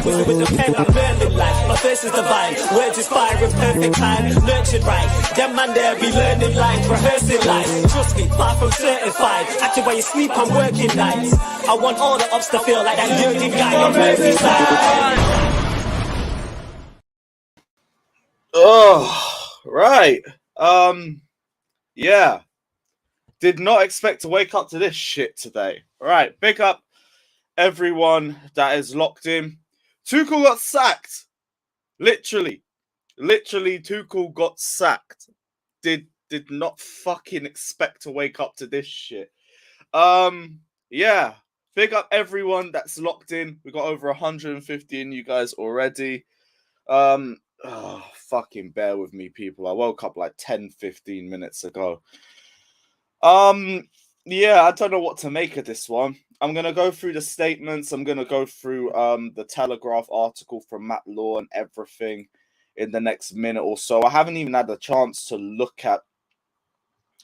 Cause with the pen I'm learning life. My verse is divine, words inspire in perfect time. Nurtured right, them man there be learning life, rehearsing life. Trust me, far from certified. Acting while you sleep, I'm working nights. I want all the ups to feel like that Jurgen guy on Merseyside. Oh, right. Yeah. Did not expect to wake up to this shit today. Right, big up everyone that is locked in. Tuchel got sacked. Literally, Tuchel got sacked. Did not fucking expect to wake up to this shit. Yeah. Big up everyone that's locked in. We got over 150 in you guys already. Fucking bear with me, people. I woke up like 10-15 minutes ago. Yeah, I don't know what to make of this one. I'm gonna go through the statements. I'm gonna go through the Telegraph article from Matt Law and everything in the next minute or so. I haven't even had a chance to look at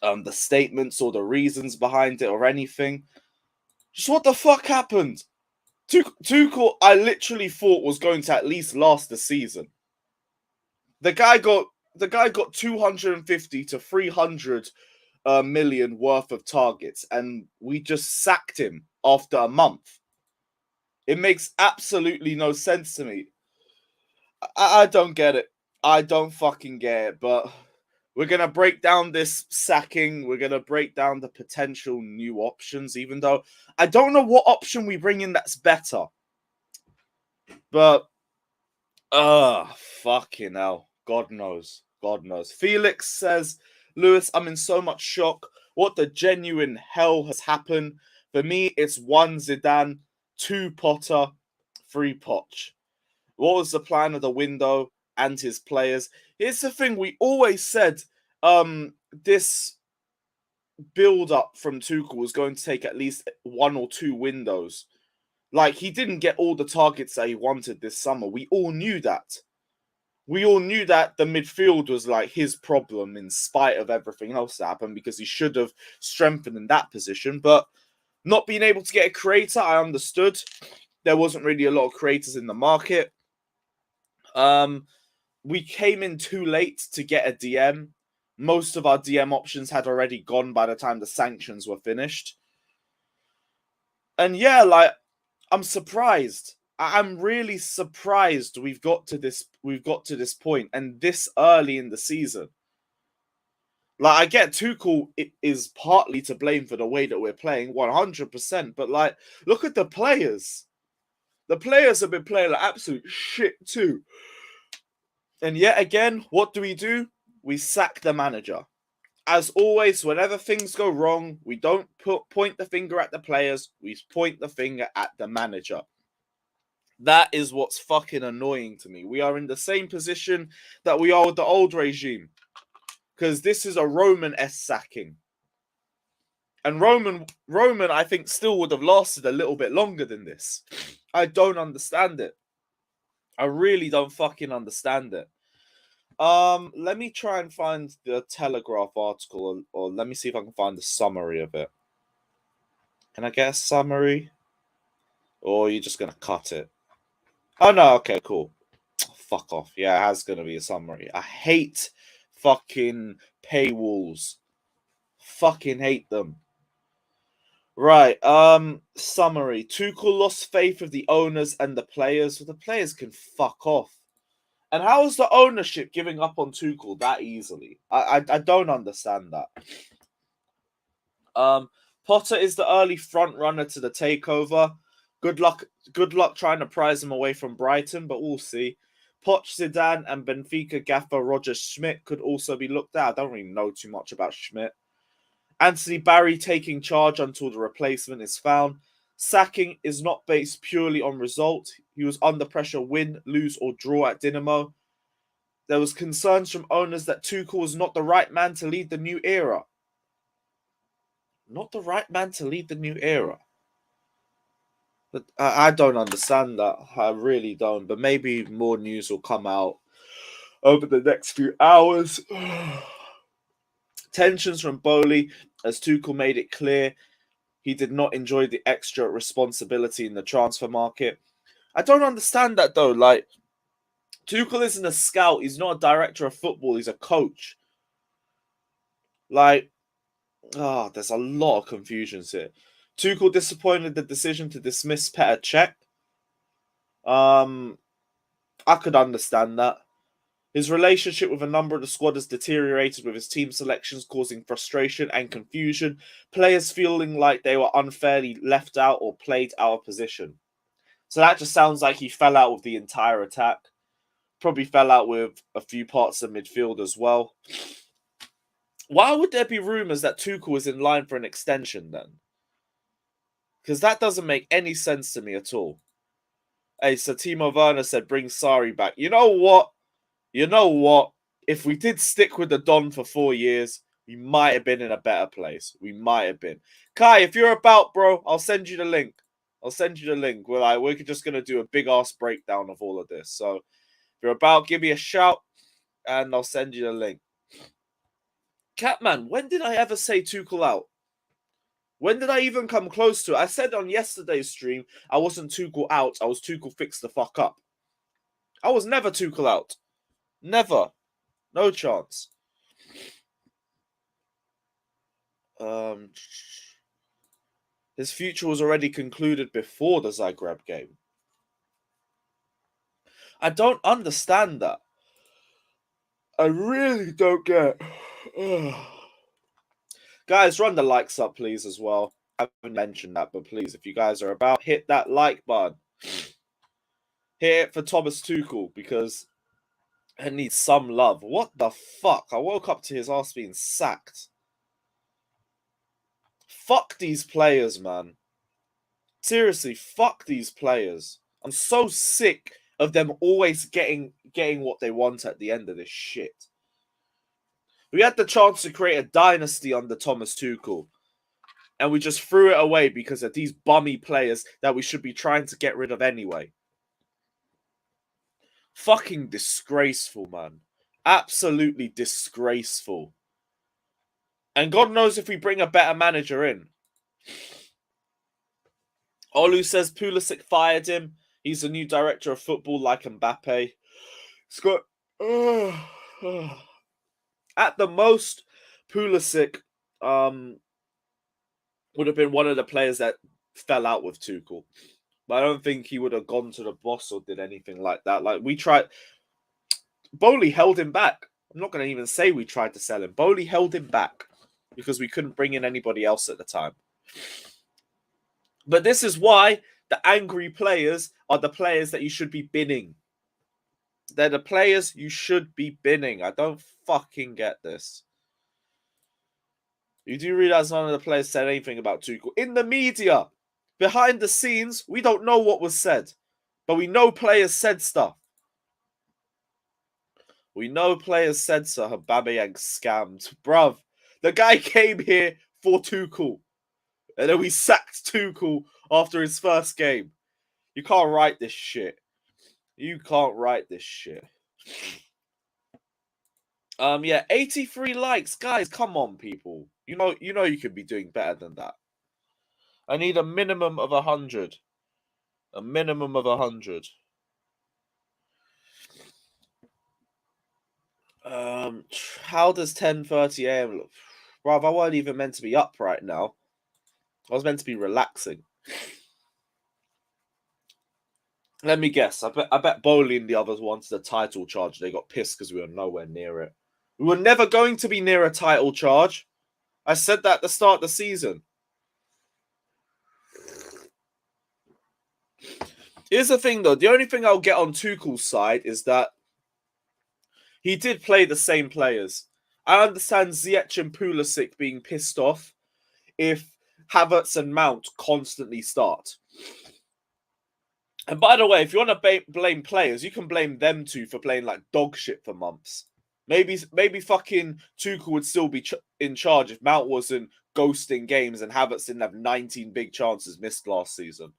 the statements or the reasons behind it or anything. Just what the fuck happened? Tuchel, I literally thought was going to at least last the season. The guy got 250 to 300 million worth of targets, and we just sacked him after a month. It makes absolutely no sense to me. I don't get it. I don't fucking get it, but we're going to break down this sacking. We're going to break down the potential new options, even though I don't know what option we bring in that's better. But, fucking hell. God knows. God knows. Felix says, Lewis, I'm in so much shock. What the genuine hell has happened? For me, it's 1 Zidane, 2 Potter, 3 Poch. What was the plan of the window and his players? Here's the thing, we always said this build-up from Tuchel was going to take at least 1 or 2 windows. Like, he didn't get all the targets that he wanted this summer. We all knew that. We all knew that the midfield was like his problem in spite of everything else that happened, because he should have strengthened in that position. But not being able to get a creator, I understood. There wasn't really a lot of creators in the market. We came in too late to get a DM. Most of our DM options had already gone by the time the sanctions were finished. And yeah, like, I'm surprised. I'm really surprised we've got to this point and this early in the season. Like, I get Tuchel is partly to blame for the way that we're playing, 100%, but like, look at the players. The players have been playing like absolute shit too. And yet again, what do? We sack the manager. As always, whenever things go wrong, we don't point the finger at the players, we point the finger at the manager. That is what's fucking annoying to me. We are in the same position that we are with the old regime. Because this is a Roman-esque sacking. And Roman, I think, still would have lasted a little bit longer than this. I don't understand it. I really don't fucking understand it. Let me try and find the Telegraph article, or let me see if I can find the summary of it. Can I get a summary? Or are you just going to cut it? Oh, no, okay, cool. Fuck off. Yeah, it has going to be a summary. I hate fucking paywalls. Fucking hate them. Right, summary. Tuchel lost faith of the owners and the players. Well, the players can fuck off. And how is the ownership giving up on Tuchel that easily? I don't understand that. Potter is the early front runner to the takeover. Good luck trying to prize him away from Brighton, but we'll see. Poch, Zidane, and Benfica gaffer Roger Schmidt could also be looked at. I don't really know too much about Schmidt. Anthony Barry taking charge until the replacement is found. Sacking is not based purely on result. He was under pressure, win, lose, or draw at Dinamo. There was concerns from owners that Tuchel was not the right man to lead the new era. Not the right man to lead the new era. But I don't understand that. I really don't. But maybe more news will come out over the next few hours. Tensions from Bowley as Tuchel made it clear he did not enjoy the extra responsibility in the transfer market. I don't understand that though. Like, Tuchel isn't a scout. He's not a director of football. He's a coach. Like, there's a lot of confusions here. Tuchel disappointed the decision to dismiss Petr Cech. I could understand that. His relationship with a number of the squad has deteriorated with his team selections causing frustration and confusion, players feeling like they were unfairly left out or played out of position. So that just sounds like he fell out with the entire attack. Probably fell out with a few parts of midfield as well. Why would there be rumours that Tuchel is in line for an extension then? Because that doesn't make any sense to me at all. Hey, so Timo Werner said bring Sarri back. You know what? If we did stick with the Don for 4 years, we might have been in a better place. We might have been. Kai, if you're about, bro, I'll send you the link. We're just going to do a big-ass breakdown of all of this. So if you're about, give me a shout, and I'll send you the link. Catman, when did I ever say Tuchel out? When did I even come close to it? I said on yesterday's stream, I wasn't Tuchel out. I was Tuchel fix the fuck up. I was never Tuchel out. Never. No chance. His future was already concluded before the Zagreb game. I don't understand that. I really don't get. Guys, run the likes up, please, as well. I haven't mentioned that, but please, if you guys are about, hit that like button. Hit it for Thomas Tuchel, because it needs some love. What the fuck? I woke up to his ass being sacked. Fuck these players, man. Seriously, fuck these players. I'm so sick of them always getting what they want at the end of this shit. We had the chance to create a dynasty under Thomas Tuchel, and we just threw it away because of these bummy players that we should be trying to get rid of anyway. Fucking disgraceful, man. Absolutely disgraceful. And God knows if we bring a better manager in. Olu says Pulisic fired him. He's the new director of football like Mbappe. Scott. At the most, Pulisic would have been one of the players that fell out with Tuchel. But I don't think he would have gone to the boss or did anything like that. Like, we tried... Bowley held him back. I'm not going to even say we tried to sell him. Bowley held him back because we couldn't bring in anybody else at the time. But this is why the angry players are the players that you should be binning. They're the players you should be binning. I don't fucking get this. You do realize none of the players said anything about Tuchel. In the media, behind the scenes, we don't know what was said. But we know players said stuff. We know players said so. Aubameyang scammed. Bruv, the guy came here for Tuchel. And then we sacked Tuchel after his first game. You can't write this shit. You can't write this shit. Yeah, 83 likes. Guys, come on, people. You know you could be doing better than that. I need a minimum of 100. A minimum of 100. How does 10:30 a.m. look? Bruv, I wasn't even meant to be up right now. I was meant to be relaxing. Let me guess. I bet Bowley and the others wanted a title charge. They got pissed because we were nowhere near it. We were never going to be near a title charge. I said that at the start of the season. Here's the thing, though. The only thing I'll get on Tuchel's side is that he did play the same players. I understand Ziyech and Pulisic being pissed off if Havertz and Mount constantly start. And by the way, if you want to blame players, you can blame them too for playing like dog shit for months. Maybe fucking Tuchel would still be in charge if Mount wasn't ghosting games and Havertz didn't have 19 big chances missed last season.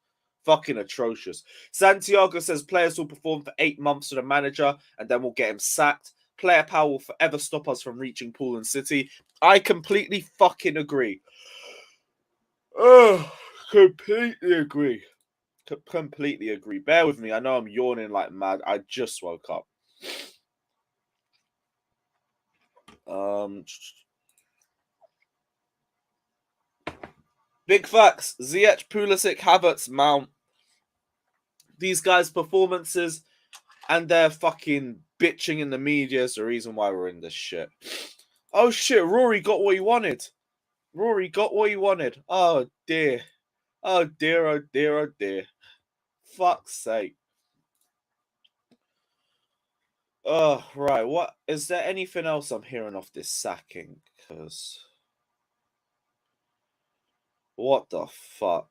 Fucking atrocious. Santiago says players will perform for 8 months with a manager and then we'll get him sacked. Player power will forever stop us from reaching Pool and City. I completely fucking agree. Oh, completely agree. Completely agree. Bear with me. I know I'm yawning like mad. I just woke up. Big facts. Ziyech, Pulisic, Havertz, Mount. These guys' performances and their fucking bitching in the media is the reason why we're in this shit. Oh shit, Rory got what he wanted. Rory got what he wanted. Oh dear. Oh dear, oh dear, oh dear. Fuck's sake. Oh, right. What is there anything else I'm hearing off this sacking? Because what the fuck?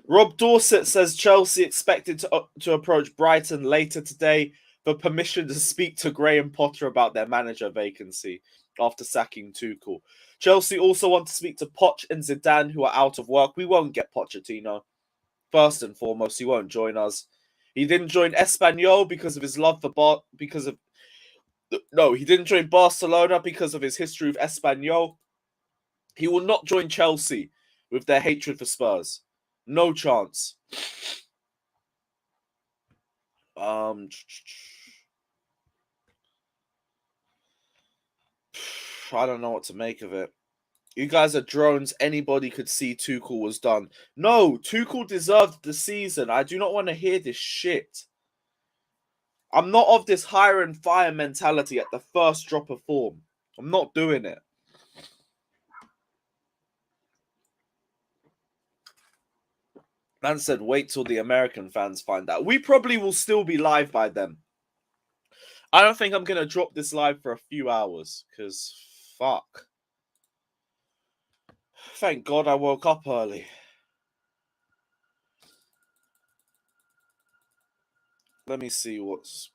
Rob Dorset says Chelsea expected to approach Brighton later today for permission to speak to Graham Potter about their manager vacancy after sacking Tuchel. Chelsea also want to speak to Poch and Zidane, who are out of work. We won't get Pochettino. First and foremost, he won't join us. He didn't join Espanyol because of his love for he didn't join Barcelona because of his history with Espanyol. He will not join Chelsea with their hatred for Spurs. No chance. I don't know what to make of it. You guys are drones. Anybody could see Tuchel was done. No, Tuchel deserved the season. I do not want to hear this shit. I'm not of this hire and fire mentality at the first drop of form. I'm not doing it. Man said, wait till the American fans find out. We probably will still be live by then. I don't think I'm going to drop this live for a few hours, because fuck. Thank God I woke up early. Let me see what's...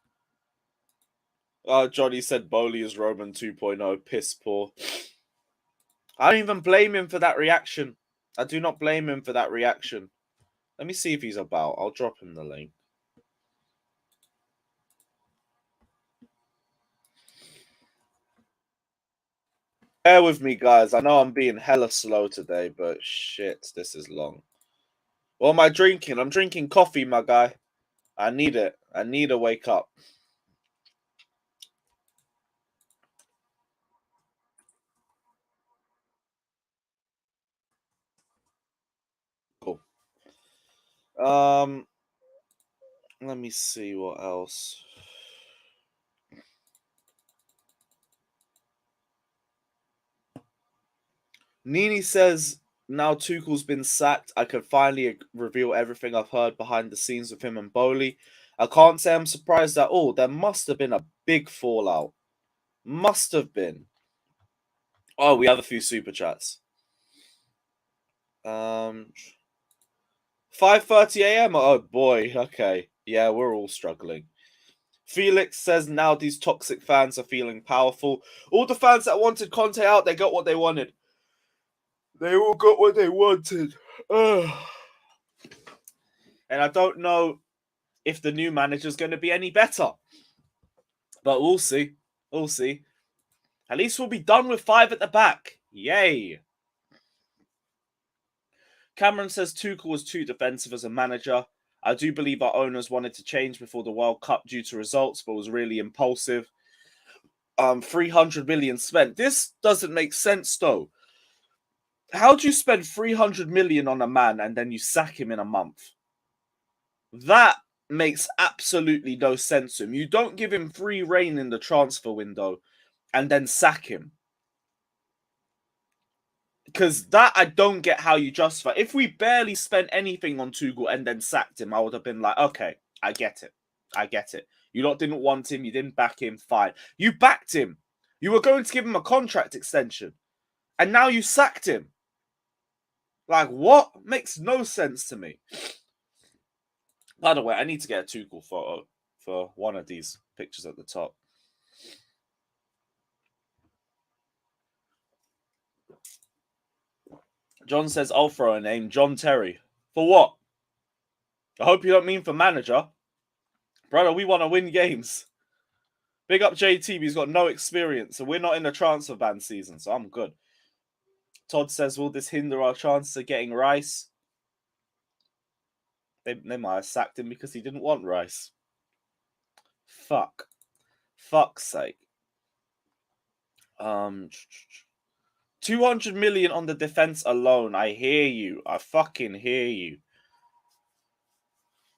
Johnny said Bowley is Roman 2.0. Piss poor. I don't even blame him for that reaction. I do not blame him for that reaction. Let me see if he's about. I'll drop him the link. Bear with me, guys. I know I'm being hella slow today, but shit, this is long. What am I drinking? I'm drinking coffee, my guy. I need it. I need to wake up. Cool. Let me see what else. Nini says, now Tuchel's been sacked, I can finally reveal everything I've heard behind the scenes with him and Bowley. I can't say I'm surprised at all. There must have been a big fallout. Must have been. Oh, we have a few super chats. 5:30 a.m. Oh boy, okay. Yeah, we're all struggling. Felix says now these toxic fans are feeling powerful. All the fans that wanted Conte out, they got what they wanted. They all got what they wanted. Ugh. And I don't know if the new manager's going to be any better. But we'll see. We'll see. At least we'll be done with 5 at the back. Yay. Cameron says Tuchel was too defensive as a manager. I do believe our owners wanted to change before the World Cup due to results, but was really impulsive. 300 million spent. This doesn't make sense, though. How do you spend 300 million on a man and then you sack him in a month? That makes absolutely no sense to him. You don't give him free rein in the transfer window and then sack him. Because that I don't get how you justify. If we barely spent anything on Tuchel and then sacked him, I would have been like, okay, I get it. I get it. You lot didn't want him. You didn't back him. Fine. You backed him. You were going to give him a contract extension. And now you sacked him. Like, what? Makes no sense to me. By the way, I need to get a Tuchel photo for one of these pictures at the top. John says, I'll throw a name. John Terry. For what? I hope you don't mean for manager. Brother, we want to win games. Big up JT, he's got no experience, so we're not in the transfer ban season, so I'm good. Todd says, will this hinder our chances of getting Rice? They might have sacked him because he didn't want Rice. Fuck's sake. 200 million on the defense alone. I hear you. I fucking hear you.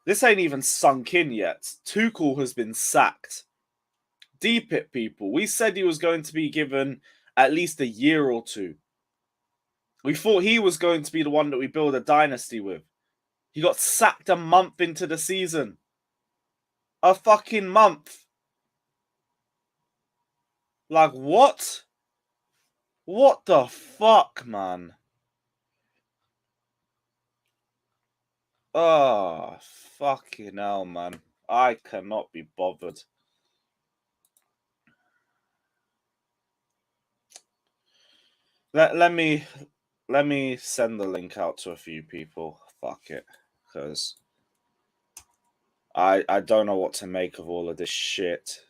This ain't even sunk in yet. Tuchel has been sacked. Deep it, people. We said he was going to be given at least a year or two. We thought he was going to be the one that we build a dynasty with. He got sacked a month into the season. A fucking month. Like, what? What the fuck, man? Oh, fucking hell, man. I cannot be bothered. Let me send the link out to a few people. Fuck it. Because I don't know what to make of all of this shit.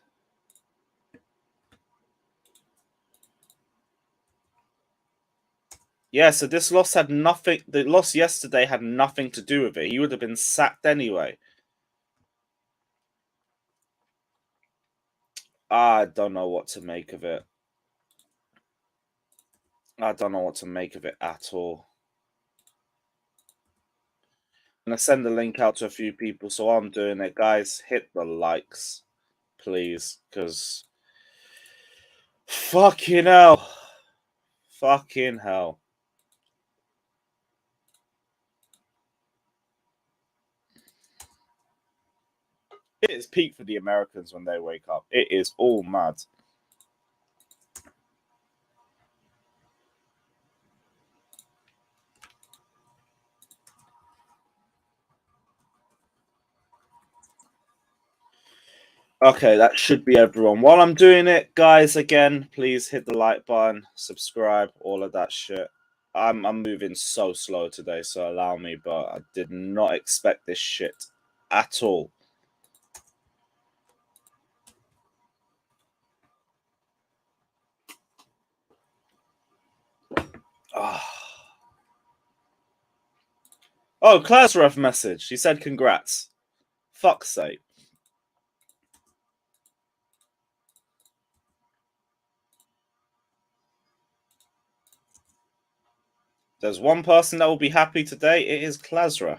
Yeah, so this loss had nothing... The loss yesterday had nothing to do with it. He would have been sacked anyway. I don't know what to make of it. I don't know what to make of it at all. I'm going to send the link out to a few people, so I'm doing it. Guys, hit the likes, please, because... Fucking hell. Fucking hell. It is peak for the Americans when they wake up. It is all mad. Okay, that should be everyone. While I'm doing it, guys, again, please hit the like button, subscribe, all of that shit. I'm moving so slow today, so allow me, but I did not expect this shit at all. Oh, Klasrev message. He said congrats. Fuck's sake. There's one person that will be happy today. It is Klasrev.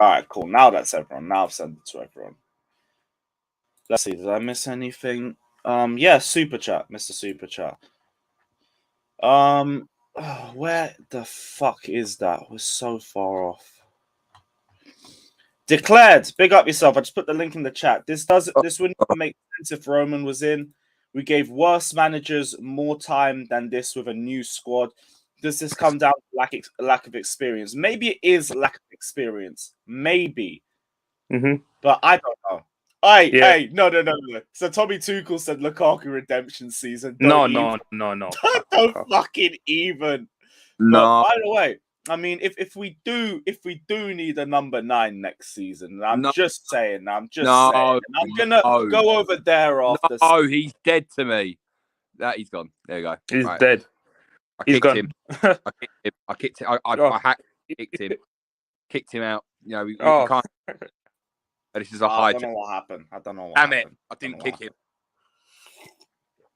All right, cool. Now that's everyone. Now I've sent it to everyone. Let's see. Did I miss anything? Yeah, Super Chat, Mr. Super Chat. Where the fuck is that? We're so far off. Declared. Big up yourself. I just put the link in the chat. This wouldn't make sense if Roman was in. We gave worse managers more time than this with a new squad. Does this come down to lack of experience? Maybe it is lack of experience. Maybe. But I don't know. Hey, no. So Tommy Tuchel said Lukaku redemption season. No. Don't fucking even. No. But by the way, I mean, if we do need a number 9 next season, I'm just saying. I'm gonna go over there after. Oh, he's dead to me. That he's gone. There you go. He's dead. I kicked him. I kicked him. I kicked him out. You know, you can't. This is a high. I don't know what happened. Damn it! I didn't kick him.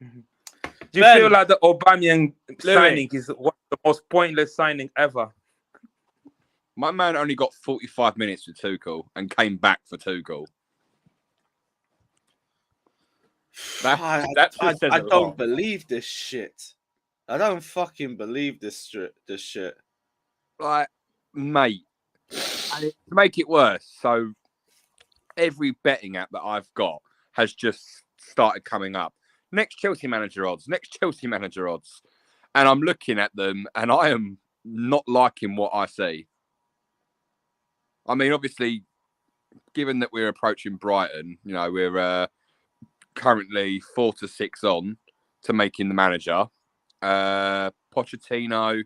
Do you feel like the Aubameyang signing is one of the most pointless signing ever? My man only got 45 minutes with Tuchel and came back for Tuchel. I don't believe this shit. I don't fucking believe this shit. Like, mate, and to make it worse, so every betting app that I've got has just started coming up. Next Chelsea manager odds. And I'm looking at them and I am not liking what I see. I mean, obviously, given that we're approaching Brighton, you know, we're currently 4-6 on to making the manager. Pochettino,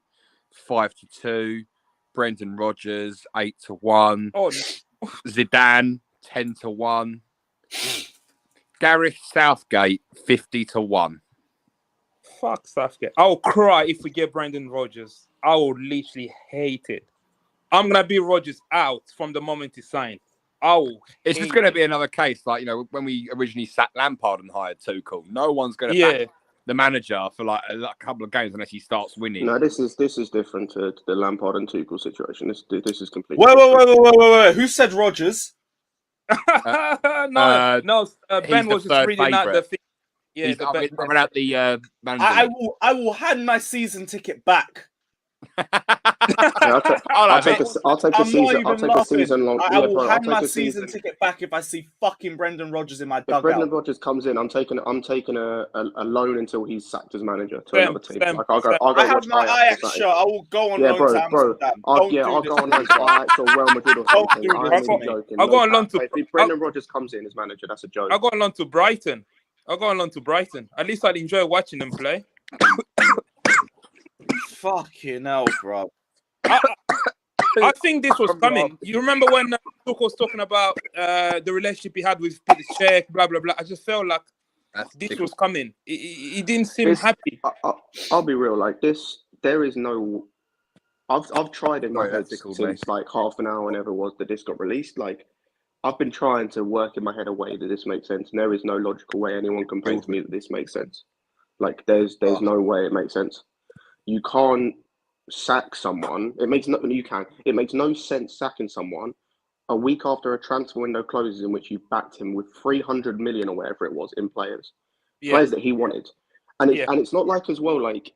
5-2. Brendan Rodgers, 8-1. Oh, Zidane, 10-1. Gareth Southgate 50-1. Fuck Southgate. I'll cry if we get Brendan Rodgers. I will literally hate it. I'm gonna be Rodgers out from the moment he signed. It's just going to be another case like, when we originally sacked Lampard and hired Tuchel. No one's going to back the manager for like a couple of games unless he starts winning. No, this is different to the Lampard and Tuchel situation. This is completely. Wait. Who said Rodgers? Ben was just reading out the thing. Yeah, I ran out the manager. I will hand my season ticket back. I'll take a season long. I will hand my season ticket back if I see fucking Brendan Rodgers in my dugout. If Brendan Rodgers comes in, I'm taking a loan until he's sacked as manager to another team. I'll go I have my Ajax shirt. I will go on loan to Amsterdam. I'll go on loan to Ajax or Real Madrid or something. I'm joking. I'll go on loan to. If Brendan Rodgers comes in as manager, that's a joke. I'll go on loan to Brighton. At least I'd enjoy watching them play. Fucking hell, bro. I think this was coming. You remember when Tuchel was talking about the relationship he had with Peter Cech, blah, blah, blah. I just felt like this was coming. He didn't seem happy. I'll be real. Like this, there is no... I've tried in my head since like half an hour whenever it was that this got released. Like, I've been trying to work in my head a way that this makes sense. And there is no logical way anyone can prove to me that this makes sense. Like, there's no way it makes sense. You can't sack someone. It makes no sense sacking someone a week after a transfer window closes in which you backed him with 300 million or whatever it was in players that he wanted. And it's not like as well, like,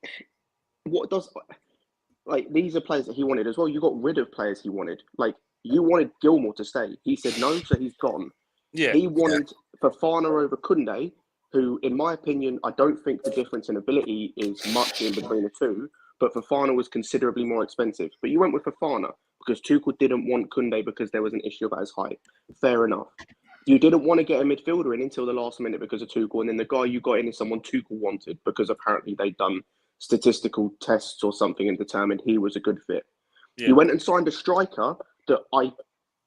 these are players that he wanted as well. You got rid of players he wanted. Like, you wanted Gilmour to stay. He said no, so he's gone. Yeah. He wanted Fofana over Koundé, who, in my opinion, I don't think the difference in ability is much in between the two, but Fofana was considerably more expensive. But you went with Fofana because Tuchel didn't want Koundé because there was an issue about his height. Fair enough. You didn't want to get a midfielder in until the last minute because of Tuchel, and then the guy you got in is someone Tuchel wanted because apparently they'd done statistical tests or something and determined he was a good fit. Yeah. You went and signed a striker that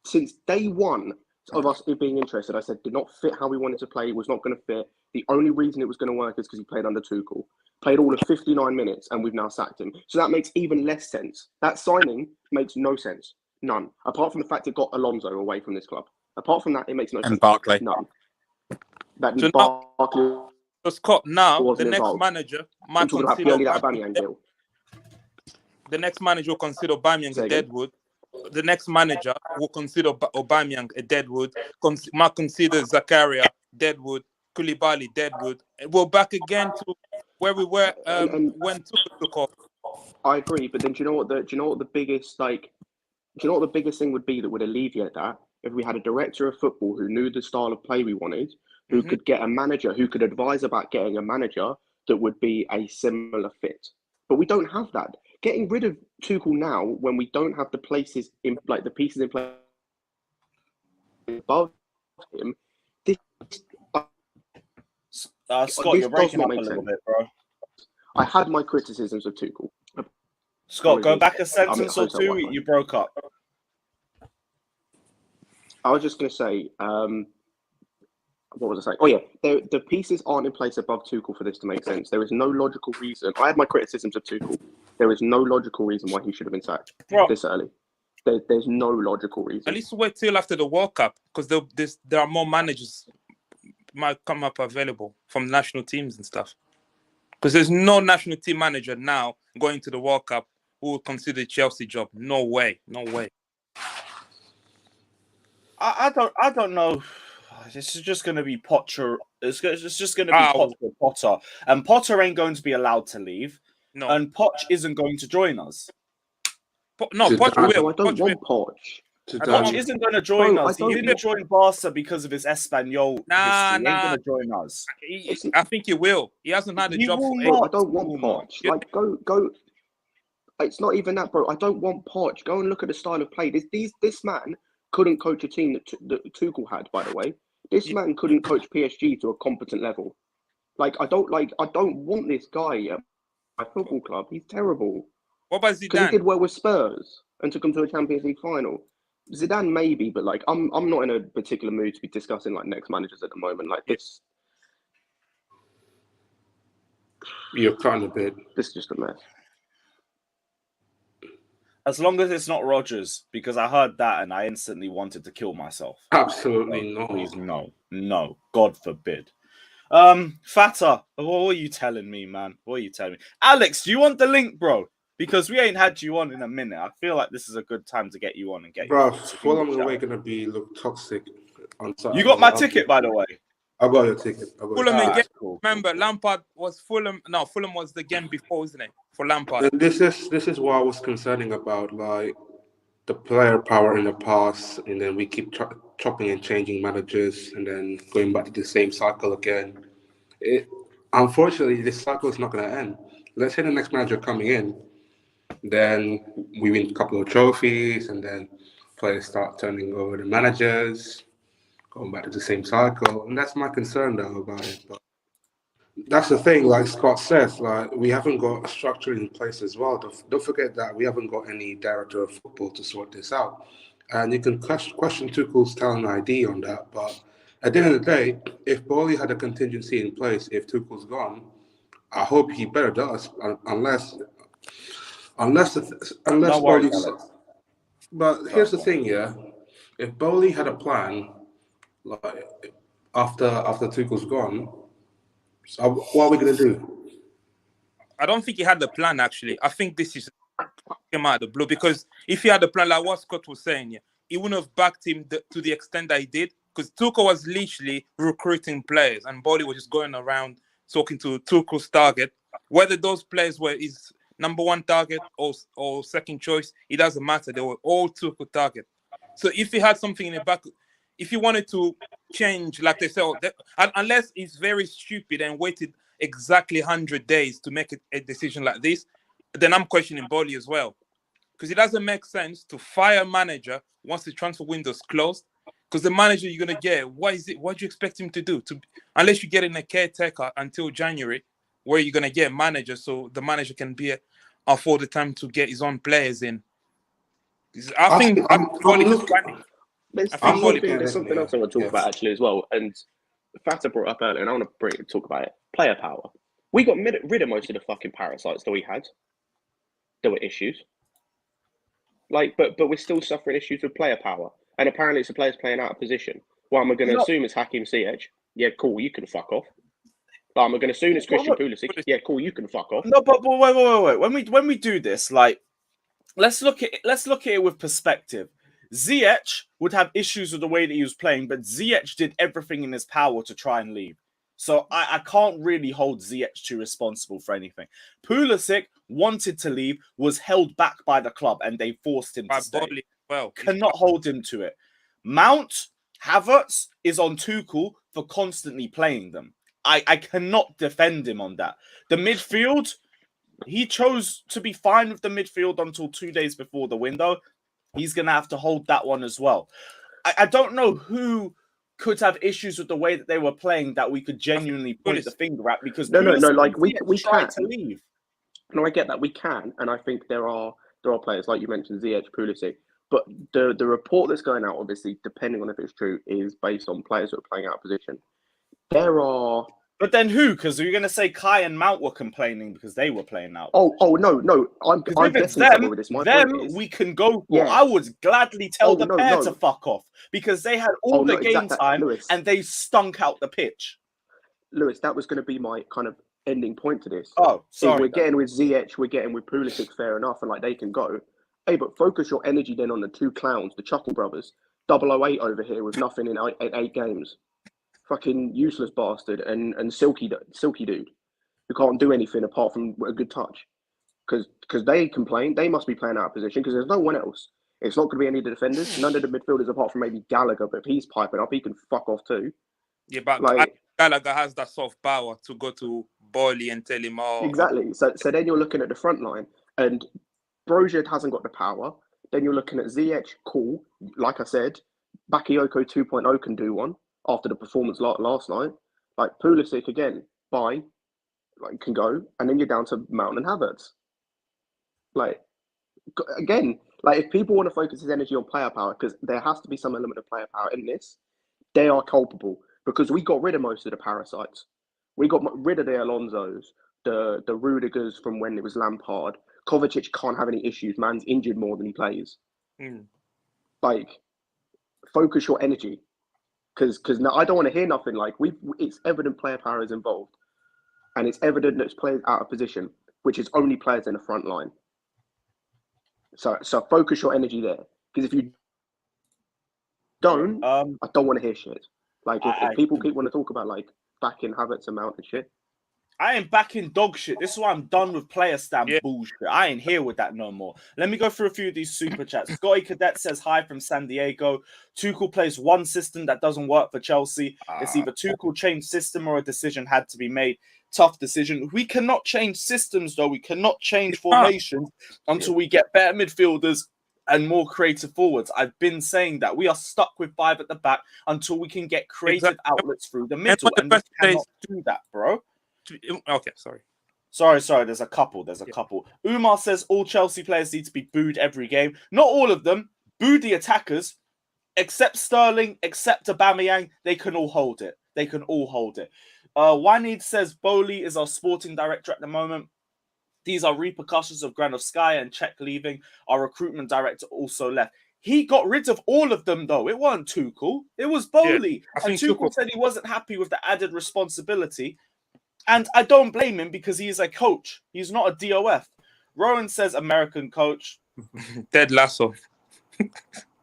since day one of us being interested, I said did not fit how we wanted to play, was not going to fit. The only reason it was going to work is because he played under Tuchel. Played all of 59 minutes and we've now sacked him. So that makes even less sense. That signing makes no sense. None. Apart from the fact it got Alonso away from this club. Apart from that, it makes no sense. And Barkley. None. That so Barkley. So Scott, now the next manager might consider the next manager will consider Aubameyang a deadwood. The next manager will consider Aubameyang a deadwood. Might consider Zakaria deadwood. Koulibaly deadwood. We're back again to where we were when Tuchel took off. I agree, but then do you know what the biggest thing would be that would alleviate that? If we had a director of football who knew the style of play we wanted, who could get a manager, who could advise about getting a manager that would be a similar fit. But we don't have that. Getting rid of Tuchel now when we don't have the places in, like the pieces in place above him, Scott, you're breaking up a little bit, bro. I had my criticisms of Tuchel. Scott, go back a sentence or two. You broke up. I was just going to say, what was I saying? Oh yeah, the pieces aren't in place above Tuchel for this to make sense. There is no logical reason. I had my criticisms of Tuchel. There is no logical reason why he should have been sacked this early. There's no logical reason. At least wait till after the World Cup because there are more managers might come up available from national teams and stuff. Because there's no national team manager now going to the World Cup who will consider the Chelsea job. No way. I don't know. This is just going to be Potter. It's just going to be Potter. And Potter ain't going to be allowed to leave. No. And Poch isn't going to join us. Poch will. I don't want Poch. Poch isn't going to join us. He didn't join Barca because of his Espanol history. He ain't going to join us. I think he will. He hasn't had a job for ages. I don't want Poch. Like, go. It's not even that, bro. I don't want Poch. Go and look at the style of play. This man couldn't coach a team that Tuchel had, by the way. This man couldn't coach PSG to a competent level. Like, I don't want this guy at my football club. He's terrible. What about Zidane? Because he did well with Spurs and took them to a Champions League final. Zidane maybe, but like I'm not in a particular mood to be discussing like next managers at the moment. Like this, You're cutting a bit. this is just a mess. As long as it's not Rodgers, because I heard that and I instantly wanted to kill myself. Absolutely No, not. please, no, God forbid. Fata, what are you telling me, man? What are you telling me? Alex, do you want the link, bro? Because we ain't had you on in a minute. I feel like this is a good time to get you on and get Bro, you. Fulham away gonna be look toxic on Saturday. You got my ticket, by the way. I got your ticket. Fulham again. Cool. Remember, Lampard was Fulham. No, Fulham was the game before, isn't it? For Lampard. And this is what I was concerning about, like the player power in the past, and then we keep chopping and changing managers, and then going back to the same cycle again. Unfortunately, this cycle is not going to end. Let's say the next manager coming in, then we win a couple of trophies, and then players start turning over the managers, going back to the same cycle, and that's my concern though about it. But that's the thing, like Scott says, like we haven't got a structure in place as well. Don't forget that we haven't got any director of football to sort this out. And you can question Tuchel's talent ID on that, but at the end of the day, if Bowley had a contingency in place, if Tuchel's gone, I hope he better does, unless Bowley. But here's the thing, yeah. If Bowley had a plan, like after Tuchel's gone, so what are we gonna do? I don't think he had the plan actually. I think this is came out of the blue, because if he had a plan, like what Scott was saying, yeah, he wouldn't have backed him to the extent that he did, because Tuchel was literally recruiting players and Bowley was just going around talking to Tuchel's target. Whether those players were his number one target or second choice, it doesn't matter. They were all Tuchel target. So if he had something in the back, if he wanted to change, like they say, unless he's very stupid and waited exactly 100 days to make a decision like this, then I'm questioning Bowley as well. Because it doesn't make sense to fire a manager once the transfer window is closed. Because the manager you're going to get, what do you expect him to do? Unless you get in a caretaker until January, where you're going to get a manager so the manager can afford the time to get his own players in. I think Bowley is planning. There's something else I want to talk about actually as well, and Fata brought up earlier, and I want to talk about it. Player power. We got rid of most of the fucking parasites that we had. There were issues, but we're still suffering issues with player power, and apparently it's the players playing out of position. What am I going to assume is Hakim Ziyech? Yeah, cool, you can fuck off. But I'm going to assume it's Christian Pulisic. Yeah, cool, you can fuck off. No, but wait. When we do this, like, let's look at it with perspective. Ziyech would have issues with the way that he was playing, but Ziyech did everything in his power to try and leave. So I can't really hold Ziyech too responsible for anything. Pulisic wanted to leave, was held back by the club, and they forced him to stay. Cannot hold him to it. Mount, Havertz is on Tuchel for constantly playing them. I cannot defend him on that. The midfield, he chose to be fine with the midfield until 2 days before the window. He's going to have to hold that one as well. I don't know who could have issues with the way that they were playing that we could genuinely point the finger at, because no, like we tried can to leave. No, I get that, we can, and I think there are players like you mentioned, Ziyech, Pulisic, but the report that's going out, obviously, depending on if it's true, is based on players that are playing out of position. There are. But then who? Because you're going to say Kai and Mount were complaining because they were playing out. Oh no! I'm definitely with this. My point is, we can go for. Yeah. I would gladly tell the pair to fuck off because they had all the game time Lewis. And they stunk out the pitch. Lewis, that was going to be my kind of ending point to this. Oh, sorry. If we're getting with Ziyech, we're getting with Pulisic, fair enough, and like they can go. Hey, but focus your energy then on the two clowns, the Chuckle brothers, 008 over here with nothing in 8 games. Fucking useless bastard and silky dude who can't do anything apart from a good touch. Because they complain, they must be playing out of position because there's no one else. It's not going to be any of the defenders. None of the midfielders apart from maybe Gallagher, but if he's piping up, he can fuck off too. Yeah, but Gallagher has that soft power to go to Bowley and tell him, oh... Exactly. So then you're looking at the front line and Brozier hasn't got the power. Then you're looking at Ziyech, cool. Like I said, Bakayoko 2.0 can do one after the performance last night. Like Pulisic again, can go. And then you're down to Mount and Havertz. Like, if people want to focus his energy on player power, because there has to be some element of player power in this, they are culpable because we got rid of most of the parasites. We got rid of the Alonsos, the Rudigers from when it was Lampard. Kovacic can't have any issues. Man's injured more than he plays. Like, focus your energy, because now I don't want to hear nothing. Like, it's evident player power is involved, and it's evident that it's players out of position, which is only players in the front line. So focus your energy there, because if you don't, I don't want to hear shit. Like, if people keep want to talk about like backing Havertz and Mount and shit, I ain't backing dog shit. This is why I'm done with player stamp bullshit. I ain't here with that no more. Let me go through a few of these super chats. Scotty Cadet says hi from San Diego. Tuchel plays one system that doesn't work for Chelsea. It's either Tuchel changed system or a decision had to be made. Tough decision. We cannot change systems though. We cannot change formations until we get better midfielders and more creative forwards. I've been saying that we are stuck with 5 at the back until we can get creative outlets through the middle, and we cannot do that, bro. Okay, sorry. There's a couple. Umar says all Chelsea players need to be booed every game. Not all of them. Boo the attackers, except Sterling, except Aubameyang. They can all hold it. Wanid says Bowley is our sporting director at the moment. These are repercussions of Granovskaya and Czech leaving. Our recruitment director also left. He got rid of all of them, though. It wasn't Tuchel. It was Bowley. And Tuchel said he wasn't happy with the added responsibility. And I don't blame him because he is a coach. He's not a DOF. Rowan says American coach. Ted Lasso.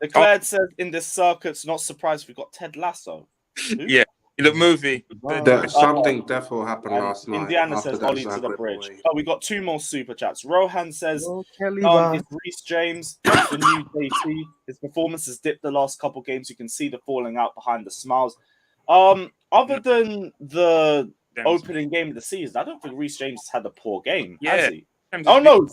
Declared says in this circuit's not surprised we got Ted Lasso. Who? Yeah, in the movie. Something definitely happened last night. Indiana says Ollie to the bridge. We got 2 more super chats. Rohan says is Reece James the new JT. His performance has dipped the last couple games. You can see the falling out behind the smiles. Other than the opening game of the season, I don't think Reece James has had a poor game, has he? Oh no,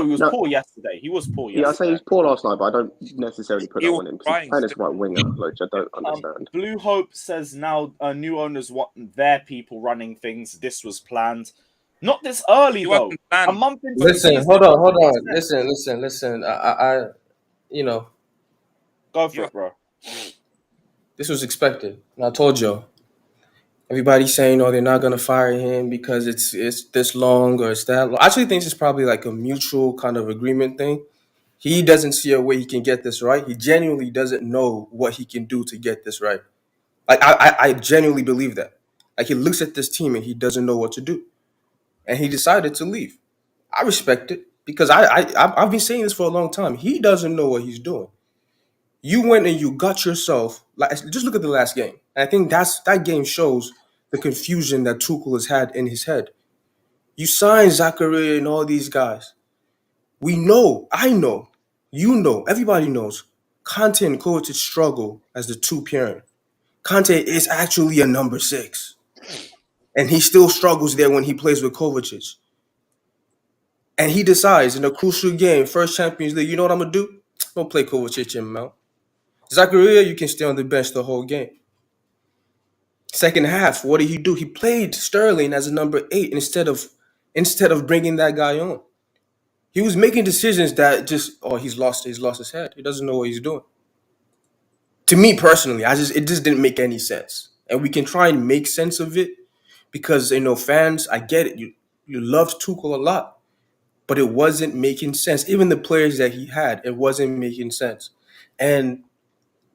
he was poor yesterday. Yeah, I say he was poor last night, but I don't necessarily put that on him because he's playing as right winger, which I don't understand. Blue Hope says now new owners want their people running things. This was planned. Not this early though. A month into the season. Hold on. Listen. I go for it, bro. This was expected. And I told you. Everybody's saying, they're not going to fire him because it's this long or it's that long. I actually think it's probably like a mutual kind of agreement thing. He doesn't see a way he can get this right. He genuinely doesn't know what he can do to get this right. Like, I genuinely believe that. Like, he looks at this team and he doesn't know what to do. And he decided to leave. I respect it because I've been saying this for a long time. He doesn't know what he's doing. You went and you got yourself, like, just look at the last game. And I think that game shows the confusion that Tuchel has had in his head. You signed Zakaria and all these guys. We know, I know, you know, everybody knows. Conte and Kovacic struggle as the 2 pairing. Conte is actually a number 6. And he still struggles there when he plays with Kovacic. And he decides in a crucial game, first Champions League, you know what I'm going to do? I'm going to play Kovacic in Mount. Zakaria, you can stay on the bench the whole game. Second half, what did he do? He played Sterling as a number 8 instead of bringing that guy on. He was making decisions that he's lost his head. He doesn't know what he's doing. To me personally, it just didn't make any sense. And we can try and make sense of it because fans, I get it. You loved Tuchel a lot, but it wasn't making sense. Even the players that he had, it wasn't making sense. And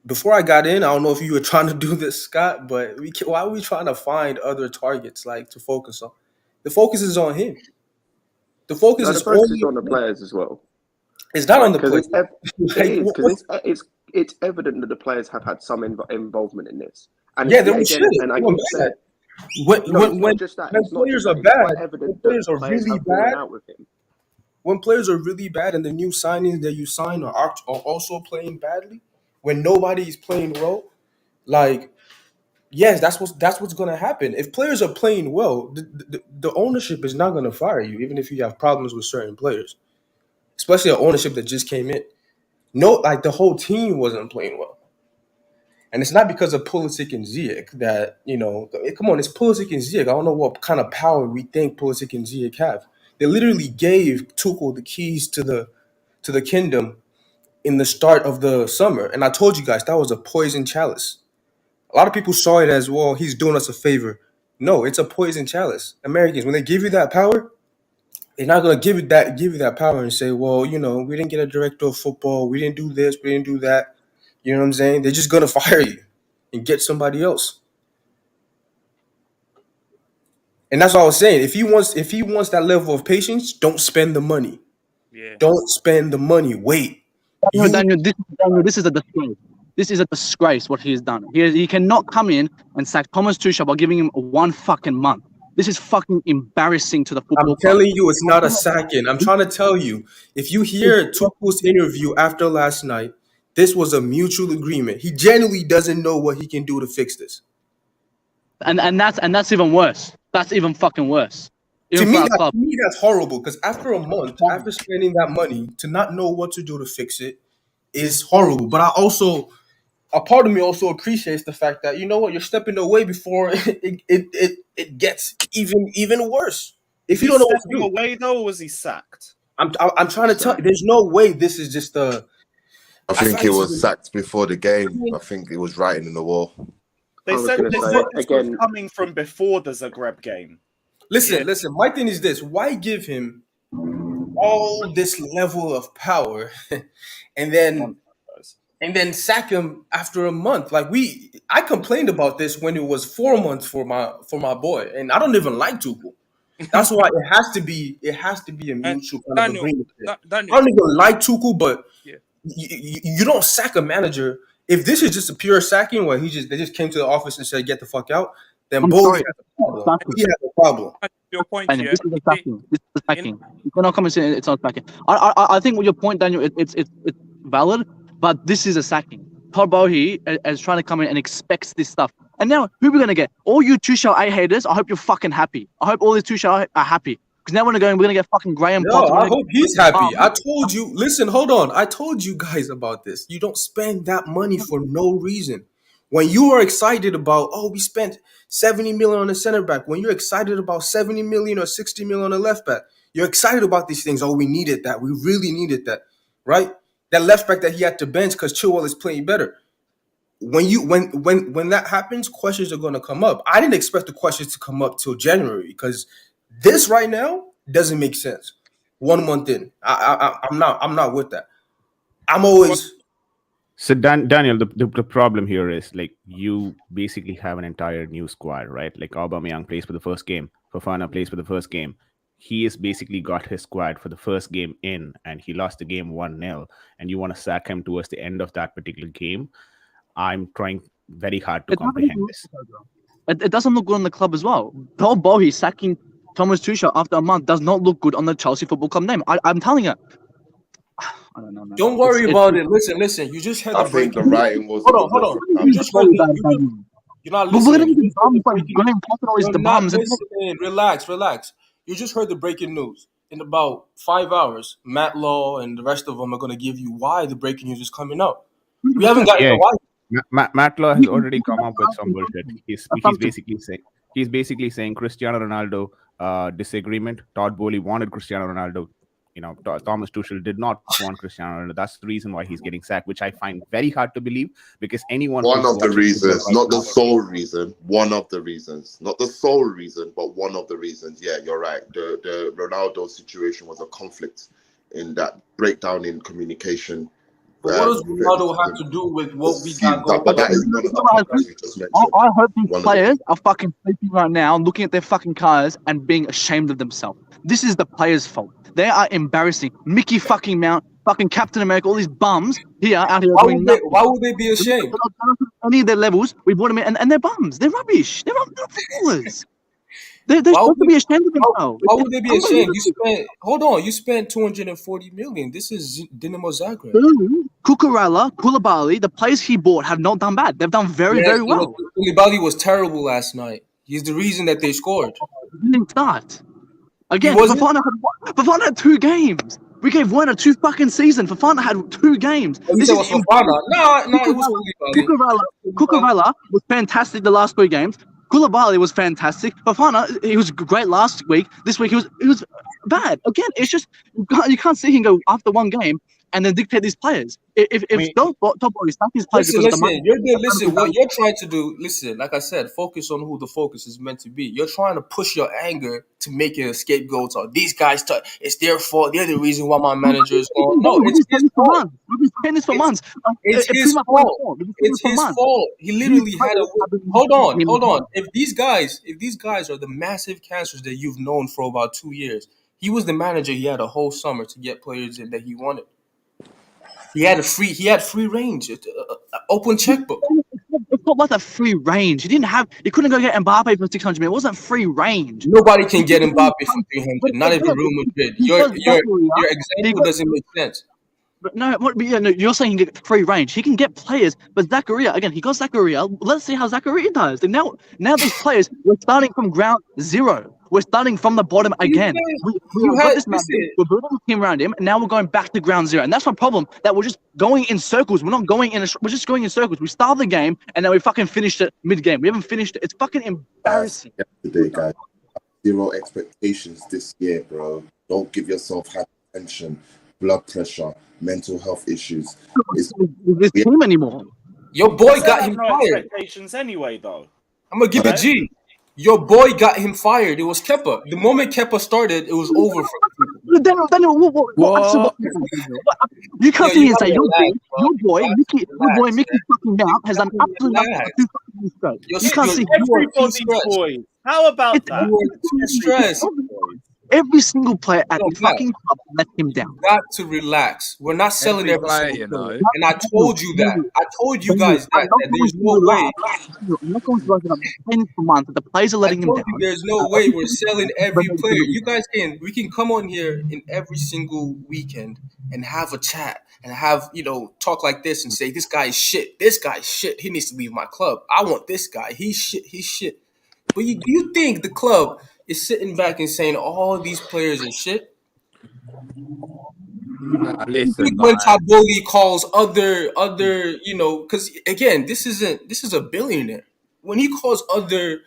before I got in, I don't know if you were trying to do this, Scott, but why are we trying to find other targets to focus on? The focus is on him. The focus is on the players as well. It's not on the players. It's evident that the players have had some involvement in this. And yeah, they should. And I keep saying, when players are bad, when players are really bad, when players are really bad, and the new signings that you sign are also playing badly. When nobody's playing well, yes, that's what's going to happen. If players are playing well, the ownership is not going to fire you, even if you have problems with certain players, especially an ownership that just came in. The whole team wasn't playing well. And it's not because of Pulisic and Ziyech that, come on, it's Pulisic and Ziyech. I don't know what kind of power we think Pulisic and Ziyech have. They literally gave Tuchel the keys to the kingdom in the start of the summer, and I told you guys that was a poison chalice. A lot of people saw it as, well, he's doing us a favor. No, it's a poison chalice. Americans, when they give you that power, they're not gonna give you that power and say, well, we didn't get a director of football, we didn't do this, we didn't do that. You know what I'm saying? They're just gonna fire you and get somebody else. And that's what I was saying. If he wants that level of patience, don't spend the money. Yeah. Don't spend the money. Wait. Daniel, this is a disgrace. This is a disgrace what he has done. He cannot come in and sack Thomas Tuchel by giving him 1 fucking month. This is fucking embarrassing to the football. I'm telling you, it's not a sacking. I'm trying to tell you. If you hear Tuchel's interview after last night, this was a mutual agreement. He genuinely doesn't know what he can do to fix this. And that's even worse. That's even fucking worse. To me, that's horrible, because after a month, after spending that money, to not know what to do to fix it is horrible. But a part of me also appreciates the fact that, you know what, you're stepping away before it gets even worse. If you don't know what to do. Away though, or was he sacked? I'm trying to tell you, there's no way this is just a. I think he was sacked before the game. I think it was writing in the wall. They said this was coming from before the Zagreb game. Listen. My thing is this: why give him all this level of power, and then sack him after a month? Like I complained about this when it was 4 months for my boy, and I don't even like Tuchel. That's why it has to be a mutual kind of agreement. I don't even like Tuchel, but you don't sack a manager. If this is just a pure sacking where they just came to the office and said get the fuck out, then both has a problem. He has a problem. Your point, Daniel, this is a sacking. This is a sacking. You cannot come and say it's not sacking. I think with your point, Daniel, it's valid, but this is a sacking. Todd Bowley is trying to come in and expects this stuff. And now, who are we going to get? All you Tuchel A haters, I hope you're fucking happy. I hope all these Tuchel are happy. Because now we're going to get fucking Graham Potter. I hope he's happy. I told you, listen, hold on. I told you guys about this. You don't spend that money for no reason. When you are excited about, we spent 70 million on a center back. When you're excited about 70 million or 60 million on a left back, you're excited about these things. Oh, we needed that. We really needed that, right? That left back that he had to bench because Chilwell is playing better. When that happens, questions are going to come up. I didn't expect the questions to come up till January because this right now doesn't make sense. 1 month in, I'm not with that. I'm always. So Daniel, the problem here is like you basically have an entire new squad, right? Like Aubameyang plays for the first game, Fofana plays for the first game. He has basically got his squad for the first game in, and he lost the game 1-0. And you want to sack him towards the end of that particular game. I'm trying very hard to comprehend this. It doesn't look good on the club as well. Todd Bowley sacking Thomas Tuchel after a month does not look good on the Chelsea Football Club name. I'm telling you. I don't know, man. Don't worry about it. Listen. You just had I think the writing was. Hold on. You just heard you're not listening. Relax. You just heard the breaking news. In about 5 hours, Matt Law and the rest of them are going to give you why the breaking news is coming out. We haven't got to why. Matt Law has already come up with some bullshit. He's basically saying Cristiano Ronaldo disagreement. Todd Bowley wanted Cristiano Ronaldo. Thomas Tuchel did not want Cristiano Ronaldo. That's the reason why he's getting sacked, which I find very hard to believe because anyone. One of the reasons, not the sole reason. One of the reasons, not the sole reason, but one of the reasons. Yeah, you're right. The Ronaldo situation was a conflict in that breakdown in communication. But what does Ronaldo have to do with what we got going on? That is none of the things you just mentioned. I hope these players are fucking sleeping right now, looking at their fucking cars and being ashamed of themselves. This is the players' fault. They are embarrassing. Mickey fucking Mount, fucking Captain America, all these bums here out here doing nothing. Why would they be ashamed? Any of their levels, we brought them in, and they're bums. They're rubbish. They're footballers. They're supposed to be ashamed of themselves. Why would they be ashamed? You spent 240 million. This is Dinamo Zagreb. Cucurella, Koulibaly, the players he bought have not done bad. They've done very well. Koulibaly was terrible last night. He's the reason that they scored. He didn't start. Again, Fofana had 2 games. We gave one a 2 fucking season. Fofana had 2 games. This was Fofana. No, it was Koulibaly. Cucurella was fantastic the last 3 games. Koulibaly was fantastic. Fofana, he was great last week. This week he was bad. Again, it's just you can't sit here and go after one game. and then dictate these players. If Top Boy is not these players, Listen, what you're trying to do. Listen, like I said, focus on who the focus is meant to be. You're trying to push your anger to make it a scapegoat. Or these guys, it's their fault. They're the reason why my manager is gone. No, it's his fault. We've been saying this for months. It's his fault. It's his fault. He literally had a. Hold on. If these guys are the massive cancers that you've known for about 2 years, he was the manager. He had a whole summer to get players in that he wanted. He had free range, open checkbook. It's not like a free range. He couldn't go get Mbappe for 600 million. It wasn't free range. Nobody can get Mbappe for 300. Not even Real Madrid. Your example doesn't make sense. But you're saying he can get free range. He can get players, but Zakaria, again, he got Zakaria. Let's see how Zakaria does. And now these players, we're starting from ground zero. We're starting from the bottom again. We're building a team around him, and now we're going back to ground zero. And that's my problem, that we're just going in circles. We're just going in circles. We started the game, and then we fucking finished it mid-game. We haven't finished it. It's fucking embarrassing. Today, guys. 0 expectations this year, bro. Don't give yourself hypertension, blood pressure, mental health issues. This team anymore. Your boy got him fired. Expectations anyway, though. I'm gonna give it G. Your boy got him fired. It was Kepa. The moment Kepa started, it was over for him. You can't see and say your boy Mickey fucking Mount has done absolutely nothing straight. You can't see everybody's boys. How about that? Too stressed. Every single player at the fucking club let him down. Got to relax. We're not selling every single player. And I told you that. I told you guys that there's no way. I'm not going to work it up 10 per month that the players are letting him down. There's no way we're selling every player. You guys we can come on here in every single weekend and have a chat and have, talk like this and say, this guy is shit. This guy is shit. He needs to leave my club. I want this guy. He's shit. But you think the club is sitting back and saying all these players are shit? Listen, when Taboli calls other, because again, this is a billionaire. When he calls other,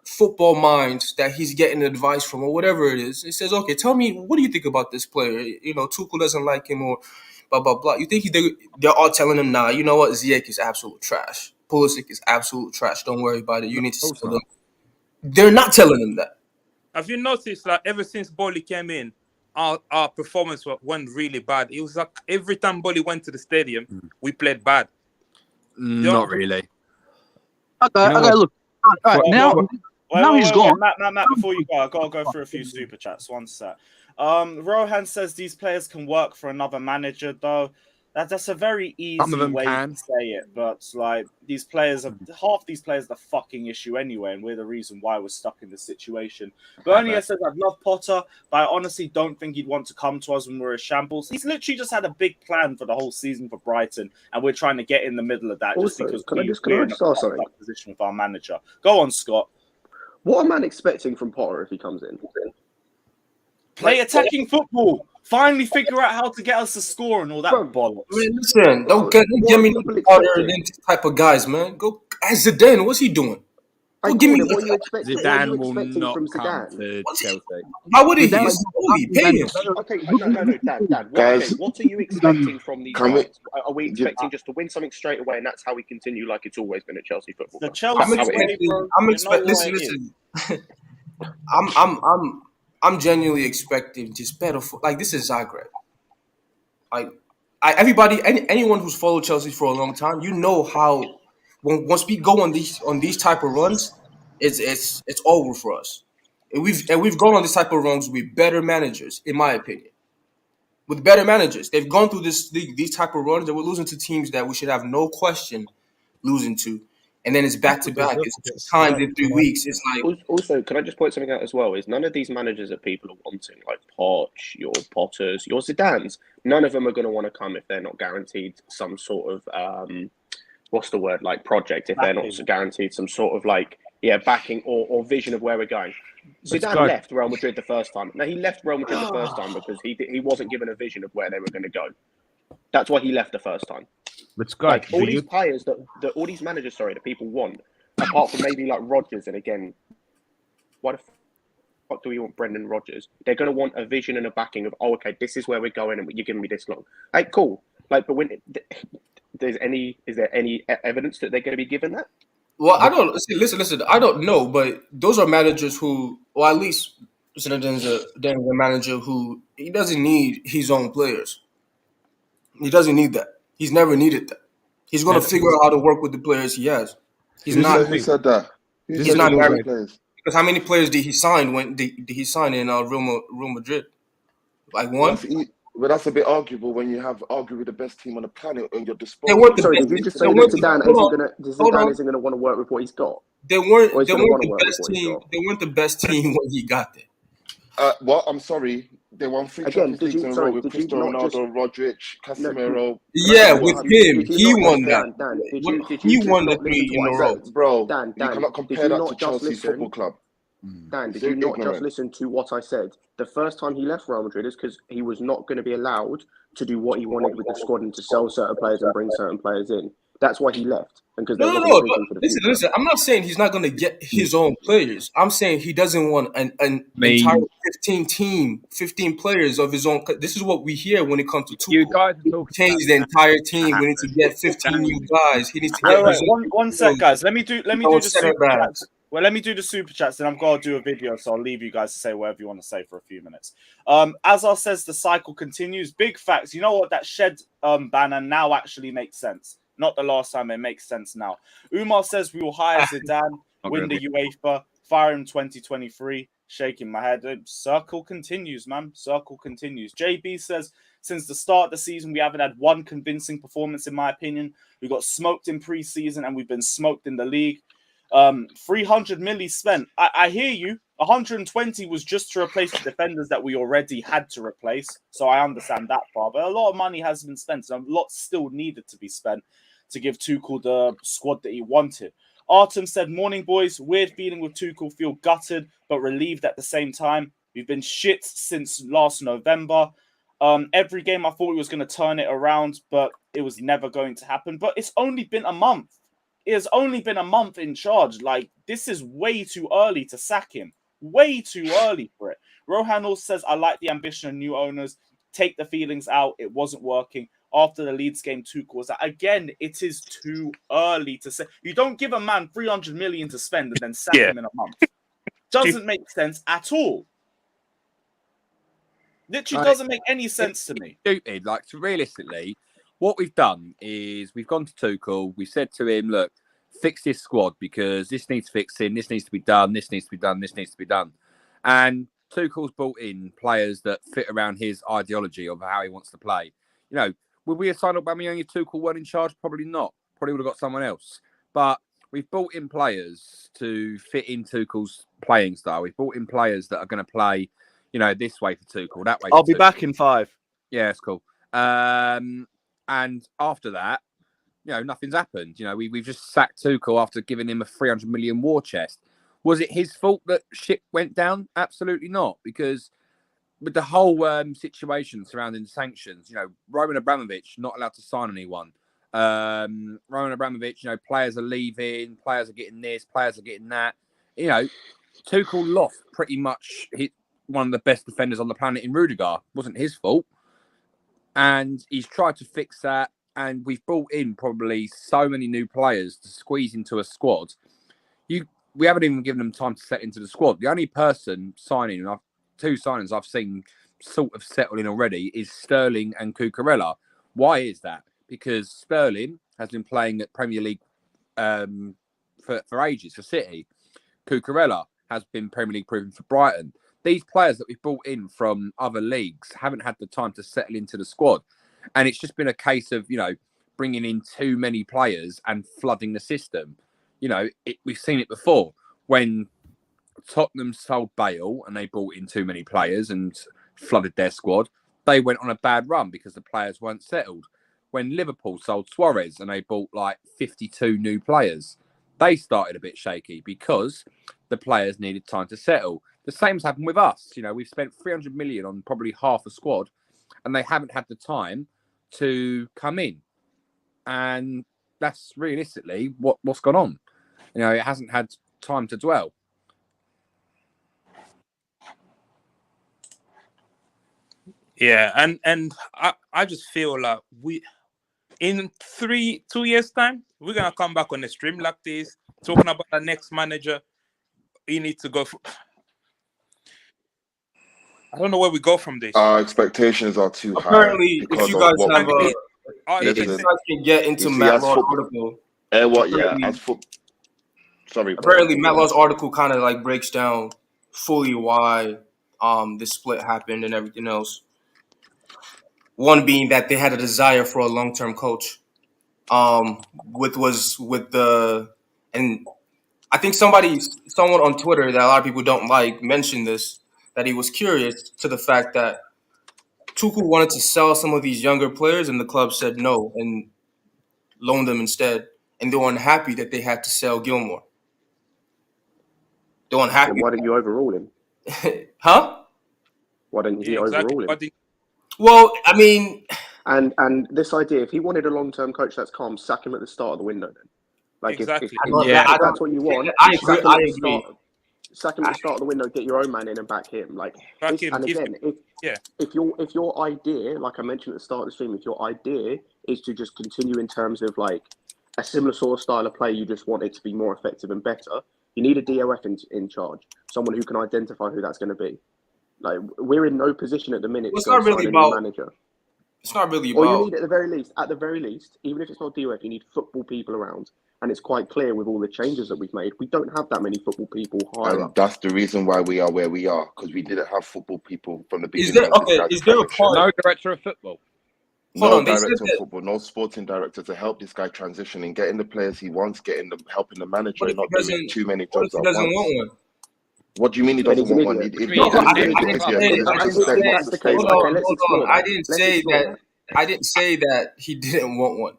football minds that he's getting advice from or whatever it is, he says, okay, tell me, what do you think about this player? Tuchel doesn't like him or blah, blah, blah. You think they're all telling him, nah, you know what? Ziyech is absolute trash. Pulisic is absolute trash. Don't worry about it. You need to sell them. They're not telling him that. Have you noticed that ever since Bolly came in, our performance went really bad? It was like every time Bolly went to the stadium, we played bad. Not really. Okay, look. All right, now he's gone. Matt, before you go, I've got to go through a few super chats. One sec. Rohan says these players can work for another manager, though. That's a very easy way to say it, but half these players are the fucking issue anyway, and we're the reason why we're stuck in this situation. Bernie says, I'd love Potter, but I honestly don't think he'd want to come to us when we're a shambles. He's literally just had a big plan for the whole season for Brighton, and we're trying to get in the middle of that also, just because we're in a position with our manager. Go on, Scott. What am man expecting from Potter if he comes in? Play attacking football. Finally figure out how to get us to score and all that bollocks. Listen, don't get me Potter and these type of guys, man. Go ask Zidane. What's he doing? Give me what you expecting. Zidane will not come to Chelsea. Why would he? He's pay him. Okay, no, Dan. What are you expecting from these guys? Are we expecting just to win something straight away, and that's how we continue like it's always been at Chelsea football? The Chelsea Listen. I'm genuinely expecting just better. This is Zagreb. Anyone who's followed Chelsea for a long time, how once we go on these type of runs, it's over for us. And we've gone on this type of runs with better managers, in my opinion. With better managers, they've gone through these type of runs that we're losing to teams that we should have no question losing to. And then it's back to back. It's 2 times in 3 weeks. It's like. Also, can I just point something out as well? Is none of these managers that people are wanting, like Poch, your Potters, your Zidanes, none of them are going to want to come if they're not guaranteed some sort of project. If they're not guaranteed some sort of backing or vision of where we're going. Zidane left Real Madrid the first time. Now he left Real Madrid the first time because he wasn't given a vision of where they were going to go. That's why he left the first time. But Scott, all these players all these managers, that people want, apart from maybe like Rodgers, and again, why the fuck do we want Brendan Rodgers? They're going to want a vision and a backing of, oh, okay, this is where we're going, and you're giving me this long. Like, cool. Like, but when is there any evidence that they're going to be given that? Well, I don't listen. I don't know, but those are managers who, or at least Zinedine a manager who he doesn't need his own players. He doesn't need that. He's never needed that. He's going to figure out how to work with the players he has. Who said that? He's not married. Because how many players did he sign when did he sign in Real Madrid? Like one. Well, that's a bit arguable when you have arguably the best team on the planet on your disposal. They weren't the Sorry, best. did you just say that Zidane isn't going to want to work with what he's got? They weren't the best team. They weren't the best team when he got there. Well, I'm sorry. They won 3 Champions Leagues in a row with Cristiano Ronaldo, Rodric, Casemiro. Yeah, with him, he won that. He won the 3 in a row, bro. You cannot compare that to Chelsea's football club. Dan, did you not just listen to what I said? The first time he left Real Madrid is because he was not going to be allowed to do what he wanted with the squad and to sell certain players and bring certain players in. That's why he left. And because listen. I'm not saying he's not going to get his own players. I'm saying he doesn't want an entire 15 players of his own. This is what we hear when it comes to Tuchel. You guys change the entire team. We need to get 15 new guys. He needs to get one sec, guys. Let me do the super chats. Well, let me do the super chats, and I'm going to do a video, so I'll leave you guys to say whatever you want to say for a few minutes. Azar says the cycle continues. Big facts. You know what? That shed banner now actually makes sense. Not the last time. It makes sense now. Umar says we will hire Zidane, win the UEFA, fire him 2023. Shaking my head. Circle continues, man. Circle continues. JB says, since the start of the season, we haven't had one convincing performance, in my opinion. We got smoked in pre-season, and we've been smoked in the league. 300 milli spent. I hear you. 120 was just to replace the defenders that we already had to replace. So I understand that part. But a lot of money has been spent. So a lot still needed to be spent to give Tuchel the squad that he wanted. Artem said, morning, boys. Weird feeling with Tuchel. Feel gutted, but relieved at the same time. We've been shit since last November. Every game I thought he was going to turn it around, but it was never going to happen. But it's only been a month. It has only been a month in charge. Like, this is way too early to sack him. Way too early for it. Rohan also says, I like the ambition of new owners. Take the feelings out. It wasn't working. After the Leeds game, Tuchel was again, it is too early to say. You don't give a man 300 million to spend and then sack him in a month. Doesn't make sense at all. Literally doesn't make any sense to me. Stupid. Like, realistically, what we've done is we've gone to Tuchel. We said to him, look, fix this squad because this needs fixing. This needs to be done. This needs to be done. This needs to be done. And Tuchel's brought in players that fit around his ideology of how he wants to play. You know, would we have signed Aubameyang if Tuchel weren't in charge? Probably not. Probably would have got someone else. But we've brought in players to fit in Tuchel's playing style. We've brought in players that are going to play, you know, this way for Tuchel, that way for I'll be Tuchel. back in 5. Yeah, it's cool. And after that, you know, nothing's happened. You know, we've just sacked Tuchel after giving him a 300 million war chest. Was it his fault that shit went down? Absolutely not. Because with the whole situation surrounding sanctions, you know, Roman Abramovich not allowed to sign anyone. Roman Abramovich, you know, players are leaving, players are getting this, players are getting that. You know, Tuchel lost pretty much one of the best defenders on the planet in Rudiger. Wasn't his fault. And he's tried to fix that. And we've brought in probably so many new players to squeeze into a squad. We haven't even given them time to set into the squad. The only person signing, two signings I've seen sort of settle in already, is Sterling and Cucurella. Why is that? Because Sterling has been playing at Premier League for ages for City. Cucurella has been Premier League proven for Brighton. These players that we've brought in from other leagues haven't had the time to settle into the squad. And it's just been a case of, you know, bringing in too many players and flooding the system. You know, we've seen it before when Tottenham sold Bale and they brought in too many players and flooded their squad. They went on a bad run because the players weren't settled. When Liverpool sold Suarez and they bought like 52 new players, they started a bit shaky because the players needed time to settle. The same's happened with us. You know, we've spent 300 million on probably half a squad and they haven't had the time to come in. And that's realistically what's gone on. You know, it hasn't had time to dwell. Yeah, and I just feel like in 2 years time we're gonna come back on a stream like this talking about the next manager. You need to go. I don't know where we go from this. Our expectations are too high. Apparently, if you guys have if you guys can get into Matt Law's article. Sorry. Apparently, Matt Law's article kind of like breaks down fully why this split happened and everything else. One being that they had a desire for a long-term coach. And I think someone on Twitter that a lot of people don't like mentioned this, that he was curious to the fact that Tuchel wanted to sell some of these younger players and the club said no and loaned them instead. And they were unhappy that they had to sell Gilmore. They were unhappy. Why didn't you overrule him? Huh? Why didn't you overrule him? Well, I mean... And this idea, if he wanted a long-term coach that's calm, sack him at the start of the window then. Like, exactly. if that's what you want, I agree. Sack him at the start of the window, get your own man in and back him. Like, if your idea, like I mentioned at the start of the stream, if your idea is to just continue in terms of like a similar sort of style of play, you just want it to be more effective and better, you need a DOF in charge, someone who can identify who that's going to be. Like, we're in no position at the minute it's to not really sign a about new manager. It's not really Or about. you need at the very least, even if it's not DOF, you need football people around. And it's quite clear with all the changes that we've made, we don't have that many football people higher up. That's the reason why we are where we are, because we didn't have football people from the beginning. Is there a part? No director of football. No director of football, no sporting director to help this guy transition and getting the players he wants, helping the manager, and not doing too many jobs at once. Want one? What do you mean he doesn't want one? I didn't say that he didn't want one.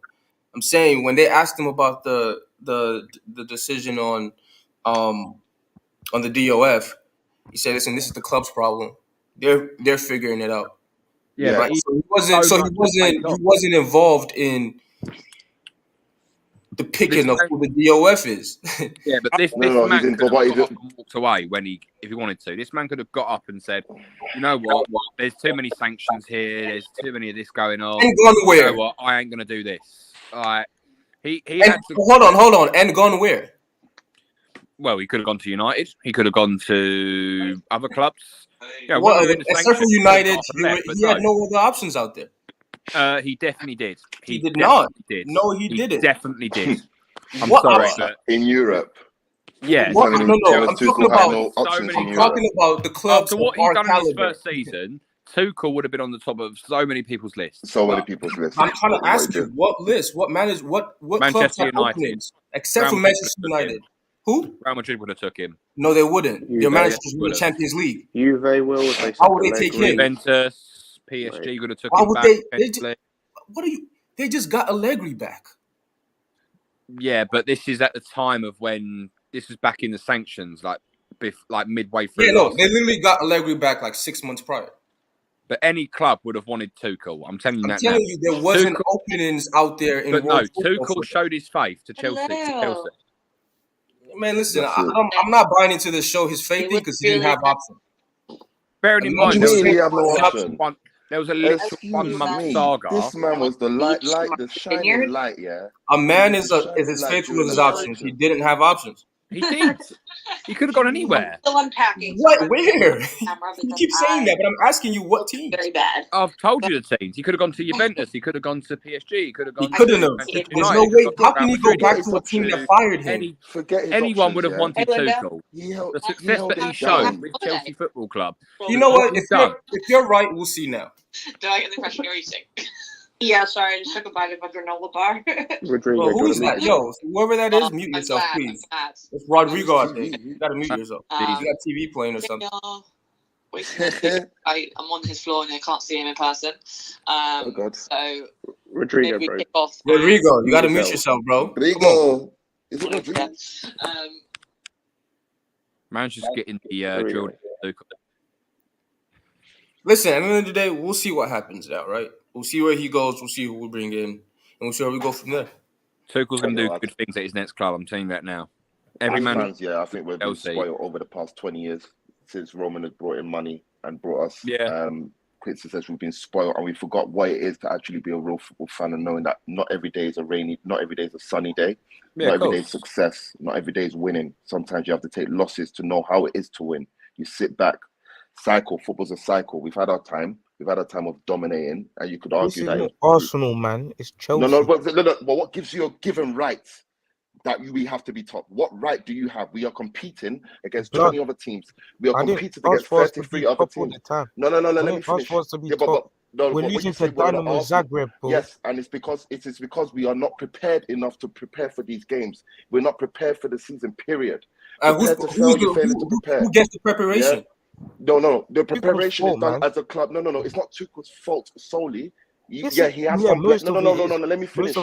I'm saying when they asked him about the decision on the DOF, he said, "Listen, this is the club's problem. They're figuring it out." Yeah, right? He wasn't involved in the picking of who the DOF is. Yeah, but this man could have got up and walked away if he wanted to. This man could have got up and said, "You know what? There's too many sanctions here. There's too many of this going on. And gone where? You know what? I ain't gonna do this." He had to... Hold on. And gone where? Well, he could have gone to United. He could have gone to other clubs. Yeah, except for United, he had no other options out there. He definitely did. He did not. Did. No, he didn't. Definitely did. I'm sorry, but in Europe. Yeah. No. I'm talking about the clubs. After what he's done in his first season, Tuchel would have been on the top of so many people's lists. I'm trying to ask you, what list? What clubs have openings? Except for Manchester United. Who? Real Madrid would have took him. No, they wouldn't. Your manager just won the Champions League. Juve will. How would they take him? Juventus, PSG would have took him back. They just got Allegri back. Yeah, but this is at the time of when this was back in the sanctions, like midway through. Yeah, no, they literally got Allegri back like 6 months prior. But any club would have wanted Tuchel. I'm telling you that. I'm telling you, there wasn't openings out there. Tuchel showed his faith to Chelsea. Man, listen, I'm not buying into this show his faith thing because he didn't have options. Bearing in mind, there was a literal 1 month saga. This man was the shining light, yeah. A man is as faithful as his options. He didn't have options. He did. He could have gone anywhere. Still unpacking. What? Where? You keep saying that, but I'm asking you what team. Very bad. I've told you the teams. He could have gone to Juventus. He could have gone to PSG. He could have gone. He couldn't have. There's no way. How can he go back to a team that fired him? Anyone would have wanted Tuchel. The success that he showed with Chelsea Football Club. You know what? If you're right, we'll see now. Did I get the impression you're eating? Yeah, sorry, I just took a bite of a granola bar. Bro, who is that? Yo, whoever that is, mute yourself, please. It's Rodrigo out there. You gotta mute yourself. You got TV playing or something. I'm on his floor and I can't see him in person. Oh God. So Rodrigo, bro. Rodrigo, you gotta mute yourself, bro. Rodrigo. Is it Rodrigo? Man's just getting the drill. Listen, at the end of the day, we'll see what happens now, right? We'll see where he goes. We'll see who we bring in, and we'll see where we go from there. Tuchel's going to do good things at his next club. I'm telling you that now. Every man, yeah, I think we've been spoiled over the past 20 years since Roman has brought in money and brought us quick success. We've been spoiled, and we forgot what it is to actually be a real football fan and knowing that not every day is not every day is a sunny day. Yeah, not every day is success. Not every day is winning. Sometimes you have to take losses to know how it is to win. You sit back, cycle. Football's a cycle. We've had our time. We've had a time of dominating, and you could argue that Arsenal, man, it's Chelsea. No, but what gives you a given right that we have to be top? What right do you have? We are competing against 20 other teams. We are competing against 33 other teams. No. Let me finish. We're losing to Dinamo Zagreb, bro. Yes, and it is because we are not prepared enough to prepare for these games. We're not prepared for the season. Period. Who gets the preparation? Yeah? No. The preparation is done as a club. No. It's not Tuchel's fault solely. He has some. No. Let me finish.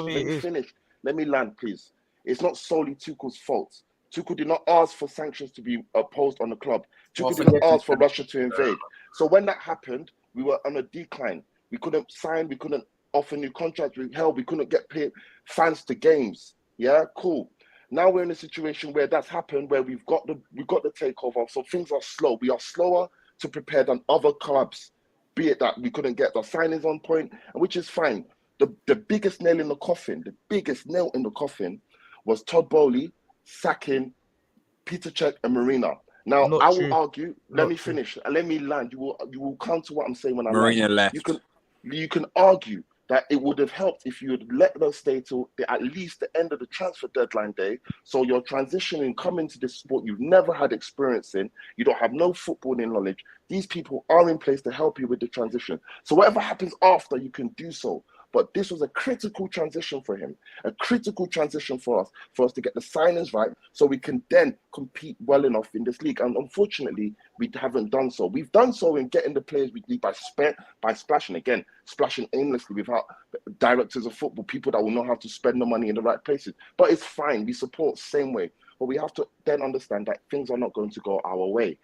Let me land, please. It's not solely Tuchel's fault. Tuchel did not ask for sanctions to be imposed on the club. Tuchel did not ask for Russia to invade. So when that happened, we were on a decline. We couldn't sign. We couldn't offer new contracts. We couldn't get paid fans to games. Yeah, cool. Now we're in a situation where that's happened, where we've got the takeover. So things are slow. We are slower to prepare than other clubs. Be it that we couldn't get the signings on point, which is fine. The biggest nail in the coffin, was Todd Bowley sacking Peter Cech and Marina. Now I will argue. Let me finish. Let me land. You will counter what I'm saying when I Marina land. left. You can argue that it would have helped if you had let them stay till at least the end of the transfer deadline day. So you're transitioning, coming to this sport you've never had experience in. You don't have no footballing knowledge. These people are in place to help you with the transition. So whatever happens after, you can do so. But this was a critical transition for him, a critical transition for us to get the signings right so we can then compete well enough in this league. And unfortunately, we haven't done so. We've done so in getting the players we need by splashing aimlessly without directors of football, people that will know how to spend the money in the right places. But it's fine. We support the same way. But we have to then understand that things are not going to go our way.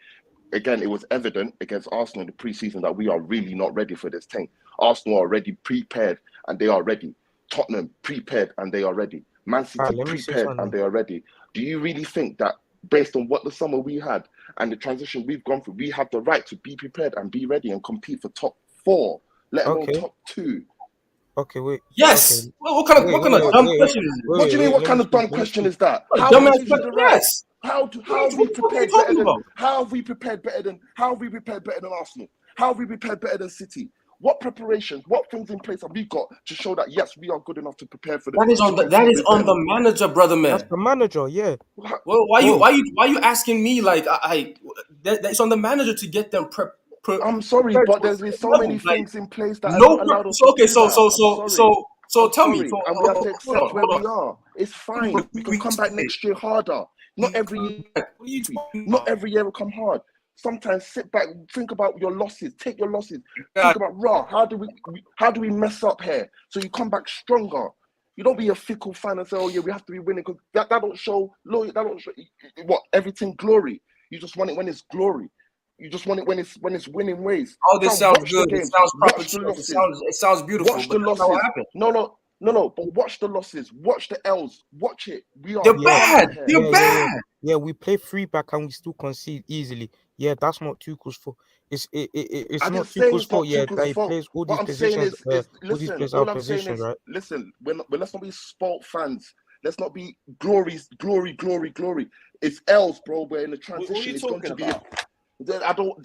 Again, it was evident against Arsenal in the pre-season that we are really not ready for this thing. Arsenal are already prepared and they are ready. Tottenham prepared and they are ready. Man City prepared and they are ready. Do you really think that based on what the summer we had and the transition we've gone through, we have the right to be prepared and be ready and compete for top 4, let alone top 2? Okay, wait. Yes. Okay. Well, what kind of dumb question is this? What do you mean? What kind of dumb question is that? How have we prepared better than Arsenal? How have we prepared better than City? What preparations? What things in place have we got to show that yes, we are good enough to prepare for the? That is on the manager, brother man. That's the manager, yeah. Well, why you asking me like it's on the manager to get them prep. I'm sorry, but there's been so many things in place that allowed us. So tell me. And we have to accept where we are. It's fine. We can come back next year harder. Not every year will come hard. Sometimes sit back, think about your losses, take your losses. Think about how do we mess up here so you come back stronger. You don't be a fickle fan and say, oh yeah, we have to be winning, because that don't show loyalty. That don't show what everything glory. You just want it when it's glory. You just want it when it's winning ways. Oh, this sounds good. It sounds proper. It sounds beautiful. Watch the losses. No, but watch the losses. Watch the L's. Watch it. They're bad. They're bad. Yeah, we play 3 back and we still concede easily. Yeah, that's not Tuchel's fault. It's not Tuchel's fault. Yeah, that he plays all these positions. Listen, let's not be spoilt fans. Let's not be glory. It's L's, bro. We're in the transition. It's going to be. I don't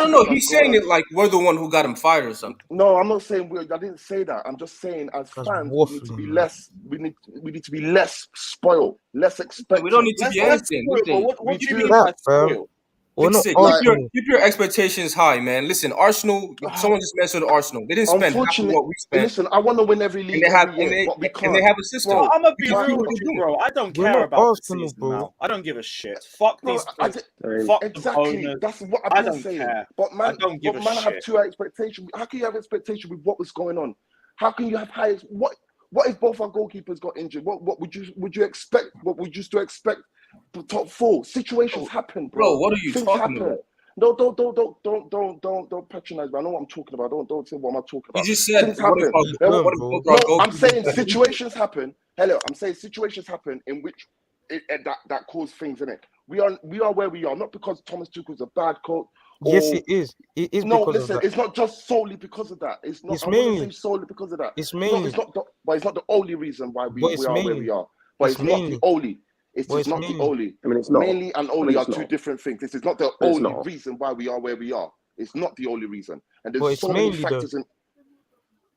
know. He's saying it like we're the one who got him fired or something. No, I'm not saying I didn't say that. I'm just saying as fans, we need to be less. We need to be less spoiled, less expected. We don't need to be anything. What do you mean by spoiled? Keep your expectations high, man. Listen, Arsenal. Someone just mentioned Arsenal. They didn't spend half of what we spent. Listen, I want to win every league. And they have a system. Bro, I'm gonna be real with you, bro. I don't care about the season now. I don't give a shit. Fuck these. Fuck exactly. That's what I've been saying. But man, have 2 expectations. How can you have expectation with what was going on? How can you have high? What if both our goalkeepers got injured? What would you expect? What would you still expect? The top 4 situations happen, bro. What are you talking about? No, don't patronize me. I know what I'm talking about. Don't say what I'm talking about. You just said things happen. I'm saying situations happen. I'm saying situations happen in which that cause things in it. We are where we are, not because Thomas Tuchel's a bad coach. Yes, it is. It is No, because listen, of that. it's not just solely because of that. It's not. It's I wouldn't mainly. say solely because of that. It's mainly. But it's not the only reason why we But it's are where mainly. we are. But it's not the mainly. only. It's But just it's not the mainly. only. I mean, it's not. Mainly and I mean, only are it's two not. different things. This is not the But it's only not. reason why we are where we are. It's not the only reason. And But there's it's so many mainly factors though. in.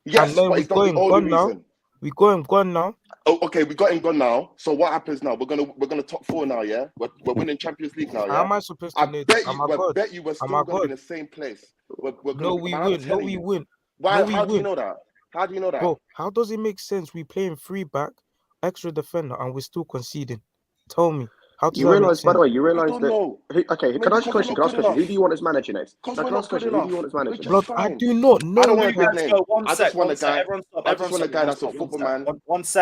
Yes, And then but we it's not got the him only gone now. reason. We got him gone now. Oh, okay, we got him gone now. So what happens now? We're gonna top four now, yeah. We're winning Champions League now, How yeah. am I supposed I to know bet this? you. Am I I God? bet you we're Am still I gonna be in God? the same place. We're No, gonna. we Man, I'm win. No, telling we you. win. Why? No, we How do you win. know that? How do you know that? Bro, how does it make sense? We playing 3 back, extra defender, and we're still conceding. Tell me, how does You that make realise, by the sense? way, you I realise don't that. know. Okay, Maybe can I ask a because we're question? not Can I ask good a question? Who enough. do you want as manager next? Because No, we're can I ask not a good question? Who do enough. you want as Which manager is Blood, next? I fine. do not know, I don't want Right, a big let's fam. name. go. One I just sec, want one a sec. guy. Everyone stop. I Everyone just want a stop. guy Everyone that's a stop. One football sec.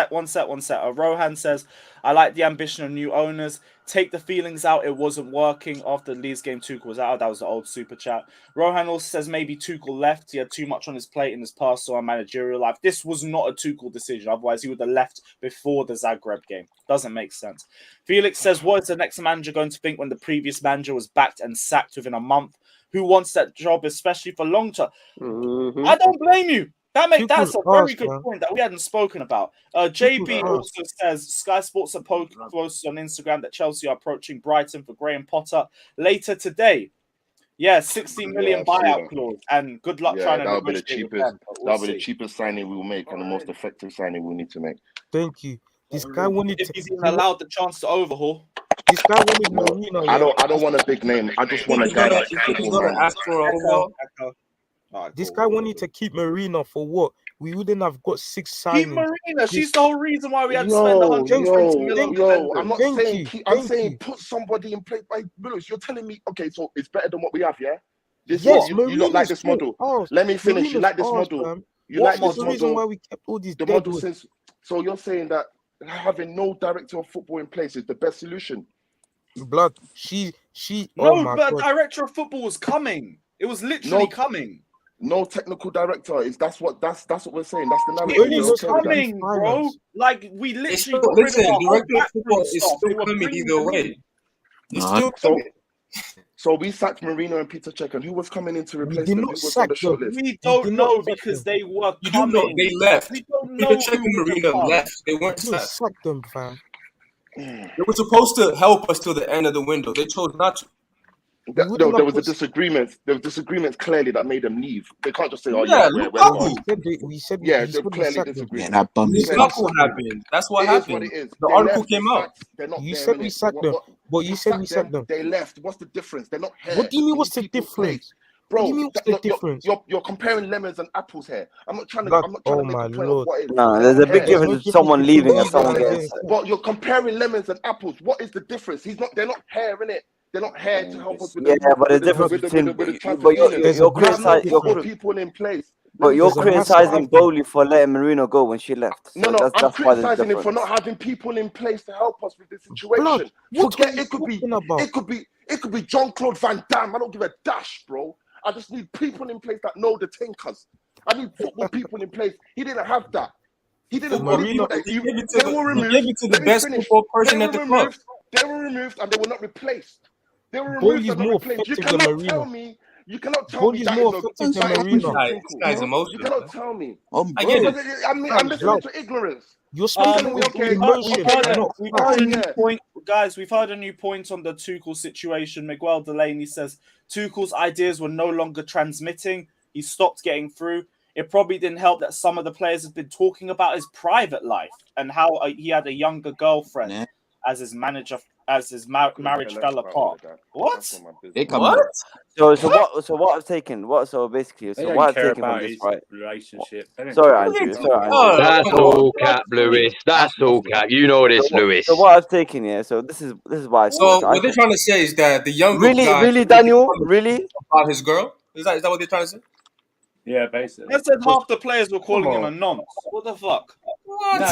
man. One sec. Rohan says, I like the ambition of new owners. Take the feelings out. It wasn't working after the Leeds game. Tuchel was out. That was the old super chat. Rohan also says maybe Tuchel left. He had too much on his plate in his past or managerial life. This was not a Tuchel decision. Otherwise, he would have left before the Zagreb game. Doesn't make sense. Felix says, what is the next manager going to think when the previous manager was backed and sacked within a month? Who wants that job, especially for long term? Mm-hmm. I don't blame you. That's a very good man. point that we hadn't spoken about. JB also says Sky Sports are posted on Instagram that Chelsea are approaching Brighton for Graham Potter later today. Yeah, 60 million buyout clause, and good luck trying to That'll be the negotiate with cheapest. them. We'll That'll be the see. cheapest signing we'll make and the most effective signing we need to make. Thank you. This guy wanted If to. he's even allowed the chance to overhaul. This guy wanted No, Marino. I Yeah. don't want a big name. I just want a guy that's football minded. This guy wanted to keep Marino for what? We wouldn't have got 6 Keep signings. Marina. She's the whole reason why we had to spend 120 million. I'm not saying I'm saying put somebody in place. Like Willis, you're telling me, okay, so it's better than what we have, yeah? This Yes, you not like this model. Let me finish. You like this model? Fam. You like That's this the reason model? why we kept all these The model since. So you're saying that having no director of football in place is the best solution? Blood. She. No, Oh my but God. director of football was coming. It was literally coming. No technical director is that's what we're saying. That's the narrative. It was coming, bro. Like we literally got rid of our whole backroom stuff. They were bringing them in. So we sacked Marino and Peter Cech, and who was coming in to replace them? Who was on the shortlist? We don't know because they were coming. You do know they left. We don't Peter know Cech and Marino left. They weren't sacked. Sack them, fam. They were supposed to help us till the end of the window. They chose not to. There was a disagreement. There was disagreements clearly that made them leave. They can't just say, "Oh Yeah, we're gone." We said Yeah, they're clearly disagreeing. This couple happened. That's what happened. What it is. The article came out. They're not You there, said we innit? sacked them, but you said we sacked them. They left. What's the difference? They're not here. What do you mean? We What's need the people difference? Bro, What do you mean? What's the difference? You're comparing lemons and apples here. I'm not trying to. Blood. I'm not trying Oh to make my a point Lord. of what is. No, there's a big difference with someone leaving and someone getting sacked. But you're comparing lemons and apples. What is the difference? They're not here, innit? They're not here to help us with but the difference between but you're criticizing people in place. But you're criticizing Bowley for letting Marino go when she left. So No, I'm that's why there's criticizing him for difference. not having people in place to help us with this situation. Blood, what Forget are you it could be talking about? it could be Jean-Claude Van Damme. I don't give a dash, bro. I just need people in place that know the tinkers. I need football people in place. He didn't have that. He didn't. Marino, They he gave it were to removed. the best football person at the club. They were removed and they were not replaced. They were removed Bowley's and not more replaced. You effective than cannot Marino. tell me. You cannot tell Bowley's me that more is effective than that is Marino. This guy's emotional. You cannot tell me. I get it. I'm listening to ignorance. You're speaking with emotion. We've heard a new point, guys. We've heard a new point on the Tuchel situation. Miguel Delaney says Tuchel's ideas were no longer transmitting. He stopped getting through. It probably didn't help that some of the players have been talking about his private life and how he had a younger girlfriend as his manager, as his marriage fell apart. What? So what I've taken? So basically, They don't what I've care taken from about this, his right? relationship. Sorry, Andrew. That's all cap, Lewis. That's all cap. You know this, Lewis. So what I've taken here. So this is why. So what they're trying to say is that the younger guy really, Daniel, really about his girl. Is that what they're trying to say? Yeah, basically. I said half the players were calling him a nonce. What the fuck? No,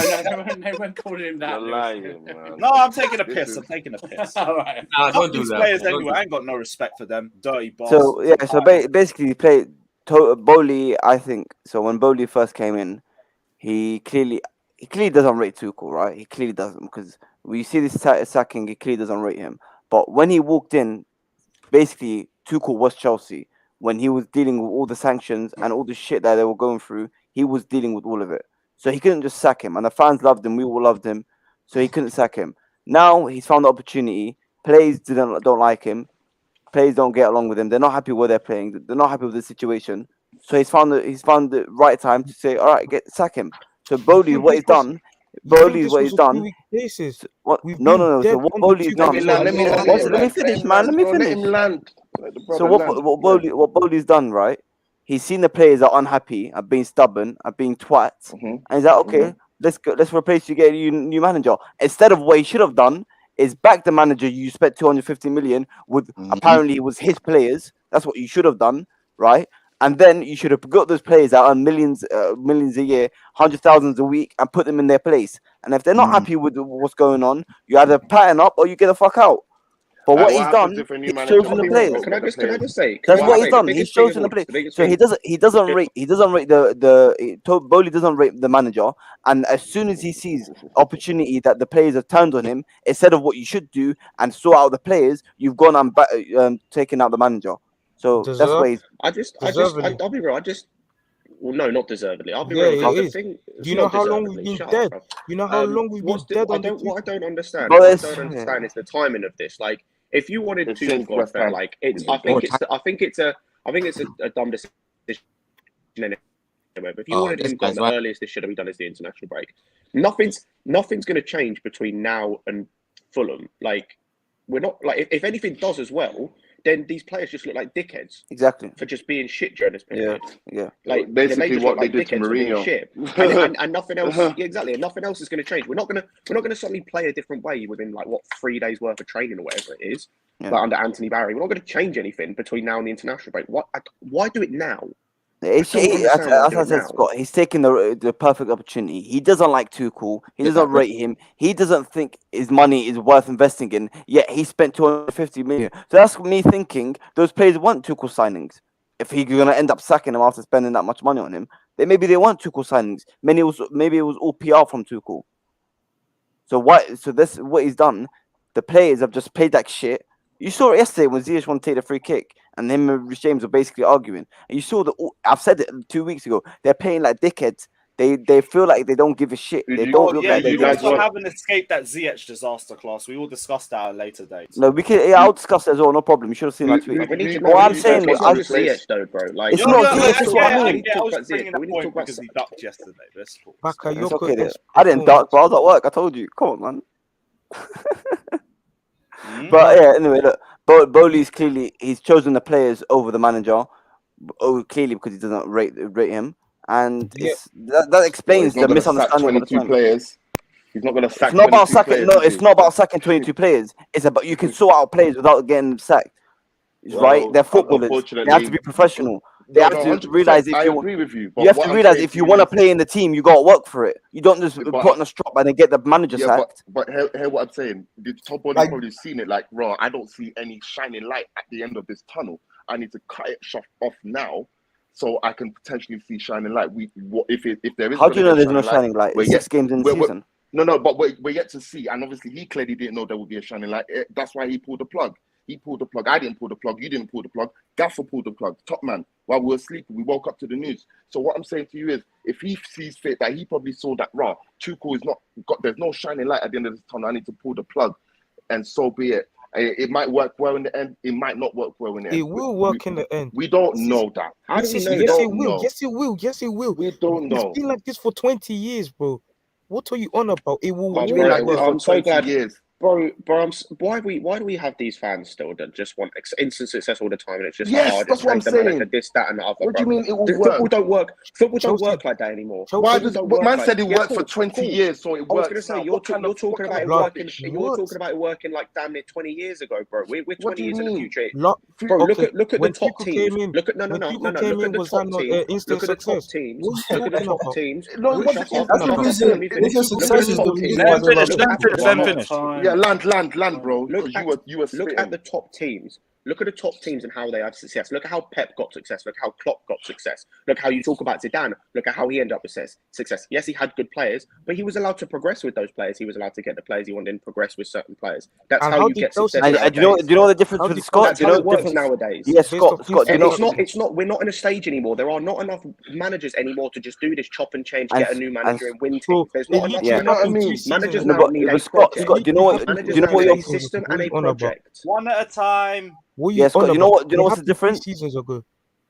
they weren't calling him that. You're lying, man. No, I'm taking a piss. I'm taking a piss. All right. Nah, don't do these that. players Don't anyway. do I ain't got no respect for them. Dirty boss. So yeah, so basically, he played Bowley. I think so. When Bowley first came in, he clearly doesn't rate Tuchel, right? He clearly doesn't because we see this sacking. He clearly doesn't rate him. But when he walked in, basically Tuchel was Chelsea. When he was dealing with all the sanctions and all the shit that they were going through, he was dealing with all of it. So he couldn't just sack him. And the fans loved him. We all loved him. So he couldn't sack him. Now he's found the opportunity. Players don't like him. Players don't get along with him. They're not happy where they're playing. They're not happy with the situation. So he's found the right time to say, all right, sack him. So Bowley, what he's done. Bowley's what he's done. What? No. So what Bowley's done? Let me finish, man. Let me finish. So what Bowley's done, right? He's seen the players are unhappy, are being stubborn, are being twats, and he's like, okay, let's replace you, get a new manager. Instead of what he should have done is back the manager you spent 250 million with. Apparently, it was his players. That's what you should have done, right? And then you should have got those players out on millions a year, 100,000 a week, and put them in their place. And if they're not happy with what's going on, you either pattern up or you get the fuck out. But what he's done, he's chosen the players. Can I just say? That's what he's done. He's chosen the players. So he doesn't rate Bowley doesn't rate the manager. And as soon as he sees opportunity that the players have turned on him, instead of what you should do and sort out the players, you've gone and taken out the manager. So that's why I'll be real. Well, no, not deservedly. I'll be real. Do you know how long we've been dead? You know how long we've been dead? What I don't understand is the timing of this. Like, if you wanted to go fair, like I think it's a dumb decision anyway. But if you wanted him gone, the earliest this should have been done is the international break. Nothing's going to change between now and Fulham. Like, we're not like if anything does as well, then these players just look like dickheads. Exactly. For just being shit during this period. Yeah. Like basically what they did to Mourinho. And nothing else. Yeah, exactly. And nothing else is going to change. We're not going to suddenly play a different way within 3 days worth of training or whatever it is. Yeah. Like under Anthony Barry, we're not going to change anything between now and the international break. Why do it now? As I said, Scott, he's taking the perfect opportunity. He doesn't like Tuchel. He doesn't rate him. He doesn't think his money is worth investing in. Yet he spent 250 million. So that's me thinking those players want Tuchel signings. If he's gonna end up sacking him after spending that much money on him, then maybe they want Tuchel signings. Maybe it was all PR from Tuchel. So that's what he's done. The players have just played that shit. You saw it yesterday when Ziyech wanted to take the free kick, and him and Rich James were basically arguing. And you saw I've said it 2 weeks ago. They're playing like dickheads. They feel like they don't give a shit. They don't look like you guys haven't escaped that Ziyech disaster class. We will discuss that at a later date. No, we can. Yeah, I'll discuss it as well. No problem. You should have seen that tweet. What I'm saying is, Ziyech though, bro. Like, it's not Ziyech. That's what I mean. I was bringing that point because he ducked yesterday. That's cool. It's okay. I didn't duck, but I was at work. I told you. Come on, man. But yeah, anyway, look. Bowley's clearly he's chosen the players over the manager, clearly because he doesn't rate him, and that explains the misunderstanding. 22 players. He's not going to sack. It's not about sacking. No, it's not about sacking 22 players. It's about you can sort out players without getting them sacked. Right? They're footballers. They have to be professional. They have to realize if you agree with you. You have to realize if you want to play in the team, you got to work for it. You don't just put on a strap and then get the manager sacked. But hear what I'm saying. The top one probably seen it like, raw. I don't see any shining light at the end of this tunnel. I need to cut it off now, so I can potentially see shining light. If there is. How do you know there's no shining light? 6 games in the season. No, but we're yet to see, and obviously he clearly didn't know there would be a shining light. That's why he pulled the plug. He pulled the plug. I didn't pull the plug. You didn't pull the plug. Gaffer pulled the plug. Top man. While we were sleeping, we woke up to the news. So what I'm saying to you is, if he sees fit that he probably saw that Tuchel is not got. There's no shining light at the end of this tunnel. I need to pull the plug, and so be it. It might work well in the end. It might not work well in the end. It will work in the end. We don't know that. How do we know? Yes, it will. Yes, it will. Yes, it will. We don't know. It's been like this for 20 years, bro. What are you on about? It will work. I'm so glad. Bro, why do we have these fans still that just want instant success all the time, and it's just that's what I'm saying. This, that, and the other. What do you mean it will work? Football don't work. Football don't work like that anymore. Why does man said it worked for 20 years, so it works? I was going to say you're talking about it working. You're talking about it working like damn near 20 years ago, bro. We're 20 years in the future. Bro, look at the top teams. Look at Look at the top teams. Look at the top teams. Look at the top teams. No, success is the reason. Yeah, land, bro. Look at the top teams. Look at the top teams and how they have success. Look at how Pep got success. Look how Klopp got success. Look how you talk about Zidane. Look at how he ended up with success. Yes, he had good players, but he was allowed to progress with those players. He was allowed to get the players he wanted and progress with certain players. That's how you get success. And do you know the difference with Scott? That's how it works nowadays. Yes, Scott. It's not. We're not in a stage anymore. There are not enough managers anymore to just do this chop and change, get a new manager and win teams. There's not enough. You know what I mean? Managers now need a Scott, project. do you know what your system and a project. One at a time. Yes, Scott. Do you know what's the difference? Seasons ago,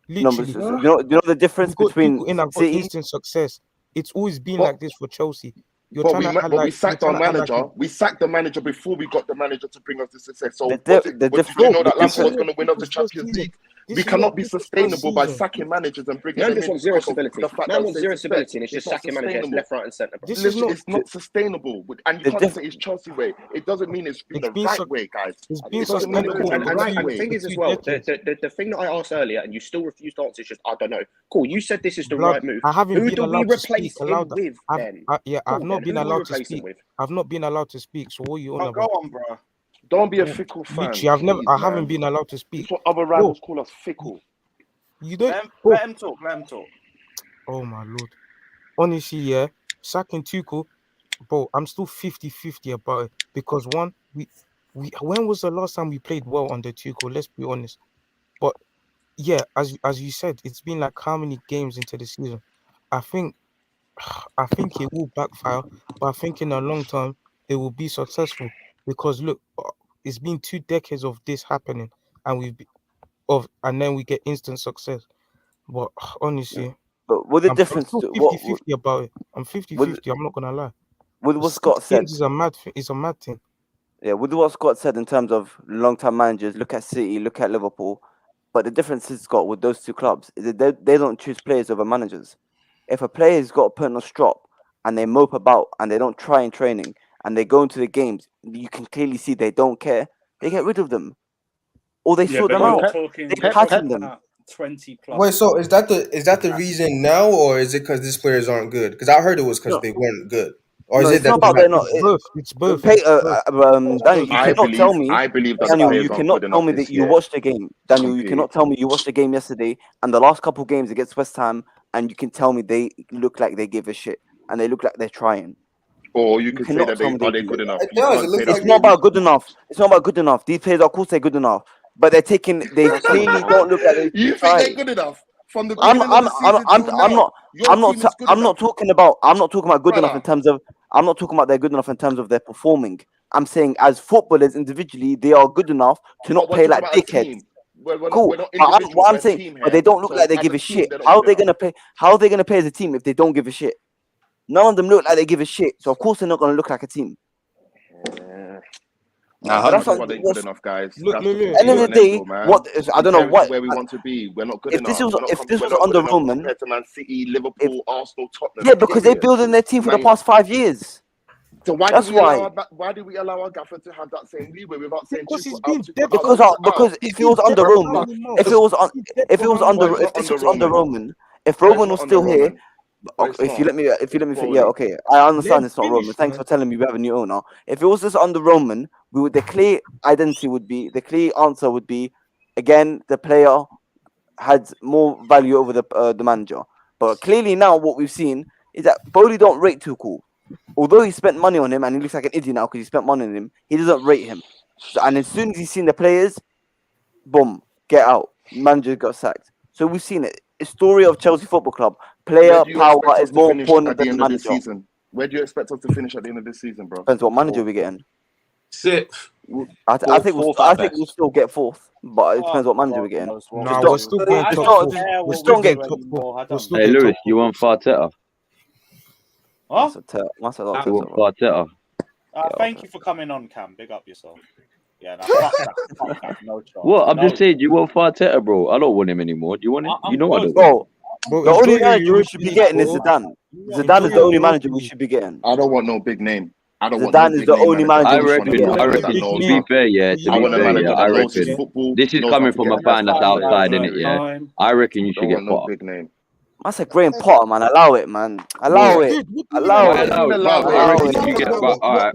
No, but do you know the difference between City? Instant success. It's always been like this for Chelsea. But we sacked our manager. We sacked the manager before we got the manager to bring us the success. So did you know that Lampard was going to win us the Champions League? We cannot be sustainable by sacking managers and bringing them in. Man just wants zero stability. Man wants zero stability, and it's just sacking managers left, right, and centre. It's not sustainable, and you can't say it's Chelsea way. It doesn't mean it's been the right way, guys. And the thing is as well, the thing that I asked earlier, and you still refused to answer, is just I don't know. Cool, you said this is the right move. Who do we replace him with then? I've not been allowed to speak. I've not been allowed to speak. So what are you on about? Go on, bro. Don't be a fickle fan. Literally, I haven't been allowed to speak. That's what other rivals call us fickle. You don't let him talk. Let him talk. Oh my lord. Honestly, yeah, sacking Tuchel, bro, I'm still 50-50 about it because one, when was the last time we played well under Tuchel? Let's be honest. But yeah, as you said, it's been like how many games into the season? I think it will backfire, but I think in the long term it will be successful because look, it's been 2 decades of this happening, and then we get instant success. But honestly, but what the difference? I'm 50-50 about it. I'm 50-50. I'm not gonna lie. With what Scott said, is a mad thing. It's a mad thing. Yeah, with what Scott said in terms of long-term managers, look at City, look at Liverpool. But the difference is, Scott, with those 2 clubs is that they don't choose players over managers. If a player's got a put on a strop and they mope about and they don't try in training and they go into the games, you can clearly see they don't care. They get rid of them, or they sort them out. They pattern them. 20 plus. Wait, so is that the reason now, or is it because these players aren't good? Because I heard it was because they weren't good. Or is it that it's both? Daniel, you cannot tell me. I believe that Daniel, you cannot tell me that you watched the game. Daniel, you cannot tell me you watched the game yesterday and the last couple of games against West Ham, and you can tell me they look like they give a shit and they look like they're trying. Or you can say that they good enough. It's not about good enough. It's not about good enough. These players, of course, they're good enough, but they clearly don't look like they're You think they're good enough? From the beginning of the season I'm not talking about good enough in terms of. I'm not talking about they're good enough in terms of their performing. I'm saying as footballers individually, they are good enough to not play like dickheads. Cool. What I'm saying, but they don't look like they give a shit. How are they gonna play? How are they gonna play as a team if they don't give a shit? None of them look like they give a shit, so of course they're not gonna look like a team. That's why they're good enough, guys. At the end of the day, I don't know what where we want to be. We're not good enough. If this was under Roman, compared to Man City, Liverpool, Arsenal, Tottenham. Yeah, because they're building their team for the past 5 years. So why do we allow our gaffer to have that same leeway without saying because if it was under Roman, if it was under Roman, if Roman was still here. If you let me think, yeah, okay, I understand it's not Roman. Thanks for telling me we have a new owner. If it was just under Roman, the clear answer would be, again, the player had more value over the manager. But clearly now what we've seen is that Bowley don't rate Tuchel. Although he spent money on him and he looks like an idiot now because he spent money on him, he doesn't rate him. And as soon as he's seen the players, boom, get out. Manager got sacked. So we've seen it. A story of Chelsea Football Club. Player power is more important than the manager. Where do you expect us to finish at the end of this season, bro? Depends what manager we get in. 6th. I think we'll still get 4th, but it depends what manager we get in. We're still getting top 4. We're still getting top 4. Hey, Lewis, you want Farteta? Huh? Farteta. Thank you for coming on, Cam. Big up yourself. Yeah, fuck that. No chance. What? I'm just saying, you want Farteta, bro. I don't want him anymore. Do you want him? You know I don't. Bro, the only manager we should be getting is Zidane. Zidane is the only manager we should be getting. I don't want no big name. Zidane is the only manager. I reckon. To be fair, I reckon. This is coming from a fan that's outside, innit? Yeah. I reckon you should get Potter. Big name. I said Graham Potter, man. Allow it, man. Allow it. Allow it.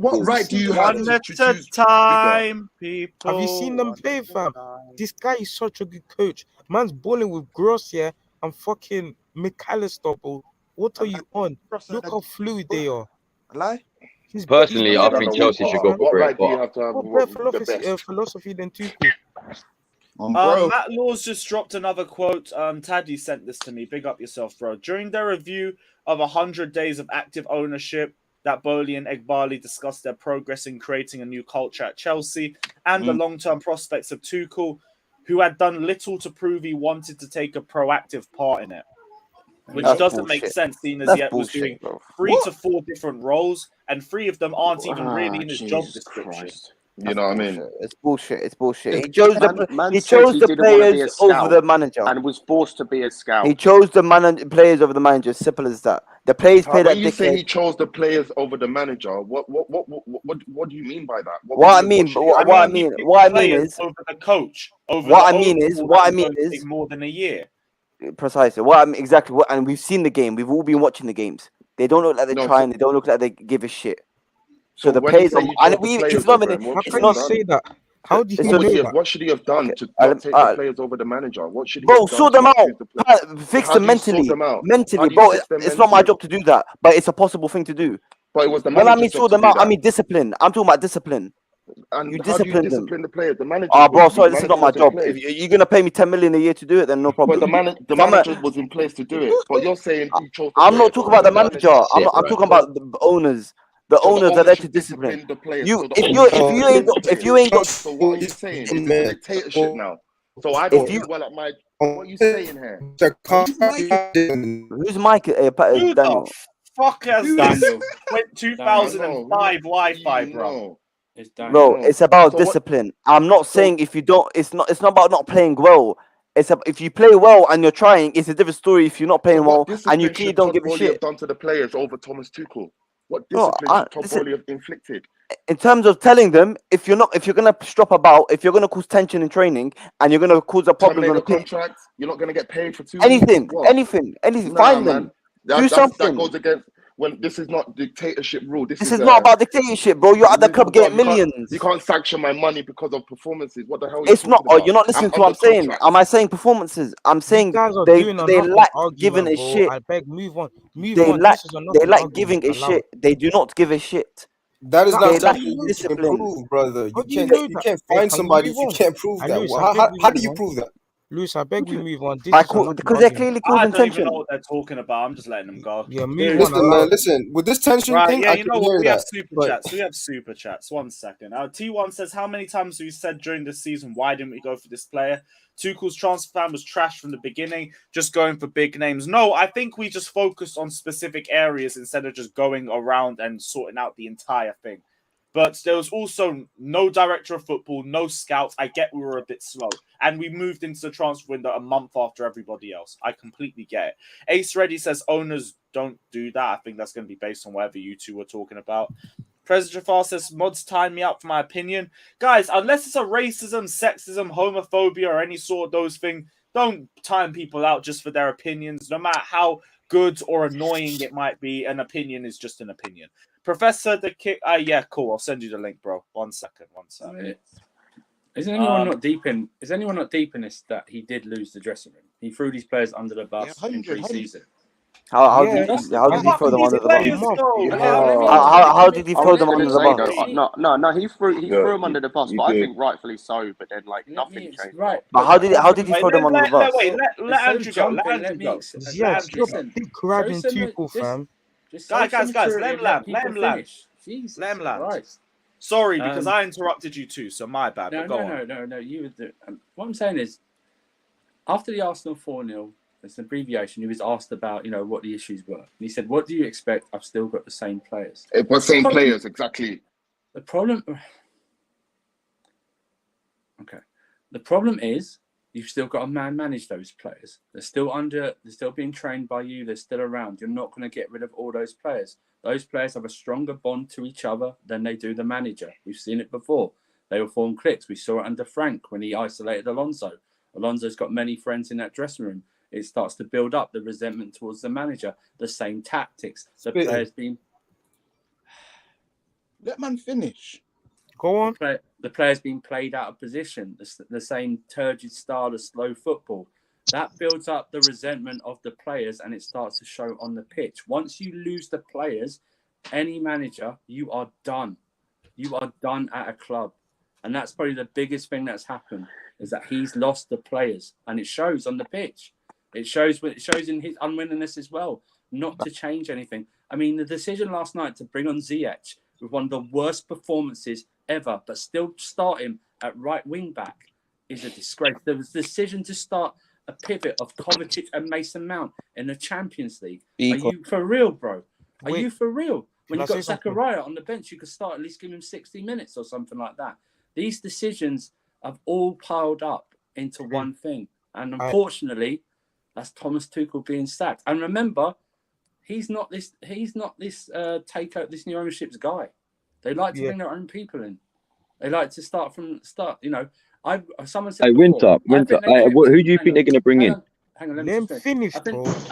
What right do you have One to at choose a time, people. Have you seen them play, fam? This guy is such a good coach. Man's balling with Gross, yeah, and fucking McAllister, bro. What are you on? Look how fluid they are. Lie? Personally, I think Chelsea should go for Graham Potter. What better philosophy than Tuchel? Matt Laws just dropped another quote. Taddy sent this to me. Big up yourself, bro. During their review of 100 days of active ownership, that Bowley and Egbali discussed their progress in creating a new culture at Chelsea and the long-term prospects of Tuchel, who had done little to prove he wanted to take a proactive part in it. Which doesn't make sense, seeing as he was doing 3 to 4 different roles, and 3 of them aren't even really in his job description. You know what I mean? It's bullshit. It's bullshit. He chose the players over the manager and was forced to be a scout. He chose the players over the manager. Simple as that. The players played that. When you say he chose the players over the manager, what do you mean by that? What I mean is over the coach. What I mean is more than a year. Precisely. And we've seen the game. We've all been watching the games. They don't look like they're trying. They don't look like they give a shit. So the players, and it's not even. How can you say that? How do you know that? What should he have done to not take the players over the manager? What should he bro, have done sort them out. Fix them mentally. Mentally, bro. It's not my job to do that, but it's a possible thing to do. But it was the when I mean manager's sort job them to do out, I that. mean discipline. I'm talking about discipline. And You how do you discipline them. discipline the players? The manager. Oh, bro, was- sorry, the this is not my manager job. was in If place. you're gonna pay me 10 million a year to do it, then no problem. But the manager was in place to do it. But you're saying he chose. The I'm not players talking over about the manager. I'm talking about the owners. The So the owners are owners there to should discipline. discipline the players. You, So the if owners you, should if you ain't got, So what are you saying? Is this dictatorship now? So I don't do well at my. What are you saying here? who's Mike? Who Daniel. the fuck has Daniel. this 2005 Wi-Fi, bro? Bro, it's about So what- discipline. I'm not saying if you don't. It's not about not playing well. If you play well and you're trying, it's a different story. If you're not playing well and you clearly don't give a Todd Bowley shit. have done to the players over Thomas Tuchel? What Bro, discipline should Todd Bowley have inflicted? In terms of telling them, if you're gonna strop about, if you're gonna cause tension in training and you're gonna cause a problem Terminate on the the pitch, contract. You're not going to get paid for 2 anything, weeks. What? anything, Nah, find man. them. That, Do that's, something. that goes against. When this is not dictatorship rule. This is not about dictatorship, bro. You're at the club getting millions. You can't sanction my money because of performances. What the hell? Are It's you not. talking Oh, about? you're not listening to I'm what I'm saying. under Am I saying performances? I'm saying guys are they doing they enough lack argument, giving a bro. shit. I beg, move on. Move They on. lack. This is enough They of lack argument. giving a Allow shit. it. They do not give a shit. That is They not lack something you can discipline. prove, brother. How You do you can't. know You that? can't Hey, find can we somebody move if you on? can't prove that. Lewis, I How, beg how, we how do move you on. prove that? Lewis, I beg we move on. This By is enough because they're argument. clearly I causing don't even tension. know what they're talking about. I'm just letting them go. Yeah, move on. Listen, Allow man. it. Listen. With this tension Right, thing, yeah, I you can know what? hear We have that. super But chats. We have super chats. 1 second. T1 says, how many times have we said during the season, why didn't we go for this player? Tuchel's transfer plan was trash from the beginning, just going for big names. No, I think we just focused on specific areas instead of just going around and sorting out the entire thing. But there was also no director of football, no scouts. I get we were a bit slow. And we moved into the transfer window a month after everybody else. I completely get it. Ace Reddy says owners don't do that. I think that's going to be based on whatever you two were talking about. President Jafar says, mods time me up for my opinion. Guys, unless it's a racism, sexism, homophobia, or any sort of those things, don't time people out just for their opinions. No matter how good or annoying it might be, an opinion is just an opinion. Professor the kick. Yeah, cool. I'll send you the link, bro. 1 second. 1 second. Is anyone not deep in? Is anyone not deep in this that he did lose the dressing room? He threw these players under the bus in pre-season. How did he throw them under the bus? How did he throw them under the bus? No, he threw them under the bus, but I think rightfully so. But then, like, nothing changed. Right. But how did he throw them under the bus? Wait, let Andrew go. Let Andrew go. Yeah, stop dick riding Tuchel, fam. Guys, let him land. Let him land. Jesus Let him land. Christ. Sorry, because I interrupted you too, so my bad. But go on. No. You would do. What I'm saying is, after the Arsenal 4-0, it's an abbreviation. He was asked about, what the issues were. And he said, "What do you expect? I've still got the same players." It was same players, exactly. The problem. Okay. The problem is you've still got to manage those players. They're still being trained by you. They're still around. You're not going to get rid of all those players. Those players have a stronger bond to each other than they do the manager. We've seen it before. They will form cliques. We saw it under Frank when he isolated Alonso. Alonso's got many friends in that dressing room. it starts to build up the resentment towards the manager, the same tactics, the Spit it. players being... Let man finish. Go on. The players being played out of position, the same turgid style of slow football. That builds up the resentment of the players and it starts to show on the pitch. Once you lose the players, any manager, you are done. You are done at a club. And that's probably the biggest thing that's happened, is that he's lost the players. And it shows on the pitch. It shows in his unwillingness as well, not to change anything. I mean, the decision last night to bring on Ziyech with one of the worst performances ever, but still start him at right wing back is a disgrace. There was the decision to start a pivot of Kovacic and Mason Mount in the Champions League. Are you for real, bro? Are you for real? When you've got Zakaria on the bench, you could start at least give him 60 minutes or something like that. These decisions have all piled up into one thing. And unfortunately, that's Thomas Tuchel being sacked. And remember, he's not this take out this new ownership's guy. They like to bring their own people in. They like to start from the start. You know, someone said Winter. Who do you think they're going to bring in? Hang on, let me finish. I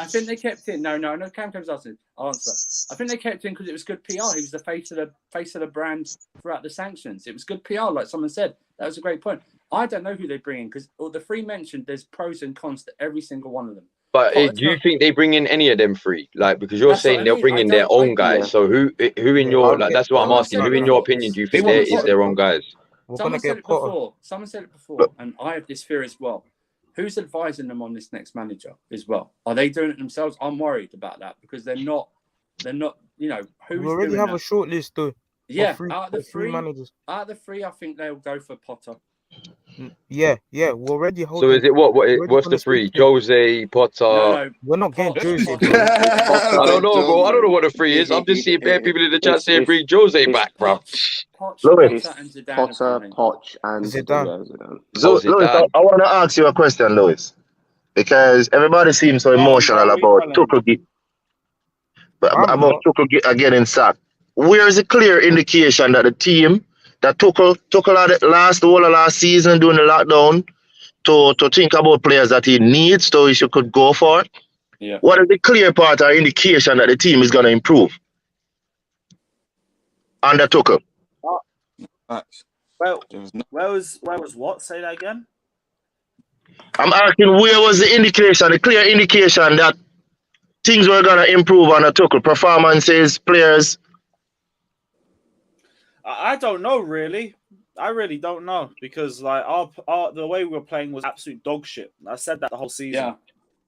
think they kept in. No. Cam's asking. I'll answer. I think they kept in because it was good PR. He was the face of the brand throughout the sanctions. It was good PR, like someone said. That was a great point. I don't know who they bring in because the three mentioned, there's pros and cons to every single one of them. But do you think they bring in any of them three? Like, because you're saying they'll bring in their own guys. So who in your that's what I'm asking. Who in your opinion do you think is their own guys? Someone said it before, and I have this fear as well. Who's advising them on this next manager as well? Are they doing it themselves? I'm worried about that because they're not. You know, who's we already have a short list though. Yeah, out of the three managers. Out of the three, I think they'll go for Potter. Yeah, we're already holding. So is it what's the three? Jose, Potter. No, we're not getting Jose. I don't know, bro. I don't know what the three is. I'm just seeing bare people in the chat saying bring Jose back, bro. Lewis, Potter, Poch, and Zidane. So, Lewis, I want to ask you a question, Lewis, because everybody seems so emotional about Tuchel getting sacked. Where is a clear indication that the team that Tuchel had the whole of last season during the lockdown to think about players that he needs, so he could go for it? Yeah. What is the clear part or indication that the team is going to improve under Tuchel? Well, where was what? Say that again. I'm asking where was the clear indication that things were going to improve under Tuchel? Performances, players. I don't know, really. I really don't know because like the way we were playing was absolute dog shit. I said that the whole season. Yeah.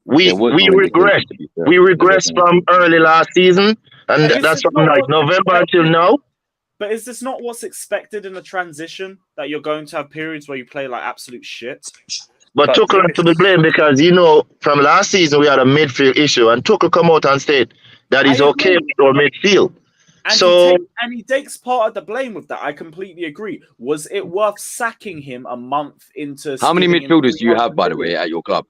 We regressed. We regressed from early last season, and that's from like November until now. But is this not what's expected in the transition, that you're going to have periods where you play like absolute shit? But Tuchel has to be blamed because, from last season we had a midfield issue, and Tuchel come out and said that he's okay with our midfield. And he takes part of the blame with that. I completely agree. Was it worth sacking him a month into... How many midfielders do you have, by the way, at your club?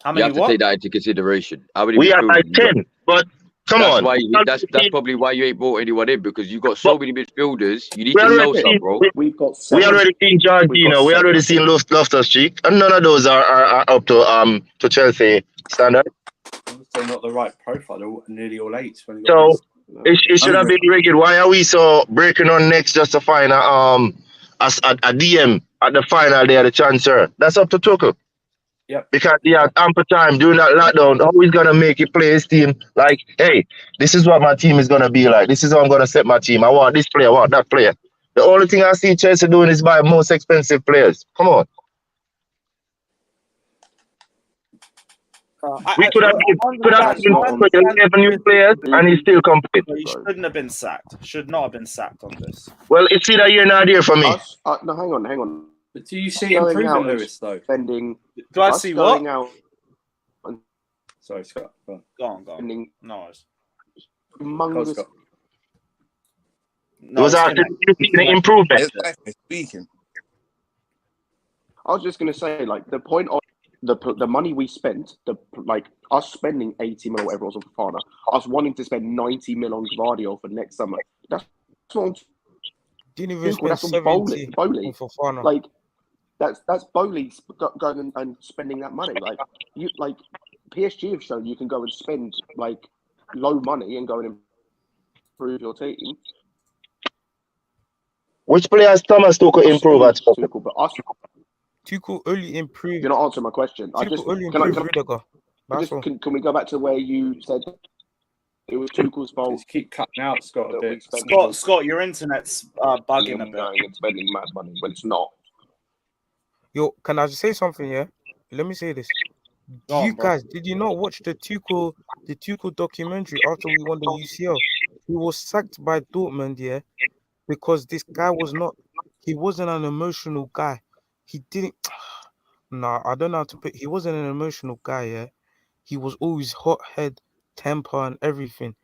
How many? You have to take that into consideration. How many we have like 10, but... Come on. That's probably why you ain't brought anyone in, because you've got so many midfielders. You need to know some, bro. We already seen Jorginho. We already seen Loftus-Cheek, and none of those are up to Chelsea standard. They're not the right profile. They're nearly all 8. So it should have been rigid. Why are we so breaking on necks just to find a DM at the final day of the transfer? That's up to Tuchel. Yep. Because he had ample time during that lockdown. How he's gonna make it play his team like, hey, this is what my team is gonna be like. This is how I'm gonna set my team. I want this player, I want that player. The only thing I see Chelsea doing is buy most expensive players. Come on. We could have been 11 new players and he's still complete. He shouldn't have been sacked. Should not have been sacked on this. Well, it's either you're not here for me. No, hang on. But do you see improvement, Lewis, though? Do I see what? Sorry, Scott. Go on. No, humongous. Was that an improvement? Speaking. I was just going to say, like, the point of the money we spent, us spending 80 mil or whatever it was on Fofana, us wanting to spend 90 mil on Gvardiol for next summer. That's not. Didn't even spend 70 on Fofana. Like, That's Bowley going and spending that money. Like PSG have shown you can go and spend like low money and go and improve your team. Which players Thomas Tuchel improve at Tuchel, but us. Tuchel only improved. You're not answering my question. Tuchel only improved Rudiger. That's all. Can we go back to where you said it was Tuchel's fault? Just keep cutting out, Scott. A bit. Scott, your internet's bugging a bit. And spending mad money when it's not. Yo, can I just say something? Yeah, let me say this. Did you not watch the Tuchel documentary after we won the UCL? He was sacked by Dortmund, yeah, because this guy he wasn't an emotional guy. He didn't. Nah, I don't know how to put. He wasn't an emotional guy, yeah. He was always hot head, temper, and everything.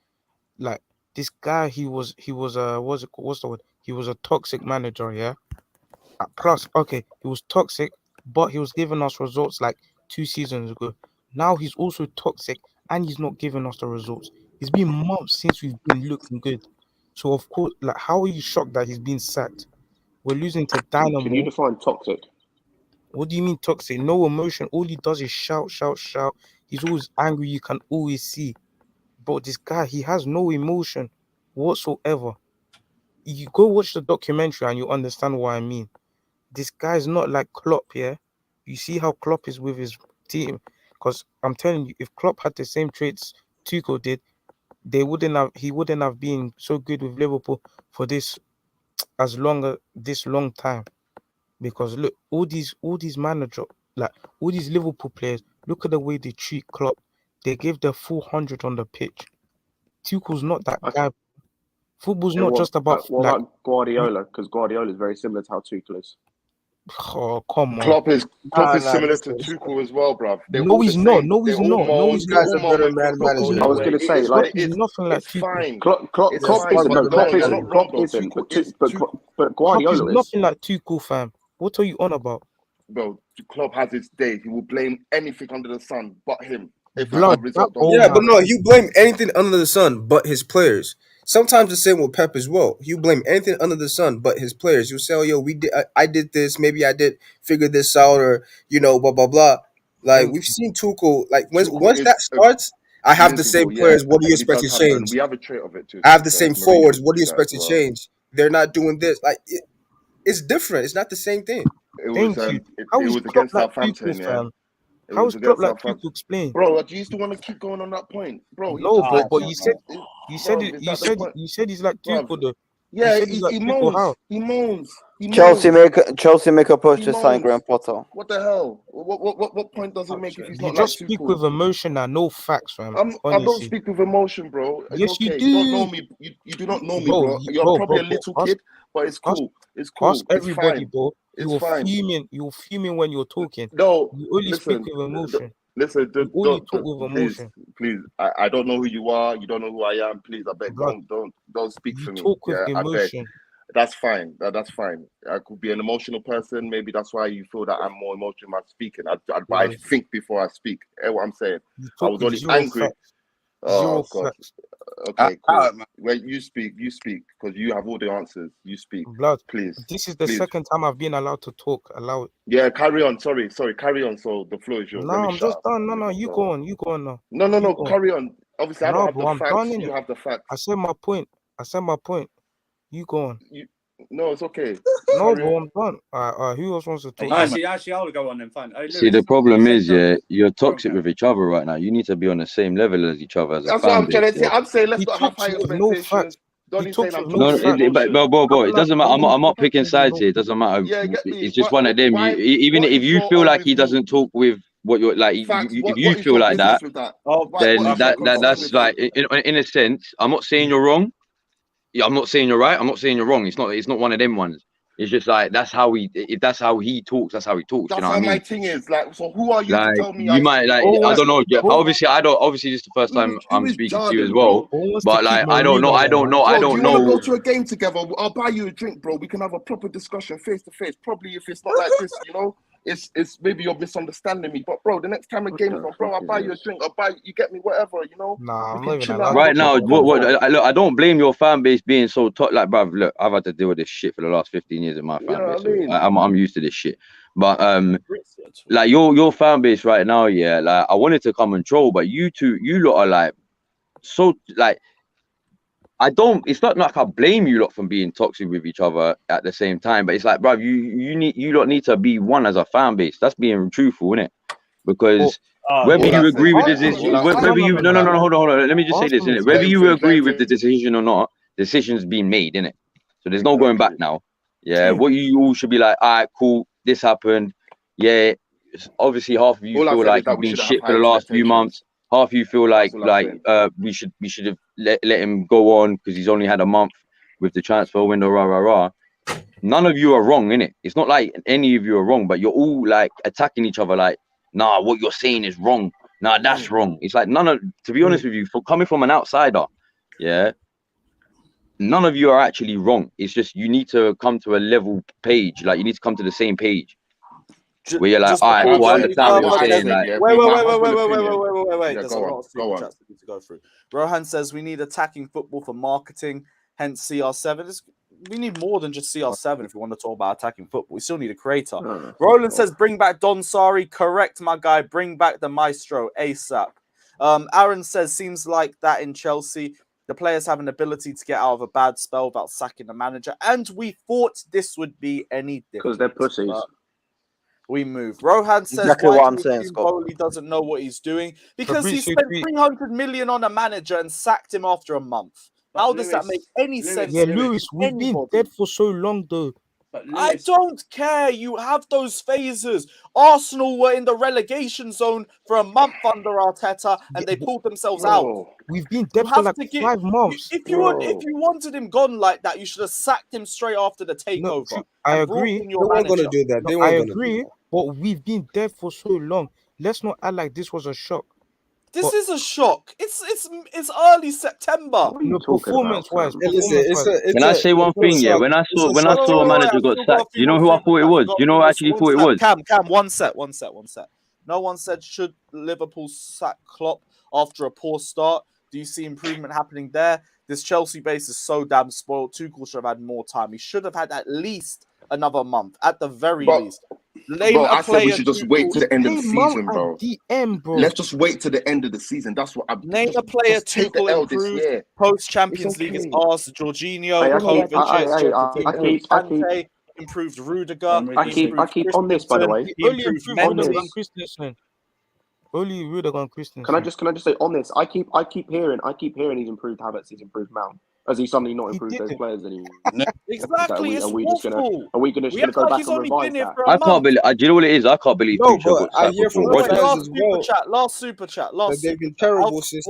Like this guy, he was what's the word? He was a toxic manager, yeah. Plus, okay, he was toxic, but he was giving us results like 2 seasons ago. Now he's also toxic, and he's not giving us the results. It's been months since we've been looking good. So of course, like, how are you shocked that he's been sacked? We're losing to Dinamo. Can you define toxic? What do you mean toxic? No emotion. All he does is shout, shout, shout. He's always angry. You can always see. But this guy, he has no emotion whatsoever. You go watch the documentary and you understand what I mean. This guy's not like Klopp, yeah? You see how Klopp is with his team. Because I'm telling you, if Klopp had the same traits Tuchel did, he wouldn't have been so good with Liverpool for this long time. Because look, all these managers, like all these Liverpool players, look at the way they treat Klopp. They give their full 100 on the pitch. Tuchel's not that guy. Football's not just about. What about Guardiola? Because Guardiola is very similar to how Tuchel is. Oh, come on. Klopp is similar to Tuchel as well, bruv. No, he's not. No, he's not. No, he's not. I was going to say, like, it's nothing like Tuchel. Klopp isn't. But Guardiola is nothing like Tuchel, fam. What are you on about? Bro, Klopp has his day. He will blame anything under the sun but him. Yeah, but no, you blame anything under the sun but his players. Sometimes the same with Pep as well. You blame anything under the sun but his players. You say, "Oh, yo, I did this. Maybe I did figure this out," or blah blah blah. Like we've seen Tuchel. Like once that starts, I have the same players. What do you expect to change? We have a trait of it too. I have the same forwards. What do you expect to change? They're not doing this. Like it's different. It's not the same thing. It was against Southampton, yeah. How is Klopp like Tuchel? Explain, bro. Do you still want to keep going on that point, bro? No, but you said he's like Tuchel, though. Yeah, he moans. Chelsea make a push to sign Graham Potter. What the hell? What point does it make if he's you not just like speak Tuchel? with emotion and no facts, man. I don't speak with emotion, bro. It's yes, okay. you do. You don't know me. You do not know me, bro. You're probably a little kid, but it's cool. It's cool. Ask everybody, it's bro. It's fine. You're fuming when you're talking. No, you only speak with emotion. Listen, only talk with emotion. Please, I don't know who you are. You don't know who I am. Please, I beg, don't speak for me. Talk with emotion. That's fine. That's fine. I could be an emotional person. Maybe that's why you feel that I'm more emotional when speaking. I think before I speak. What I'm saying. I was only angry. Facts. Oh God. Okay, cool. When you speak because you have all the answers. You speak, blood. Please. This is the second time I've been allowed to talk. Allow it. Yeah, carry on. Sorry, carry on. So the floor is yours. No, I'm just done. No, you go on. You go on now. No. Carry on. Obviously, I don't have the facts. You have the facts. I said my point. You go on. No, it's okay. No, bro, I'm done. Who else wants to talk? Actually, I'll go on then. Fine. See, the problem is, you're toxic with each other right now. You need to be on the same level as each other. That's what I'm trying to say. I'm saying let's not have high expectations. Don't say I'm talking. Bro, it doesn't matter. I'm not picking sides here. It doesn't matter. It's just one of them. Even if you feel like he doesn't talk with what you're like, if you feel like that, then that's like in a sense. I'm not saying you're wrong. I'm not saying you're right. I'm not saying you're wrong. It's not one of them ones. It's just like that's how he talks. That's how he talks. That's you know how what I mean? my thing is. Like, so who are you to tell me? You might like. I don't know. Obviously, I don't. Obviously, this is the first time I'm speaking to you as well. But like, I don't know. I don't know. I don't know. Do you want to go to a game together? I'll buy you a drink, bro. We can have a proper discussion face to face. Probably if it's not like this, it's maybe you're misunderstanding me. But bro, the next time a game is on, bro, I'll buy you a drink. You get me whatever, Nah, right now, look, I don't blame your fan base being so like, bruv, look, I've had to deal with this shit for the last 15 years in my fan base. I'm used to this shit. But like your fan base right now, yeah, like I wanted to come and troll, but you lot are like so like it's not like I blame you lot from being toxic with each other at the same time, but it's like, bruv, you lot need to be one as a fan base. That's being truthful, innit? Because whether you agree with the decision, whether you no, hold on, let me just say this, innit? Whether you agree with the decision or not, the decision's been made, innit? So there's no going back now. Yeah, what you all should be like, all right, cool, this happened. Yeah, obviously half of you feel like you've been shit for the last few months. Half of you feel like we should have let him go on because he's only had a month with the transfer window, rah. None of you are wrong, innit? It's not like any of you are wrong, but you're all like attacking each other like, nah, what you're saying is wrong. Nah, that's wrong. It's like to be honest with you, coming from an outsider, yeah, none of you are actually wrong. It's just you need to come to a level page, like you need to come to the same page. Where you're like, all right, cool, I understand what you're saying. Like, wait. There's a lot of super chats we need to go through. Rohan says we need attacking football for marketing, hence CR7. We need more than just CR7 if we want to talk about attacking football. We still need a creator. Roland says bring back Don Sari. Correct, my guy. Bring back the maestro ASAP. Aaron says seems like that in Chelsea. The players have an ability to get out of a bad spell without sacking the manager. And we thought this would be any different. Because they're pussies. We move. Rohan says exactly why what I'm saying, Scott. Bowley doesn't know what he's doing because he spent 300 million on a manager and sacked him after a month. How does that make any sense? Yeah, Lewis, we've been dead for so long, though. I don't care. You have those phases. Arsenal were in the relegation zone for a month under Arteta, and they pulled themselves out. We've been dead for like 5 months. If you wanted him gone like that, you should have sacked him straight after the takeover. No, I agree. They weren't going to do that. I agree, but we've been dead for so long. Let's not act like this was a shock. This is a shock. It's early September. No, performance-wise. Can I say one thing? Yeah, when I saw a manager got sacked, you know who I thought it was? You know who I actually thought it was? Cam, one set. No one said should Liverpool sack Klopp after a poor start. Do you see improvement happening there? This Chelsea base is so damn spoiled. Tuchel should have had more time. He should have had at least another month, at the very least. I said we should just wait to the end of the season, bro. Bro. Let's just wait to the end of the season. That's what I'm. Name a player Tuchel improved post Champions League is ours. Jorginho, Kovacic, improved Rudiger. I keep on this, by the way. Only Rudiger and Christensen. Can I just say on this? I keep hearing he's improved Havertz, he's improved Mount. Has he suddenly not improved those players anymore? Exactly. Are we just gonna go back and revise that? I can't believe. Do you know what it is? I can't believe. No, but I hear from players as well. Last super chat. They've been terrible since.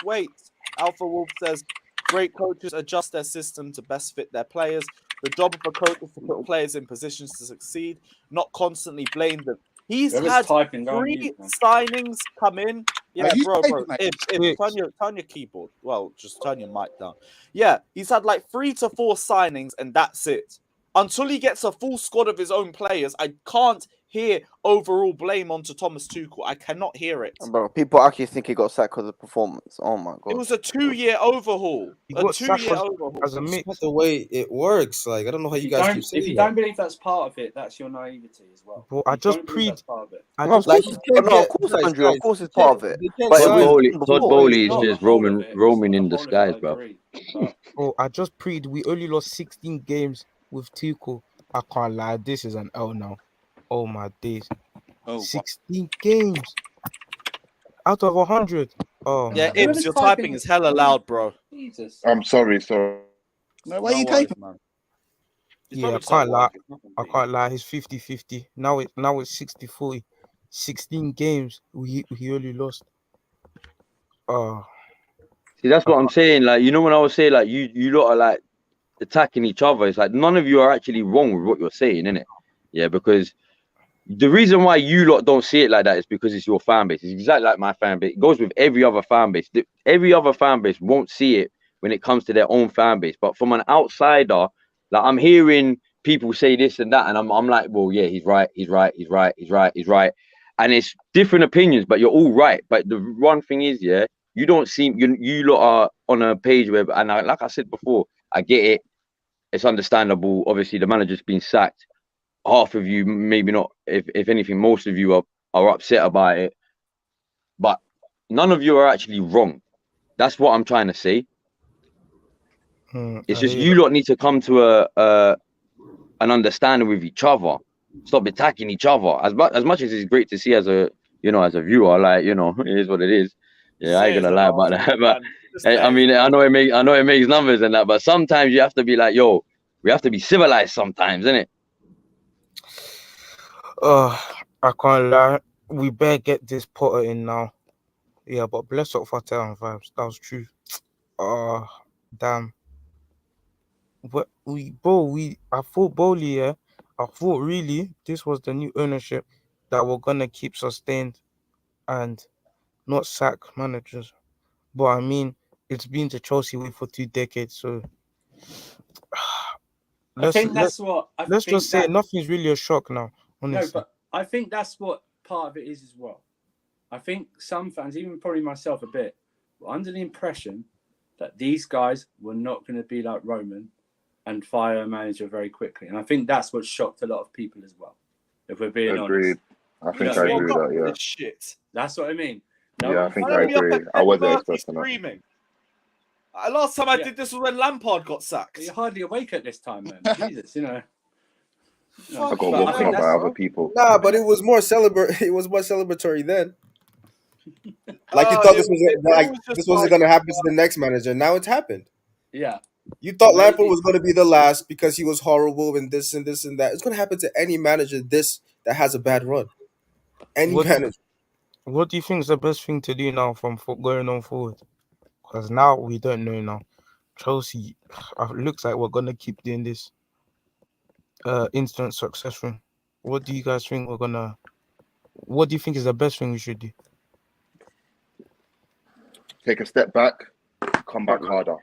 Wait. Alpha Wolf says great coaches adjust their system to best fit their players. The job of a coach is to put players in positions to succeed, not constantly blame them. He's had 3 signings come in. Yeah, bro. Turn your keyboard. Well, just turn your mic down. Yeah, he's had like 3 to 4 signings, and that's it. Until he gets a full squad of his own players, I can't hear overall blame onto Thomas Tuchel. I cannot hear it. Bro, people actually think he got sacked because of performance. Oh my god! It was a 2-year overhaul. As a mix. That's the way it works. Like I don't know how you guys keep saying. If you don't believe that's part of it, that's your naivety as well. Bro, I just prayed. Of course, Andrew. Of course, it's part of it. Todd Bowley is just roaming in disguise, bro. Oh, I just prayed. We only lost 16 games with Tuchel. I can't lie. This is an L now. Oh my days. 16 games out of 100. Oh yeah, Ibs, your typing is hella loud, bro. Jesus. I'm sorry. No, why are you typing, man? Yeah, I can't lie. He's 50-50. Now it's 60-40. 16 games. He only lost. See, that's what I'm saying. Like, you know, when I was saying like you lot are like attacking each other, it's like none of you are actually wrong with what you're saying, innit? Yeah, because the reason why you lot don't see it like that is because it's your fan base. It's exactly like my fan base. It goes with every other fan base. Every other fan base won't see it when it comes to their own fan base. But from an outsider, like I'm hearing people say this and that, and I'm like, well, yeah, he's right. And it's different opinions, but you're all right. But the one thing is, yeah, you don't seem you lot are on a page where, and like I said before, I get it. It's understandable. Obviously, the manager's been sacked. half of you, maybe not, if anything, most of you are upset about it. But none of you are actually wrong. That's what I'm trying to say. It's just you lot need to come to an understanding with each other. Stop attacking each other. As much as it's great to see as a viewer, like, it is what it is. Yeah, I ain't gonna lie about that. But I mean, I know it makes numbers and that, but sometimes you have to be like, yo, we have to be civilized sometimes, innit? I can't lie. We better get this Potter in now. Yeah, but bless up for telling vibes. That was true. Damn. I thought Bowley, yeah. I thought really this was the new ownership that we're gonna keep sustained and not sack managers. But I mean, it's been the Chelsea way for 2 decades, so let's just say nothing's really a shock now. Honestly. No, but I think that's what part of it is as well. I think some fans, even probably myself a bit, were under the impression that these guys were not going to be like Roman and fire a manager very quickly. And I think that's what shocked a lot of people as well, if we're being Agreed. honest. I think I agree with that, yeah. Shit. That's what I mean. Yeah, I think I agree. I wasn't expecting that. Screaming. Last time I did this was when Lampard got sacked. You're hardly awake at this time, man. Jesus, I got woken up by other people. Nah, but it was more celebratory then. Like you thought this wasn't gonna happen to the next manager. Now it's happened. Yeah. You thought Lampard was gonna be the last because he was horrible and this and this and that. It's gonna happen to any manager that has a bad run. Any manager. What do you think is the best thing to do now from going on forward? Because now we don't know now. Chelsea, it looks like we're gonna keep doing this instant success run. What do you guys think what do you think is the best thing we should do? Take a step back, come back harder.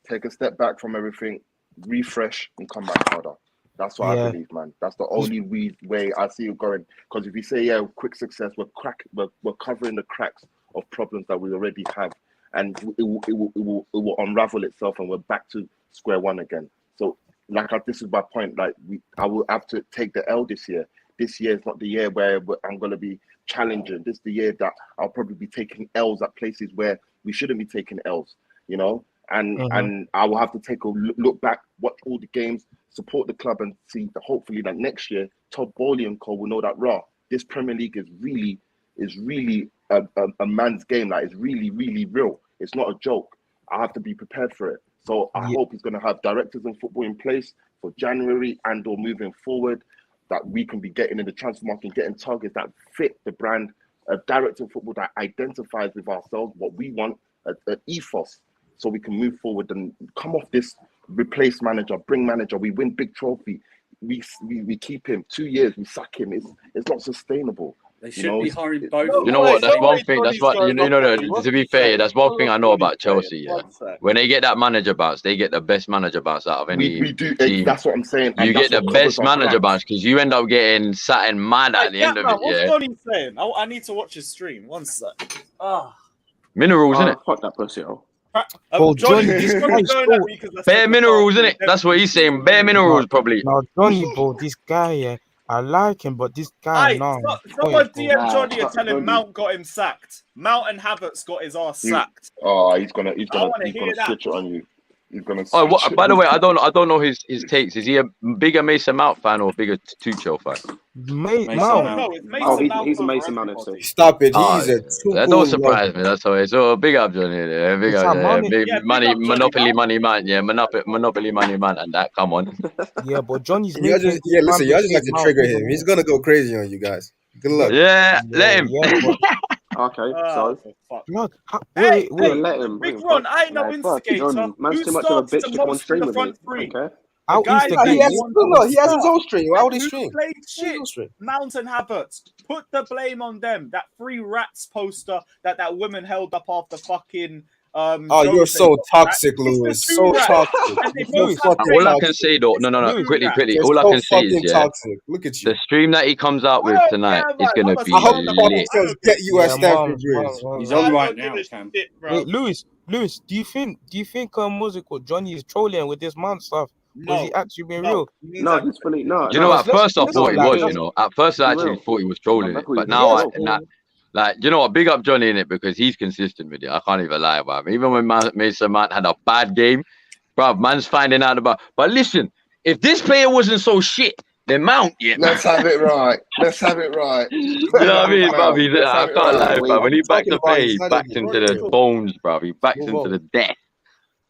Take a step back from everything, refresh, and come back harder. That's what I believe, man. That's the only way I see it going. Because if you say, quick success, we're covering the cracks of problems that we already have, and it will unravel itself, and we're back to square one again. So, this is my point. I will have to take the L this year. This year is not the year where I'm going to be challenging. This is the year that I'll probably be taking L's at places where we shouldn't be taking L's, And I will have to take a look back, watch all the games, support the club, and see that hopefully that next year, Todd Bowley and Co will know that this Premier League is really a man's game. It's really, really real. It's not a joke. I have to be prepared for it. So I hope he's going to have directors in football in place for January and/or moving forward, that we can be getting in the transfer market, getting targets that fit the brand, a director of football that identifies with ourselves, what we want, an ethos, so we can move forward and come off this replace manager, bring manager. We win big trophy. We keep him 2 years. We sack him. It's not sustainable. They should be hiring both. You know what? That's one thing. That's what to be fair, that's one thing I know about Chelsea. Yeah, when they get that manager bounce, they get the best manager bounce out of any. We do. Team. That's what I'm saying. You get the best manager bounce because you end up getting something mad at the end of it. What's Johnny saying? I need to watch his stream. One sec. Minerals, innit? Fuck that pussy, Bare minerals, innit? That's what he's saying. Bare minerals, probably. Now, Johnny, this guy, I like him, but this guy, someone DM Johnny and tell him Mount got him sacked. Mount and Havertz got his ass sacked. He's gonna switch it on you. He's gonna. By the way, I don't know his takes. Is he a bigger Mason Mount fan or a bigger Tuchel fan? He's a Mason Mount FC. Stop it. He's a that don't surprise me. That's always so big up, Johnny. Big up, big money, monopoly money man. Yeah, monopoly money man, and that. Come on. Yeah, but Johnny's. Listen, y'all just like to trigger him. He's gonna go crazy on you guys. Good luck. Yeah, let him. Okay, so wait, let him. Big Ron, I ain't no instigator. Man's too much of a bitch to come on stream with me. Okay. He has his own stream. Why would he stream? Played shit. Mount and Havertz. Put the blame on them. That free rats poster that woman held up after fucking. You're so toxic, Lewis. So toxic. All I can say though, no, quickly. All I can say is, toxic. Look at you. The stream that he comes out with tonight is gonna be lit. Get you at Stamford Bridge. He's on right now, Cam. Wait, Lewis, do you think Johnny is trolling with this man stuff, Was he actually being real? No, he's fully no. You know, at first I thought he was. lie. You know, at first I actually thought he was trolling it, but now like, you know what? Big up Johnny in it because he's consistent with it. I can't even lie about him. Even when Mason Mount had a bad game, bro, man's finding out about. But listen, if this player wasn't so shit, then Mount, Let's have it right. Let's have it right. You know what I mean, bro? I can't lie, bro. When he backs the play, he backs into the bones, bro. He backs into the death.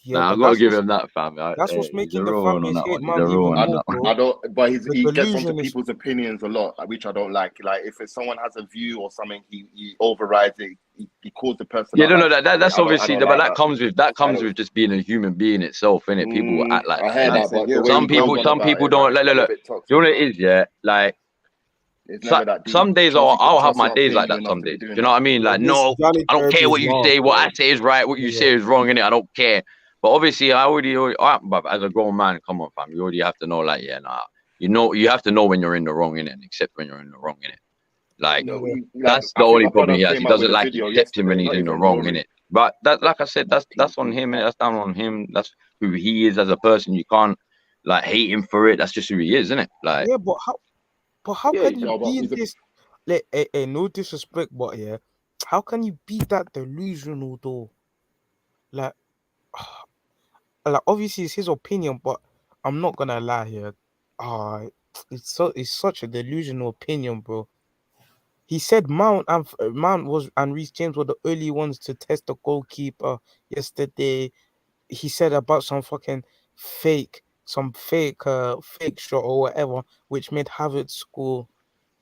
Yeah, nah, I gotta give him that, fam. That's what's making the fan base hate Mount even more. I don't, but he gets onto delusion is- people's opinions a lot, which I don't like. Like if someone has a view or something, he overrides it. He calls the person. Yeah, out. That's obviously, I don't but like that comes with just being a human being itself, innit? People will act like I hear that, but the way some he goes people, on some about people it, don't. like, Look, it's a bit toxic. you know what it is, yeah? Like It's never that deep. some days Chelsea- I'll have Chelsea my aren't days paying like you that. enough Some to be days, doing do you know what I mean? Like, no, I don't care what you say. What I say is right. What you say is wrong, innit? I don't care. But obviously, but as a grown man, come on, fam, you already have to know, like, yeah, nah, you have to know when you're in the wrong, innit, and accept when you're in the wrong, innit. Like, that's the only problem he has. He doesn't like accepting when he's in the wrong, innit. But that, like I said, that's on him, innit? That's down on him. That's who he is as a person. You can't like hate him for it. That's just who he is, isn't it? Like, yeah, but how can you be in this? Like, no disrespect, but yeah, how can you be that delusional though? Like obviously it's his opinion, but I'm not gonna lie here. It's such a delusional opinion, bro. He said Mount and Reece James were the early ones to test the goalkeeper yesterday. He said about some fucking fake shot or whatever, which made Havertz score.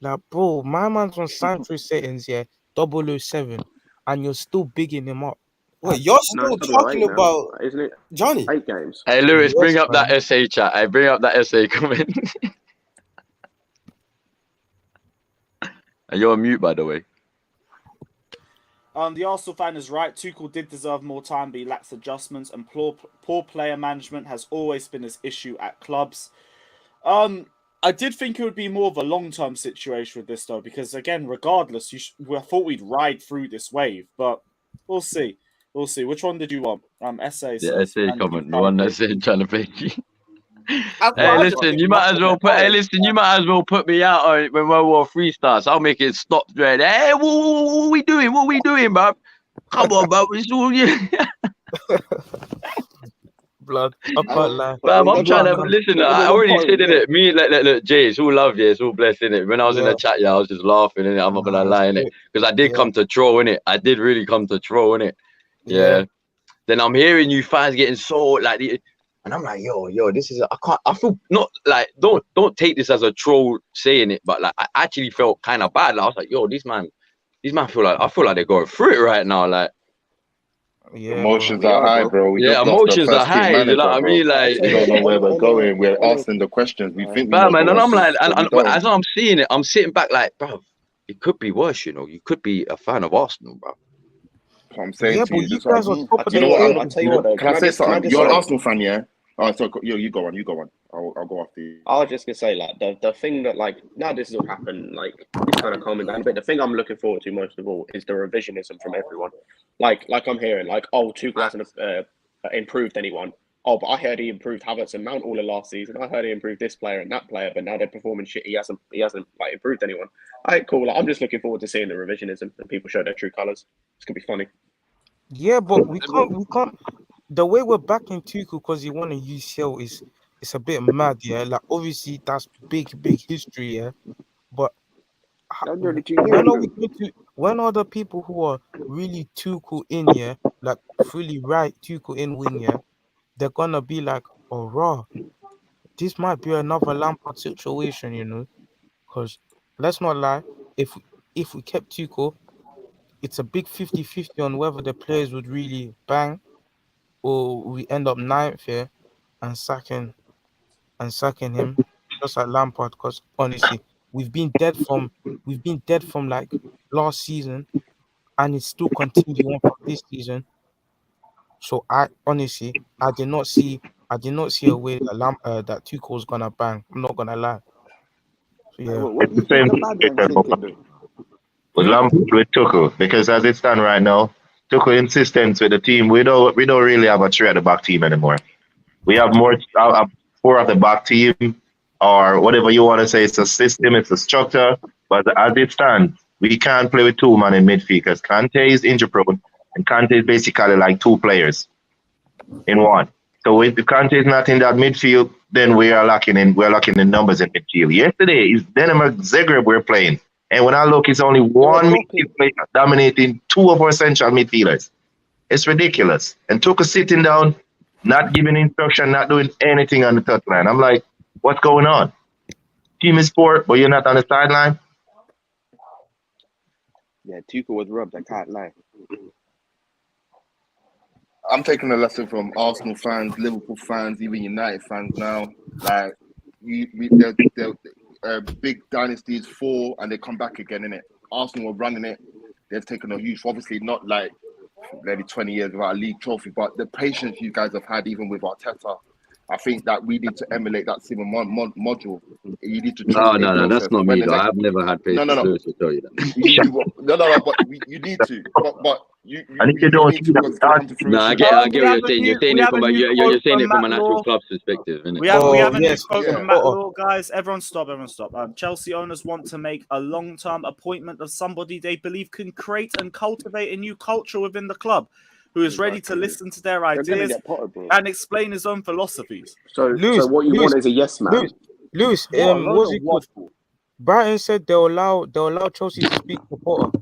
Like, bro, my man's on sanctuary settings, 007, and you're still bigging him up. Wait, you're still talking about, isn't it? Johnny? 8 games. hey, Lewis, bring Yes, up that essay chat. Hey, bring up that essay comment. And you're on mute, by the way. The Arsenal fan is right. Tuchel did deserve more time, but he lacks adjustments, and poor player management has always been his issue at clubs. I did think it would be more of a long-term situation with this, though, because again, regardless, I thought we'd ride through this wave, but we'll see. We'll see. Which one did you want? Essay. The essay comment, the one that's trying to play you. Hey, listen, you might as well put. Hey, listen, you might as well put me out on when World War III starts. I'll make it stop straight. Hey, what we doing? What we doing, bro? Come on, bro. It's all you. Blood. I can't lie. I'm trying to listen. I already said it. Me, look, Jay, it's all love, yeah. It's all blessed, innit. When I was in the chat, I was just laughing, innit. I'm not gonna lie, innit, because I did come to troll, innit. I did really come to troll, innit. Yeah. Then I'm hearing you fans getting so like, and I'm like, yo, this is. I feel not like don't take this as a troll saying it, but like I actually felt kind of bad. Like, I was like, yo, these man feel like they're going through it right now, like. Yeah, emotions are high, bro. We just emotions are lost the first high. team You know what I manager, mean? bro. Like, We don't know where we're going. We're asking the questions. We think we know man, the and I'm like, answers, but we don't. as I'm seeing it, I'm sitting back like, bro, it could be worse. You know, you could be a fan of Arsenal, bro. I'm saying to but you, you guys are top of you know the what? table. You know? Can I say something? You're an Arsenal fan, yeah? Oh, so you go on. I'll go after you. I was just gonna say, like, the thing that, like, now this has all happened, like, it's kind of calming down a bit. The thing I'm looking forward to most of all is the revisionism from everyone. Like I'm hearing, like, oh, Tuchel hasn't improved anyone. Oh, but I heard he improved Havertz and Mount all of last season. I heard he improved this player and that player, but now they're performing shit. He hasn't like improved anyone. All right, cool. Like, I'm just looking forward to seeing the revisionism and people show their true colours. It's gonna be funny. Yeah, but we can't. The way we're backing Tuchel because he won a UCL it's a bit mad, yeah. Like, obviously that's big history, yeah. But when are the people who are really Tuchel in, yeah, like fully right Tuchel in wing, yeah, they're gonna be like, oh, raw, this might be another Lampard situation, you know? Because let's not lie, if we kept Tuchel, it's a big 50-50 on whether the players would really bang or we end up 9th here and sacking him just like Lampard. Because honestly, we've been dead from like last season, and it's still continuing for this season. So I did not see a way that that Tuchel's gonna bang. I'm not gonna lie. So yeah. What do you think the Badlands with Tuchel, because as it stands right now, Tuchel insistence with the team. We don't really have a three at the back team anymore. We have more 4 at the back team, or whatever you want to say. It's a system, it's a structure. But as it stands, we can't play with 2 man in midfield because Kante is injury prone, and Kante is basically like 2 players in one. So if Kante is not in that midfield, then we are lacking in numbers in midfield. Yesterday is Dinamo Zagreb we're playing. And when I look, it's only one midfield player dominating 2 of our central midfielders. It's ridiculous. And Tuchel sitting down, not giving instruction, not doing anything on the touchline. I'm like, what's going on? Team is poor, but you're not on the sideline? Yeah, Tuchel was rubbed. I can't lie. I'm taking a lesson from Arsenal fans, Liverpool fans, even United fans now. Like, they're big dynasties fall and they come back again, innit? Arsenal were running it. They've taken a huge, obviously not like maybe 20 years without a league trophy, but the patience you guys have had, even with Arteta, I think that we need to emulate that same module. You need to trust No, that's not me. Though. I've never had patience to tell you that. No, but you need to. But you and if you don't see that, no, I get what you're saying. You're saying it from an actual club's perspective, innit? We have a new quote from Matt Law, guys. Everyone stop. Chelsea owners want to make a long-term appointment of somebody they believe can create and cultivate a new culture within the club, who is ready to listen to their ideas and explain his own philosophies. So what you want is a yes man. Lewis, what's it called? Brighton said they'll allow Chelsea to speak to Potter.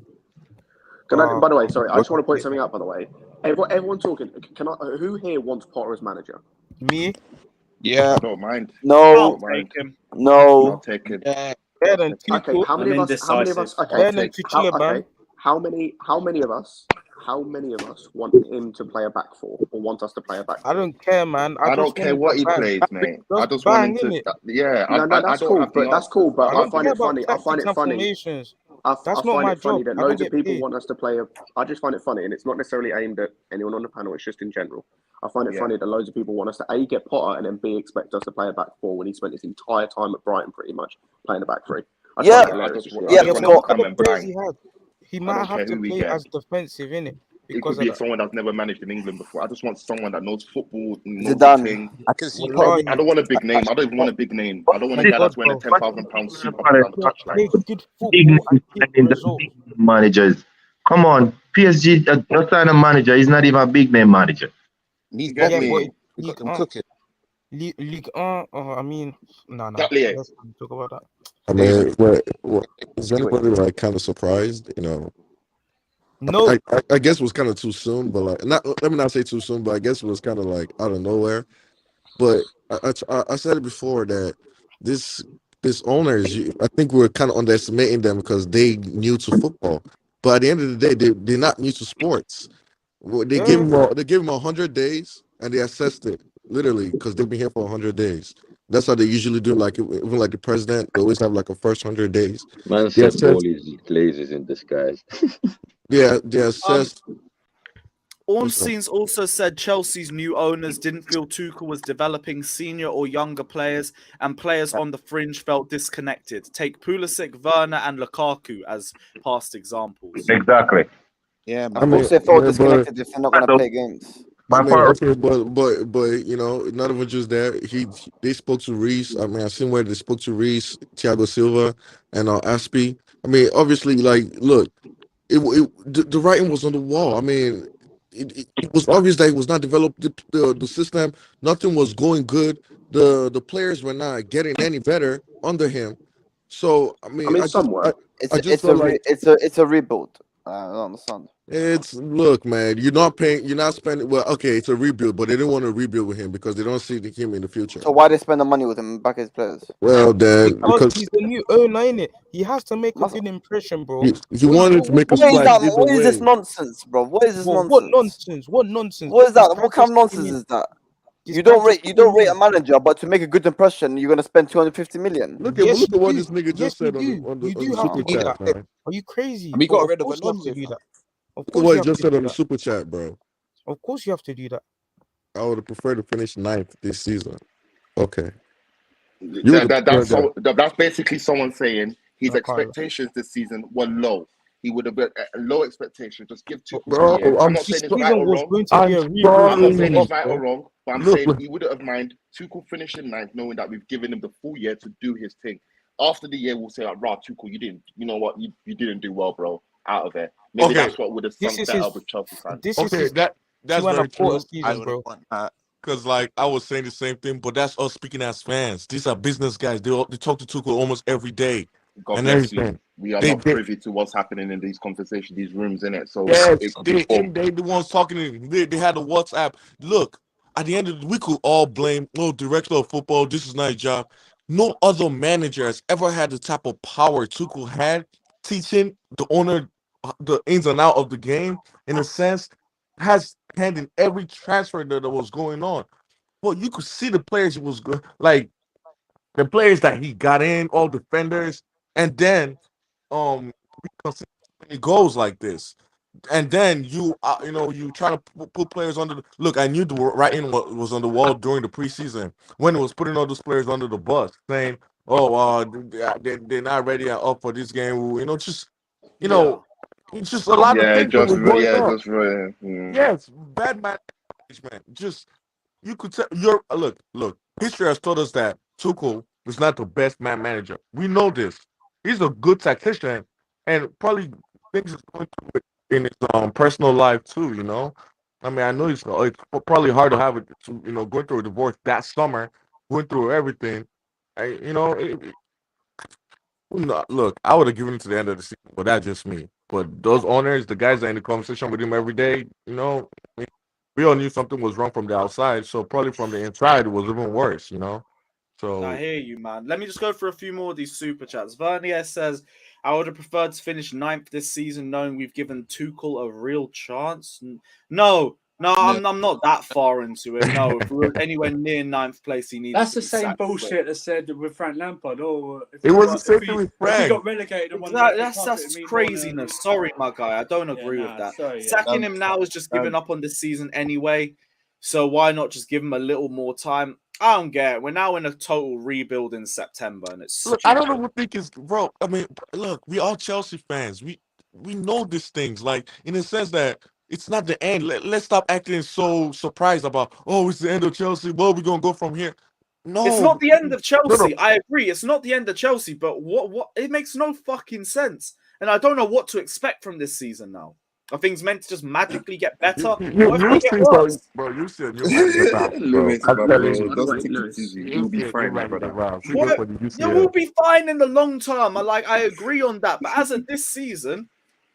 By the way, sorry, I just want to point something out. By the way, everyone talking. Who here wants Potter as manager? Me. Yeah. Don't mind. No. No. I'll take him. Better than Tuchel. Okay. How many of us? Okay. Better than Tuchel, man. How many of us want him to play a back 4 or want us to play a back 4? I don't care, man. I don't care what he plays, mate. I just want him to. Yeah. No, that's cool. But that's cool. But I find it funny. I find it funny. I find it funny that loads of people want us to play I just find it funny, and it's not necessarily aimed at anyone on the panel. It's just in general. I find it funny that loads of people want us to A, get Potter, and then B, expect us to play a back 4 when he spent his entire time at Brighton pretty much playing a back 3. He might have to play as defensive, innit? It could be someone that's never managed in England before. I just want someone that knows football, knows Zidane. I don't want a big name. I don't even want a big name. I don't want a guy that's wearing a £10,000 suit up and down the touchline. Managers. Come on. PSG just signed a manager. He's not even a big name manager. League I mean, no. Let's talk about that. I mean, is anybody like kind of surprised? You know, no. I guess it was kind of too soon, but like, let me not say too soon, but I guess it was kind of like out of nowhere. But I said it before that this owners, I think we're kind of underestimating them because they new to football. But at the end of the day, they're not new to sports. They give them 100 days and they assessed it literally because they've been here for 100 days. That's how they usually do. Like even like the president, they always have like a first 100 days. Man said all these glazes in disguise. Yeah, they assessed. Ornstein's also said Chelsea's new owners didn't feel Tuchel was developing senior or younger players, and players on the fringe felt disconnected. Take Pulisic, Werner, and Lukaku as past examples. Exactly. Yeah, man. Also felt disconnected if they're not going to play games. But you know, not even just that. They spoke to Reece. I mean, I seen where they spoke to Reece, Thiago Silva, and Aspi. I mean, obviously, like, look, the writing was on the wall. I mean, it was obvious that it was not developed. The system, nothing was going good. The players were not getting any better under him. So I mean, it's a rebuild. I don't understand. Look, man, you're not spending. Well, okay, it's a rebuild, but they didn't want to rebuild with him because they don't see him in the future. So why they spend the money with him back as players? Well, then because he's the new owner, innit? He has to make a good impression, bro. He wanted to make a splash. What is this nonsense, bro? What is this nonsense? What nonsense? What is that? What kind of nonsense is that? You don't rate a manager, but to make a good impression, you're gonna spend 250 million. Look at what this nigga just said on the super chat, man. Are you crazy? We got rid of a nonsense. Look at what he just said on the super chat, bro. Of course you have to do that. I would have preferred to finish 9th this season. Okay. That's basically someone saying his expectations this season were low. He would have been a low expectation. Just give two. Bro, I'm not saying it's right or wrong. I'm not saying it's right or wrong. But I'm saying he wouldn't have mind Tuchel finishing ninth, knowing that we've given him the full year to do his thing. After the year, we'll say, like, "Rah, Tuchel, you know what, you didn't do well, bro. Out of there." Maybe that's what would have sunk better with Chelsea fans. That's very true. Season, bro. Because like I was saying the same thing, but that's us speaking as fans. These are business guys. They talk to Tuchel almost every day. God and bless everything. you. We are not privy to what's happening in these conversations, these rooms, innit? So yes, it could be they the ones talking to him. They had a WhatsApp. Look, at the end of the we could all blame director of football. This is not a job. No other manager has ever had the type of power Tuchel had, teaching the owner the ins and out of the game. In a sense, has hand in every transfer that was going on. But you could see the players was good, like the players that he got in, all defenders, and then he goes like this. And then you try to put players under look. I knew the writing was on the wall during the preseason when it was putting all those players under the bus, saying, "Oh, they're not ready and up for this game." It's just a lot of things that was going on. Yes, bad management. Just you could tell. Look. History has told us that Tuchel is not the best manager. We know this. He's a good tactician, and probably things is going through it in his personal life too. I mean, I know it's probably hard to have it. Going through a divorce that summer, going through everything. Look, I would have given it to the end of the season, but that's just me. But those owners, the guys that are in the conversation with him every day, we all knew something was wrong from the outside. So probably from the inside, it was even worse. So I hear you, man. Let me just go for a few more of these super chats. Vernier says, "I would have preferred to finish 9th this season, knowing we've given Tuchel a real chance." No, I'm not that far into it. No, if we were anywhere near 9th place, he needs. That's to the be same sacked bullshit that said with Frank Lampard. It was the same thing with Frank. If we got relegated and won That's craziness. Sorry, my guy. I don't agree with that. Sacking him now is just giving up on this season anyway. So why not just give him a little more time? I don't get it. We're now in a total rebuild in September, and it's look. I don't know what think is, bro. I mean, look, we all Chelsea fans. We know these things. Like in the sense that it's not the end. Let's stop acting so surprised about. Oh, it's the end of Chelsea. Well, we're gonna go from here. No, it's not the end of Chelsea. No. I agree. It's not the end of Chelsea, but what? It makes no fucking sense, and I don't know what to expect from this season now. Are things meant to just magically get better? You see, bro. You said you might get back, bro. I'm telling you, you'll be fine, my brother. We'll be fine in the long term. I agree on that, but as of this season,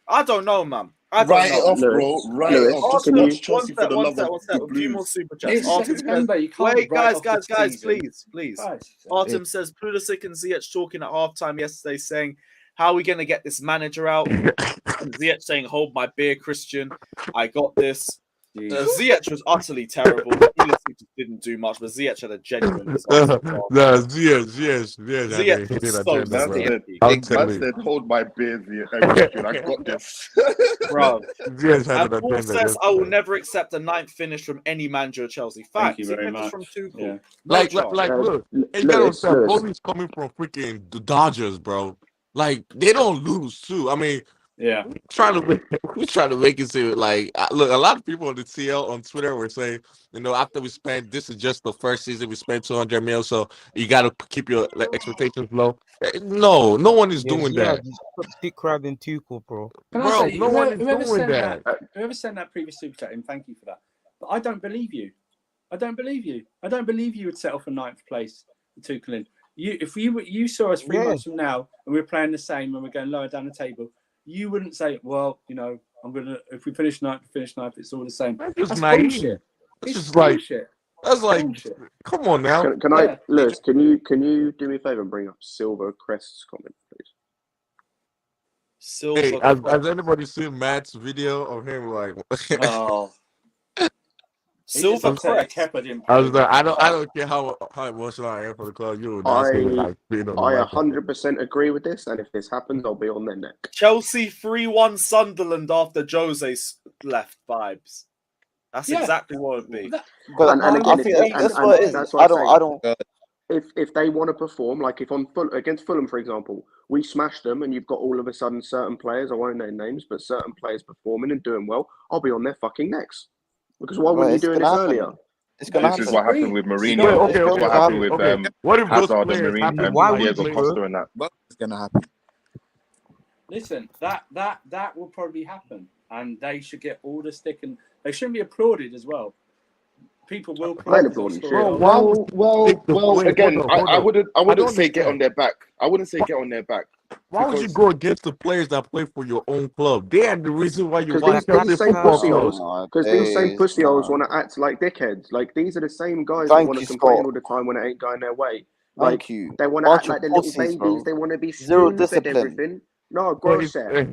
I don't know, man. I don't Write know. it off, bro. Write it off. Just watch Chelsea for the love of the A few more Blues. super chats. Wait, guys, please. Artem says Pulisic and Ziyech talking at halftime yesterday, saying, "How are we going to get this manager out?" And Ziyech saying, "Hold my beer, Christian. I got this." Ziyech was utterly terrible. Pulisic just didn't do much, but Ziyech had a genuine disaster. Ziyech was so Man said, "Hold my beer, Christian. I got this." Bro. And Paul says, "I will never accept a 9th finish from any manager of Chelsea." Facts. Thank you very much. From Tuchel. Yeah. Like, look, Bobby's coming from freaking the Dodgers, bro. Like, they don't lose too. I mean, yeah, we're trying to make it seem like look. A lot of people on the TL on Twitter were saying, after we spent, this is just the first season we spent 200 mil, so you got to keep your expectations low. No one is doing that. Stick crowd in Tuchel, bro. Bro, no one is doing that. Whoever sent that previous super chat in, thank you for that. But I don't believe you. I don't believe you would settle for 9th place for Tuchel in. If you saw us 3 months from now and we're playing the same and we're going lower down the table, you wouldn't say, "Well, if we finish 9th, it's all the same." That's bullshit. It's just bullshit. That's like, bullshit. Come on now. Can I, Lewis? Can you do me a favor and bring up Silver Crest's comment, please? Silver. Hey, has anybody seen Matt's video of him like? Oh. Silver Crest. I don't care how emotional I am for the club. I 100% agree with this, and if this happens, I'll be on their neck. Chelsea 3-1 Sunderland after Jose left vibes. That's exactly what it'd be. If they want to perform, like if against Fulham, for example, we smashed them, and you've got all of a sudden certain players, I won't name names, but certain players performing and doing well, I'll be on their fucking necks. Because why weren't you doing this earlier? It's gonna This is happen. what happened with Wait, Mourinho. okay, This is okay, what happened okay, with okay. What if those Hazard and players Mourinho happen? and Why would Diego you, Costa bro? and that. It's gonna happen. Listen, that will probably happen, and they should get all the stick, and they shouldn't be applauded as well. People will I praise ain't their applauding story. shit. Well. Again, I hold wouldn't on. say get on their back. I wouldn't say get on their back. Why would you go against the players that play for your own club? They are the reason why you watch Because these same football pussyos, club. because these same pussyos want to act like dickheads. Like these are the same guys that Thank want to you, complain Scott. all the time when it ain't going their way. Thank Like you. they want to Bunch act like of they're little pussies, babies. bro. They want to be Zero spoon-fed discipline. everything. No, gross set.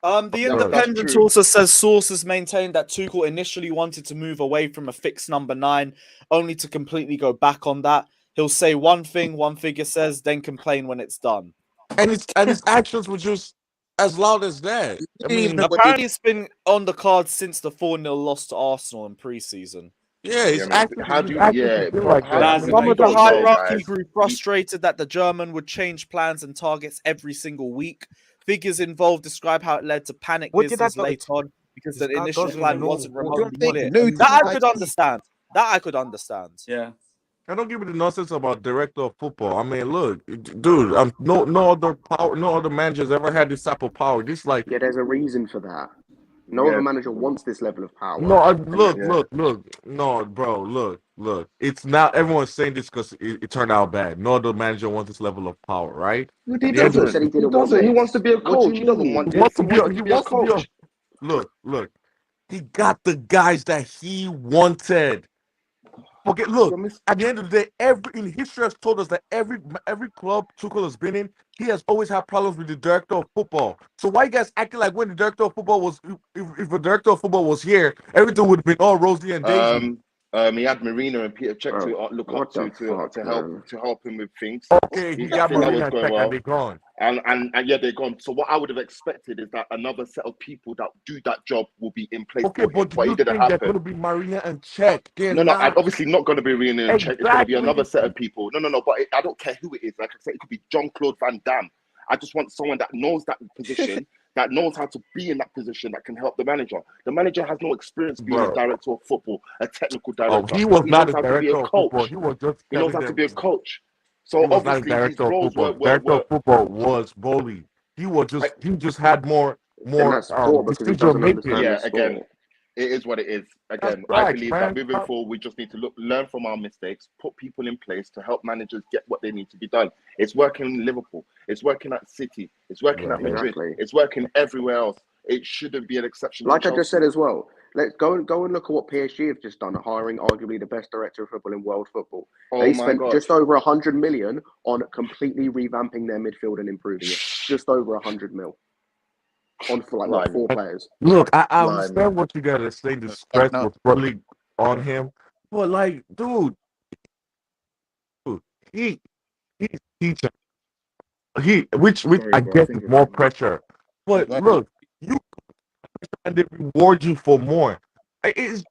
The Independent also says sources maintain that Tuchel initially wanted to move away from a fixed number 9, only to completely go back on that. He'll say one thing, one figure says, then complain when it's done. And his actions were just as loud as that. I mean, apparently it's been on the cards since the 4-0 loss to Arsenal in pre-season. Yeah, it's but how do you? actually Yeah, like how that. do you Some of the don't know, hierarchy guys. grew frustrated that the German would change plans and targets every single week. Figures involved describe how it led to panic What did that business do? later on because the This guy initial doesn't plan know wasn't what remotely to clear. do. That I could understand. That I could understand. Yeah. And don't give me the nonsense about director of football. I mean, look, dude, no other managers ever had this type of power. This like Yeah, there's a reason for that. No other manager wants this level of power. no, look, no, bro, look. It's not everyone's saying this because it turned out bad. No other manager wants this level of power, right? But he At the end of doesn't. He He doesn't. He wants to be a coach. He doesn't want He this. wants to be. He wants to be a. Look. He got the guys that he wanted. Okay, look. At the end of the day, in history has told us that every club Tuchel has been in, he has always had problems with the director of football. So why you guys acting like when the director of football was, if the director of football was here, everything would have been all rosy and daisy. He had Marino and Peter Cech to look up to help him with things. Okay, he I got think that was Marino going and well. they're gone. And yeah, they're gone. So what I would have expected is that another set of people that do that job will be in place. Okay, but do you think they're going to be Marina and Cech? No, obviously not going to be Marina and Cech. It's going to be another set of Exactly. people. No, but I don't care who it is. Like I said, it could be Jean-Claude Van Damme. I just want someone that knows that position, that knows how to be in that position, that can help the manager. The manager has no experience being a director of football, a technical director. He was not knows a how to be director a of football. coach. He was just He knows how to be a coach. So he was not a obviously these director of roles football. were Director of football was Bowley. He just had more that's poor because he decision doesn't making. understand Yeah, the again, sport. it is what it is. Again, That's I facts, believe man. that moving forward, we just need to learn from our mistakes, put people in place to help managers get what they need to be done. It's working in Liverpool. It's working at City. It's working at Madrid. Exactly. It's working everywhere else. It shouldn't be an exception. Like to I just Chelsea. said as well, let's go and look at what PSG have just done, hiring arguably the best director of football in world football. Oh They my spent God. just over 100 million on completely revamping their midfield and improving it. Just over 100 mil on for like 4 players. Look, I understand what you guys are saying. The stress was probably on him, but like, dude, he's teaching. Which I guess is more pressure. But look, you and they reward you for more. It's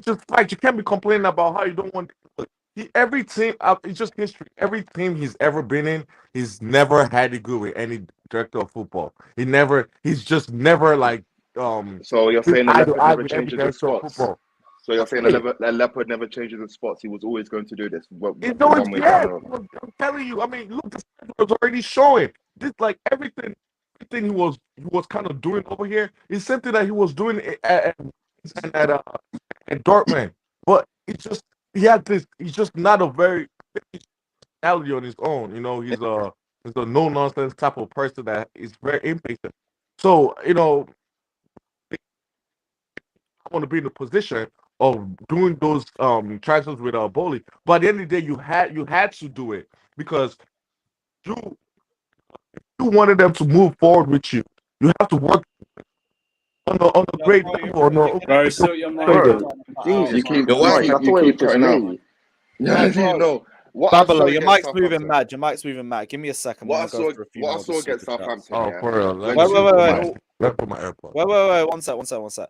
just like you can't be complaining about how you don't want. Look, every team, it's just history. Every team he's ever been in, he's never had it good with any director of football. He's just never like. So you're saying the eye to leopard eye never with every changes its director of spots. football. So you're saying the leopard never changes its spots. He was always going to do this. It's always, yeah, I'm telling you. I mean, look, the stats was already showing this. Like everything he was kind of doing over here is something that he was doing at Dortmund. But it's just he had this. He's just not a very personality on his own. You know, he's a no nonsense type of person that is very impatient. So I want to be in the position of doing those transfers with Bowley. But at the end of the day, you had to do it because you wanted them to move forward with you. You have to work on the great level. Bro, sort your mind. Jesus, you keep Mike, I thought it was just me. Yeah, you know. What Babalo, I your saw mic's against moving Southampton- mad. Your mic's moving mad. Give me a second. What I I'm gonna go saw, through a few what I more saw against super chats. Southampton. Oh, yeah, for real. when Wait. Tuchel- Let's put my AirPods. Wait. One sec.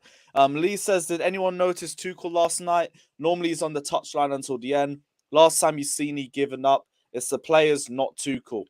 Lee says, did anyone notice Tuchel last night? Normally he's on the touchline until the end. Last time you seen he given up. It's the players, not Tuchel.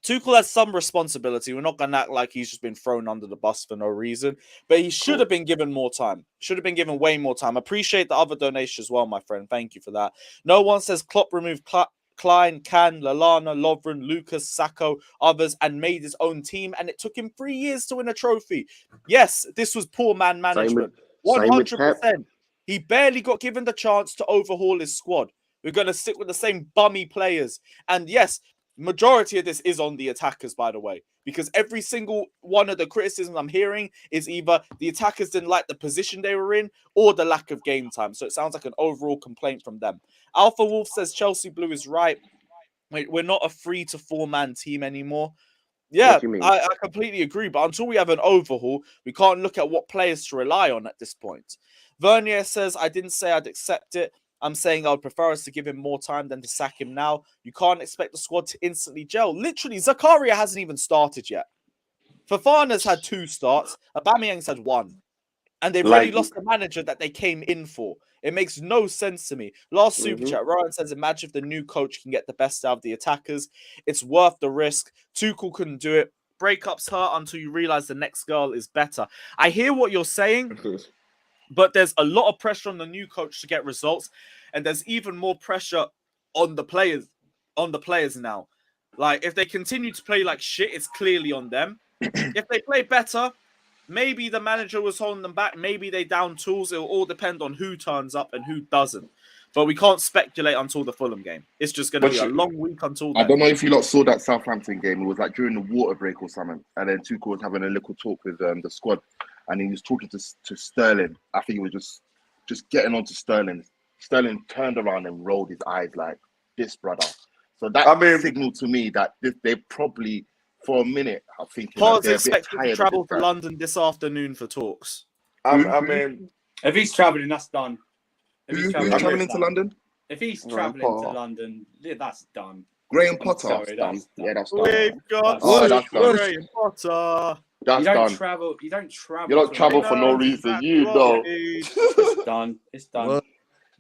Tuchel has some responsibility. We're not going to act like he's just been thrown under the bus for no reason. But he should have been given more time. Should have been given way more time. Appreciate the other donation as well, my friend. Thank you for that. No one says Klopp removed Klein, Can, Lallana, Lovren, Lucas, Sacco, others, and made his own team. And it took him 3 years to win a trophy. Yes, this was poor man management. 100%. He barely got given the chance to overhaul his squad. We're going to stick with the same bummy players. And yes, majority of this is on the attackers, by the way, because every single one of the criticisms I'm hearing is either the attackers didn't like the position they were in or the lack of game time. So it sounds like an overall complaint from them. Alpha Wolf says Chelsea Blue is right. We're not a 3 to 4 man team anymore. Yeah, I completely agree. But until we have an overhaul, we can't look at what players to rely on at this point. Vernier says, I didn't say I'd accept it. I'm saying I would prefer us to give him more time than to sack him now. You can't expect the squad to instantly gel. Literally, Zakaria hasn't even started yet. Fofana's had 2 starts. Aubameyang's had 1. And they've already lost the manager that they came in for. It makes no sense to me. Last super chat, Ryan says, imagine if the new coach can get the best out of the attackers. It's worth the risk. Tuchel couldn't do it. Breakups hurt until you realize the next girl is better. I hear what you're saying, but there's a lot of pressure on the new coach to get results. And there's even more pressure on the players now. Like, if they continue to play like shit, it's clearly on them. If they play better, maybe the manager was holding them back. Maybe they down tools. It'll all depend on who turns up and who doesn't. But we can't speculate until the Fulham game. It's just going to be a long week until then. I don't know if you lot saw that Southampton game. It was like during the water break or something. And then Tuchel was having a little talk with the squad. And he was talking to Sterling. I think he was just getting on to Sterling. Sterling turned around and rolled his eyes like, this brother. So that signaled to me that they probably... For a minute, I think Paul's expected to travel to London this afternoon for talks. I mean, if he's traveling, that's done. Who's traveling to London? If he's traveling to London, that's done. Graham Potter. Sorry, that's done. Yeah, that's done. We've got Graham Potter. That's you don't done. Travel. You don't travel. You don't travel for no reason. You know. It's done. It's done. What?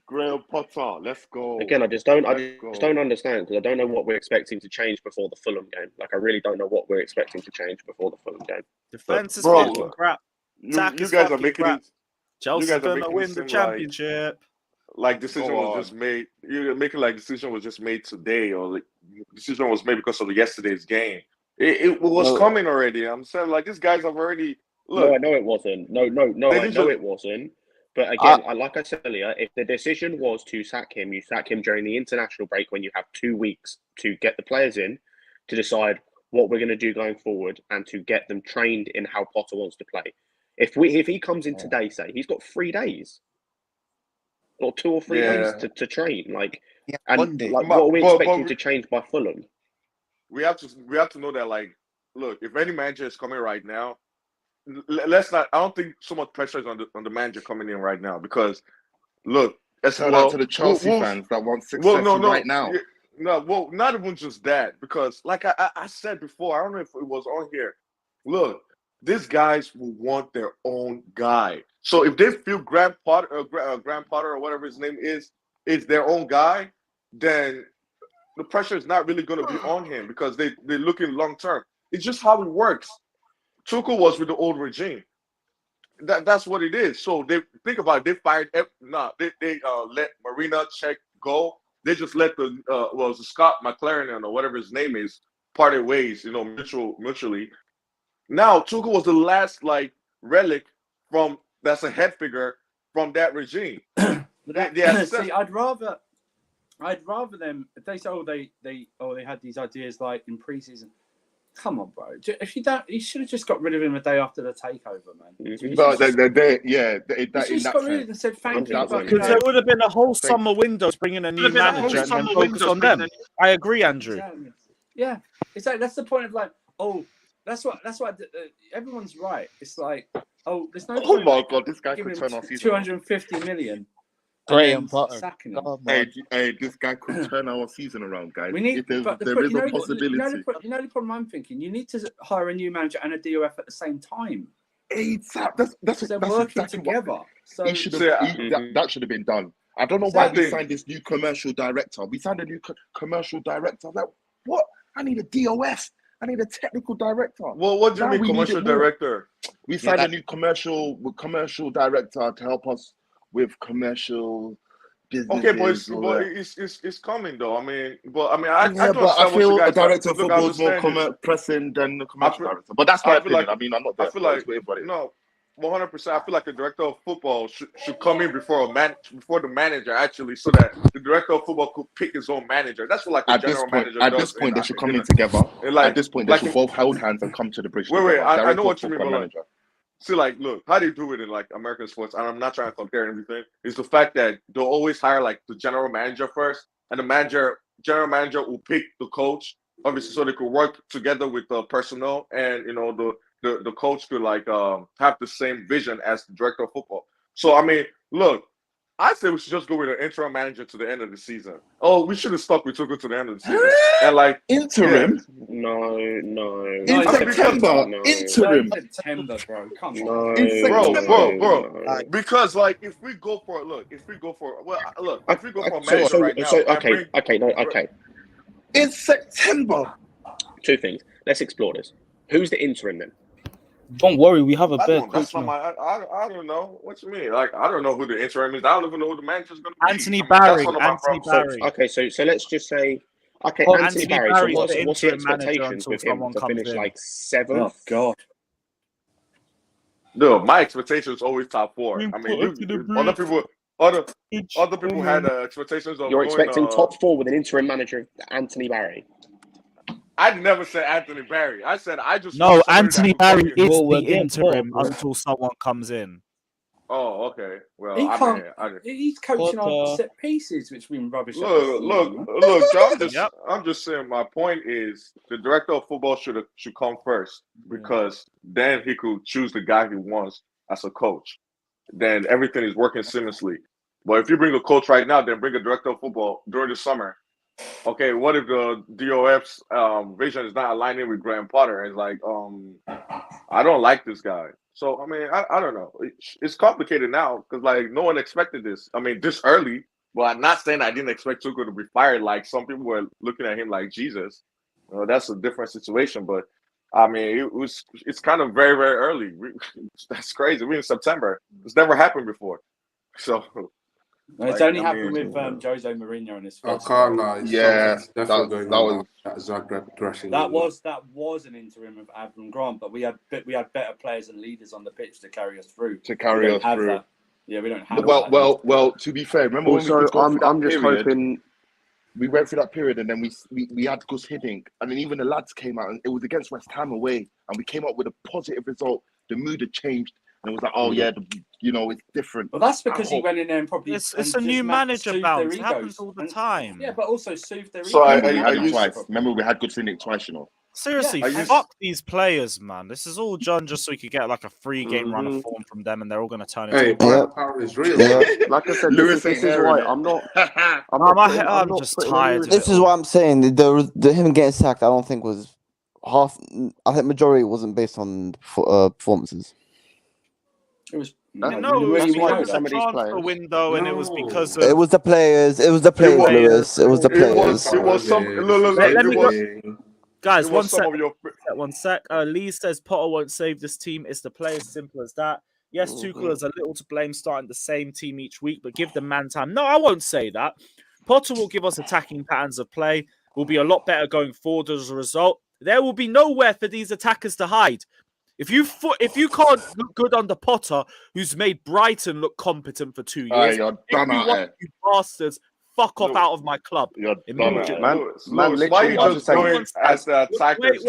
Graham Potter, let's go. Again, I just don't understand because I don't know what we're expecting to change before the Fulham game. Like, I really don't know what we're expecting to change before the Fulham game. Defense is fucking crap. You guys are making crap. it. Chelsea gonna win the championship. Like decision was just made. You're making like decision was just made today, or like decision was made because of yesterday's game. It was coming already. I'm saying like these guys have already. Look, no, I know it wasn't. No, I know it wasn't. But again, like I said earlier, if the decision was to sack him, you sack him during the international break when you have 2 weeks to get the players in, to decide what we're going to do going forward and to get them trained in how Potter wants to play. If he comes in today, say, he's got 3 days or 2 or 3 days to train. Like, what are we expecting to change by Fulham? We have to know that, like, look, if any manager is coming right now, let's not. I don't think so much pressure is on the manager coming in right now because, look, shout out to the Chelsea fans that want success right now. No, well, not even just that because, like I said before, I don't know if it was on here. Look, these guys will want their own guy. So if they feel Graham Potter or whatever his name is their own guy, then the pressure is not really going to be on him because they're looking long term. It's just how it works. Tuchel was with the old regime. That's what it is. So they think about it. They fired. They let Marina Czech go. They just let Scott McLaren or whatever his name is parted ways. Mutually. Now Tuchel was the last relic from that's a head figure from that regime. See, I'd rather them if they say they had these ideas like in preseason. Come on, bro. If you don't, you should have just got rid of him a day after the takeover, man. Said thank you. Because there would have been a whole summer window to bring in a new manager and then focus on them. I agree, Andrew. Yeah, exactly. That's the point of that's what everyone's right. It's like, there's no. Oh my God, this guy could turn our season 250 million. Graham Potter. Hey, this guy could turn our season around, guys. We need, there is a possibility. You know the problem I'm thinking? You need to hire a new manager and a DOF at the same time. Exactly. That's working exactly together. So that should have been done. I don't know why we signed this new commercial director. We signed a new commercial director. I'm like, what? I need a DOF. I need a technical director. Well, what do you Now mean we need commercial it more. director? We signed a new commercial director to help us with commercial businesses. Okay, but it's coming though. I I do but I understand what you feel a guys director are. of Look, I football is more understand you. pressing than the commercial director. But that's my I feel opinion. like I mean, I'm not there. I feel like But no, 100%. I feel like the director of football should come in before the manager actually, so that the director of football could pick his own manager. That's what like the general manager does. At this point, they should come in together. At this point, they should both hold hands and come to the bridge together. Wait, I know what you mean, Football but manager. see, like, look, how they do it in like American sports, and I'm not trying to compare everything, is the fact that they'll always hire like the general manager first, and the general manager will pick the coach, obviously, so they could work together with the personnel, and the coach could like have the same vision as the director of football. So look, I say we should just go with an interim manager to the end of the season. Oh, we should have stuck with Tuchel to the end of the season. And like interim? Yeah. No. In September. Interim. September, bro. Come on. Bro. Because like if we go for a manager right now. Okay. In September. Two things. Let's explore this. Who's the interim then? Don't worry, we have a better coach now. I don't know. What you mean? Like I don't know who the interim is. I don't even know who the manager's going to be. Anthony Barry. Okay, so let's just say, Anthony Barry. So what's the expectations with him to finish like 7th? Oh God. No, my expectation is always top 4. Other people had expectations of. You're expecting top 4 with an interim manager, Anthony Barry. I never said Anthony Barry. I said I just no. Anthony Barry is the interim until someone comes in. Oh, okay. Well, he's coaching on set pieces, which have been rubbish. Look. I'm just saying. My point is, the director of football should come first, because then he could choose the guy he wants as a coach. Then everything is working seamlessly. But if you bring a coach right now, then bring a director of football during the summer. Okay, what if the DOF's vision is not aligning with Graham Potter? It's like, I don't like this guy. So, I don't know. It's complicated now because, like, no one expected this. This early. Well, I'm not saying I didn't expect Tuchel to be fired. Like, some people were looking at him like Jesus. That's a different situation. But, it's kind of very, very early. That's crazy. We're in September. It's never happened before. So... It's only happened with Jose Mourinho and his first. I can't lie. That was Zagreb thrashing. That was an interim of Avram Grant, but we had better players and leaders on the pitch to carry us through. That. Yeah, we don't have. Well. To be fair, remember I'm just hoping we went through that period, and then we had Gus Hiddink, and then even the lads came out, and it was against West Ham away, and we came up with a positive result. The mood had changed. And it was like, oh yeah, it's different. But that's because he went in there and probably. It's a new manager bounce. It happens all the time. Yeah, but also soothe their egos. Twice. Remember, we had good Hiddink twice, Seriously, fuck these players, man. This is all done just so we could get like a free game run of form from them, and they're all going to turn into. Power is real. Like I said, this is why I'm not. I'm just tired. This is what I'm saying. The him getting sacked, I don't think was half. I think majority wasn't based on performances. It was some of these transfer window, and it was because of... It was the players. Lewis. It was the players. It was some. Guys, one sec. Lee says Potter won't save this team. It's the players, simple as that. Yes, Tuchel has a little to blame starting the same team each week, but give the man time. No, I won't say that. Potter will give us attacking patterns of play. Will be a lot better going forward as a result. There will be nowhere for these attackers to hide. If you can't look good under Potter, who's made Brighton look competent for 2 years, you're done you bastards, fuck off out of my club. You're immediately. Man, why are you just going as the attackers?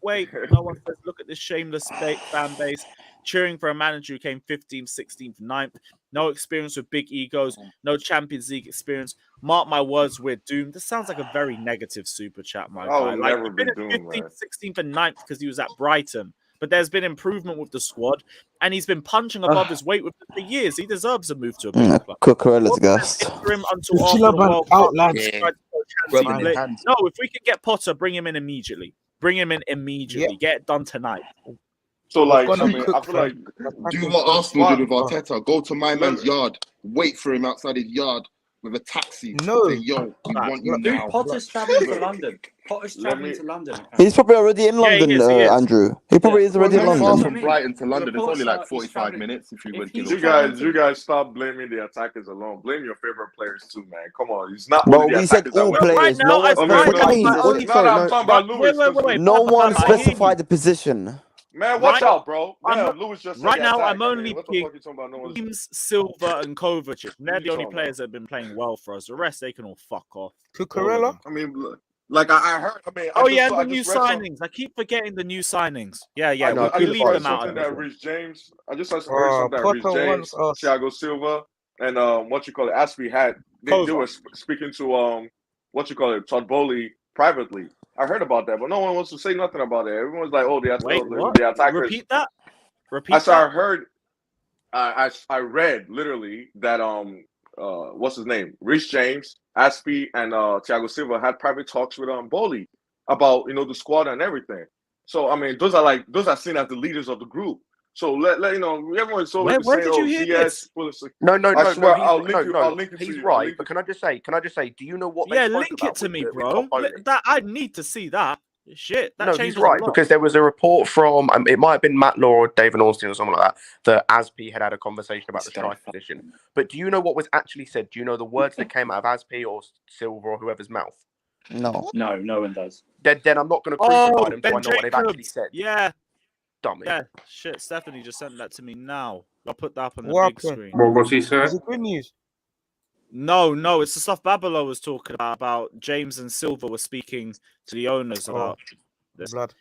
Wait. No one says, look at this shameless fan base cheering for a manager who came 15th, 16th, 9th. No experience with big egos. No Champions League experience. Mark my words, we're doomed. This sounds like a very negative super chat, my guy. Like, he's been at 15th, 16th, and 9th because he was at Brighton. But there's been improvement with the squad, and he's been punching above his weight with it for years. He deserves a move to a bigger club. Cucurella's gassed. No, if we can get Potter, bring him in immediately. Yeah. Get it done tonight. So, like, I feel like do what Arsenal did with Arteta. Go to my man's yard. Wait for him outside his yard. with a taxi. No. Say, yo, we want you Dude, now. Potter's traveling to London. Potter's traveling to London. He's probably already in London, Andrew. He probably is already in Not far London. from Brighton to London. It's only like Reports are he's 45 minutes if you went to You guys stop blaming the attackers alone. Blame your favorite players too, man. Come on, it's not Bro, only the we said attackers that all went. players. No one specified No, position. I'm talking about Lewis. No one specified the position. Man, watch Right- out, bro. Yeah, Lewis just said Right the now, attack. I'm only what the fuck picking you talking about? No one's... James, Silva, and Kovacic. They're the only talking players that have been playing well for us. The rest, they can all fuck off. Cucurella? I mean, like I heard. I mean, Oh I yeah, just, the I new just read some- signings. I keep forgetting the new signings. Yeah, I we just leave heard them out. something that Rich James. I just heard something that Rich Potter James, wants us. Thiago Silva, and Aspie had. They were speaking to Todd Bowley privately. I heard about that, but no one wants to say nothing about it. Everyone's like, "Oh, the attackers." Repeat that. I heard. I read literally that what's his name? Rich James, Aspie, and Thiago Silva had private talks with Bowley about the squad and everything. So I mean, those are seen as the leaders of the group. So let everyone's so Where saying, did you hear this? No, I swear, I'll no, link it to he's you. right. But can I just say? Do you know what? Yeah, they spoke link about it to with me, with bro. Todd Bowley? That I need to see that. Shit, that No, changes he's right a lot. because there was a report from it might have been Matt Law or David Ornstein or something like that Aspie had a conversation about the strike position. But do you know what was actually said? Do you know the words that came out of Aspie or Silva or whoever's mouth? No, no one does. Then I'm not going to crucify them, so I know what they've Jacobs. actually said. Yeah, dummy. Yeah, shit. Stephanie just sent that to me now. I'll put that up on the What big happened? screen. What was he saying? Is it good news? No, it's the stuff Babalo was talking about. James and Silva were speaking to the owners about this. Blood.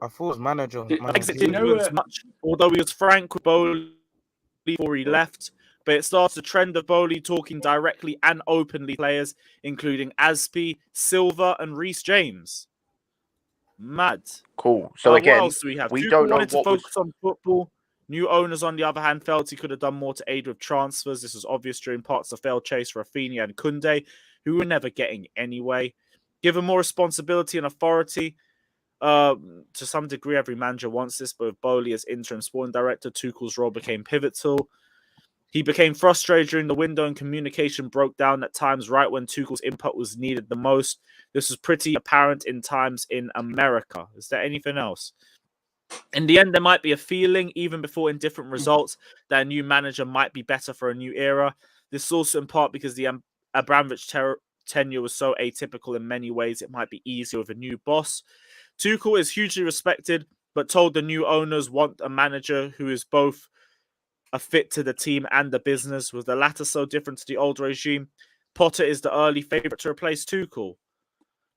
I thought it was manager. Although he was frank with Bowley before he left, but it starts a trend of Bowley talking directly and openly to players, including Aspie, Silva, and Reece James. Mad. Cool. So again, what else do we have? we Tuchel don't know wanted to what focus on football. New owners, on the other hand, felt he could have done more to aid with transfers. This was obvious during parts of the failed chase for Rafinha and Koundé, who were never getting anyway. Given more responsibility and authority, to some degree, every manager wants this, but with Bowley as interim sporting director, Tuchel's role became pivotal. He became frustrated during the window and communication broke down at times right when Tuchel's input was needed the most. This was pretty apparent in times in America. Is there anything else? In the end, there might be a feeling, even before indifferent results, that a new manager might be better for a new era. This is also in part because the Abramovich tenure was so atypical in many ways, it might be easier with a new boss. Tuchel is hugely respected, but told the new owners want a manager who is both a fit to the team and the business. Was the latter so different to the old regime? Potter is the early favourite to replace Tuchel.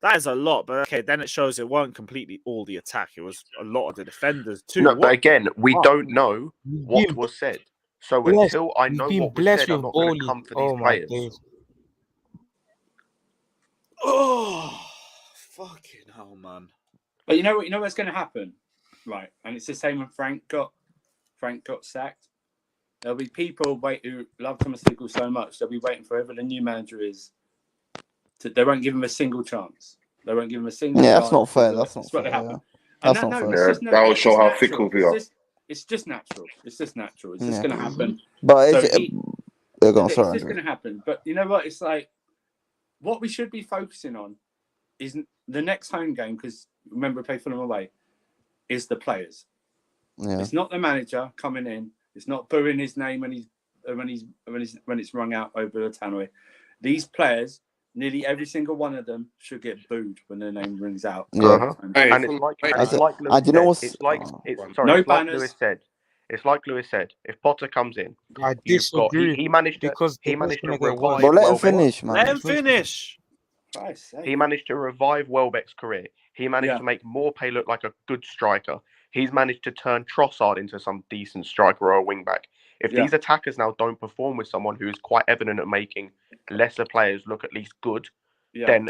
That is a lot, but okay, then it shows it weren't completely all the attack. It was a lot of the defenders too. No, but again, we don't know what was said. So until I know what was said, I'm not going to come for these players. Days. Oh, fucking hell, man. But you know what's going to happen? Right, and it's the same when Frank got sacked. There'll be people who love Thomas Tuchel so much, they'll be waiting for whoever the new manager is. They won't give him a single chance. They won't give him a single chance. Yeah, that's not fair. That's not fair. Happen. That's not fair. That will show how fickle we are. It's just natural. It's just natural. It's just going to happen. But So it's just going to happen. But you know what? It's like what we should be focusing on is the next home game, because remember we play Fulham away, is the players. Yeah. It's not the manager coming in. It's not booing his name when it's rung out over the tannoy. These players, nearly every single one of them, should get booed when their name rings out. Yeah. And it's like Lewis said. It's like Lewis said. If Potter comes in, I disagree. He managed to revive. But let him finish, man. Let him finish. He managed to revive Welbeck's career. He managed to make Maupay look like a good striker. He's managed to turn Trossard into some decent striker or a wing back. If these attackers now don't perform with someone who is quite evident at making lesser players look at least good, then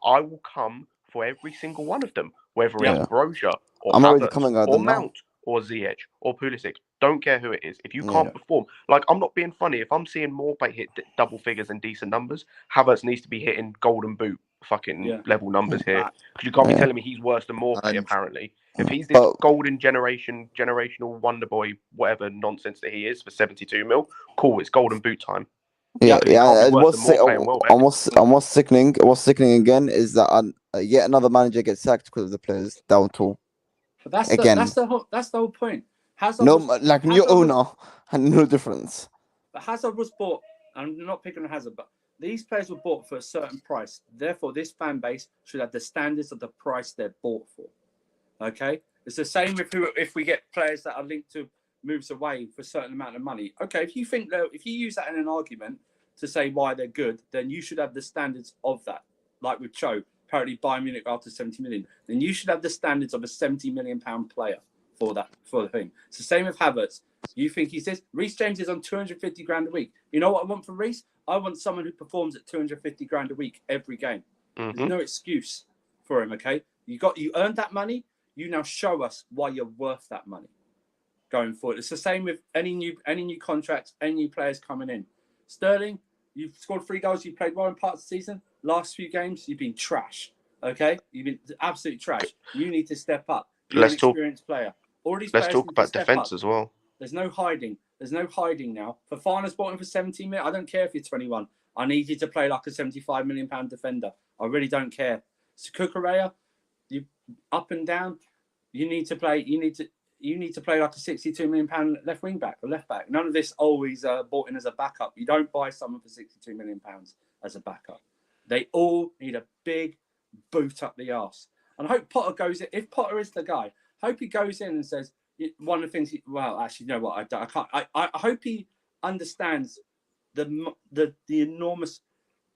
I will come for every single one of them, whether it's Brozier or Havertz or Mount or Ziyech or Pulisic. Don't care who it is. If you can't perform, like, I'm not being funny. If I'm seeing Maupay hit double figures and decent numbers, Havertz needs to be hitting golden boot fucking level numbers here. Because you can't be telling me he's worse than Maupay, apparently. If he's this golden generational wonder boy, whatever nonsense that he is for 72 mil, cool, it's golden boot time. Yeah, It can't be worse What's than more playing well. what's sickening? What's sickening again is that yet another manager gets sacked because of the players down tool. But that's Again, the whole point. Hazard no, was, like new owner and no difference. But Hazard was bought. I'm not picking on Hazard, but these players were bought for a certain price. Therefore, this fan base should have the standards of the price they're bought for. Okay, it's the same if we get players that are linked to moves away for a certain amount of money. Okay, if you use that in an argument to say why they're good, then you should have the standards of that. Like with Cho, apparently Bayern Munich after 70 million, then you should have the standards of a 70 million pound player for the thing. It's the same with Havertz. You think he says Reece James is on 250 grand a week. You know what I want from Reece? I want someone who performs at 250 grand a week every game. There's no excuse for him. Okay, you earned that money. You now show us why you're worth that money going forward. It's the same with any new contracts, any new players coming in. Sterling, you've scored 3 goals. You played well in parts of the season. Last few games, you've been trash. Okay, you've been absolute trash. You need to step up. You're an experienced player. All these Let's players talk about defense as well. There's no hiding. There's no hiding now. Fofana's bought him for 17 million. I don't care if you're 21. I need you to play like a 75 million pound defender. I really don't care. So Cucurella, you up and down. You need to play. You need to play like a 62 million pound left wing back or left back. None of this always bought in as a backup. You don't buy someone for 62 million pounds as a backup. They all need a big boot up the arse. And I hope Potter goes in. If Potter is the guy, I hope he goes in and says one of the things. Actually, you know what? I can't. I hope he understands the enormous.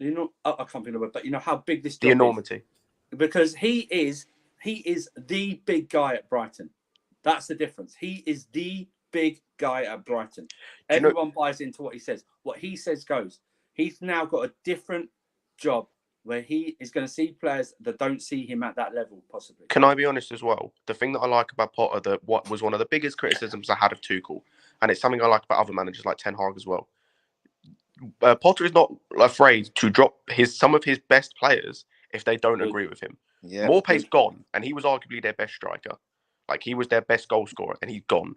I can't think of the word, but you know how big this job the enormity is. Because he is the big guy at Brighton. That's the difference. He is the big guy at Brighton. Everyone buys into what he says. What he says goes. He's now got a different job where he is going to see players that don't see him at that level, possibly. Can I be honest as well? The thing that I like about Potter, what was one of the biggest criticisms I had of Tuchel, and it's something I like about other managers like Ten Hag as well. Potter is not afraid to drop some of his best players if they don't agree with him. Yeah. Morpay's gone, and he was arguably their best striker. Like, he was their best goal scorer, and he's gone.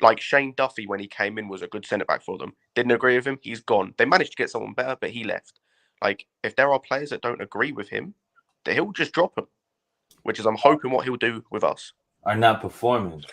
Like, Shane Duffy, when he came in, was a good centre-back for them. Didn't agree with him, he's gone. They managed to get someone better, but he left. Like, if there are players that don't agree with him, then he'll just drop them, which is, I'm hoping, what he'll do with us. Are not performing.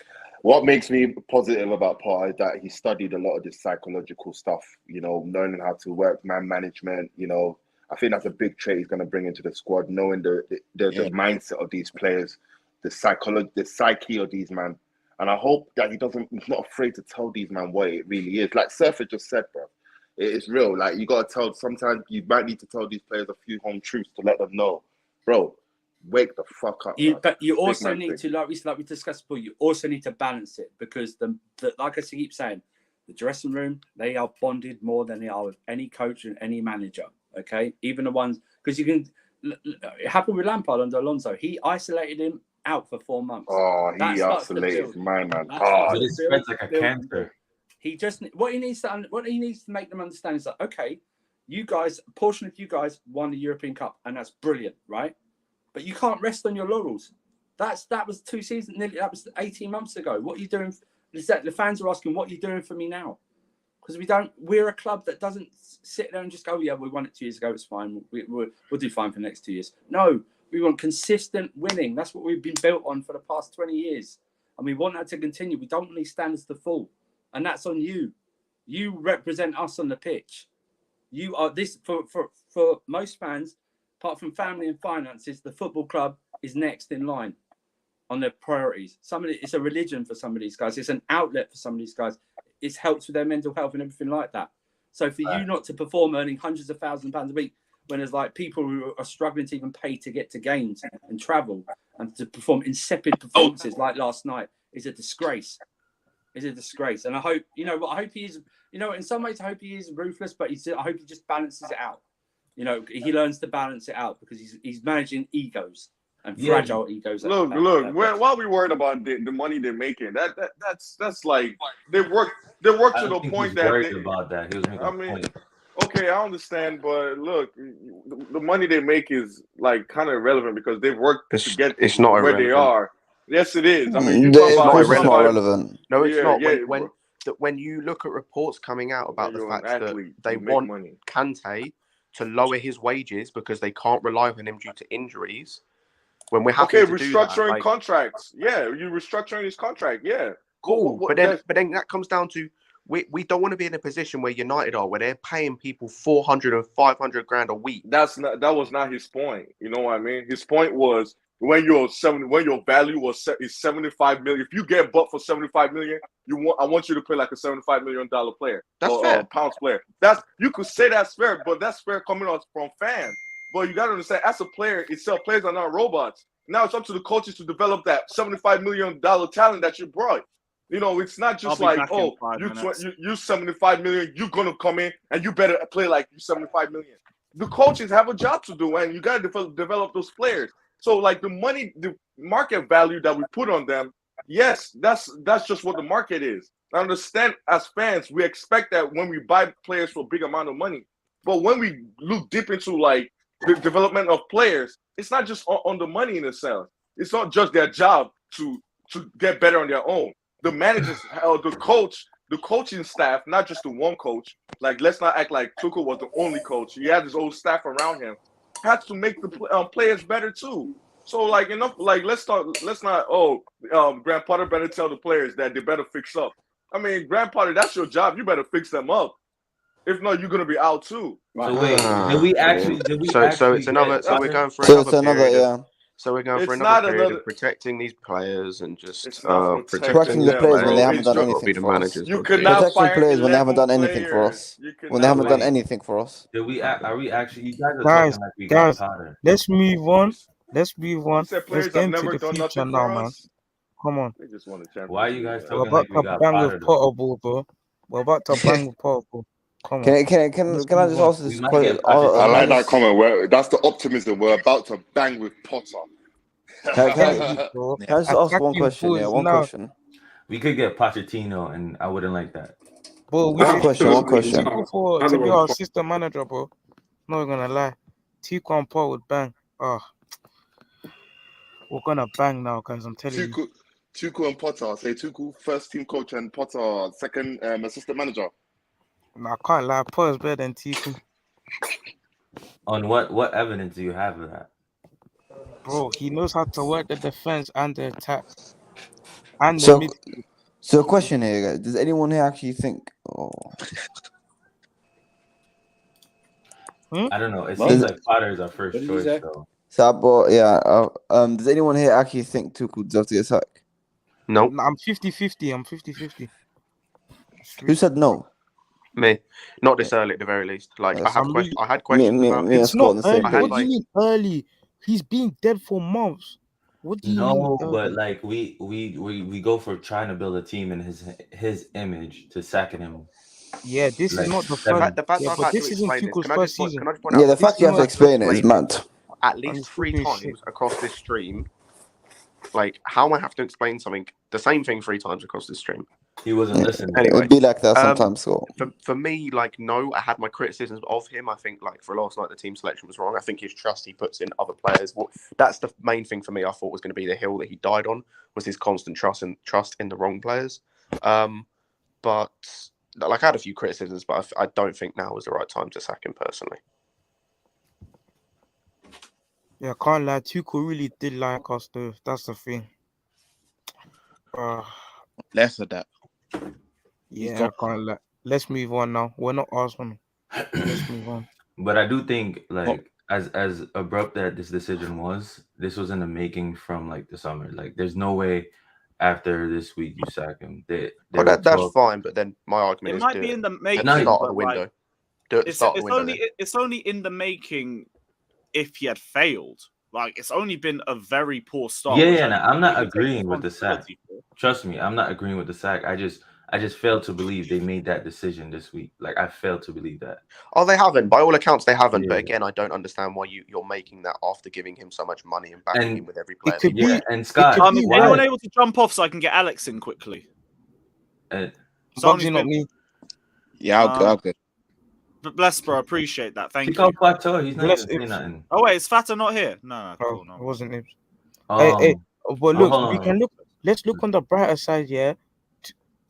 What makes me positive about Potter is that he studied a lot of this psychological stuff, you know, learning how to work man management, you know. I think that's a big trait he's going to bring into the squad, knowing the mindset of these players, the psyche of these men. And I hope that he's not afraid to tell these men what it really is. Like Surfer just said, bro, it's real. Like, you got to tell, sometimes you might need to tell these players a few home truths to let them know, bro, wake the fuck up. But you also need to, like we discussed before, you also need to balance it, because the like I keep saying, the dressing room, they are bonded more than they are with any coach and any manager. Okay, even the ones, because you can. It happened with Lampard under Alonso. He isolated him out for 4 months. Oh, he isolated my man. But it spreads like a cancer. He just what he needs to make them understand is that, okay, you guys, a portion of you guys won the European Cup, and that's brilliant, right? But you can't rest on your laurels. That was 2 seasons, that was 18 months ago. What are you doing? The fans are asking, what are you doing for me now? Because we're a club that doesn't sit there and just go, yeah, we won it 2 years ago, it's fine. We'll do fine for the next 2 years. No, we want consistent winning. That's what we've been built on for the past 20 years. And we want that to continue. We don't want these standards to fall. And that's on you. You represent us on the pitch. You are this, for most fans, apart from family and finances, the football club is next in line on their priorities. It's a religion for some of these guys. It's an outlet for some of these guys. It helps with their mental health and everything like that. So for you not to perform earning hundreds of thousands of pounds a week, when there's like people who are struggling to even pay to get to games and travel and to perform insipid performances like last night, is a disgrace. Is a disgrace. And I hope, I hope he is, in some ways I hope he is ruthless, but I hope he just balances it out. He learns to balance it out, because he's managing egos and fragile egos. Look. While we worried about the money they're making, that's like they work to the point that worried about that. He was making a point. Okay, I understand, but look, the money they make is like kind of irrelevant, because they've worked to get it's not where irrelevant. they are. Yes, it is. I mean, It's not relevant. No, it's not. Yeah. that when you look at reports coming out about the you're fact an that athlete. they You make want money. Kante to lower his wages because they can't rely on him due to injuries, when we're happy Okay, to do that, restructuring like, contracts. Yeah, you're restructuring his contract. Yeah. cool. But then that comes down to we don't want to be in a position where United are, where they're paying people 400 and 500 grand a week. That was not his point. You know what I mean? His point was when your value is 75 million. If you get bought for 75 million, I want you to pay like a $75 million player. That's fair. Pounds player. You could say that's fair, but that's fair coming out from fans. But you got to understand, as a player itself, players are not robots. Now it's up to the coaches to develop that $75 million talent that you brought. You know, it's not just like, oh, you 75 million, you're gonna come in and you better play like you 75 million. The coaches have a job to do, and you gotta develop those players. So, like the market value that we put on them, yes, that's just what the market is. I understand as fans, we expect that when we buy players for a big amount of money. But when we look deep into like the development of players, it's not just on the money in itself. It's not just their job to get better on their own. The managers, the coaching staff, not just the one coach. Like, let's not act like Tuchel was the only coach. He had his own staff around him. Had to make the players better too. So, like, enough. Like, let's not. Graham Potter better tell the players that they better fix up. I mean, Graham Potter, that's your job. You better fix them up. If not, you're gonna be out too. So wait, did we actually? So it's another. So we're going for another. So we're going for another period of protecting these players and just protecting the players when they haven't done anything for us. Protecting players when they haven't done anything for us. When they haven't done anything for us. Are we actually? You guys are Guys, talking like we got Potter. let's move on. Let's move on. Said Let's players get have into never the done future nothing now, for man. us. Come on. They just won the championship. Why are you guys We're talking about like we to got bang Potter? with Potterbull, bro. We're about to bang with Potterbull. Come on. Can I just ask this question? I like that comment. That's the optimism. We're about to bang with Potter. Can I just ask one question? Yeah, one question. We could get Pochettino, and I wouldn't like that. Bro, One question. To be our assistant manager, bro. Not gonna lie. Tuchel and Paul would bang. We're gonna bang now, guys. I'm telling you. Tuchel and Potter. Say Tuchel first team coach and Potter second assistant manager. No, I can't lie. Potter's better than Tuchel. On what evidence do you have of that? Bro, he knows how to work the defense and the attack. And the mid. So, question here, guys. Does anyone here actually think? I don't know. It seems like Potter is our first choice, though. Does anyone here actually think Tuchel deserves to get sacked? No. I'm 50-50. I'm 50-50. Who said no? Me. Not this early, at the very least. Like, I had questions about it. It's not early. What do you mean early? He's been dead for months. What do you mean? No, but like we go for trying to build a team in his image to sacking him. Yeah, this is not the first. But this isn't Tuchel's first season. Yeah, the fact you have to explain it is mad. At least 3 times across this stream. Like, how am I have to explain something, the same thing 3 times across this stream? He wasn't listening. Anyway, it would be like that sometimes. So for me, like, no, I had my criticisms of him. I think, like, for last night, the team selection was wrong. I think his trust he puts in other players. Well, that's the main thing for me. I thought was going to be the hill that he died on, was his constant trust in the wrong players. But like, I had a few criticisms, but I don't think now is the right time to sack him personally. Yeah, I can't lie. Tuchel really did like us, though. That's the thing. Less of that. Yeah, I can't lie. Let's move on now. We're not Arsenal. Let's move on. But I do think, like, as abrupt that this decision was, this was in the making from like the summer. Like, there's no way after this week you sack him. That's fine, but then my argument is it might be in the making. Start of the window. Do it at the start of the window. It's only in the making if he had failed. Like, it's only been a very poor start. Yeah, I'm not agreeing with the sack. Trust me, I'm not agreeing with the sack. I just failed to believe they made that decision this week. Like, I failed to believe that. Oh, they haven't. By all accounts, they haven't. Yeah. But again, I don't understand why you're making that after giving him so much money and backing him with every player. And Scott, is anyone able to jump off so I can get Alex in quickly? Bugsy, not me. Yeah, I'll go. But bless, bro, appreciate that. Thank you. Plateau. He's not even saying nothing. Oh wait, is Fata not here? No, cool, no. It wasn't him. Hey, but look, we can look. Let's look on the brighter side. Yeah,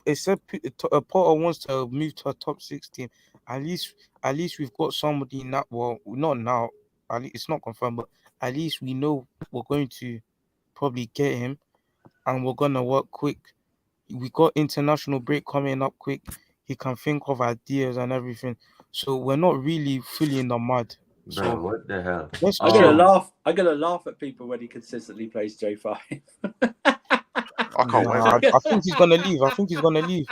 Potter wants to move to a top 6 team. At least we've got somebody now. Well, not now. At least it's not confirmed, but at least we know we're going to probably get him, and we're gonna work quick. We got international break coming up quick. He can think of ideas and everything. So we're not really fully in the mud. Bro, So what the hell? let's I'm chill. gonna laugh at people when he consistently plays J5. I can't wait. I think he's gonna leave.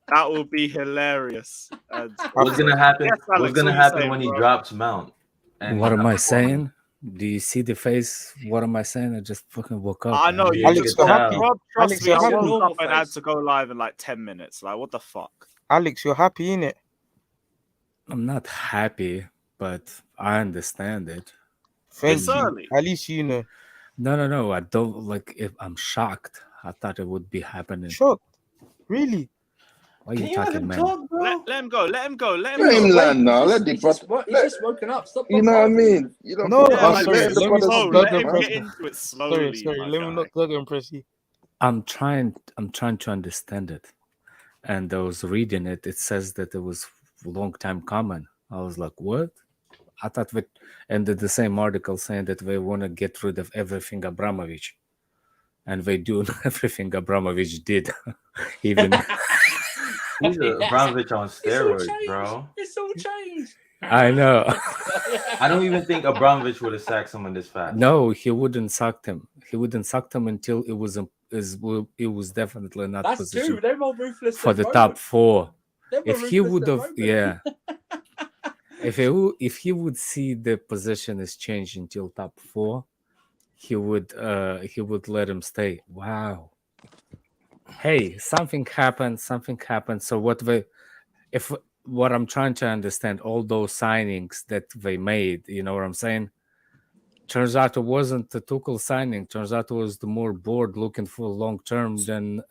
That will be hilarious. And What's gonna happen? Yes, Alex, What's gonna what you happen saying, when he bro? drops Mount? What am I saying? Do you see the face? What am I saying? I just fucking woke up. I know man. you Alex, just you're happy. Rob, trust Alex, me, you're I happy. woke up and had to go live in like 10 minutes. Like, what the fuck? Alex, you're happy, innit? I'm not happy, but I understand it. Thank It's you. early. At least you know. No. I don't like. If I'm shocked, I thought it would be happening. Shocked? Really? Why are you Can you let talking, him man? talk, bro? Let him go. Let him go. Let him Let him go. land now. Let the He's just woken up. Stop. You know what I mean? You don't No, put Yeah, I'm like, sorry. let the Let me brother not slow. speak, Let plug and him man. press. get into it Sorry, slowly, my let me guy. not plug and press you. I'm trying to understand it, and I was reading it. It says that it was a long time coming. I was like, what? I thought that, and the same article saying that they want to get rid of everything Abramovich, and they do everything Abramovich did, even. He's Abramovich on It's all steroids, changed. bro. It's all changed. I know. I don't even think Abramovich would have sacked someone this fast. No, he wouldn't sack him. He wouldn't sack him until it was definitely not That's position true. They're more ruthless for than the top Roman. 4. They're more If he ruthless would than have, Roman. yeah. If he would see the position is changed until top 4, he would let him stay. Wow. Hey, something happened. So what I'm trying to understand, all those signings that they made, you know what I'm saying? Turns out it wasn't the Tuchel signing. Turns out it was the more board looking for long term than.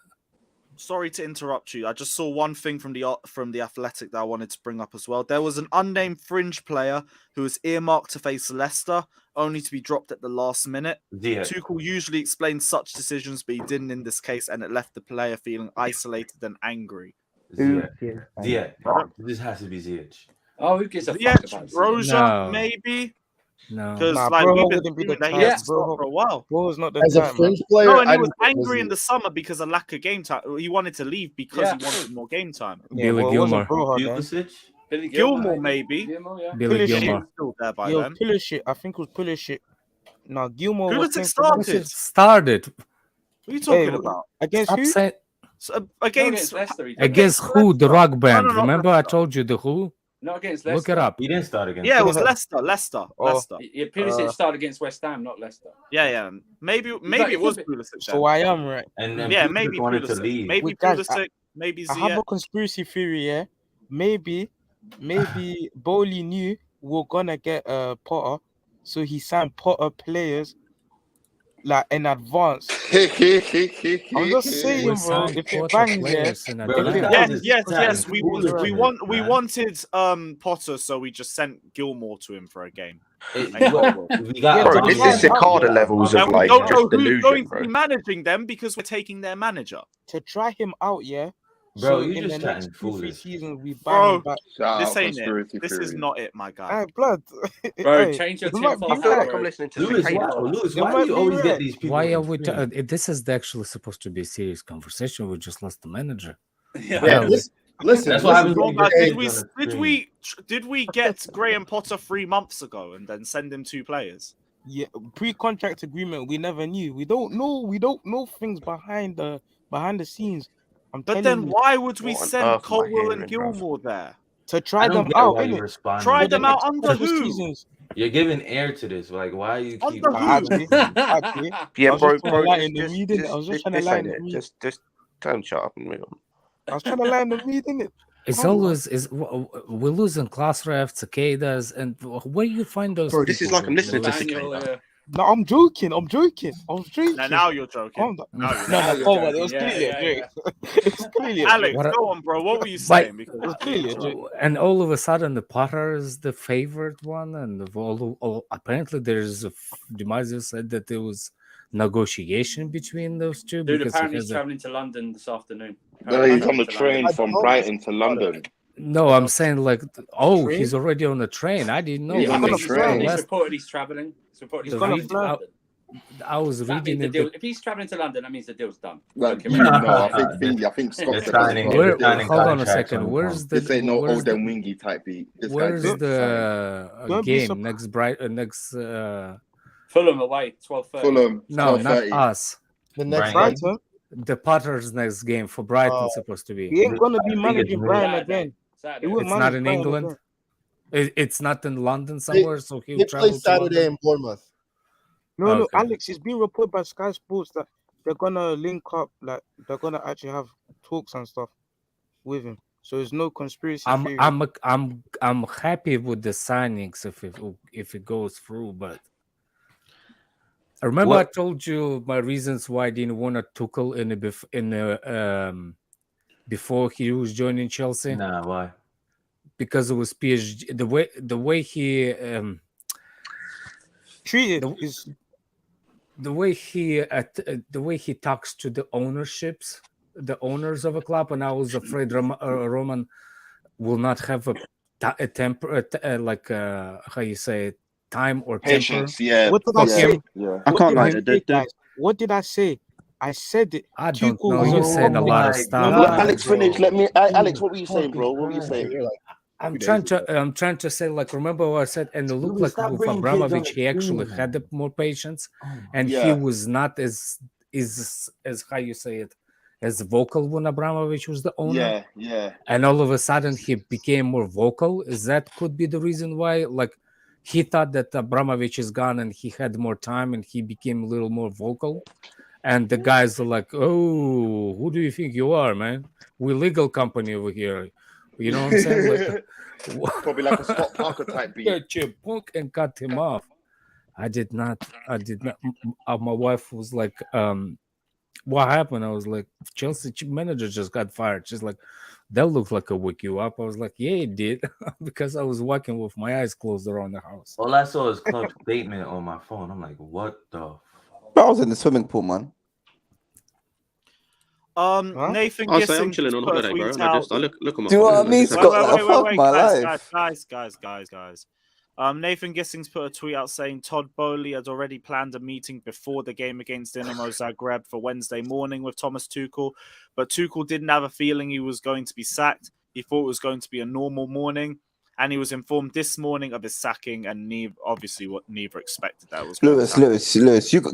Sorry to interrupt you. I just saw one thing from the Athletic that I wanted to bring up as well. There was an unnamed fringe player who was earmarked to face Leicester, only to be dropped at the last minute. Ziyech. Tuchel usually explains such decisions, but he didn't in this case, and it left the player feeling isolated and angry. Ziyech. This has to be Ziyech. Oh, who gives a fuck Ziyech, about Ziyech? Broja, No. maybe? No. Because Nah, like Broja we've been wouldn't be the seeing that he type. has to stop for a while. Broja's not the As a type, man. fringe player, No, and I he was didn't think it was angry in it. the summer because of lack of game time. He wanted to leave because he wanted more game time. Yeah, Billy well, it wasn't Gilmore. Broja then. Pulisic? Billy Gilmore, maybe. Gilmore, yeah. Billy Pulisic. He Gilmore. was still there by Yo, then. Pulisic. I think it was Pulisic. No, Gilmore was Pulisic playing for started. Leicester. Pulisic started. What are you talking Hey, about? against Stop who? saying So, Against Leicester, he did. against who? The Leicester. rock band. No, not Remember, I Leicester. told you the who. Not against Look Leicester. it up. He didn't start against Yeah, it them. was Leicester. Oh, Yeah, Pulisic started against West Ham, not Leicester. Yeah. Maybe it it was could Pulisic so then. I am right. And then Yeah, Pulisic maybe wanted to Pulisic. leave. Maybe Wait, guys, Pulisic. Maybe I have a Ziyech. conspiracy theory. Yeah, maybe Bowley knew we're gonna get Potter, so he signed Potter players like in advance. I'm just We saying, bro. signed If it Potter bangs, yeah. players in Bro, If this it guy Yes, bangs, is yes. chatting foolishness, We man. wanted Potter, so we just sent Gilmore to him for a game. And We Colwell. got Yeah, Bro, to this try is him out, Cicada yeah. levels of And we like don't know just who's delusion, going to bro. be managing them because we're taking their manager. To try him out, yeah. Bro, So you in the just next chatting 2-3 foolish. seasons, we bang Bro, him back. Shout this out ain't it. conspiracy This is theories. not it, my guy. Hey, blood. Bro, Hey, change your you might be tinfoil I feel hat, like right. I'm bro. listening to Lewis, Cicada. Lewis, You why do might you be always right. get these people? Why are on we? screen? This is actually supposed to be a serious conversation. We just lost the manager. Yeah. Yeah, Hell, listen. That's what happens when Wrong, you guys. get Did kids on the did screen. we get Graham Potter 3 months ago and then send him 2 players? Yeah, pre-contract agreement. We never knew. We don't know things behind the scenes. I'm But telling then you, why would we What on send earth am I Colwell and hearing, bruv? Gilmore there? to I try don't them get out, why you're innit? responding. Try For the them out next under couple who? seasons. You're giving air to this. Like, why you keep? Under who? Actually, I Yeah, was bro, just trying to lighten the just, mood, innit? I was just trying to this ain't lighten the it. mood. Just don't shut up and move on. I was trying to lighten the mood, innit? it's Come on. always we're losing class refs, cicadas, and where you find those Bro, people? this is like I'm listening to Nathaniel, Cicada. No, I'm joking. I was joking. Now you're joking. Calm down. Now you're No, joking. come on. It was clearly a joke. It's clearly a joke. Alex, What go on, bro. What were you Why- saying? Because It was clearly a joke. And all of a sudden, the Potter is the favorite one, and apparently there's Dimasio said that it was negotiation between those two? Dude, Because apparently he's traveling to London this afternoon. No, he's on the train from Brighton to London. No, I'm saying like, he's already on the train. I didn't know. He's on the train. It's reported he's traveling. It's reported he's traveling to London. I was reading it. If he's traveling to London, that means the deal's done. Like, I think Scott's hold on a second. Where's the? This ain't no Oden Wingy type beat. Where's the game next? Fulham away, 12:30. Fulham. No, not us. The next Brighton. The Potter's next game for Brighton supposed to be. He ain't gonna be managing Brighton again. It's not in England. It's not in London somewhere. So he'll travel play Saturday in Bournemouth. No, Alex, it's been reported by Sky Sports that they're gonna link up, like they're gonna actually have talks and stuff with him. So there's no conspiracy theory. I'm happy with the signings if it goes through, but I remember I told you my reasons why I didn't want a Tuchel before he was joining Chelsea. Nah, why? Because it was PSG. The way he treated the way he talks to the owners of a club, and I was afraid Roman will not have a temper, like how you say it, time or patience. Temper. Yeah. What did I say? I can't lie. What did I say? I said it. I don't know. You're saying a lot of stuff. Let Alex finish. Alex, what were you saying, bro? What were you saying? I'm trying to say, like, remember what I said, and it looked like with Abramovich, he actually had more patience, and he was not as how you say it, as vocal when Abramovich was the owner. Yeah. And all of a sudden he became more vocal. That could be the reason why, like, he thought that Abramovich is gone and he had more time and he became a little more vocal. And the guys are like, "Oh, who do you think you are, man? We're legal company over here." You know what I'm saying? Like, probably like a Scott Parker type beat. Get your book and cut him off. I did not. My wife was like, "What happened?" I was like, "Chelsea manager just got fired." She's like, "That looks like a wake you up." I was like, "Yeah, it did," because I was walking with my eyes closed around the house. All I saw is club statement on my phone. I'm like, what the? I was in the swimming pool, man. I'm Nathan Gissing chilling on holiday, bro. And I look at my. Do you know what I mean, Scott? Wait, my life. Guys. Nathan Gissing's put a tweet out saying Todd Boehly had already planned a meeting before the game against Dinamo Zagreb for Wednesday morning with Thomas Tuchel, but Tuchel didn't have a feeling he was going to be sacked. He thought it was going to be a normal morning, and he was informed this morning of his sacking, and neither expected that was. Lewis,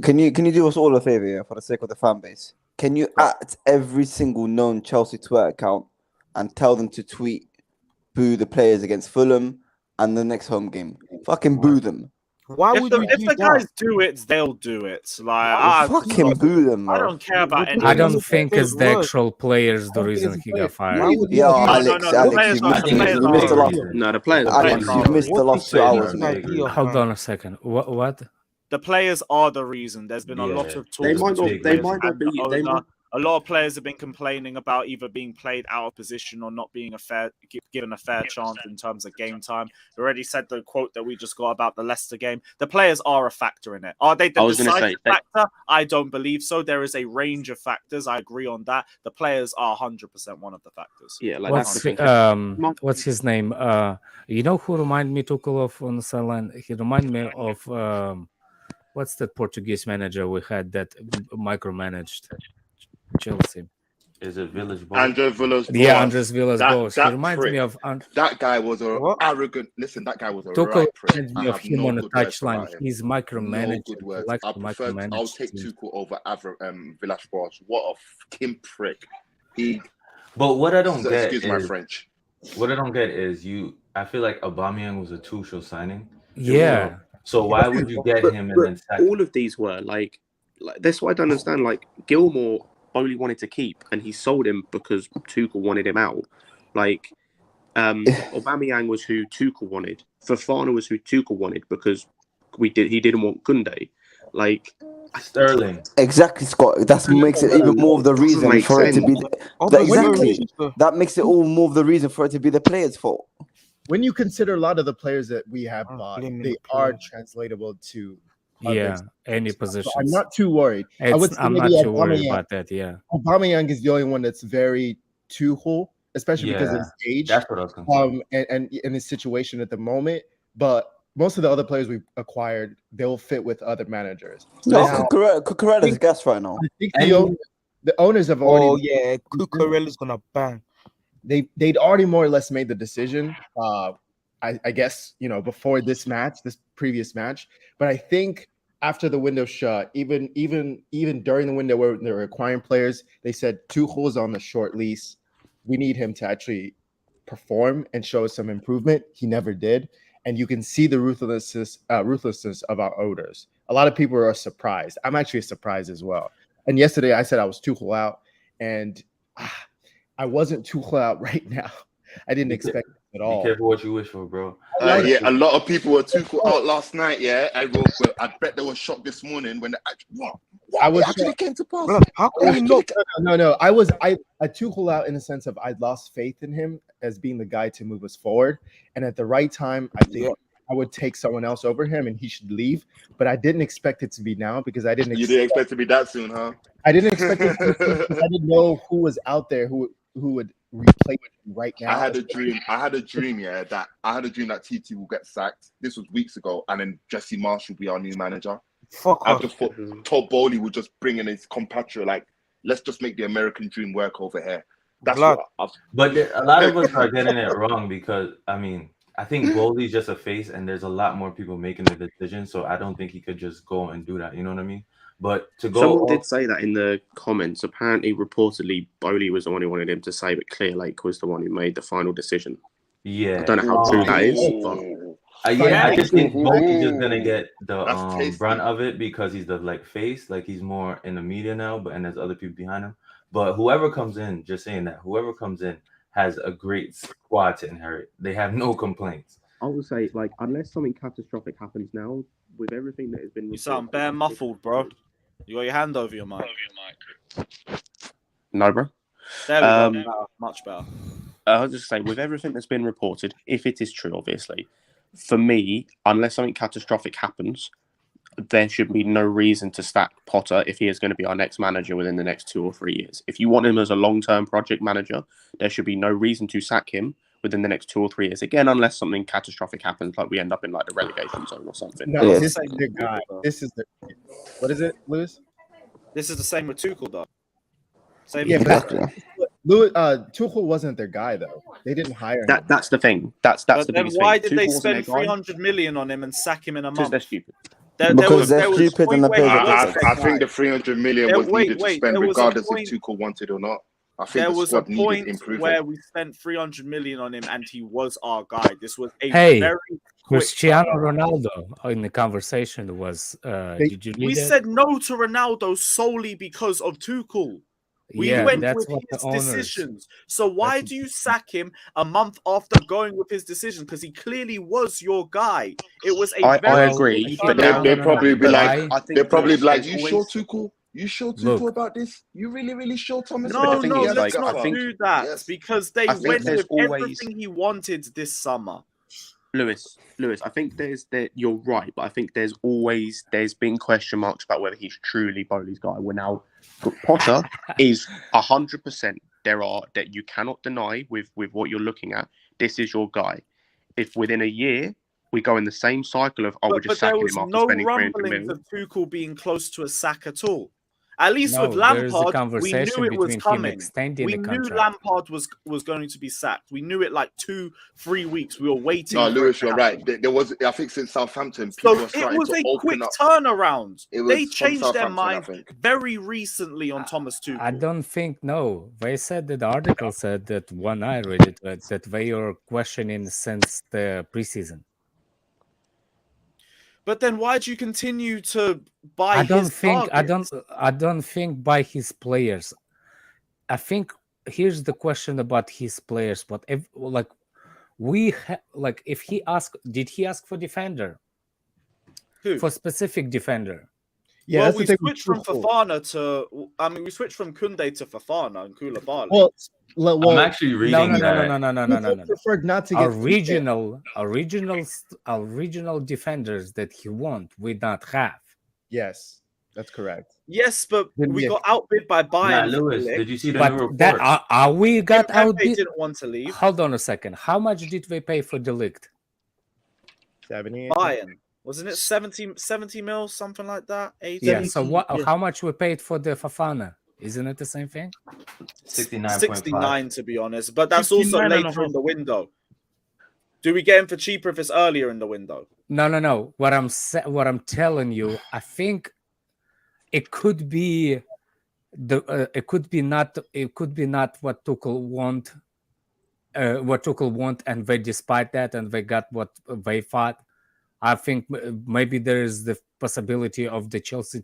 can you do us all a favor, yeah, for the sake of the fan base? Can you at every single known Chelsea Twitter account and tell them to tweet boo the players against Fulham and the next home game? Fucking boo them. Why would you if the guys do it, they'll do it. Like, fucking boo them, man. I don't care about any. I don't think it's the actual players the reason he got fired. Yeah, Alex, you missed the last. No, the players. Alex, you missed the last 2 hours. Hold on a second. What? The players are the reason. There's been a lot of talk. They might not be. A lot of players have been complaining about either being played out of position or not being given a fair chance in terms of game time. We already said the quote that we just got about the Leicester game. The players are a factor in it. Are they the decisive factor? I don't believe so. There is a range of factors. I agree on that. The players are 100% one of the factors. Yeah, like what's his name? You know who remind me Tuchel of on the sideline? He remind me of what's that Portuguese manager we had that micromanaged Chelsea? Is it Villas-Boas? Andres Villas-Boas. Yeah, Andres Villas-Boas. He reminds me of that guy was arrogant. Listen, that guy was a Tuchel right prick. reminds me of him on the touchline. He's micromanaged. I I'll take Tuchel over Villas-Boas. What a fucking prick. But what I don't get excuse my French. What I don't get is I feel like Aubameyang was a Tuchel signing. Yeah. So why would you get him and then sack him? All of these were like that's what I don't understand. Like Gilmour only wanted to keep, and he sold him because Tuchel wanted him out. Like Aubameyang was who Tuchel wanted. Fofana was who Tuchel wanted because he didn't want Koundé. Like Sterling. Exactly, Scott. That makes it even more of the reason for it to be. That makes it all more of the reason for it to be the players' fault. When you consider a lot of the players that we have bought, they are translatable to Yeah, any So I'm positions. not too worried. I would say I'm not maybe too worried Aubameyang. about that. Yeah. Aubameyang is the only one that's very Tuchel, especially because of Yeah, his age, that's what I was concerned. and in his situation at the moment. But most of the other players we've acquired, they'll fit with other managers. No, Now, Cucurella's gas right now. I think the owners have already. Oh yeah, Cucurella's gonna bang. They'd already more or less made the decision. I guess before this previous match. But I think after the window shut, even during the window where they were acquiring players, they said Tuchel's on the short lease. We need him to actually perform and show us some improvement. He never did, and you can see the ruthlessness of our owners. A lot of people are surprised. I'm actually surprised as well. And yesterday I said I was Tuchel out, and I wasn't Tuchel out right now. I didn't expect it at all. Be careful what you wish for, bro. Yeah, a lot of people were Tuchel out last night. Yeah, I bet they were shocked this morning when I was actually came to pass. Bro, how can you not? No. I Tuchel out in the sense of I'd lost faith in him as being the guy to move us forward, and at the right time, I think I would take someone else over him, and he should leave. But I didn't expect it to be now because I didn't. You didn't expect it to be that soon, huh? I didn't expect it. I didn't know who was out there who would replace him right now. I had a dream. Yeah, that TT will get sacked. This was weeks ago, and then Jesse Marsh will be our new manager. I just thought Todd Bowley would just bring in his compatriot, like, let's just make the American dream work over here. That's what But a lot of us are getting it wrong because I think Bowley's just a face, and there's a lot more people making the decision. So I don't think he could just go and do that. You know what I mean? But to go, someone did say that in the comments. Apparently, reportedly, Bowley was the one who wanted him to say, but Clear Lake was the one who made the final decision. Yeah, I don't know how true that is. But... I just think Bowley's just gonna get the brunt of it because he's the face, he's more in the media now, and there's other people behind him. But whoever comes in, just saying that, whoever comes in has a great squad to inherit. They have no complaints. I would say, unless something catastrophic happens now, with everything that has been... You sound bare muffled, bro. You got your hand over your mic. No, bro. There we go. Much better. I was just saying, with everything that's been reported, if it is true, obviously, for me, unless something catastrophic happens, there should be no reason to sack Potter if he is going to be our next manager within the next 2 or 3 years. If you want him as a long-term project manager, there should be no reason to sack him within the next 2 or 3 years. Again, unless something catastrophic happens, like we end up in the relegation zone or something. No, this is the guy. This is the. What is it, Lewis? This is the same with Tuchel, though. Same. Yeah, Tuchel wasn't their guy though. They didn't hire him. That's the thing. That's the then biggest why thing. did they Tuchel wasn't spend their guy. 300 million on him and sack him in a month? Because they're stupid. Because they're stupid and I think the 300 million was needed to spend regardless if Tuchel wanted or not. I think there the was a squad needed point improvement. where we spent 300 million on him and he was our guy. This was a Hey, very Cristiano Ronaldo in the conversation was. Did you read we it? said no to Ronaldo solely because of Tuchel. We Yeah, went that's with what his the owners- decisions. So why do you sack him a month after going with his decision? Because he clearly was your guy. It was a I agree, but they'll probably be like, I think they'll probably be like, there's you always- sure Tuchel? You sure Look. Tuchel about this? You really sure, Thomas? No, But the thing is, let's like, not I think- do that because they I think went there's with always- everything he wanted this summer. Lewis, I think you're right, but I think there's been question marks about whether he's truly Bowley's guy. We're now Potter is 100%. That you cannot deny with what you're looking at. This is your guy. If within a year we go in the same cycle of we're just there sacking was him after no spending 300 rumblings million. of Tuchel being close to a sack at all. At least No, with there is a Lampard, we conversation knew it was between him coming. extending We the knew contract. Lampard was going to be sacked. We knew it like 2-3 weeks. We were waiting. No, for Lewis, it to you're happen. right. There was, I think, since Southampton, people So are it starting was to a open quick up. turnaround. It was They from changed their Southampton, I mind think. very recently on Thomas Tuchel. I don't think no. They said that the article said that when I read it that they are questioning since the preseason. But then why do you continue to buy I don't his think targets? I don't think by his players. I think here's the question about his players. But if if he asked, did he ask for defender? Who? For specific defender? Yeah, well, that's we the thing with switched from Tuchel. Fofana to. I mean, we switched from Koundé to Fofana and Koulibaly. Well, I'm actually reading no. Tuchel preferred not to get original defenders that he want we not have. Yes, that's correct. Yes, but we got outbid by Bayern. Lewis, did you see the new But report? that are we got Kimpembe outbid? didn't want to leave. Hold on a second. How much did they pay for De Ligt? 70. Bayern. Wasn't it 70 mil, something like that? 80? Yeah. So what? How much we paid for the Fafana? Isn't it the same thing? 69, to be honest. But that's also 69 and a later in half. the window. Do we get him for cheaper if it's earlier in the window? No. What I'm telling you, I think it could be it could be not what Tuchel want. And they despite that, and they got what they thought. I think maybe there is the possibility of the Chelsea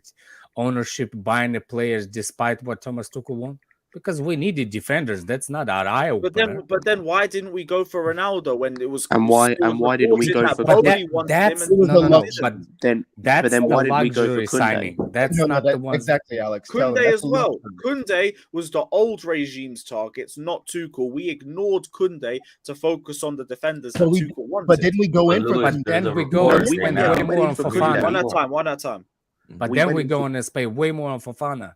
ownership buying the players despite what Thomas Tuchel want, because we needed defenders. That's not our eye opener. But then why didn't we go for Ronaldo when it was? And why didn't we go for Bowley wanted him? But then why didn't we go for Koundé? Signing? That's not the one. Exactly, Alex. Koundé as well. Koundé was the old regime's targets, not Tuchel. We ignored Koundé to focus on the defenders that Tuchel wanted. But didn't we go in for? But then we go and spend way more on Fofana. One at a time. But then we go and spend way more on Fofana.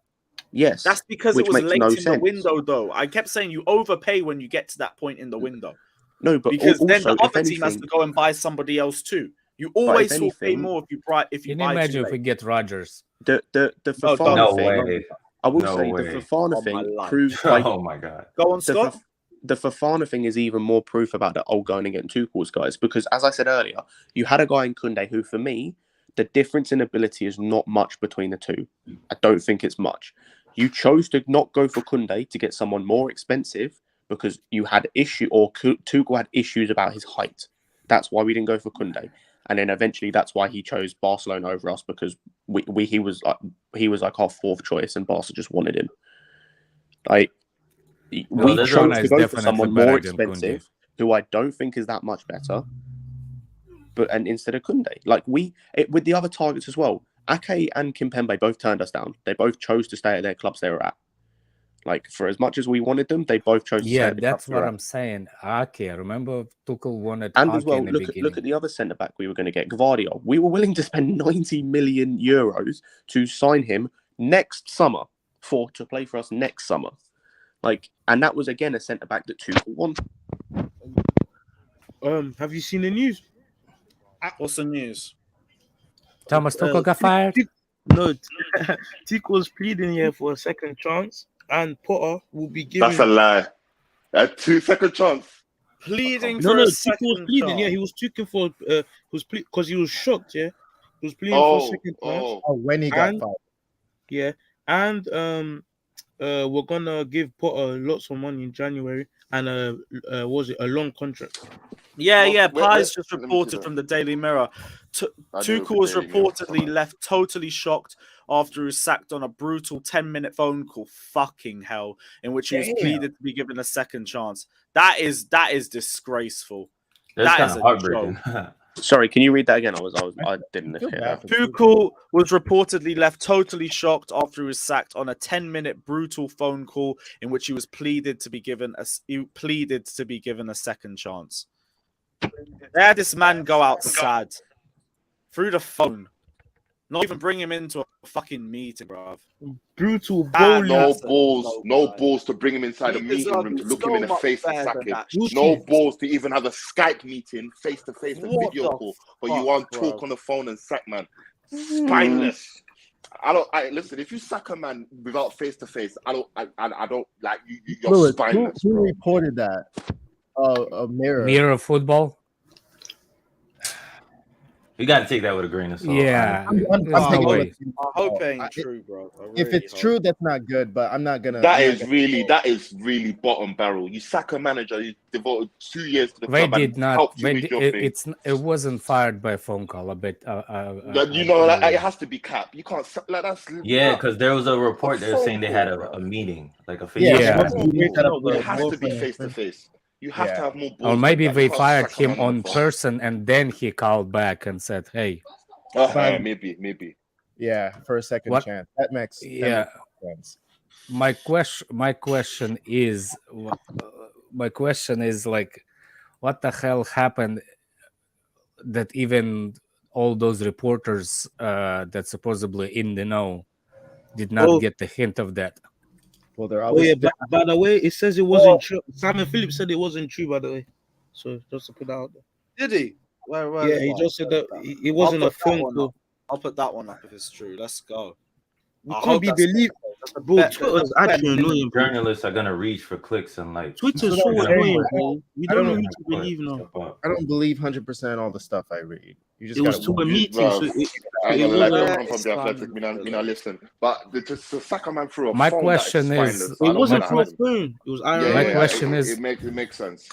Yes, that's because it was late in the window, though. I kept saying you overpay when you get to that point in the window. No, but because then also, the other team has to go and buy somebody else too. You always will pay more if you buy. Can you imagine if we get Rodgers? The Fofana thing. I will say the Fofana thing proves. Oh my god! Go on, Scott. The Fofana thing is even more proof about the old going against Tuchel's guys, because as I said earlier, you had a guy in Koundé who, for me, the difference in ability is not much between the two. I don't think it's much. You chose to not go for Koundé to get someone more expensive because you had Tuchel had issues about his height. That's why we didn't go for Koundé. And then eventually that's why he chose Barcelona over us, because he was like our fourth choice and Barca just wanted him. Like we chose to go for someone more expensive who I don't think is that much better. And instead of Koundé, like with the other targets as well, Ake and Kimpembe both turned us down. They both chose to stay at their clubs they were at. Like, for as much as we wanted them, they both chose to stay at the clubs they were at. That's what I'm saying. Ake, remember Tuchel wanted and Ake as well, look at the other centre-back we were going to get, Gvardiol. We were willing to spend 90 million euros to sign him next summer to play for us next summer. Like, and that was, again, a centre-back that Tuchel wanted. Have you seen the news? What's the news? Thomas Tuchel got fired? No, Tuchel's pleading here for a second chance, and Potter will be giving. That's a lie. A 2-second chance. Pleading for a second was pleading. chance. Yeah, he was tweaking for. Because he was shocked. Yeah, he was pleading for a second chance. When he got fired. Yeah, and we're gonna give Potter lots of money in January, and was it a long contract? Yeah. Pies just reported from the Daily Mirror. Tuchel was reportedly left totally shocked after he was sacked on a brutal 10-minute phone call. Fucking hell! In which he was pleaded to be given a second chance. That is disgraceful. That is heartbreaking. Sorry, can you read that again? I didn't hear that. Tuchel was reportedly left totally shocked after he was sacked on a 10-minute brutal phone call in which he was pleaded to be given a second chance. They had this man go out sad through the phone. Not even bring him into a fucking meeting, bruv. Brutal bully. No balls to bring him inside a meeting room to look him in the face and sack him. No balls to even have a Skype meeting face to face and video call. But you want to talk on the phone and sack, man. Spineless. Listen. If you sack a man without face to face, I don't like you. You're Lewis, spineless. who reported that? A mirror. Mirror football. You got to take that with a grain of salt. Yeah, I'm taking it. I hope it ain't true, bro. If it's true, that's not good. But I'm not gonna. That is really bottom barrel. You sack a manager. You devoted 2 years to the They club. did not. It wasn't fired by a phone call. A bit. It has to be cap. You can't like that's. Yeah, because there was a report there saying they had a meeting, like a face. It has to be face to face. You have to have more balls. Or maybe they fired him on person and then he called back and said, "Hey." Maybe. Yeah, for a second chance. That makes sense. My question is like, what the hell happened that even all those reporters that supposedly in the know did not get the hint of that. Well, they're Oh always. yeah, by the way, it says it wasn't true. Simon Phillips said it wasn't true, by the way. So just to put that out there. Did he? Where Yeah, is he that? just said that it I'll wasn't a put that phone one call. up. I'll put that one up if it's true. Let's go. We I can't hope be that's believed. that's a Bro, bet. Twitter's That's a actually bet. annoying, bro. Journalists are gonna reach for clicks and likes. Twitter's That's so what I'm saying. annoying, bro. We I don't don't know know. who to believe now. I don't believe 100% all the stuff I read. You just It was gotta. to a meeting, Bro, so I ain't it gonna lie, was don't a. come from the athletic. Me not listen. But the Saka man threw a My phone question that is is, spineless. So I It don't know wasn't that for a happened. phone. It was Yeah, IRL. my yeah, question it, is, it makes sense.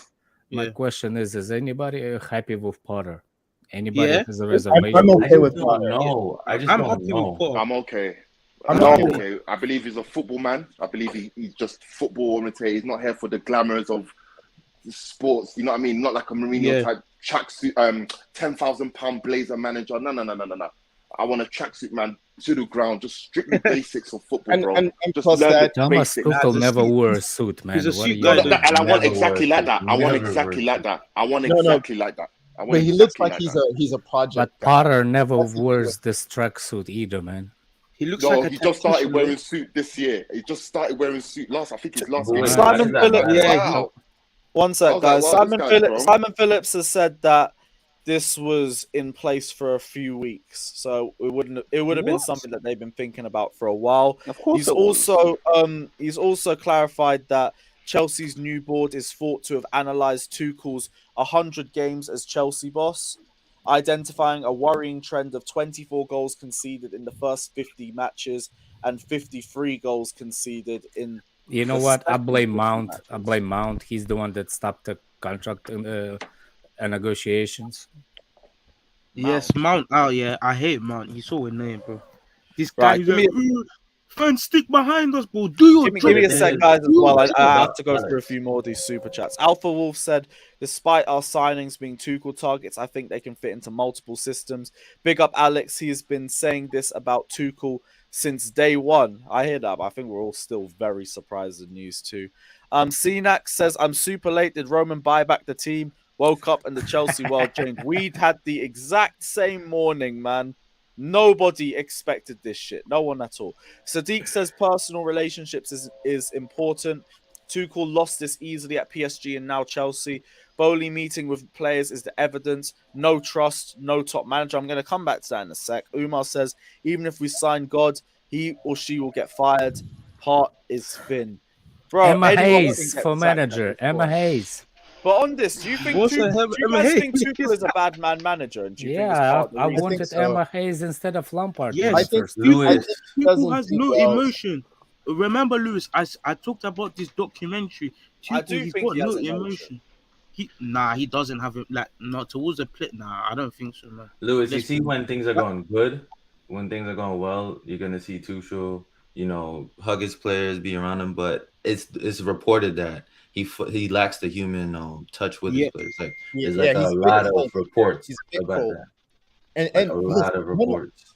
my Yeah. question is anybody happy with Potter? Anybody Yeah. has a I'm reservation? I okay just with don't Potter. know. I just I'm don't happy with know. Potter. I'm okay. I'm I'm okay with. okay. I believe he's a football man. I believe he's just football oriented. He's not here for the glamours of sports. You know what I mean? Not like a Mourinho Yeah. type tracksuit, £10,000 blazer manager. No. I want a tracksuit man to the ground, just strictly basics of football, bro. And Just plus learn that, the Thomas basics. Tuchel the never suit. wore a suit, man. He's a What are suit you guy, No, though. doing? and I want Never exactly wear a like suit. that. I want Never exactly wear a like suit. that. I want no, exactly like that. I want but he looks exactly like like he's that. a project But guy. Potter never That's the thing wears with. this tracksuit either, man. He looks No, like a he just started tactician, though. wearing suit this year. He just started wearing suit last. I think his last game. Boy, Alright. why Simon is that Phillips. matter? Yeah, Wow. One I sec, was like, guys. wow, this guy's grown. Simon Phillips has said that this was in place for a few weeks, so it would have been What? something that they've been thinking about for a while. Of course He's it was. also clarified that Chelsea's new board is thought to have analysed Tuchel's 100 games as Chelsea boss, identifying a worrying trend of 24 goals conceded in the first 50 matches and 53 goals conceded in You know the what? I second blame 50 Mount. I matches. blame Mount. He's the one that stopped the contract negotiations. yes, Mount. Oh yeah, I hate Mount. He's so annoying, bro. This guy Right, is give like, me fans stick behind us, bro. Do your Give job. me a The sec, thing guys, as Do well. your I job. have to go through a few more of these super chats. Alpha Wolf said, despite our signings being Tuchel targets, I think they can fit into multiple systems. Big up Alex. He has been saying this about Tuchel since day one. I hear that, but I think we're all still very surprised at news too. Cenac says, I'm super late. Did Roman buy back the team? Woke up and the Chelsea world changed. We'd had the exact same morning, man. Nobody expected this shit. No one at all. Sadiq says personal relationships is important. Tuchel lost this easily at PSG and now Chelsea. Bowley meeting with players is the evidence. No trust, no top manager. I'm going to come back to that in a sec. Umar says, even if we sign God, he or she will get fired. Part is thin. Bro, Emma anyone can Hayes get for sacked at manager. this Emma point. Hayes. But on this, do you think What's do the you guys think Tuchel is a bad man manager? And do you think it's Yeah, part of the I reason? wanted Emma Hayes instead of Lampard. Yes, when I he think first Lewis. he Tuchel doesn't has do no well. emotion. Remember, Lewis, I talked about this documentary. I Tuchel, do he's think got he has no emotion. emotion. He doesn't have it. Like, not towards the play. Nah, I don't think so, man. Lewis, you Let's see be when things are going good, when things are going well, you're gonna see Tuchel, hug his players, be around them. But it's reported that he lacks the human touch with Yeah, his players. Like Yeah, there's like a he's a bit lot of cold. reports He's a bit about cold. that. And Like a listen, lot of reports.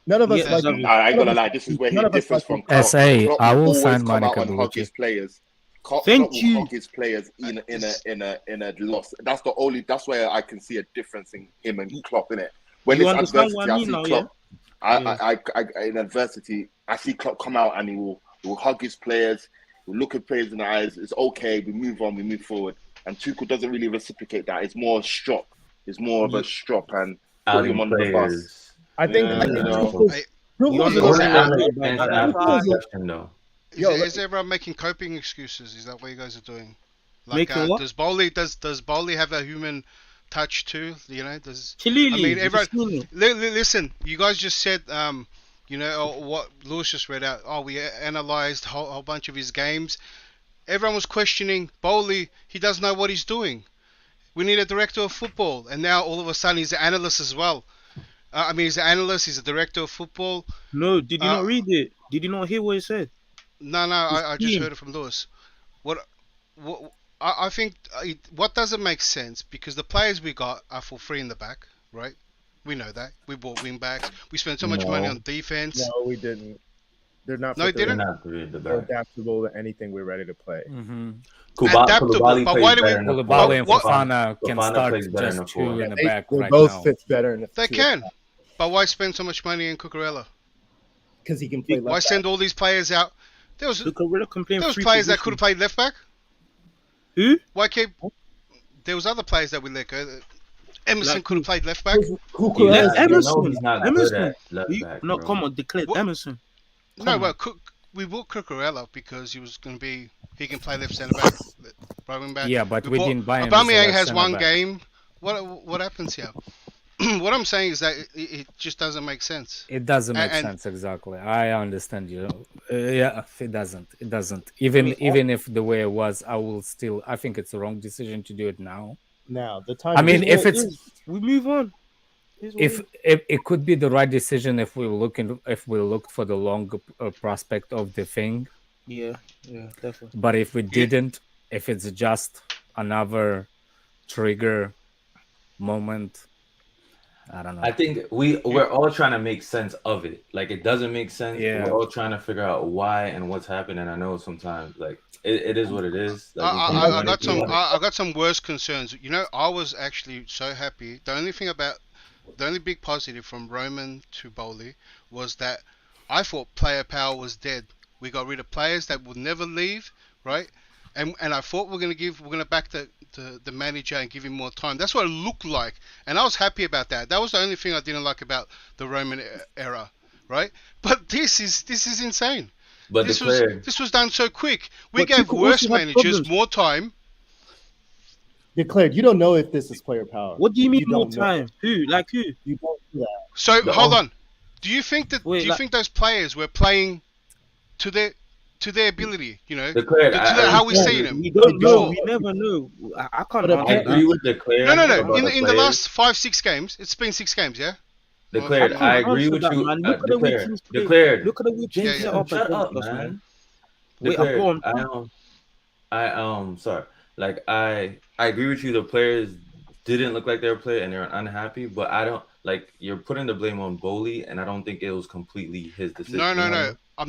none of us yeah, like. exactly. I ain't None gonna of lie. us. This is where he None of us differs like. from Klopp. SA, Klopp I will will always sign come Monica out and hug Bellucci. his players. Klopp Thank will you. hug his players in a loss. That's where I can see a difference in him and Klopp, innit? When You it's understand what adversity, I I mean see now, yeah? Klopp. I in adversity, I see Klopp come out and he will hug his players. He'll look at players in the eyes. It's okay. We move on. We move forward. And Tuchel doesn't really reciprocate that. It's more a strop. It's more of a strop and put him Outing under the bus. players. I think Yeah. Tuchel's I want to a- answer Alex's question though. Is everyone making coping excuses? Is that what you guys are doing? Like, Making what? does Bowley have a human touch too? Does Clearly, I mean everyone? he's seen it. Listen, you guys just said what Lewis just read out. Oh, we analyzed a whole bunch of his games. Everyone was questioning Bowley. He doesn't know what he's doing. We need a director of football, and now all of a sudden he's an analyst as well. He's an analyst. He's a director of football. No, did you not read it? Did you not hear what he said? No, I just heard it from Lewis. I think what doesn't make sense, because the players we got are for free in the back, right? We know that. We bought wing backs. We spent so much money on defense. No, we didn't. They're not. No, he they're didn't. They're adaptable to anything we're ready to play. Adaptable, but why do we? Koulibaly and what- Fofana can Fofana start plays better in just the two four. in the They, back they right both now. fit better in the. They can, but why spend so much money in Cucurella? Because he can play. Why left send all these players out? There was three players that could have played left back. Who? Why keep? There was other players that we let go. Emerson could have played left back. Emerson. He's not good Emerson. at left back, No, bro. come on, declare Emerson. No, well, we bought Cucurella because he was going to be. He can play left centre back, right back. Yeah, but we bought- didn't buy him. as a Aubameyang left has one centre-back. game. What happens here? What I'm saying is that it just doesn't make sense. It doesn't make And- sense exactly. I understand you. Yeah, it doesn't. It doesn't. Even if the way it was, I will still. I think it's the wrong decision to do it now. Now the time. I mean, if it's we move on. if it could be the right decision if we looked for the long prospect of the thing. Yeah, definitely. But if we didn't, if it's just another trigger moment, I don't know. I think we're all trying to make sense of it. Like, it doesn't make sense. Yeah. We're all trying to figure out why and what's happening. I know sometimes like it is what it is. Like, I got some worse concerns. You know, I was actually so happy. The only big positive from Roman to Bowley was that I thought player power was dead. We got rid of players that would never leave, right? And I thought we're gonna back the manager and give him more time. That's what it looked like, and I was happy about that. That was the only thing I didn't like about the Roman era, right? But this is insane. But this was done so quick. We But gave Tuchel worse also had managers problems. more time. Declared, you don't know if this is player power. What do you mean You more don't know. time? Who? Like who? You don't do that. So No. hold on. Do you think that? Wait, do you like- think those players were playing to their ability? You know, Declared, how we seen them. We don't know. Before. We never know. I can't. But I agree with Declared. No. about In the the players. last 5-6 games, it's been 6 games, yeah. Declared, Well, I agree answer with that, you. man. Look at the way Declared, teams play. declared. Look at the way teams Yeah, set yeah. up Shut against up, us, man. Wait, Declared, go on. sorry. Like I agree with you. The players didn't look like they were playing, and they're unhappy. But I don't like you're putting the blame on Bowley, and I don't think it was completely his decision. No. You know what I mean? I'm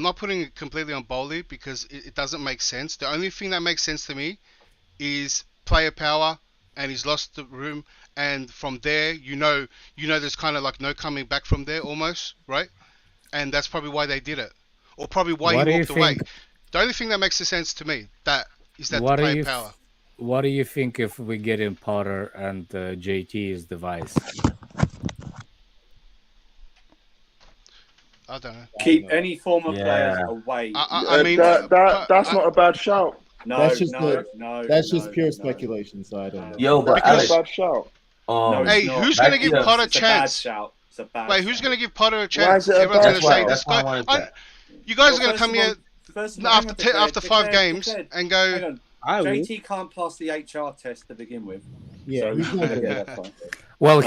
not putting it completely on Bowley because it doesn't make sense. The only thing that makes sense to me is player power, and he's lost the room. And from there, you know, there's kind of like no coming back from there, almost, right? And that's probably why they did it, or probably why What do he you walked away. think? The only thing that makes sense to me is that What the do player you power. What do you think if we get in Potter and JT is the vice? I don't know. Keep any former Yeah. players away. I mean, that's not a bad shout. No, That's just no. that's just pure speculation. So I don't know. Yo, but Because- That's a bad shout. No, Hey, it's not. who's back gonna to give the- Potter a It's a bad chance? shout. It's a bad Wait, who's shout. gonna give Potter a Why chance? is it a Everyone's bad gonna say shout? this That's why I guy. wanted that. You guys are Well, gonna first come of all- here first of all, hang on, after 5 declared, games declared. and Hang go. on. I will. JT can't pass the HR test to begin with. Yeah, So, he's not gonna- yeah, that's fine. Well,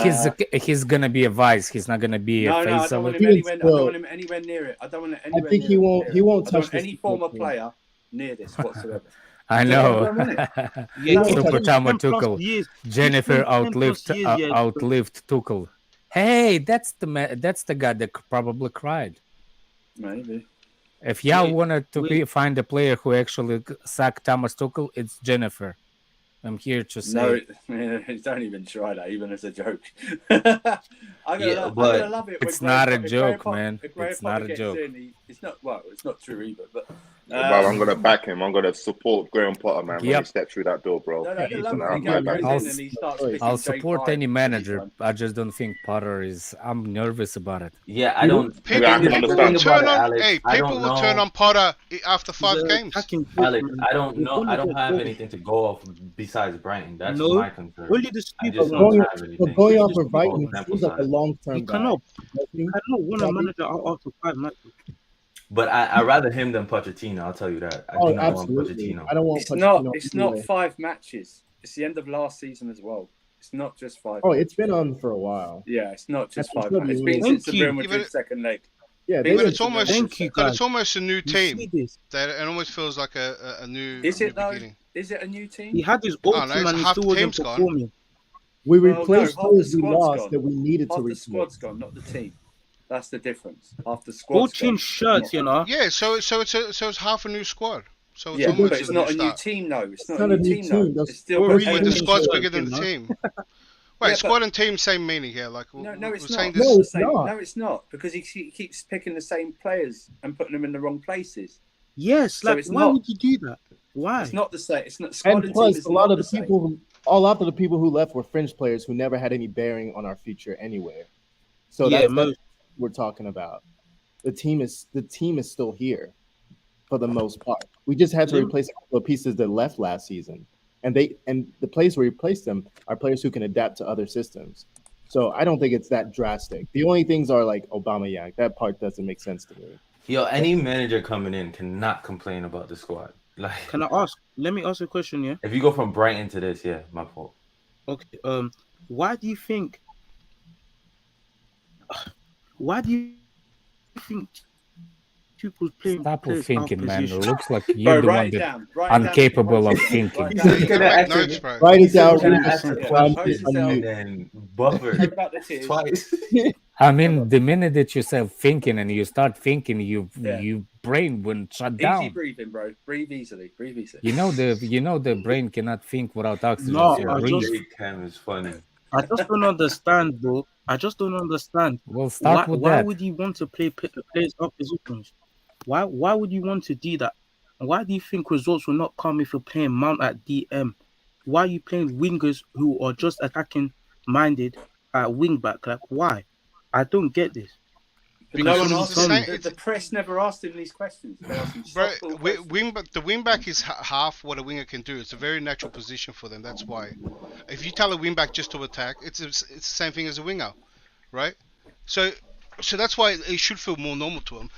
he's gonna be a vice. He's not gonna be No, a no, I face don't of want it. him anywhere. I Still- don't want him anywhere near it. I don't want it anywhere. think near he it, won't- near he it. won't I don't touch want any this former team. player near this whatsoever. I Yeah, know. I want it. Yeah, Super 10 Tama plus Tuchel. years. Jennifer 10 plus outlived years, yeah. outlived Tuchel. Hey, that's the guy that probably cried. Maybe. If y'all Wait, wanted to wait. find a player who actually sacked Thomas Tuchel, it's Jennifer. I'm here to say. No, don't even try that, even as a joke. I'm Yeah, gonna but love it. it's when not Graham a Potter- joke, if Graham man. Potter- if Graham It's not Potter a gets joke. in, it's not. Well, it's not true either. But Well, I'm gonna back him. I'm gonna support Graham Potter, man, when he Yep. steps through that door, bro. no, I He's love gonna it. have He my back. goes I'll in and he starts picking I'll support J5 any manager. anytime. I just don't think Potter is. I'm nervous about it. Yeah, I don't. People, Yeah, I can people understand. will turn on. Alex, Hey, I people don't will turn know. on Potter after 5 games. Alex, I don't know. I don't have anything to go off besides Brighton. That's No, my concern. only the I stupid just ones. don't Going, have but anything. going Only off the of stupid Brighton, ones. he Sample seems like a size. long-term You guy. cannot. doesn't he? You cannot run a manager out after 5 matches. But I rather him than Pochettino. I'll tell you that. I Oh, do not want absolutely. Pochettino. I don't want It's not. Pochettino It's not either. 5 matches. It's the end of last season as well. It's not just 5. Oh, it's been on for a while. Yeah, it's not just That's 5 what matches. It's you been mean. since Thank the you. Real Madrid second leg. Yeah, But they've it's been almost. Thank you, But it's guys. almost a new You team. see this? That it almost feels like a new. Is new it though? beginning. Is it a new team? He had his Oh, old no, team it's and he half still the wasn't team's gone. performing. We Well, no, replaced half the those we squad's lost gone. that we needed to Half the replace. squad's gone, not the team. That's the difference. After Go squad's change gone, shirts, you know. Yeah, so it's half a new squad. So it's yeah, almost but it's a not new a new start. team though. It's not not a new team though. That's It's still Bro, got But the elements squad's of- bigger than the team. Wait, Yeah, squad but- and team, same meaning here. Like No, we're it's saying not. this. No, it's Same. not. No, it's not because he keeps picking the same players and putting them in the wrong places. Yes, So like it's why not- would you do that? Why? It's not the same. It's not squad And and team plus, is a lot not of the the same. people, a lot of the people who left were fringe players who never had any bearing on our future anyway. So Yeah, that's most- what we're talking about. The team is still here for the most part. We just had to replace a couple of pieces that left last season, and the players we replaced them are players who can adapt to other systems. So I don't think it's that drastic. The only things are like Aubameyang. That part doesn't make sense to me. Yo, any manager coming in cannot complain about the squad. Like, Can I ask? Let me ask a question, yeah. if you go from Brighton to this, yeah, my fault. Okay. Why do you think? Why do you think Tuchel's playing? Stop players thinking, out of man. It position? looks like you're the write one it that down, write it down. incapable of Write it thinking. down. He's gonna Make answer notes, the- bro. Write it down. He's gonna Read answer it. the Yeah, question post yourself. and then buffer Think about the tears. twice. I mean, the minute that you start thinking and you start thinking, you brain will shut Easy down. breathing, bro. Breathe easily. Breathe easily. You know the brain cannot think without oxygen. No, so I breathe. just- Big Cam is funny. I just don't understand, bro. I just don't understand. Well, start with why that. would you want to play players up positions? Why would you want to do that? And why do you think results will not come if you're playing Mount at DM? Why are you playing wingers who are just attacking minded at wing back? Like why? I don't get this. But no Because one somebody asked told him. me. The press never asked him these questions. They asked him Bro, softball questions. the wing back is half what a winger can do. It's a very natural position for them. That's why. If you tell a wing back just to attack, it's the same thing as a winger, right? So that's why it should feel more normal to them.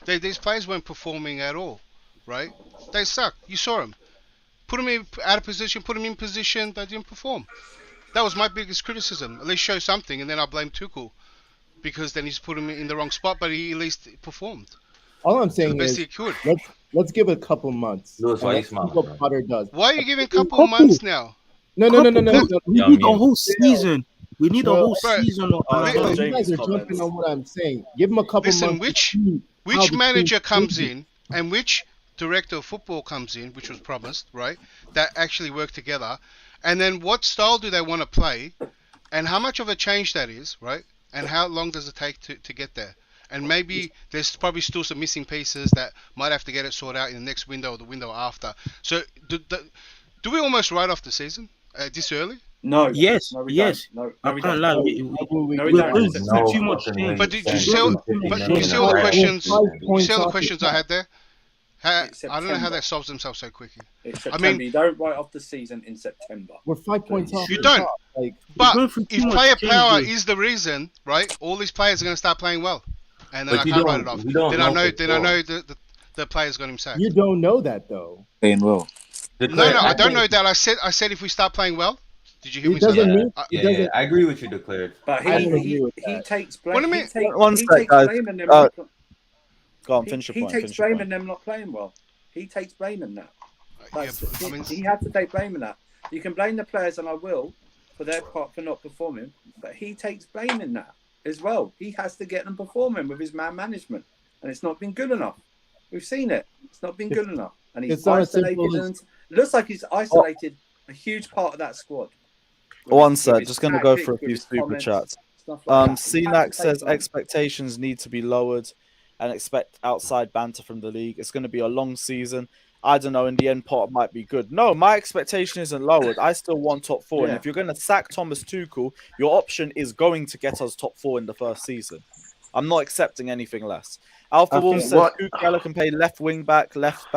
These players weren't performing at all, right? They suck. You saw them. Put them out of position. Put them in position. They didn't perform. That was my biggest criticism. At least show something, and then I blame Tuchel because then he's put him in the wrong spot, but he at least performed. All I'm The saying best is he could. let's give it a couple months. Lewis, and why you let's see smiling, what bro? Potter does. Why are you giving a couple of months now? No. We Yeah, need a man. whole season. We need a Bro, whole Bro, season of You that. guys are jumping on what I'm saying. Give him a couple Listen, months. to see how which the manager team comes changes. in and which director of football comes in, which was promised, right? That actually work together, and then what style do they want to play, and how much of a change that is, right? And how long does it take to get there? And maybe there's probably still some missing pieces that might have to get it sorted out in the next window or the window after. So do we almost write off the season this early? No. Yes, No, we yes. don't. I we can't don't. lie. No, We're we going don't. through too much fucking change. way But did you to see send all, them 50 but million you see all the and questions? hire You see all the off questions the I had there. I It's don't know how September. that solves themselves so quickly. It's I September. mean, You don't write off the season in September. We're 5 points off. you the don't. top. Like, But going through too if much player change, power dude. is the reason, right? All these players are going to start playing well, and then But I you can't write it don't. off. We don't Then I know know. for Then I sure. know the player's got him sacked. you don't know that though. Playing well. No, I don't know that. I said if we start playing well. Did you hear me It say doesn't that? mean. Yeah, It yeah, doesn't. I agree with you, Declared. But I don't agree he with he that. takes What blame. do you He mean? takes One he sec, takes guys. blame in them. Go on, finish your He point. takes Finish your blame point. in them not playing well. He takes blame in that. Yeah, That's, but, I mean, he had to take blame in that. You can blame the players, and I will, for their part for not performing. But he takes blame in that as well. He has to get them performing with his man management, and it's not been good enough. We've seen it. It's not been good enough, and he's It's not as isolated. simple as- And it looks like he's isolated a huge part of that squad. With One his- sec, with his just gonna go tactics, for a with few his super comments, chats. stuff like that. He has CNAC to take says blame. expectations need to be lowered and expect outside banter from the league. It's going to be a long season. I don't know. In the end, Potter might be good. No, my expectation isn't lowered. I still want top four. And Yeah. if you're going to sack Thomas Tuchel, your option is going to get us top four in the first season. I'm not accepting anything less. Alpha I Wolf think says what- Tuchel can play left wing back, left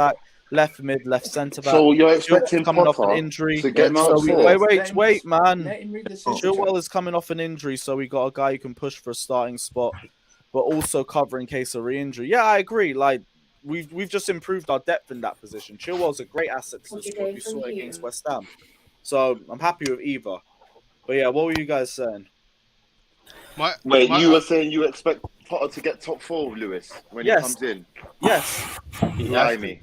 mid, left centre back. So you're Chilwell's expecting coming off Potter an injury. to get So top we, four? wait, man. Let him read the super Chilwell chat. is coming off an injury, so we got a guy who can push for a starting spot, but also cover in case of re-injury. Yeah, I agree. Like we've just improved our depth in that position. Chilwell's a great asset to the squad. We saw it against West Ham, so I'm happy with either. But yeah, what were you guys saying? Wait, you were saying you expect Potter to get top four, Lewis, when Yes. he comes in? Yes. Blimey.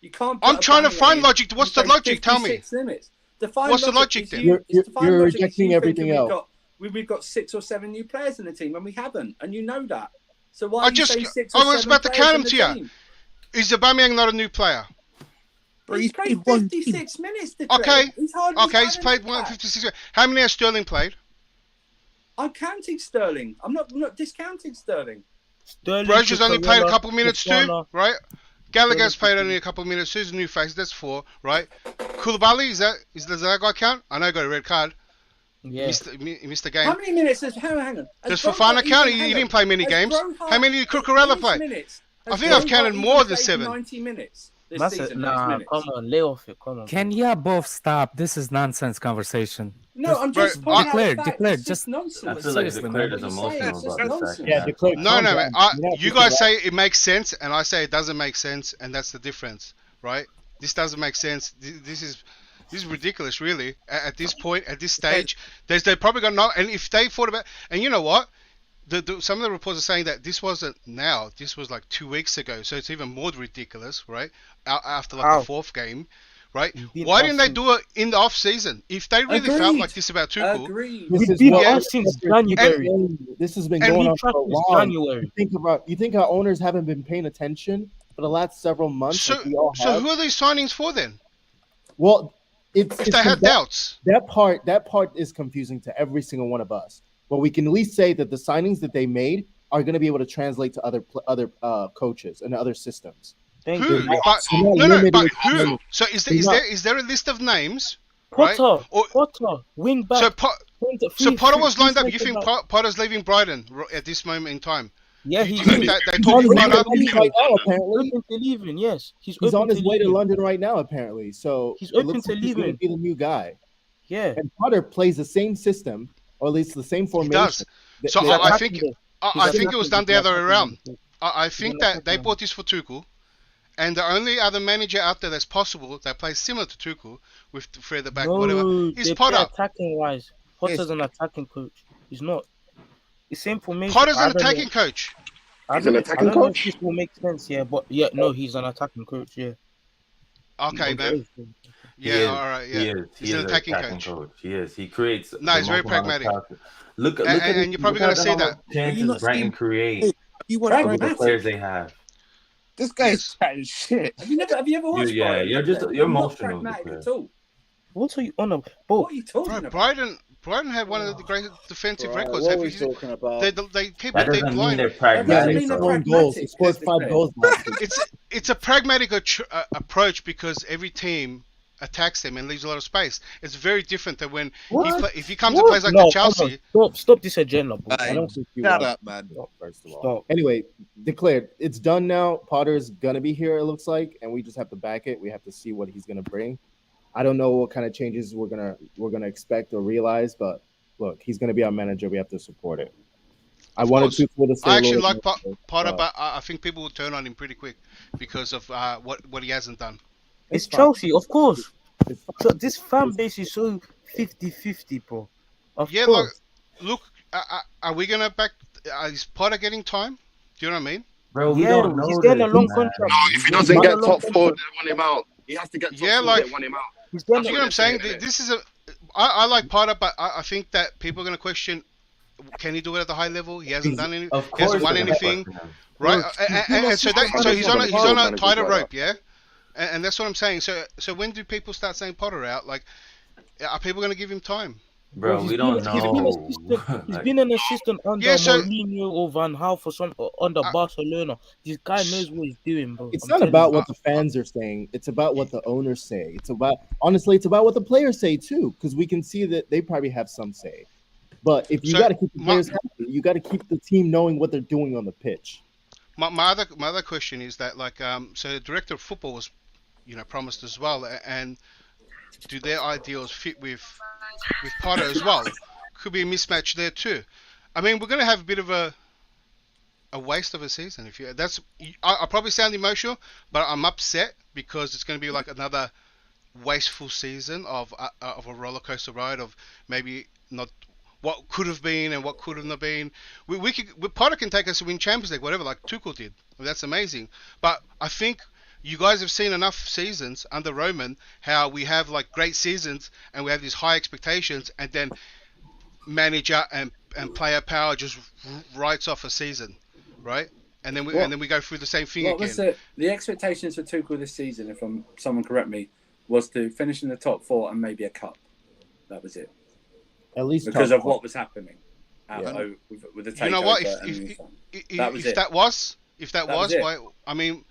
You can't. I'm trying to find logic. What's the logic? Tell me. Limits. What's the logic then? You're rejecting everything else. We've got 6 or 7 new players in the team, and we haven't, and you know that. So why? I was about to count them to you. Is Aubameyang not a new player? He's played 56 minutes. Okay. He's played 56 minutes. How many has Sterling played? I'm counting Sterling. I'm not discounting Sterling. Brozia's only played a couple minutes too, right? Gallagher's played only a couple of minutes. Who's a new face? That's 4, right? Koulibaly, does that guy count? I know he got a red card. Yeah. He missed the game. How many minutes hang on? Does Fofana count? He didn't play many games. How many did Cucurella play? I think I've counted more than 7. 90 minutes. Nah, come on, lay off it. Come on. Can you both stop? This is nonsense conversation. No, I'm just pointing declared. out Declared. It's Just nonsense. I feel like declared is emotional about this. Yeah, declared. No, man. You guys say it makes sense, and I say it doesn't make sense, and that's the difference, right? This doesn't make sense. This is ridiculous, really. At this point, at this stage, they're probably gonna know. And if they thought about, and you know what? Some of the reports are saying that this wasn't now. This was like 2 weeks ago, so it's even more ridiculous, right? After like the 4th game, right? Why didn't they do it in the off season? If they really felt like this about Tuchel, We've been on since January. This has been going on for a while. You think our owners haven't been paying attention for the last several months? So who are these signings for then? Well, if they had doubts, that part is confusing to every single one of us. But we can at least say that the signings that they made are going to be able to translate to other coaches and other systems. Who? But who? So is there a list of names? Potter, right? Potter, wing back. So Potter was lined up. You think Potter's leaving Brighton at this moment in time? Yeah, he's open to leaving. Yes, he's on his way to London right now. Apparently, so he's open to leaving. He's be the new guy. Yeah, and Potter plays the same system, or at least the same formation. He does. So I think it was done the other way around. I think that they bought this for Tuchel, and the only other manager out there that's possible that plays similar to Tuchel with Fred at the back, whatever, is Potter. Attacking wise, Potter's an attacking coach. He's not. The same formation. Potter's an attacking coach. He's an attacking coach. This will make sense, yeah, but no, he's an attacking coach, yeah. Okay, man. Yeah, all right, yeah. He's an attacking coach. He is. He creates. No, he's very pragmatic. Look and you're probably going to see that. Chances Brighton create with the players they have. This guy's chatting shit. Have you ever watched? Yeah, you're emotional. At all. What are you on about? What are you talking about? Brighton had one of the greatest defensive records. What are we talking about? They keep it deep blind. They're pragmatic. He scored 5 goals. It's a pragmatic approach because every team attacks them and leaves a lot of space. It's very different than when if he comes to plays like the Chelsea. Stop this agenda, bro. I don't think shut up, man. First of all, anyway, declared. It's done now. Potter's gonna be here. It looks like, and we just have to back it. We have to see what he's gonna bring. I don't know what kind of changes we're gonna expect or realize, but look, he's gonna be our manager. We have to support it. I wanted to stay. I actually like Potter, but I think people will turn on him pretty quick because of what he hasn't done. It's Chelsea, of course. This fan base is so 50-50, bro. Of course. Look, are we gonna back? Is Potter getting time? Do you know what I mean? Bro, we don't know. He's getting a long contract. No, if he doesn't get top 4, they want him out. He has to get top 4. They want him out. You know what I'm saying? This is I like Potter, but I think that people are going to question, can he do it at the high level? He hasn't done anything. He hasn't won anything, right? And so he's on a tighter rope, yeah. And that's what I'm saying. So when do people start saying Potter out? Like, are people going to give him time? Bro, we don't know. He's been an assistant under Mourinho or Van Gaal under Barcelona. This guy knows what he's doing, bro. It's not about what the fans are saying. It's about what the owners say. It's about it's about what the players say too, because we can see that they probably have some say. But if you got to keep the players happy, you got to keep the team knowing what they're doing on the pitch. My other question is that so the director of football was, promised as well, and do their ideals fit with Potter as well? Could be a mismatch there too. I mean, we're going to have a bit of a waste of a season. I probably sound emotional, but I'm upset because it's going to be like another wasteful season of a roller coaster ride of maybe not what could have been and what couldn't have been. Potter can take us to win Champions League, whatever, like Tuchel did. That's amazing. But I think you guys have seen enough seasons under Roman how we have like great seasons and we have these high expectations, and then manager and player power just writes off a season, right? And then we go through the same thing again. Was the expectations for Tuchel this season, if someone correct me, was to finish in the top 4 and maybe a cup. That was it. At least because of what was happening with the takeover. You know what? If that was, why? I mean,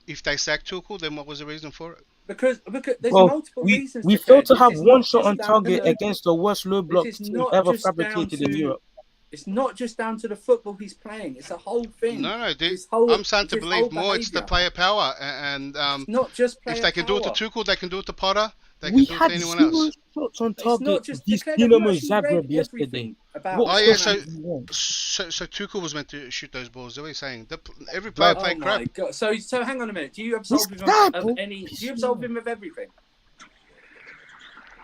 if they sacked Tuchel, then what was the reason for it? Because there's Well, multiple reasons. we to failed to This have is one not shot just on down- target no, no. against the worst low block This is team not ever just down fabricated in to. Europe. It's not just down to the football he's playing. It's a whole thing. No, This whole, I'm starting to this believe whole more it's the behaviour. player power, and It's not just player if they can do it to power. Tuchel, they can do it to Potter, they We can do it had to anyone 0 else. shots on It's target not just against Declan, have you Dinamo actually Zagreb read yesterday. everything about What Oh yeah, shots so do you want? so Tuchel was meant to shoot those balls. That's what he's saying. Every player Oh played my crap. god! So hang on a minute. Do you This absolve him guy, of bro. any? Do you absolve him of everything?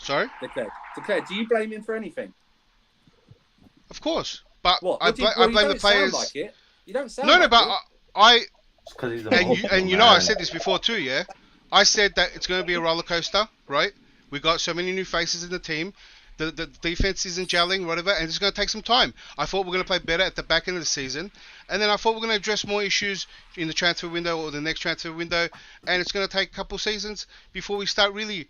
Sorry, Declare. Do you blame him for anything? of course, but What? I What do you, blame well, you the don't players. sound like it. You don't sound No, like but it. I Because he's a and you know I said this before too. Yeah, I said that it's going to be a roller coaster, right? We got so many new faces in the team. The defense isn't gelling, whatever, and it's going to take some time. I thought we were going to play better at the back end of the season, and then I thought we were going to address more issues in the transfer window or the next transfer window, and it's going to take a couple seasons before we start really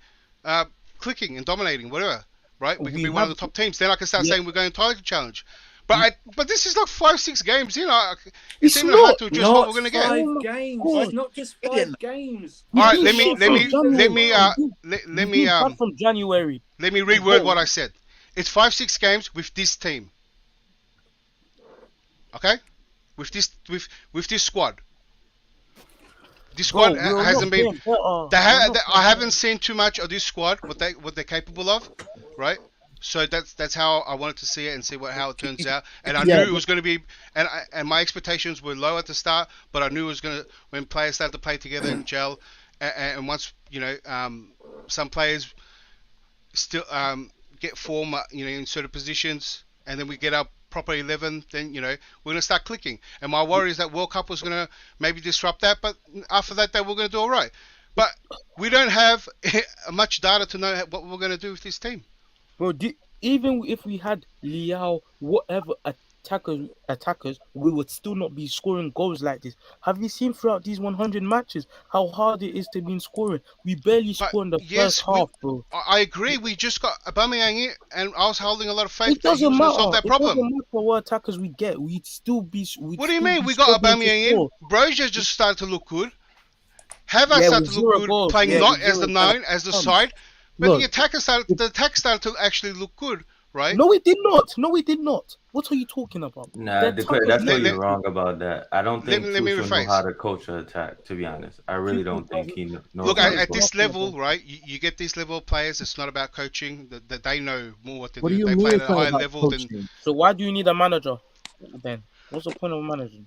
clicking and dominating, whatever, right? We can be one of the top teams. Then I can start saying we're going to title challenge. But this is like 5-6 games, you know. It's even hard to address what we're going to get. 5 games. It's not just 5 games. All right, let me from January. Let me reword what I said. It's 5-6 games with this team. Okay? With this squad. This squad hasn't been. I haven't seen too much of this squad. What they're capable of, right? So that's how I wanted to see it and see how it turns out. And I knew it was going to be. And my expectations were low at the start, but I knew it was going to when players started to play together and gel. And once some players still get form, in certain positions, and then we get our proper 11, then we're going to start clicking. And my worry is that World Cup was going to maybe disrupt that, but after that, we're going to do all right. But we don't have much data to know what we're going to do with this team. Bro, even if we had Liao, whatever attackers, we would still not be scoring goals like this. Have you seen throughout these 100 matches how hard it is to be scoring? We barely score in the first half, bro. I agree. We just got Aubameyang in, and I was holding a lot of faith It that he doesn't was going to solve matter. that problem. It doesn't matter what attackers we get. We'd still be. What do you mean? We got Aubameyang in. Brozier just started to look good. Havertz started to look good, playing not as the 9, as the side. But the attack started to actually look good, right? No, it did not. What are you talking about? Nah, that's where you're wrong about that. I don't think Tuchel know how to coach an attack, to be honest. I really don't think he knows. Look, at this level, right, you get this level of players, it's not about coaching, that they know more what to do. They play at a higher level than... So why do you need a manager then? What's the point of a manager?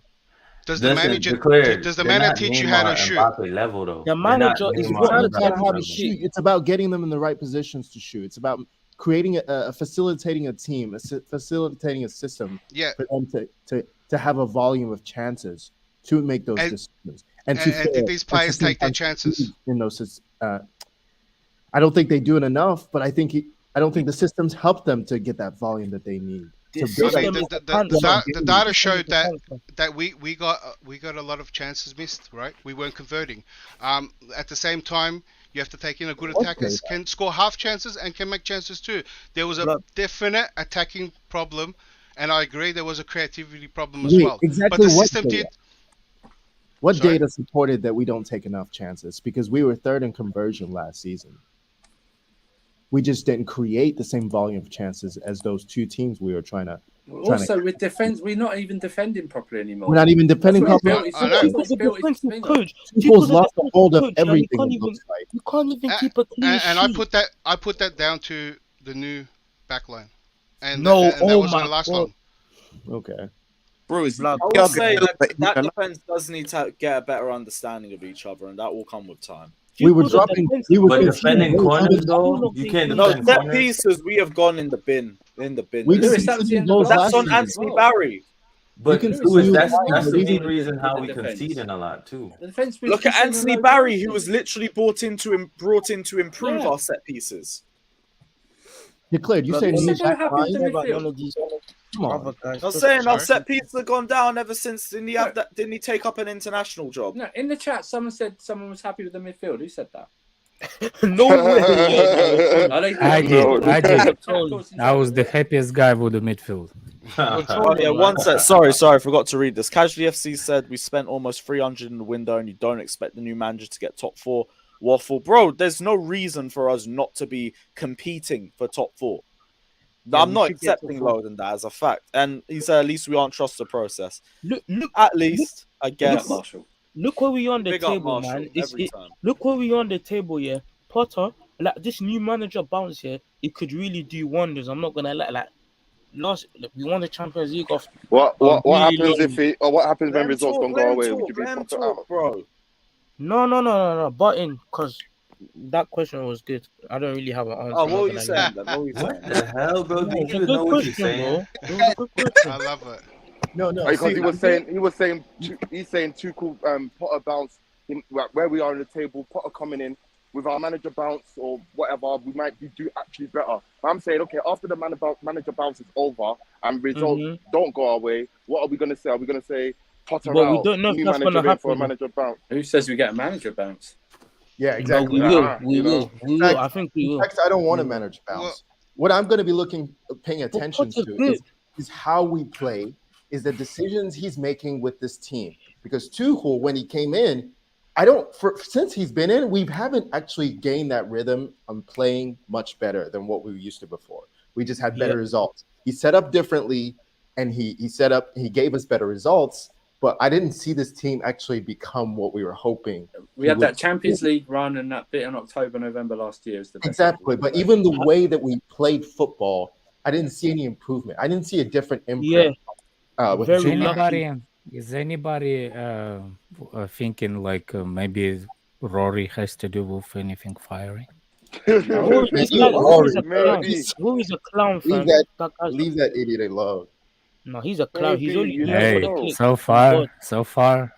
Does the manager teach you how to shoot? Level, though. The manager is how to shoot. It's about getting them in the right positions to shoot. It's about creating facilitating a team, facilitating a system for them to have a volume of chances to make those decisions. And did these players take their chances in those? I don't think they do it enough, but I don't think the systems help them to get that volume that they need. The data showed that we got a lot of chances missed, right? We weren't converting. At the same time, you have to take in a good attackers can score half chances and can make chances too. There was a definite attacking problem, and I agree there was a creativity problem as well. Exactly. But the system did. What data supported that we don't take enough chances? Because we were third in conversion last season. We just didn't create the same volume of chances as those two teams we were trying to. Also, with defense, we're not even defending properly anymore. We're not even defending properly. People's lost the hold of everything. You can't even keep a clean sheet. And I put that down to the new backline, and that wasn't going to last long. Okay. Bro, I would say that defense does need to get a better understanding of each other, and that will come with time. We were dropping. But defending corners, though, you can't defend set corners. pieces. We have gone in the bin. That's on Anthony Barry. But that's the main reason how we concede in a lot too. Look at Anthony Barry, who was literally brought in to improve our set pieces. Declared, you say Come on. I'm saying our set pieces have gone down ever since. Didn't he take up an international job? No, in the chat, someone said someone was happy with the midfield. Who said that? No way. I did. I was the happiest guy with the midfield. Oh, yeah, one sec. Sorry, I forgot to read this. Casually FC said we spent almost 300 in the window and you don't expect the new manager to get top 4. Waffle. Bro, there's no reason for us not to be competing for top 4. Yeah, I'm we not should get top accepting 4. lower than that as a fact. And he said at least we aren't trust the process. Look, at least, I guess. Marshall. Look where we on the Big up table, Marshall, man. every time. Look where we on the table, yeah. Potter, like this new manager bounce here, it could really do wonders. I'm not gonna lie, like we won the Champions League off. What really happens long- if he or what happens when Let him results talk, don't let go him away? talk, Would you be let him Potter talk, out? bro. No, button, because that question was good. I don't really have an answer. Oh, what I'm were not you gonna saying lie. then? What were you saying? What the hell, bro? Do No, you it's a even good know what you're question, saying? bro. It was a good question. I love it. No. Because See, he was saying Tuchel Potter bounce where we are on the table. Potter coming in with our manager bounce or whatever, we might do actually better. But I'm saying, okay, after the manager bounce is over and results don't go our way, what are we gonna say? Are we gonna say Potter But we out, don't know if new that's manager gonna in for a happen. manager bounce? Who says we get a manager bounce? Yeah, But exactly. we will. We you know? will. We will. I think we In will. fact, I don't want a We will. manager bounce. What I'm going to be paying But attention Potter's to good. is how we play, is the decisions he's making with this team. Because Tuchel, when he came in, since he's been in, we haven't actually gained that rhythm on playing much better than what we used to before. We just had better results. He set up differently, and he gave us better results. But I didn't see this team actually become what we were hoping. We had that Champions League run and that bit in October, November last year. Was the best Exactly. But even the way that we played football, I didn't see any improvement. I didn't see a different imprint. With Is Tuchel. anybody thinking like maybe Rory has to do with anything fiery? Rory's a clown, fam. Leave that idiot alone. No, he's a clown. He's only you here for never the know. click. So far.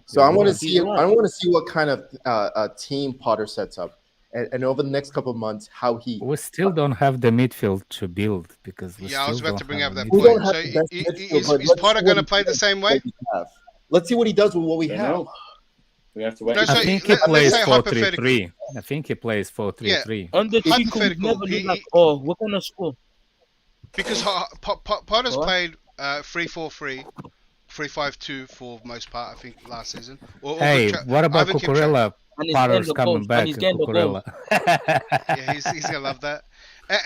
So I want to He's see. right. I want to see what kind of team Potter sets up, and over the next couple of months, how he. We still don't have the midfield to build because we Yeah, I was still about to don't bring have up a that We midfield. don't point. have So the best midfield, but is let's Potter see going to what he play the does same with way? what we have. Let's see what he does with what we have. We have to wait. No, so I think he let's plays say 4-3-3. I think he plays 4-3-3. On the Tuchel, we Hypothetical. never look like, oh, we're gonna score. Because Potter's What? played 3-4-3, 3-5-2 for most part, I think, last season. Hey, what about Ivan keep track. Cucurella? And he's Potter's getting the coming goals. back. And he's getting the goals. Cucurella. Yeah, he's gonna love that.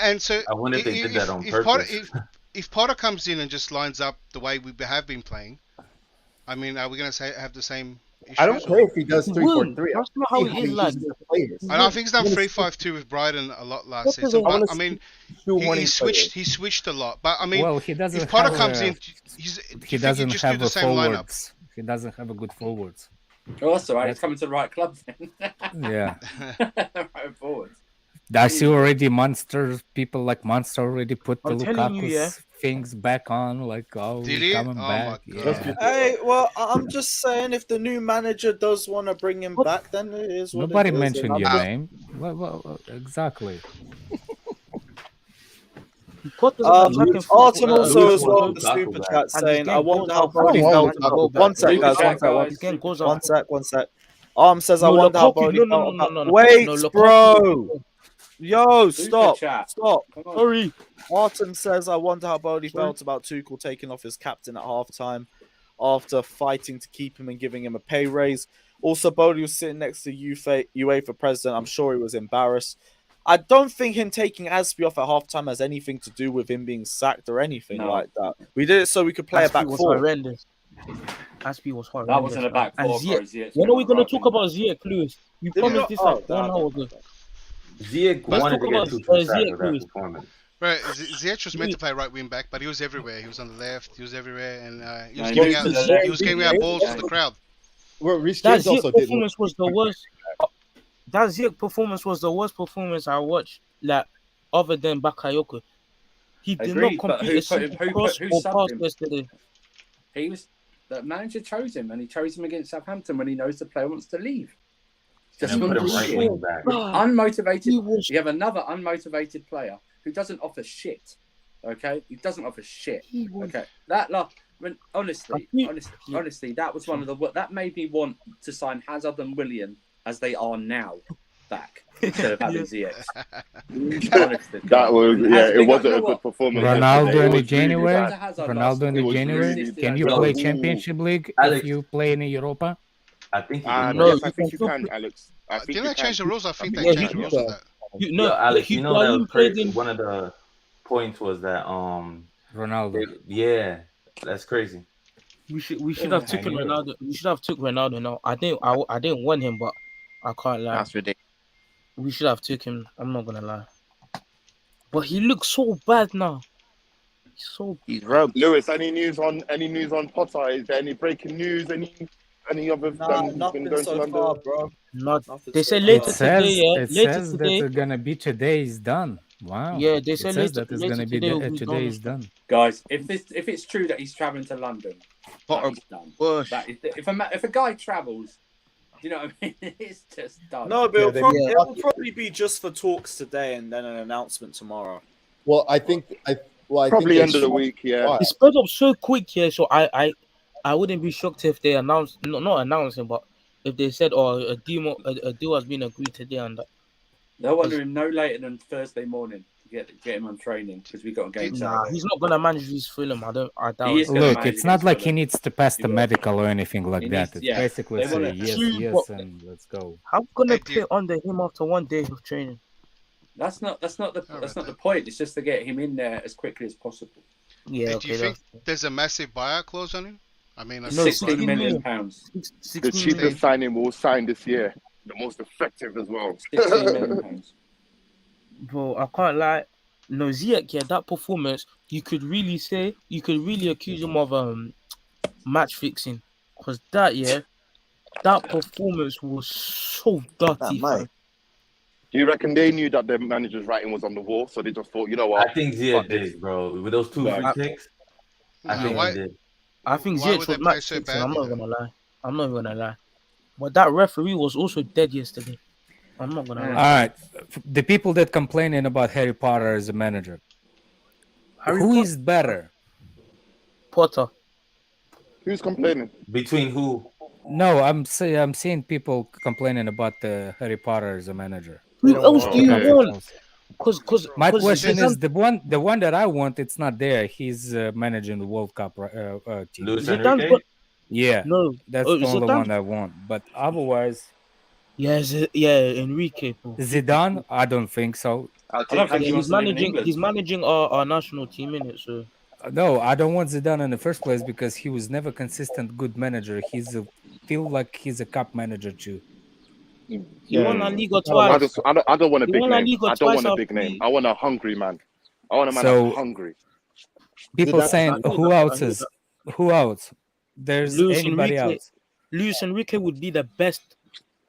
And so I wonder if they did that on if purpose. if Potter comes in and just lines up the way we have been playing, I mean, are we gonna have the same issues? I don't care if he does He 3-4-3. will. That's not how he is, lad. I know, I think he's done 3-5-2 with Brighton a lot last season, but I mean, he switched a lot. But I mean, Well, he doesn't if Potter have comes a- in, He doesn't just have do the a same lineup. forwards. He doesn't have a good forwards. Oh, that's all right. He's coming to the right club then. Yeah. Right forwards. I see already people like Monster already put the I'm telling you, Lukaku's yeah. things back on, like, oh, Did he's he? coming Oh back. my Yeah. Hey, well, I'm just saying, if the new manager does want to bring him back, then it is what Nobody it is. mentioned And your I'm name. Well, exactly. Potter's an attacking Artem football- also as well Lukaku in the super back. chat And he's saying, I getting wonder goals how out Bodie for felt him. about... One sec, guys, one sec. He's getting goals out One for sec, one sec. Arm says, I No, wonder how Lukaku, Bodie no, felt no, about... no, no. Wait, No, Lukaku. bro! Yo, stop, chat. stop. Come on. Sorry. Artem says, I wonder how Bodie Sorry. felt about Tuchel taking off his captain at halftime after fighting to keep him and giving him a pay raise. Also, Bodie was sitting next to UEFA president. I'm sure he was embarrassed. I don't think him taking Aspie off at halftime has anything to do with him being sacked or anything like that. We did it so we could play a Aspie back was four. horrendous. Aspie was horrendous. That wasn't a back And four, bro. Ziyech, Ziyech's when are we been going to right talk about Ziyech, Lewis? You Did we promised not? this Oh, like 1 hour ago. Ziyech Let's wanted talk to get about Tuchel sacked Ziyech, with that Lewis. performance. Right, Ziyech was meant to play right wing back, but he was everywhere. He was on the left, he was everywhere, and he was No, giving he out moved to the left. he was giving out balls to the crowd. Well, Reece That James also Ziyech did. performance was the worst. That Ziyech performance was the worst performance I watched, like, other than Bakayoko. He did Agreed, not but complete a single cross who or subbed pass him? yesterday. He was the manager chose him, and he chose him against Southampton when he knows the player wants to leave. Just And put him wants right shit. wing back. Unmotivated. You have another unmotivated player who doesn't offer shit. Okay, he doesn't offer shit. Okay, honestly, that was one of the that made me want to sign Hazard and Willian as they are now. back instead of having ZX. That was it wasn't a good performance. Ronaldo in the It was really January. bad. Ronaldo in It the was January. really Can you bad. play Ooh. Championship League Alex. if you play in Europa? I think Yes, I think you can, Alex. I think Didn't you they change can. the rules? I think they Yeah, changed the rules on that. Yo, Alex, you know that was crazy. One of the points was that Ronaldo. Yeah, that's crazy. We should have taken Ronaldo. We should have took Ronaldo now. I didn't want him, but I can't lie. That's ridiculous. We should have took him. I'm not gonna lie. But he looks so bad now. He's rubbed. Lewis, any news on Potter? Is there any breaking news? Any other? Nothing been going so to London? far, bro. Not. Nothing They so said far. later It says today. Yeah, it later says today. that it's gonna be today is done. Wow. Yeah, they It said says later. that it's Later gonna be today will be today done. is done. Guys, if it's true that he's traveling to London, that is done. That is, if a guy travels, do you know what I mean? It's just done. No, but it'll probably be just for talks today and then an announcement tomorrow. Well, I think Probably end of the week. Yeah. It spread up so quick here, so I wouldn't be shocked if they announced not announcing, but if they said, "Oh, a deal has been agreed today," and that. They'll want him no later than Thursday morning to get him on training because we got a game. Nah, he's not gonna manage this film. I doubt He is it. gonna Look, manage it's not against like he Fulham. needs to pass the will. medical or anything like He that. needs- It's yeah, basically they wanna- say yes, True, yes, but- and let's go. How gonna play under him after 1 day of training? That's not the point. It's just to get him in there as quickly as possible. Yeah, Do you think there's a massive buyout clause on him? I mean, like No, £16 million. The cheapest signing we'll sign this year. The most effective as well. £16 million. Bro, I can't lie. No, Ziyech, yeah, that performance, you could really accuse him of match fixing, because that performance was so dirty. Fam. Do you reckon they knew that their manager's writing was on the wall, so they just thought, you know what? I think Ziyech did, bro. With those two free kicks, I think he did. I think Why Ziyech would they was play match so fixing. I'm badly not gonna lie. But that referee was also dead yesterday. I'm not gonna All lie. right, the people that complaining about Harry Potter as a manager, who is better? Potter. Who's complaining? Between who? No, I'm seeing people complaining about the Harry Potter as a manager. Who else do you want? Because my question is the one that I want. It's not there. He's managing the World Cup team. Luis Enrique? Yeah, no, that's the only Zidane? one I want. But otherwise, Enrique. Bro. Zidane, I don't think so. He's managing our national team in it. So No, I don't want Zidane in the first place because he was never consistent good manager. Feel like he's a cup manager too. he won La Liga twice. I don't want a He big won La name. Liga I don't want twice a big after name. I want a hungry man. I want a man So- that's hungry. People Zidane- saying I hear who that, I else hear is that. who else? There's anybody else. Luis Enrique would be the best.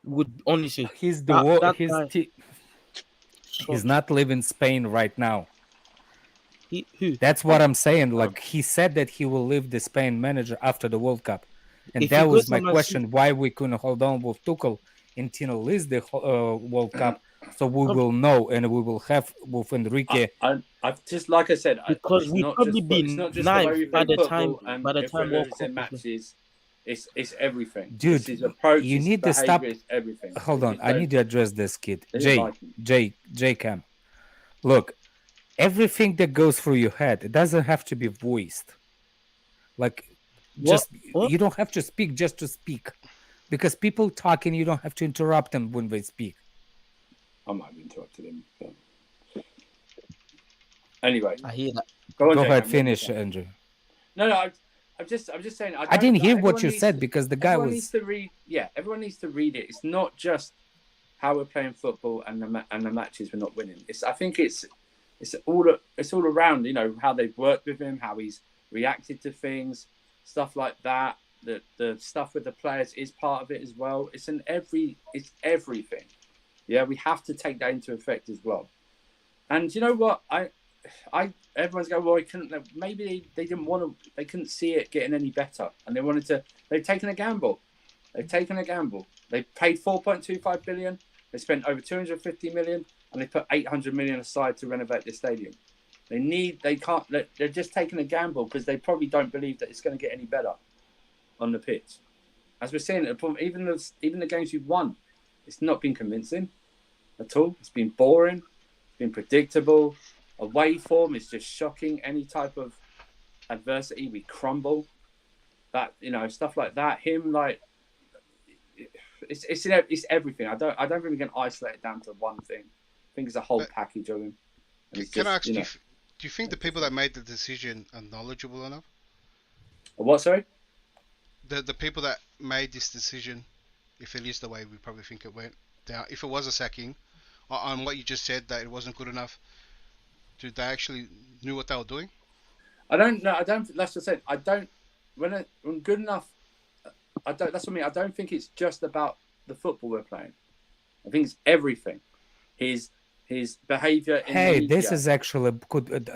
Would honestly, He's that guy- he's not living Spain right now. Who? That's what I'm saying. Like he said that he will leave the Spain manager after the World Cup, and If that he was goes my to Man question: why we couldn't hold on with Tuchel until at least the World Cup, so we will know and we will have with Enrique. I've just like I said, Because it's we'd not probably just be it's not just ninth the way we by play the time- football and by the if time we're World losing Cup is matches. It's everything. Dude, it's his approach, you his need to stop. behaviour, it's everything. Hold on, It's I need to address this kid. They didn't like him. J Cam. Look, everything that goes through your head, it doesn't have to be voiced. Like, just you don't have to speak just to speak, because people talking, you don't have to interrupt them when they speak. I might have interrupted him. But... Anyway, I hear that. Go Jake, ahead, I'm finish, ready. Andrew. No, I'm just saying. I didn't hear what everyone you needs said to- because the guy everyone was. needs to read. Yeah, everyone needs to read it. It's not just how we're playing football and the matches we're not winning. I think it's all around. You know how they've worked with him, how he's reacted to things, stuff like that. The stuff with the players is part of it as well. It's everything. Yeah, we have to take that into effect as well. And you know what? Everyone's going, well, maybe they didn't want to, they couldn't see it getting any better. And they've taken a gamble. They paid 4.25 billion. They spent over 250 million and they put 800 million aside to renovate the stadium. They're just taking a gamble because they probably don't believe that it's going to get any better on the pitch. As we're seeing, even the games we've won, it's not been convincing. at all. It's been boring. It's been predictable. Away form is just shocking. Any type of adversity, we crumble. That, you know, stuff like that. Him, like, it's everything. I don't think we can isolate it down to one thing. I think it's a whole package of him. Can I ask you? Do you think the people that made the decision are knowledgeable enough? What, sorry? The people that made this decision, if it is the way we probably think it went down, if it was a sacking, on what you just said that it wasn't good enough, did they actually knew what they were doing? I don't know. I don't. That's just it. I don't. When good enough, I don't. That's what I mean. I don't think it's just about the football we're playing. I think it's everything. His behavior. Hey, this is actually good.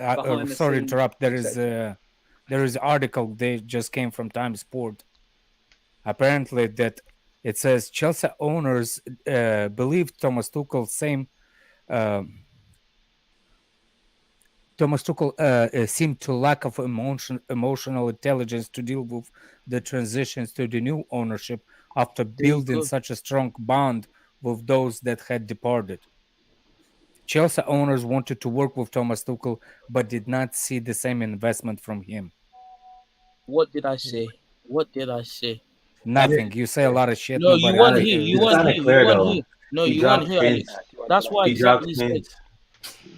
Sorry to interrupt. There is an article they just came from Times Sport. Apparently, that it says Chelsea owners believe Thomas Tuchel seemed to lack of emotional intelligence to deal with the transitions to the new ownership after building such a strong bond with those that had departed. Chelsea owners wanted to work with Thomas Tuchel, but did not see the same investment from him. What did I say? What did I say? Nothing. You say a lot of shit. No, you weren't here. You weren't here. You weren't here. No, you weren't here, Alex. That's why exactly he said.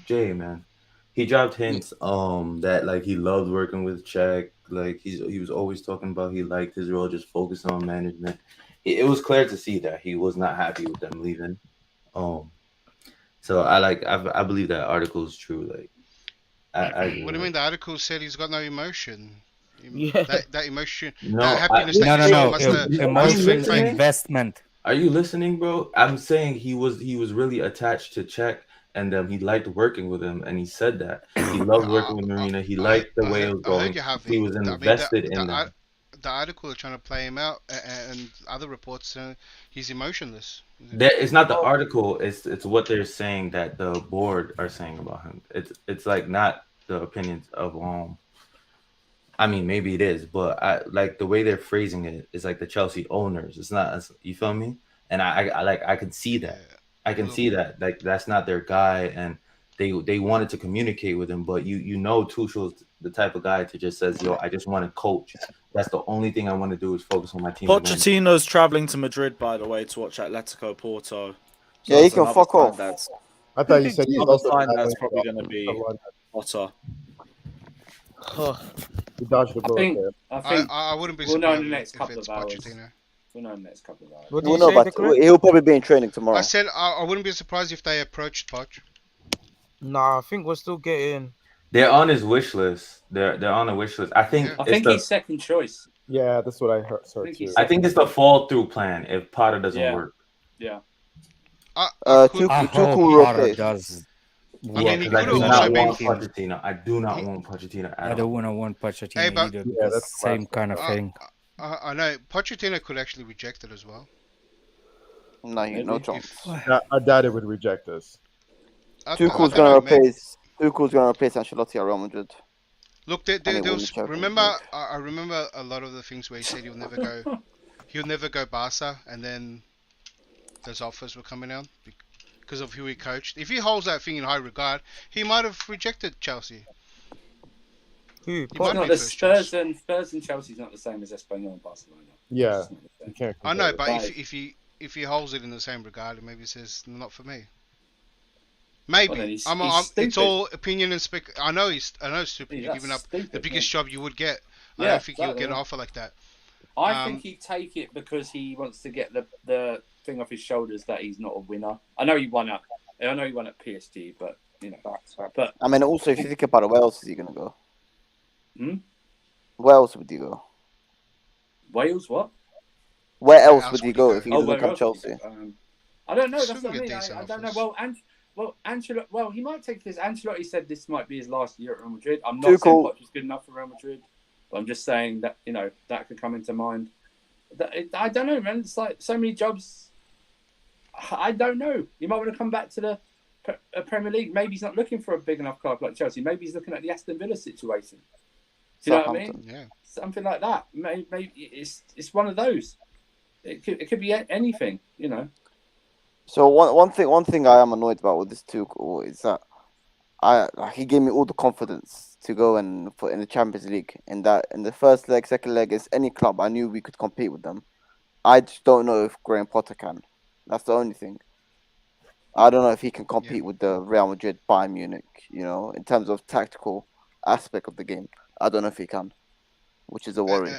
Jay, man, he dropped hints. That like he loved working with Czech. Like he was always talking about he liked his role, just focused on management. It was clear to see that he was not happy with them leaving. So I believe that article is true. Like, what do you mean? The article said he's got no emotion. Yeah. That emotion, No, that happiness that you saw must have. Emotional investment. Are you listening, bro? I'm saying he was really attached to Czech, and he liked working with him, and he said that he loved working with Marina. He liked the way it was going. He was invested in that. The article is trying to play him out, and other reports, he's emotionless. It's not the article. It's what they're saying that the board are saying about him. It's like not the opinions of I mean, maybe it is, but I like the way they're phrasing it is like the Chelsea owners. It's not, you feel me? And I can see that. I can see that. Like that's not their guy, and they wanted to communicate with him, but you know Tuchel's the type of guy to just says, yo, I just want to coach. That's the only thing I want to do is focus on my team. Pochettino's traveling to Madrid, by the way, to watch Atletico Porto. So yeah, he can fuck off. I thought you said he was also that's probably going to be Potter. He dodged the bullet there. I wouldn't be we'll know surprised in the next if couple it's of hours. Pochettino. We'll know in the next couple of hours. We'll know about he'll probably be in training tomorrow. I said I wouldn't be surprised if they approached Poch. Nah, I think we're still getting. They're on his wish list. They're on a wish list. I think he's second choice. Yeah, that's what I heard too. I think it's the fall through plan if Potter doesn't work. Yeah. Tuchel does. I mean, I do not want Pochettino. I do not want Pochettino at all. I don't want Pochettino Hey, but- either. Because that's same kind of thing. I know Pochettino could actually reject it as well. No chance. I doubt it would reject us. Tuchel's gonna replace Ancelotti at Real Madrid. Look, there was. Remember, I remember a lot of the things where he said he'll never go Barca, and then those offers were coming out because of who he coached. If he holds that thing in high regard, he might have rejected Chelsea. Who? Spurs and Chelsea's not the same as Espanyol and Barcelona. Yeah, I know, but if he holds it in the same regard, maybe he says not for me. Maybe it's all opinion and spec. I know it's stupid. You're giving up the biggest job you would get. I don't think you'll get an offer like that. I think he'd take it because he wants to get the thing off his shoulders that he's not a winner. I know he won at PSG, but you know. But I mean, also if you think about it, where else is he gonna go? Where else would you go? Wales, what? Where else would you go if he doesn't come Chelsea? I don't know. That's what I mean. I don't know. Well, he might take this. Ancelotti said this might be his last year at Real Madrid. I'm not saying Poch is good enough for Real Madrid, but I'm just saying that that could come into mind. I don't know, man. It's like so many jobs. I don't know. You might want to come back to the Premier League. Maybe he's not looking for a big enough club like Chelsea. Maybe he's looking at the Aston Villa situation. Do you know what I mean? Yeah. Something like that. Maybe it's one of those. It could be anything, So one thing I am annoyed about with this Tuchel is that he gave me all the confidence to go and put in the Champions League. In the first leg, second leg, is any club I knew we could compete with them. I just don't know if Graham Potter can. That's the only thing. I don't know if he can compete with the Real Madrid, Bayern Munich. In terms of tactical aspect of the game, I don't know if he can, which is a worry.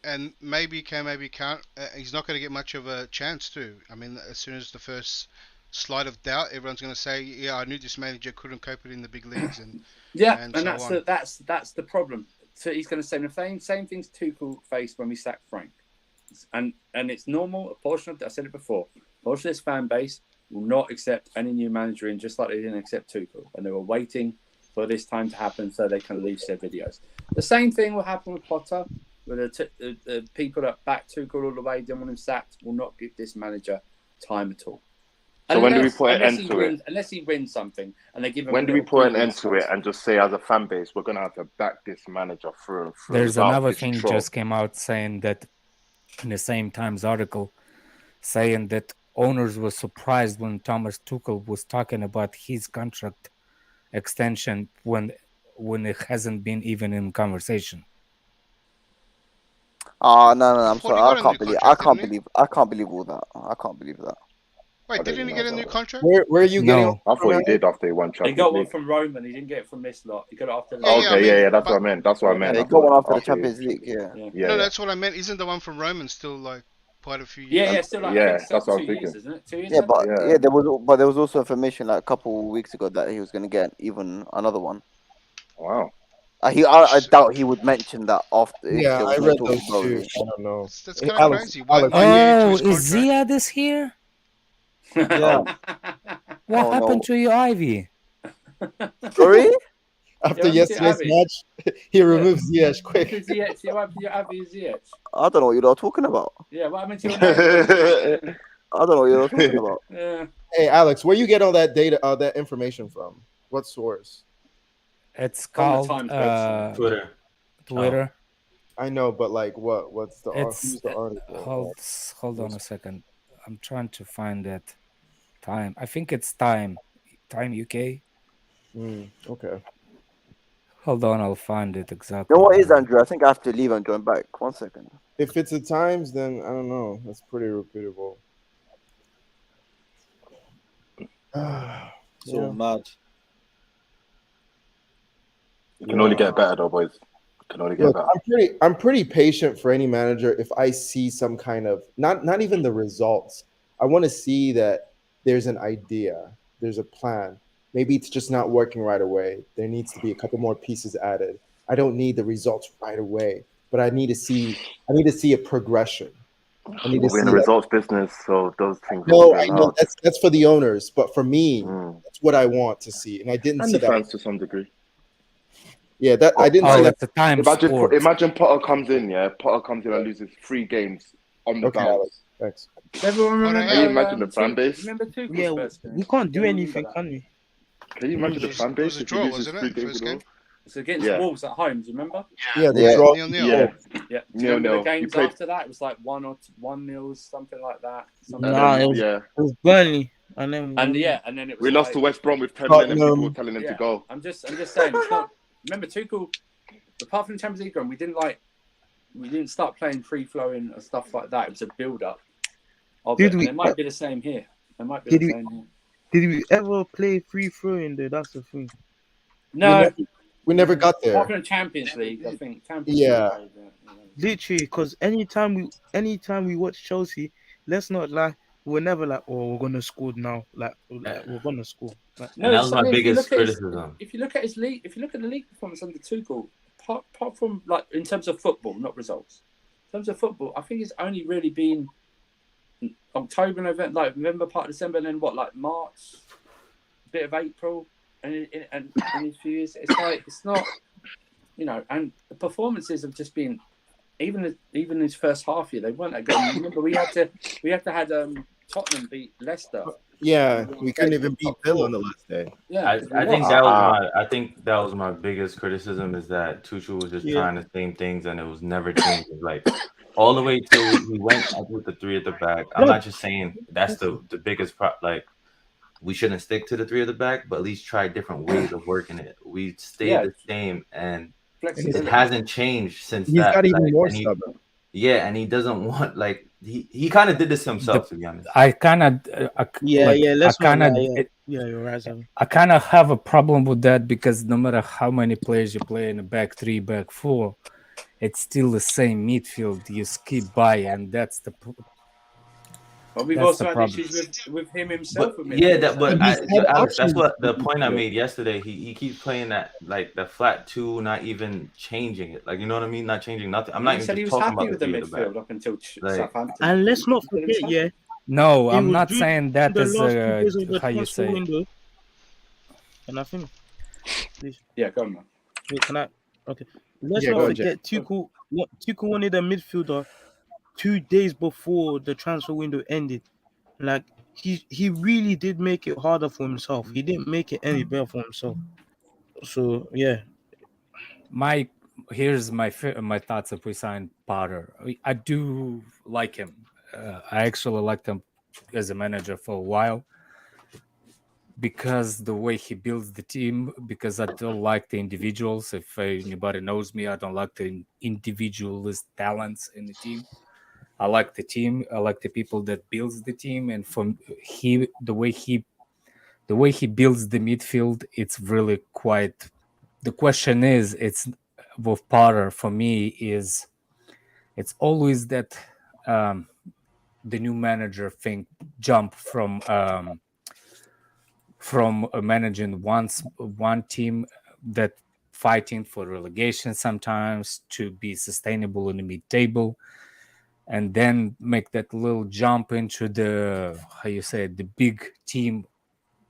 And maybe he can, maybe he can't. He's not going to get much of a chance too. I mean, as soon as the first slight of doubt, everyone's going to say, "Yeah, I knew this manager couldn't cope it in the big leagues." And that's the problem. So he's going to say the same things Tuchel faced when we sacked Frank, and it's normal. A portion of I said it before. A portion of this fan base will not accept any new manager in, just like they didn't accept Tuchel, and they were waiting for this time to happen so they can release their videos. The same thing will happen with Potter. Where the people that back Tuchel all the way, didn't want him sacked, will not give this manager time at all. So when do we put an end to it? Unless he wins something and they give him. When do we put an end to it and just say, as a fan base, we're going to have to back this manager through and through? There's another thing just came out saying that in the same Times article, saying that owners were surprised when Thomas Tuchel was talking about his contract extension when it hasn't been even in conversation. No, I'm sorry. I can't believe all that. I can't believe that. Wait, didn't he get a new contract? Where are you getting? I thought he did after he won Champions League. He got one League. from Roman. He didn't get it from this lot. He got it after. Yeah, that's what I meant. That's what I meant. He got one after the Champions League. Yeah. No, that's what I meant. Isn't the one from Roman still like quite a few years? Yeah, still like that's what I was thinking. Years, isn't it? 2 years. Yeah, there was also information like a couple of weeks ago that he was going to get even another one. Wow. I doubt he would mention that after. Yeah, I read those too. I don't know. That's kind of crazy. Is Ziyad this here? Yeah. What happened to your Ivy? Sorry? After yesterday's match, he removed Ziyech quick. What happened to your Ivy Ziyech? I don't know what you're talking about. Yeah, what happened to your I don't know what you're talking about. Yeah. Hey, Alex, where you get all that data, that information from? What source? It's called Twitter. Twitter. I know, but like, what's the article? Hold on a second. I'm trying to find that time. I think it's Time UK. Okay. Hold on, I'll find it exactly. You know what is, Andrew? I think I have to leave and join back. 1 second. If it's at Times, then I don't know. That's pretty reputable. So mad. You can only get better, though, boys. Can only get better. I'm pretty patient for any manager if I see some kind of not even the results. I want to see that there's an idea, there's a plan. Maybe it's just not working right away. There needs to be a couple more pieces added. I don't need the results right away, but I need to see a progression. I need to see We're in the results business, so those things. No, I know that's for the owners, but for me, that's what I want to see, and I didn't see the fans to some degree. Yeah, that I didn't see that. The time imagine Potter comes in, and loses 3 games on the bounce. Thanks. Everyone remember? Can you imagine the fan base? Remember Tuchel's Yeah, first game? we can't do anything, can we? Can you imagine the fan It was base? a draw, wasn't it? First game. It's against Wolves at home. Do you remember? Yeah, they draw. 0-0. Yeah. Yeah. Do you remember the games after that? It was like 1-0, something like that. Nah, it was Burnley, and then it was. We lost to West Brom with 10 men and people telling them to go. I'm just saying. It's not. Remember Tuchel. Apart from the Champions League run, we didn't start playing free flowing and stuff like that. It was a build up. It might be the same here. Did we ever play free throwing there? That's the thing. No, we never got there. Apart from the Champions League, I think. Literally, because anytime we watch Chelsea, let's not lie, we're never like, oh, we're gonna score now. Like we're gonna score. No, that was my biggest criticism. If you look at his league, if you look at the league performance under Tuchel, apart from like in terms of football, not results. In terms of football, I think it's only really been October, November, part of December, and then March, a bit of April, and in these few years, it's not, and the performances have just been, even his first half year, they weren't that good. Remember, we had to had Tottenham beat Leicester. Yeah, we couldn't even beat Villa on the last day. Yeah, I think that was my biggest criticism is that Tuchel was just trying the same things and it was never changing. Like all the way till we went up with the 3 at the back. I'm not just saying that's the biggest like we shouldn't stick to the 3 at the back, but at least try different ways of working it. We stayed the same, and it hasn't changed since He's that. got even Like, more and stubborn. and he doesn't want like he kind of did this himself, to be honest. I kind of Let's you're right, Sam. I kind of have a problem with that because no matter how many players you play in a back 3, back 4, it's still the same midfield. You skip by, and that's the. But we've also had issues with him himself. Alex, that's what the point I made yesterday. He keeps playing that like the flat 2, not even changing it. Like, you know what I mean? Not changing nothing. I'm not even talking about with the midfield up until Southampton. And let's not forget, No, I'm not saying that as how you say. Window. Can I finish? Please. Yeah, go on, man. Wait, can I? Okay. Let's not forget Tuchel wanted a midfielder 2 days before the transfer window ended. Like he really did make it harder for himself. He didn't make it any better for himself. So yeah. Here's my thoughts if we sign Potter. I do like him. I actually liked him as a manager for a while because the way he builds the team, because I don't like the individuals. If anybody knows me, I don't like the individualist talents in the team. I like the team. I like the people that builds the team, and the way he builds the midfield, it's really quite. The question is, it's with Potter for me is, it's always that the new manager jump from managing one team that fighting for relegation sometimes to be sustainable in the mid-table. And then make that little jump into the big team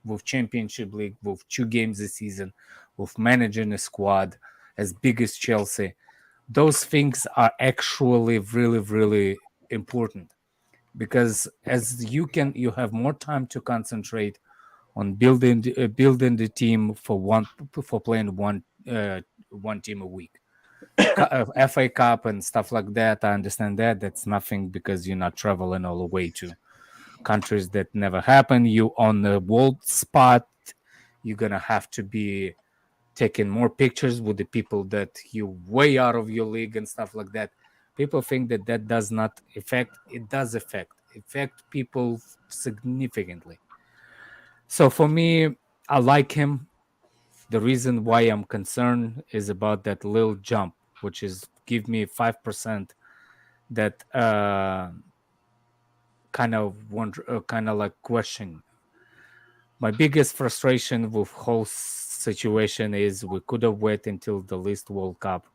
with Championship League, with 2 games this season, with managing a squad as big as Chelsea. Those things are actually really, really important because as you have more time to concentrate on building the team for playing one team a week. FA Cup and stuff like that, I understand that's nothing because you're not traveling all the way to countries that never happen. You on the world spot, you're gonna have to be taking more pictures with the people that you way out of your league and stuff like that. People think that does not affect. It does affect people significantly. So for me, I like him. The reason why I'm concerned is about that little jump, which is give me 5% that kind of like question. My biggest frustration with whole situation is we could have waited until the least World Cup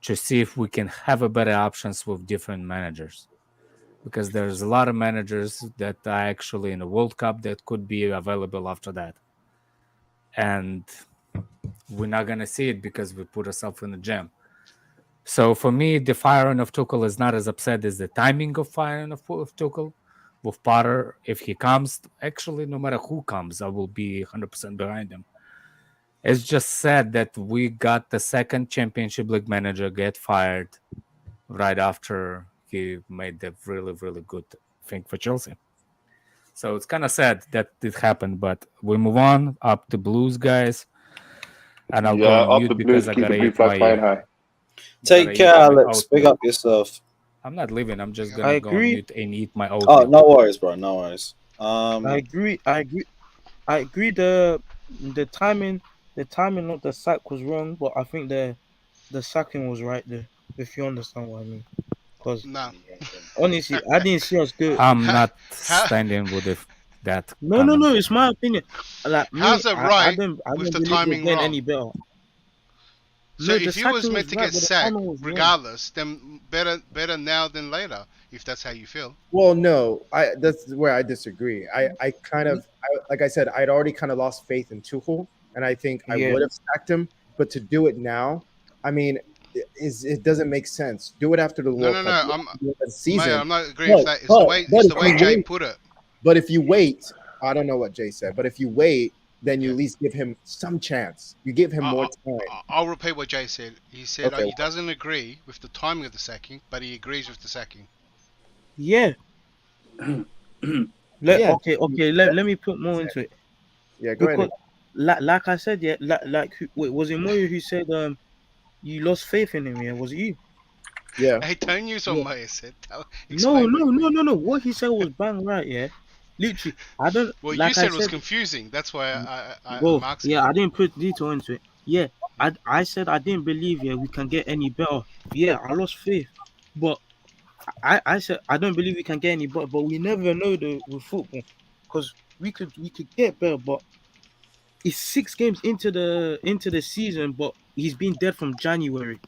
to see if we can have a better options with different managers. Because there's a lot of managers that are actually in the World Cup that could be available after that. And we're not going to see it because we put ourselves in the jam. So for me, the firing of Tuchel is not as upset as the timing of firing of Tuchel. With Potter, if he comes, actually, no matter who comes, I will be 100% behind him. It's just sad that we got the second Championship League manager get fired right after he made the really, really good thing for Chelsea. So it's kind of sad that it happened, but we move on up to Blues, guys. And I'll go on mute because I gotta eat my. Take care, Alex. Big up yourself. I'm not leaving. I'm just gonna go on mute and eat my oatmeal. Oh, no worries, bro. No worries. I agree. The timing of the sack was wrong, but I think the sacking was right there. If you understand what I mean. Because honestly, I didn't see us good. I'm not standing with that. No. It's my opinion. Like, how's it right with the timing wrong? Any better. So if he was meant to get sacked, regardless, then better now than later, if that's how you feel. Well, no, that's where I disagree. I kind of, like I said, I'd already kind of lost faith in Tuchel, and I think I would have sacked him. But to do it now, I mean, it doesn't make sense. Do it after the World Cup. I'm not agreeing with that. It's the way Jay put it. But if you wait, I don't know what Jay said, but if you wait, then you at least give him some chance. You give him more time. I'll repeat what Jay said. He said Okay. he doesn't agree with the timing of the sacking, but he agrees with the sacking. Yeah. Yeah. Okay. Let me put more into it. Yeah, go ahead. Like I said, yeah. Wait, was it Moyo who said you lost faith in him? Yeah, was it you? Yeah. Hey, don't use what Maya said. No. What he said was bang right. Yeah. Literally, I don't. Well, like you said I it was confusing. That's why I'm asking. yeah, I didn't put detail into it. Yeah, I said I didn't believe we can get any better. Yeah, I lost faith, but I said I don't believe we can get any better. But we never know with football, because we could get better. But it's 6 games into the season, but he's been dead from January.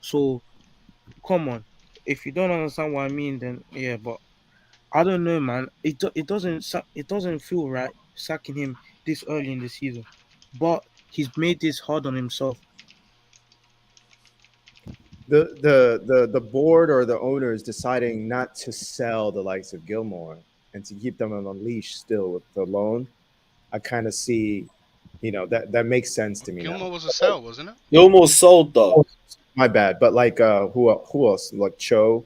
So come on, if you don't understand what I mean, then yeah, but. I don't know, man. It doesn't feel right sacking him this early in the season, but he's made this hard on himself. The board or the owners deciding not to sell the likes of Gilmore and to keep them on a leash still with the loan, I kind of see, that makes sense to me. Gilmore was a sell, wasn't it? Gilmore sold though. My bad, but like who else? Like Cho.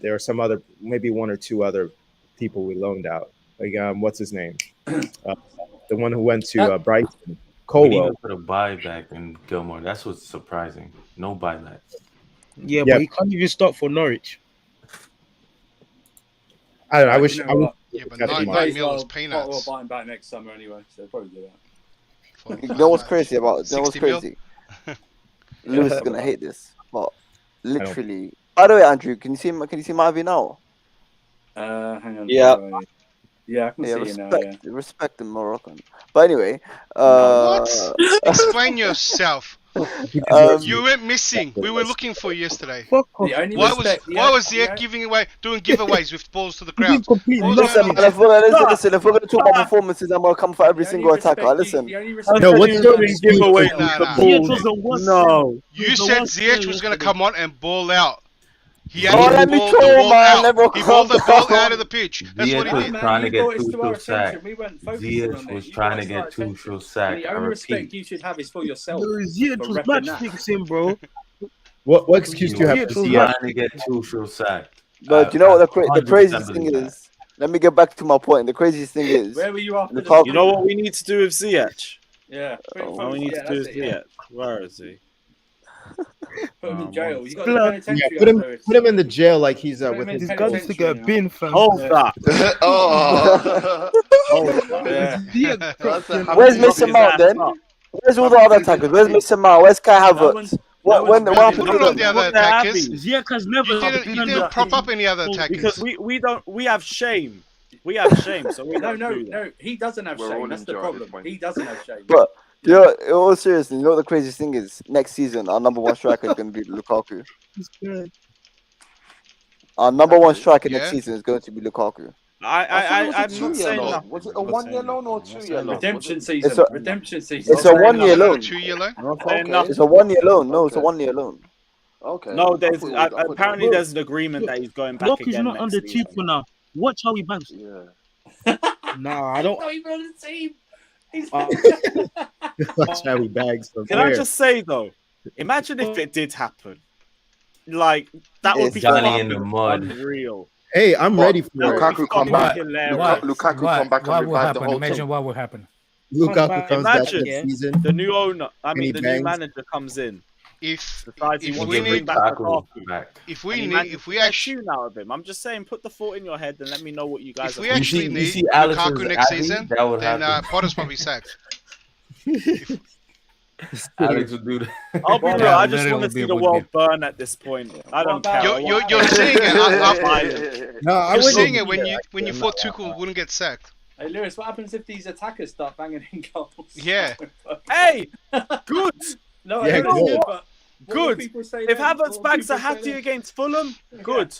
There are some other, maybe 1 or 2 other people we loaned out. Like what's his name? The one who went to Brighton. We need Colwell. to put a buyback in Gilmore. That's what's surprising. No buyback. Yeah, but he can't even start for Norwich. I don't know. I wish. You know what? Yeah, but That's 9 fine. mil is We'll peanuts. buy him back next summer anyway, so probably do that. You know what's crazy about? You know what's 60 mil? crazy? Lewis is gonna hate this, but literally. By the way, Andrew, can you see my view now? Hang on. Yeah. Yeah, I can see you now. Yeah. Respect the Moroccan. But anyway, What? Explain yourself. You went missing. We were looking for you yesterday. Fuck off. Why was Ziyech doing giveaways with balls to the crowd? Listen, if we're gonna talk about performances, I'm gonna come for every single attacker. Listen. No, what's your giveaway? No. You said Ziyech was gonna come on and ball out. He let me balled the throw, ball man. out. He balled the ball out of the pitch. That's what he Ziyech did. was trying to get Tuchel attention. sacked. We weren't focusing on Ziyech it. was You trying got to get our attention. Tuchel sacked. The I only respect repeat. you should have is for yourself. Ziyech for was repping match that. fixing, bro. What excuse do you have He for was Ziyech? trying to get Tuchel sacked. But you know what the 100% craziest thing believe that. is? Let me get back to my point. The craziest thing is, Where were you after the You know what we need to do with Ziyech? Yeah. What we need to do with Ziyech. Where is he? Put him in jail. You got Blood. the penitentiary. Yeah, put him in the jail like he's Put him with in his. This guy needs to get a bin, fam. Hold that. where's Mason Mount then? Where's all the other attackers? Where's Mason Mount? Where's Kai Havertz? What happened Put to it on them? the other attackers. Ziyech has never You didn't prop up any other attackers. Because we have shame. We have shame, so we don't do that. No, he doesn't have We're all shame. That's in the jail at this problem. point. He doesn't have shame. But you know, in all seriousness, you know what the craziest thing is? Next season, our number 1 striker is going to be Lukaku. Our number 1 striker next season is going to be Lukaku. I'm not saying that. Was it a 1-year loan or a 2-year loan? Redemption season. It's a- Redemption season. It's a 1-year loan. 2-year loan? I'm not saying Okay. nothing. It's a 1-year loan. No, it's a 1-year loan. Okay. No, I there's thought it was- I thought it apparently was- there's an agreement that he's going back Look, he's again not next under season. Tuchel now. Watch how he bangs. Yeah. Nah, I don't. Not even on the team. He's Watch how he bags from Can I there. just say though, imagine if it did happen. Like that would It's be Johnny in the fucking mud. unreal. Hey, I'm ready for That would it. be Lukaku come fucking back. hilarious. Lukaku come back What and will revive the happen? whole Imagine team. what will happen. Lukaku comes back Imagine next season. the new owner. I And mean, he the bangs. new manager comes in. If Decides he if wants we to bring need back Lukaku Lukaku. back. if And we he need manages if we to get actually tune out of him. I'm just saying, put the thought in your head and let me know what you guys. if we are actually you need see Alisson's Lukaku next athlete, season, that would then happen. Potter's probably sacked. Alex would do that. I'll be real. Yeah, I just literally want to would be- see the would world burn at this point. I don't care. You're seeing it after. No, I You're wouldn't. seeing it when you thought Tuchel wouldn't get sacked. Hey Lewis, what happens if these attackers start banging in goals? Yeah. Hey, good. No, Yeah, I know it's good. good, but what will Good. people say If then? Havertz What will bags people a say hattie then? against Fulham, good.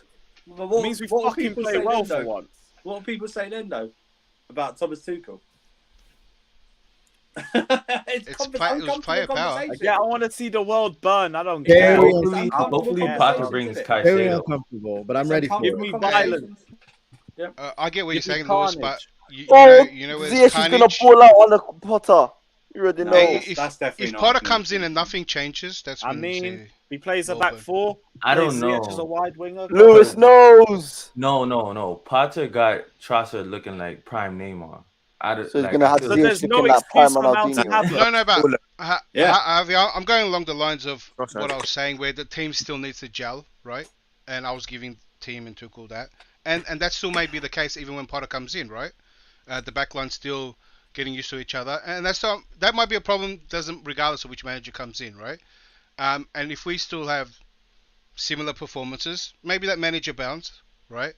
But what, Means we what will fucking people play say well then, for though? once. What will people say then, though, about Thomas Tuchel? It was player power. Yeah, I want to see the world burn. I don't care. Very Hopefully Potter brings Very Caicedo. uncomfortable, but I'm ready for Give it. me violence. I get what you're Give me saying, Lewis, but carnage. you Oh, know where's Ziyech is gonna Carnage? ball out on the Potter. You already know. Hey, That's definitely if not Potter happening. comes in and nothing changes, that's I when we mean, say he plays a well back done. four. I Plays don't Ziyech as a know. wide winger. Lewis knows. No. Potter got Trossard looking like prime Neymar. So he's gonna have So Ziyech there's no looking like prime excuse for Mount to Ronaldinho. have No, that. but Yeah. I'm going along the lines of Trossard. what I was saying, where the team still needs to gel, right? And I was giving team and Tuchel that, and that still may be the case even when Potter comes in, right? The backline's still getting used to each other, and that might be a problem. Regardless of which manager comes in, right? And if we still have similar performances, maybe that manager bounce, right?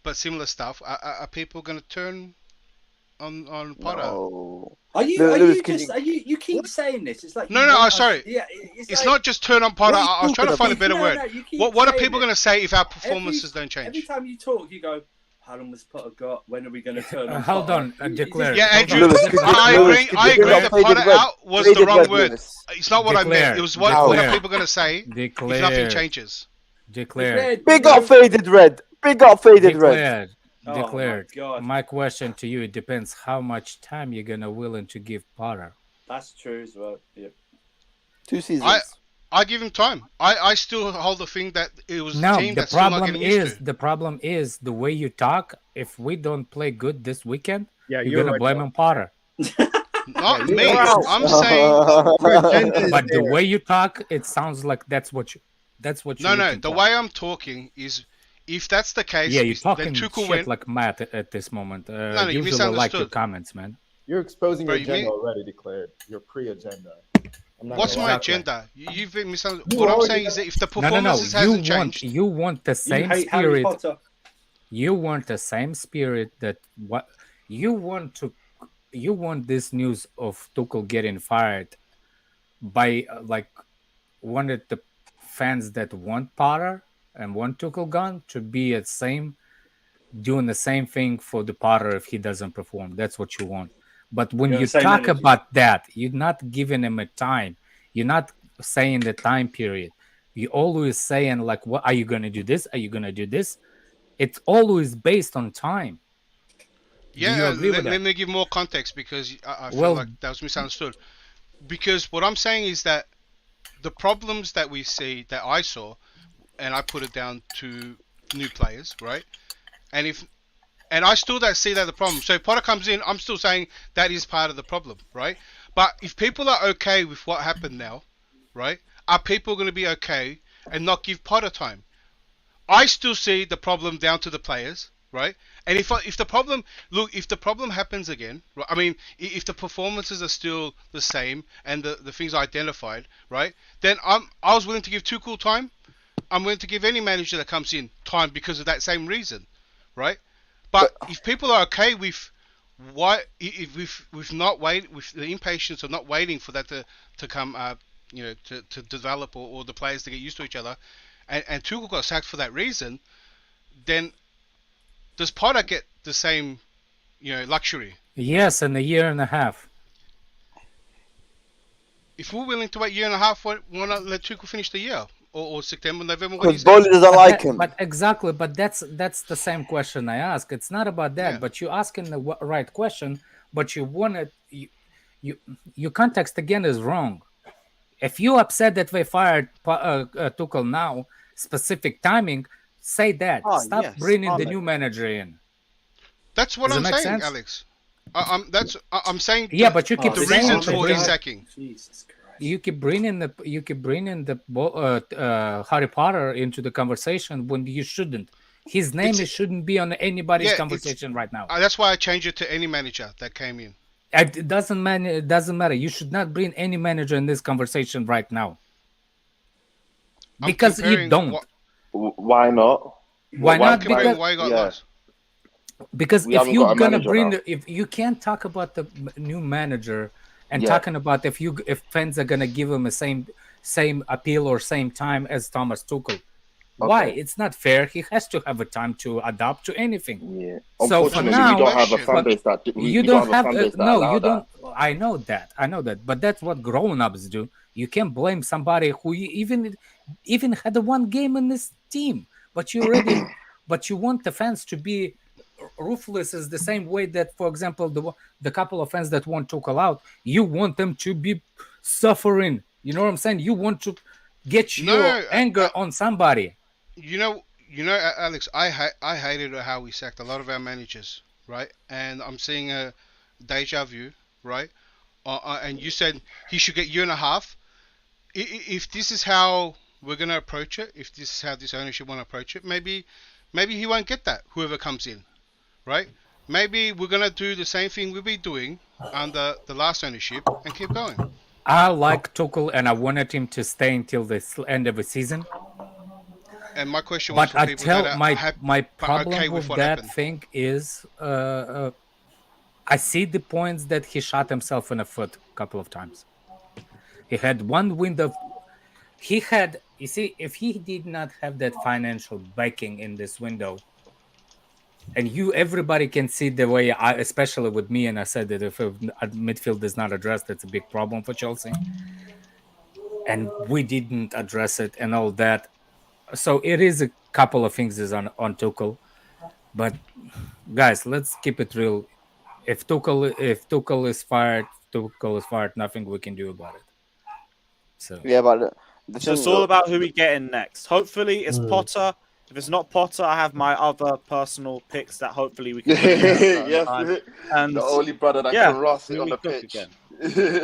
But similar stuff. Are people going to turn on Potter? No. You keep saying this? It's like No. Sorry. Yeah, it's like, not just turn on Potter. what are you I was trying to talking find a better about? word. No, you keep What are saying people it. going to say if our performances don't change? Every time you talk, you go, "How long has Potter got? When are we going to turn on?" Hold Potter?" on, declare. Yeah, Hold Andrew, on. I agree that Potter out was the wrong word. It's not what I meant. It was what are people going to say if nothing changes? Declare. Big up faded red. Big up faded red. Declared. my God. My question to you, it depends how much time you're gonna willing to give Potter. That's true as well. Yep. 2 seasons. I give him time. I still hold the thing that it was the team that's still not getting used to. The problem is the way you talk. If we don't play good this weekend, Yeah, you're gonna blame on Potter. Not me. I'm saying. But the way you talk, it sounds like that's what you. No. The way I'm talking is, if that's the case, yeah, you're talking then Tuchel shit went. like Matt at this moment. you Usually like your misunderstood. comments, man. You're exposing Bro, your agenda already. Declared your pre-agenda. What's my Exactly. agenda? You've been misunderstood. What I'm saying is that if the performances No. hasn't changed, You want the same hate Harry spirit. Potter. You want the same spirit that what you want to. You want this news of Tuchel getting fired by wanted the fans that want Potter and want Tuchel gone to be doing the same thing for the Potter if he doesn't perform. That's what you want. But when you talk about that, you're not giving him a time. You're not saying the time period. You're always saying like, "What are you gonna do? This? Are you gonna do this?" It's always based on time. yeah. Let me give more context because I feel like that was misunderstood. Because what I'm saying is that the problems that we see, that I saw, and I put it down to new players, right? And I still don't see that the problem. So if Potter comes in, I'm still saying that is part of the problem, right? But if people are okay with what happened now, right? Are people going to be okay and not give Potter time? I still see the problem down to the players, right? And if the problem happens again, right? I mean, if the performances are still the same and the things I identified, right? Then I was willing to give Tuchel time. I'm willing to give any manager that comes in time because of that same reason, right? But if people are okay with with not wait, with the impatience of not waiting for that to come, to develop or the players to get used to each other, and Tuchel got sacked for that reason, then does Potter get the same, luxury? Yes, in a year and a half. If we're willing to wait a year and a half, why not let Tuchel finish the year? Or September, November. Because Bowley doesn't like him. But exactly, but that's the same question I ask. It's not about that, but you're asking the right question. But you want it. Your context again is wrong. If you upset that they fired Tuchel now, specific timing, say that. Stop bringing the new manager in. That's what I'm saying, sense? Alex. I'm saying. Yeah, but you keep the saying reasons for his sacking. Jesus Christ. You keep bringing Harry Potter into the conversation when you shouldn't. His name shouldn't be on anybody's conversation right now. That's why I changed it to any manager that came in. It doesn't matter. You should not bring any manager in this conversation right now. Because you don't. Why not? Why not? Because why you got lost? Because if you're gonna bring, if you can't talk about the new manager and talking about if fans are gonna give him the same appeal or same time as Thomas Tuchel, why? It's not fair. He has to have a time to adapt to anything. Yeah. So for now, we don't have a fan base that you don't have no. You don't. I know that. But that's what grown-ups do. You can't blame somebody who even had one game in this team, but you already, but you want the fans to be ruthless is the same way that, for example, the couple of fans that want Tuchel out, you want them to be suffering. You know what I'm saying? You want to get your anger on somebody. You know, Alex, I hated how we sacked a lot of our managers, right? And I'm seeing a deja vu, right? And you said he should get 1.5 years. If this is how we're gonna approach it, if this is how this ownership want to approach it, maybe he won't get that. Whoever comes in, right? Maybe we're gonna do the same thing we've been doing under the last ownership and keep going. I like Tuchel, and I wanted him to stay until the end of the season. And my question was, but I tell my problem with that thing is, I see the points that he shot himself in the foot a couple of times. He had one window. He had, you see, if he did not have that financial backing in this window, and everybody can see the way, especially with me, and I said that if midfield is not addressed, that's a big problem for Chelsea. And we didn't address it and all that. So it is a couple of things is on Tuchel. But guys, let's keep it real. If Tuchel is fired, nothing we can do about it. So yeah, but so it's all about who we get in next. Hopefully it's Potter. If it's not Potter, I have my other personal picks that hopefully we can yes, and the only brother that can Ross it on the pitch. Again.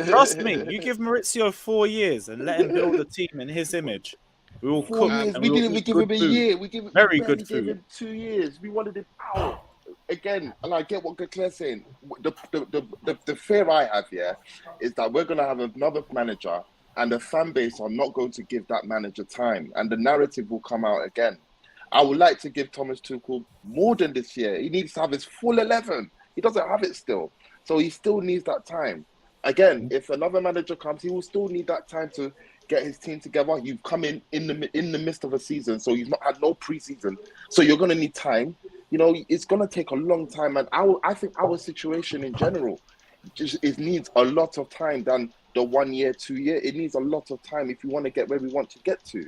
Trust me, you give Maurizio 4 years and let him build a team in his image. We will cook. We didn't give him a year. We give very good food. Gave him 2 years. We wanted him out again, and I get what Leclerc's saying. The fear I have here is that we're going to have another manager, and the fan base are not going to give that manager time, and the narrative will come out again. I would like to give Thomas Tuchel more than this year. He needs to have his full 11. He doesn't have it still, so he still needs that time. Again, if another manager comes, he will still need that time to get his team together. You've come in the midst of a season, so you've not had no preseason, so you're going to need time. You know, it's going to take a long time, and I think our situation in general it needs a lot of time than the 1 year, 2 year. It needs a lot of time if you want to get where we want to get to.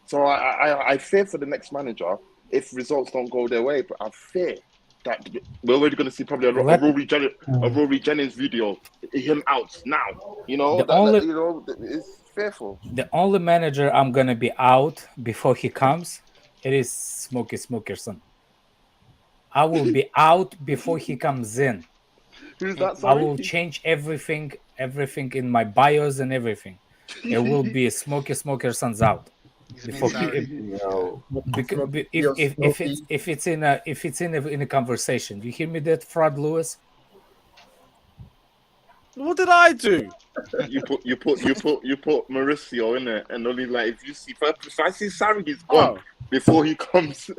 So I fear for the next manager if results don't go their way, but I fear that we're already going to see probably a Rory Jennings video, him out now. You know, it's fearful. The only manager I'm going to be out before he comes, it is Smokey Smokerson. I will be out before he comes in. Who's that? Sorry? I will change everything in my bios and everything. It will be Smokey Smokerson's out. Before if it's in a conversation, you hear me? That fraud, Lewis. What did I do? You put Mauricio in it, and only like if I see Sarri, he's gone before he comes.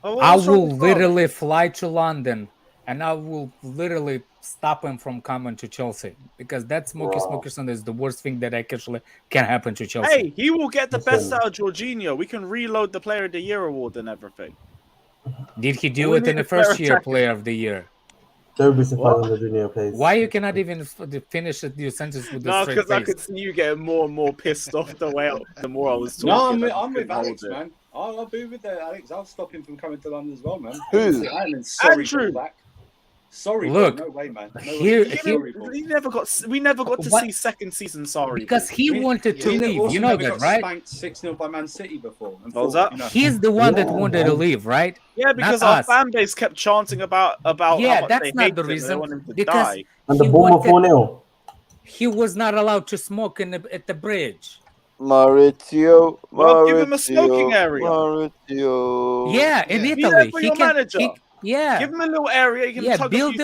I will literally fly to London, and I will literally stop him from coming to Chelsea, because that Smokerson is the worst thing that actually can happen to Chelsea. Hey, he will get the best out of Jorginho. We can reload the Player of the Year award and everything. Did he do it in the first year Player of the Year? Don't be surprised when Jorginho plays. Why you cannot even finish your sentence with the straight face? No, because I could see you getting more and more pissed off the more I was talking. No, I'm with Alex, man. I'll be with Alex. I'll stop him from coming to London as well, man. Who? Andrew. Sorry, look, bro, no way, man. No we never got to see second season. Sorry, because he wanted to leave. You know that, right? Spanked 6-0 by Man City before. What was that? He's the one that wanted to leave, right? Yeah, because our fan base kept chanting about. Yeah, how much that's they not hate the him, reason. they want him to Because die. And the Bournemouth 4-0. He was not allowed to smoke at the bridge. Maurizio. Well, give him a smoking area. Maurizio. Yeah, in Italy. Be there for your manager. Yeah, give him a little area. He can build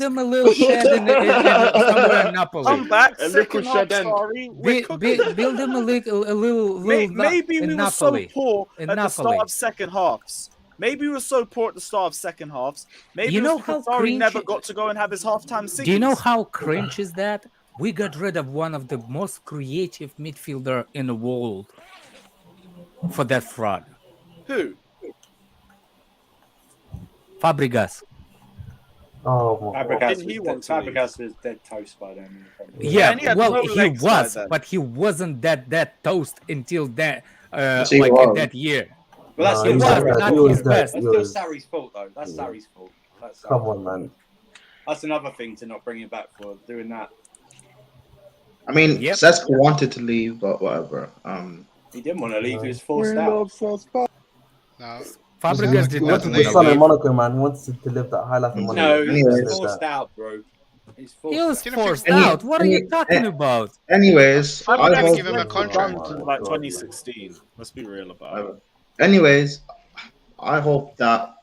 him a little shed somewhere in Napoli. Come back, a little shed. Build him a little. Maybe we were so poor at the start of second halves. Maybe you know how Qatari never got to go and have his halftime singles. Do you know how cringe is that? We got rid of one of the most creative midfielder in the world for that fraud. Who? Oh, Fabregas was dead toast by then. Yeah, he was, but he wasn't that toast until that in that year. But that's It still was not his best. That's still Sarri's fault, though. That's Sarri's fault. Come on, man. That's another thing to not bring him back for doing that. I mean, Sesko wanted to leave, but whatever. He didn't want to leave. He was forced out. No. Fabregas did not The son in Monaco, man. He wants to live that high life in Monaco. No, he was Anyways. forced out, bro. He's forced He was out. forced out. What are you talking about? Anyways, I I hope. give him a contract in like 2016. Let's be real about it. Anyways, I hope that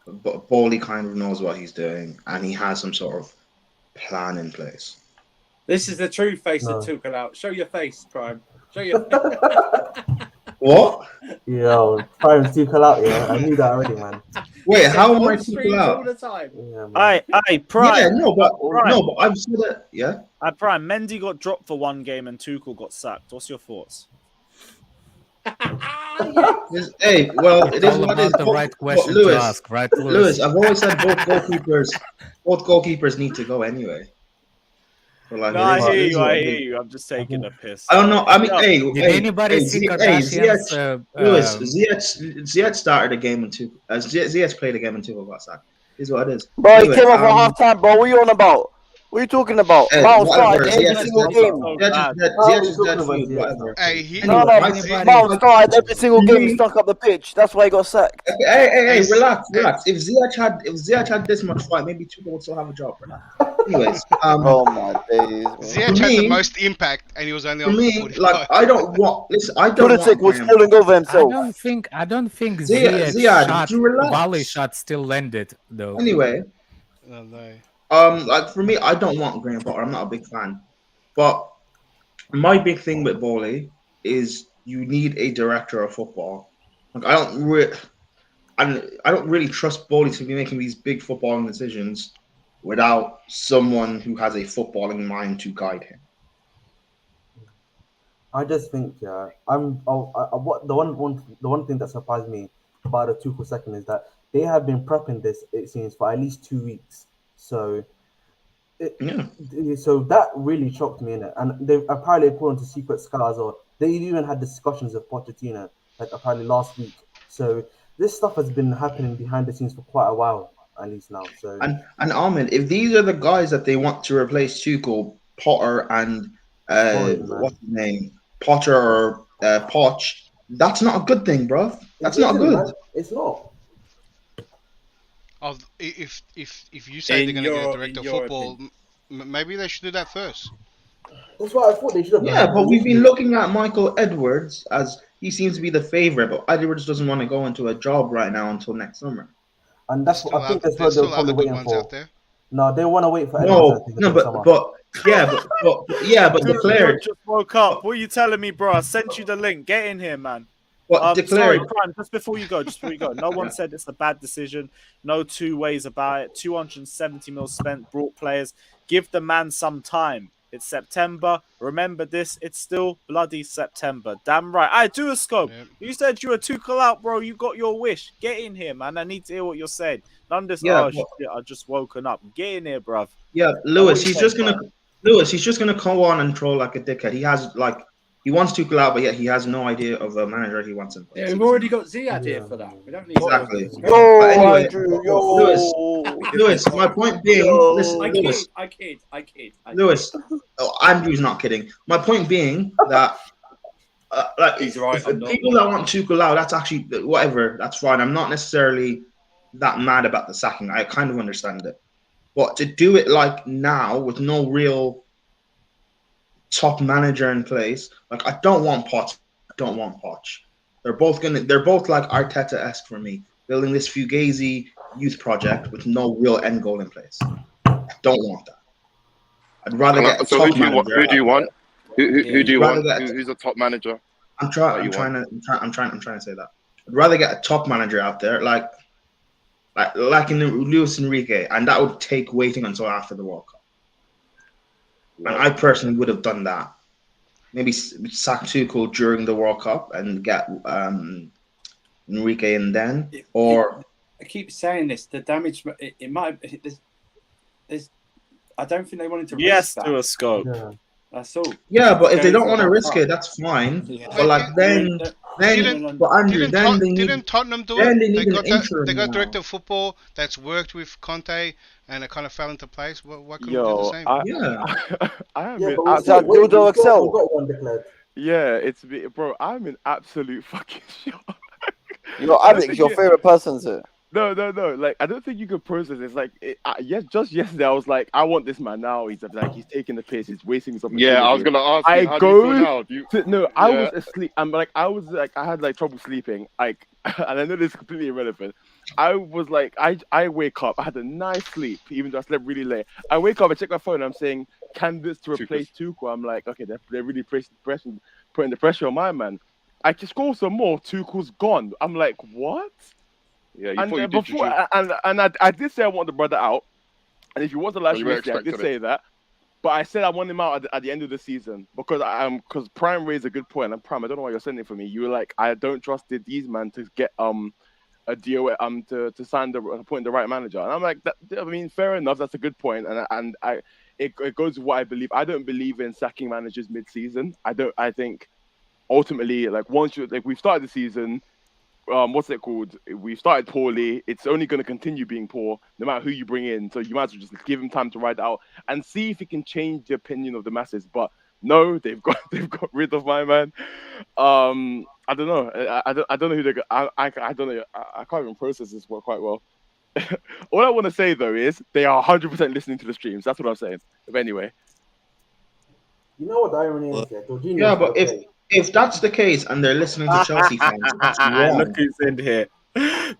Bowley kind of knows what he's doing and he has some sort of plan in place. This is the true face of Tuchel out. Show your face, Prime. Show your What? Yo, Prime's Tuchel out, yeah. I knew that already, man. Wait, how am I on streams Tuchel all out? the time. Aye, Prime. Yeah, no, but I'm still there. Yeah. Prime. Mendy got dropped for one game and Tuchel got sacked. What's your thoughts? Hey, well, it is all what it is. about the right question Lewis, to ask, right, Lewis, I've always said both goalkeepers need to go anyway. So, like, No, I hear you. I'm just taking a piss. I don't know. I mean, Did anybody see Kardashian's? Lewis, Ziyech started a game in two. Ziyech played a game in two. Got sacked. Is what it is. Bro, he came off at half time, bro. What are you on about? What are you talking about? Mount started every single game. Ziyech is dead food, whatever. Mount started every single game. He stuck up the pitch. That's why he got sacked. Hey, relax. If Ziyech had this much fight, maybe Tuchel would still have a job, brother. Anyways, oh my days. Ziyech had the most impact, and he was only on 45. Like I don't want. Listen, I don't want. Pulisic was falling over himself. I don't think Ziyech shot, volley shot still landed though. Anyway, like for me, I don't want Graham Potter. I'm not a big fan, but my big thing with Bowley is you need a director of football. Like I don't really trust Bowley to be making these big footballing decisions without someone who has a footballing mind to guide him. I just think, the one thing that surprised me about the Tuchel second is that they have been prepping this, it seems, for at least 2 weeks. So, so that really shocked me, innit? And they apparently, according to Secret Scars, or they even had discussions of Pochettino, like apparently last week. So this stuff has been happening behind the scenes for quite a while, at least now. So and Ahmed, if these are the guys that they want to replace Tuchel, Potter and what's his name, Potter or Poch, that's not a good thing, bro. That's not good. Man. It's not. If you say they're going to get a director of football, maybe they should do that first. That's what I thought they should have done. Yeah, but we've been looking at Michael Edwards as he seems to be the favorite, but Edwards doesn't want to go into a job right now until next summer. And that's what I think that's what they're probably waiting for. No, they want to wait for but declared. Just woke up. What are you telling me, bro? I sent you the link. Get in here, man. Declared. Sorry, Prime, just before you go. No one said it's a bad decision. No two ways about it. 270 mil spent, brought players. Give the man some time. It's September. Remember this. It's still bloody September. Damn right. I do a scope. Yep. You said you were Tuchel out, bro. You got your wish. Get in here, man. I need to hear what you're saying. None of this. Shit, I just woken up. Get in here, bruv. Yeah, Lewis. He's just gonna come on and troll like a dickhead. He wants Tuchel out, but yet he has no idea of a manager he wants in place. Yeah, we've already got Ziyech here for that. We don't need exactly. Lewis, my point being, I kid. Lewis, Andrew's not kidding. My point being that, he's right. People that want Tuchel out, that's actually whatever. That's fine. I'm not necessarily that mad about the sacking. I kind of understand it, but to do it like now with no real top manager in place, like I don't want Poch. They're both like Arteta-esque for me, building this fugazi youth project with no real end goal in place. I don't want that. I'd rather get so who do you want? Who do you want? Who's a top manager? I'm trying to say that. I'd rather get a top manager out there, like in Luis Enrique, and that would take waiting until after the World Cup. And I personally would have done that. Maybe sack Tuchel during the World Cup and get Enrique in then. Or I keep saying this. The damage. It might. There's. I don't think they wanted to. Yes, risk to that. a scope. That's all. Yeah, but if they don't want to risk it, that's fine. Yeah. But like then Didn't Tottenham do then it? they They need an got interim they got now. director of football that's worked with Conte, and it kind of fell into place. Why couldn't we do the Yo, same? I am in absolute. Yeah, bro. I'm in absolute fucking shock. Yo, Alex, your favorite person's here. No. Like, I don't think you could process it. It's like, yes, just yesterday, I was like, I want this man now. He's taking the piss. He's wasting his opportunity. Yeah, I was gonna ask you, how do you feel now? I was asleep. I had like trouble sleeping. Like, and I know this is completely irrelevant. I was like, I wake up. I had a nice sleep, even though I slept really late. I wake up, I check my phone. I'm saying candidates to replace Tuchel. I'm like, okay, they're really putting the pressure on my man. I just scroll some more. Tuchel's gone. I'm like, what? Yeah, you and thought you did before, I did say I want the brother out, and if you want the last year, I did say that, but I said I want him out at the end of the season because Prime raised a good point. And Prime, I don't know why you're sending for me. You were like, I don't trust these man to get a deal to sign appoint the right manager, and I'm like, I mean, fair enough, that's a good point, and it goes with what I believe. I don't believe in sacking managers mid-season. I think ultimately, like, once we've started the season. What's it called? We started poorly. It's only going to continue being poor, no matter who you bring in. So you might as well just give him time to ride it out and see if he can change the opinion of the masses. But no, they've got rid of my man. I don't know. I don't know who they're. I don't know. I can't even process this quite well. All I want to say though is they are 100% listening to the streams. That's what I'm saying. But anyway, you know what the irony is? Jorginho's Yeah, but if that's the case and they're listening to Chelsea fans, that's wrong. Look who's in here.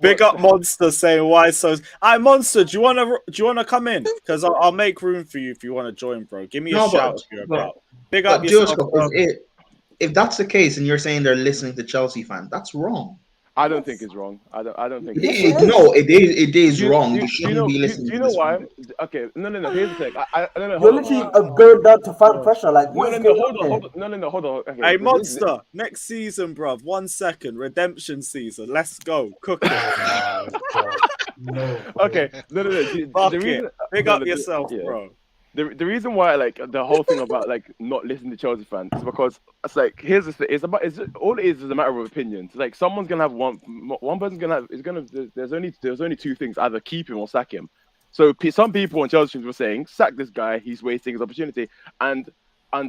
Big up Monster saying why so. Monster, do you wanna come in? Because I'll make room for you if you want to join, bro. Give me a shout if you're about. Big up yourself. If that's the case and you're saying they're listening to Chelsea fans, that's wrong. I don't think it's wrong. I don't think it is wrong. You shouldn't be listening. Do you know why? Okay, no. Here's the thing. You're literally going down to fan pressure. Like, hold on. Okay, hey, Monster, next season, bruv. 1 second, redemption season. Let's go. Cook it. Okay, no. Big up yourself, bro. The reason why, like, the whole thing about, like, not listening to Chelsea fans is because it's like, here's the thing. All it is a matter of opinions. Like, someone's gonna have one person's gonna have there's only two things: either keep him or sack him. So some people on Chelsea were saying, sack this guy, he's wasting his opportunity, and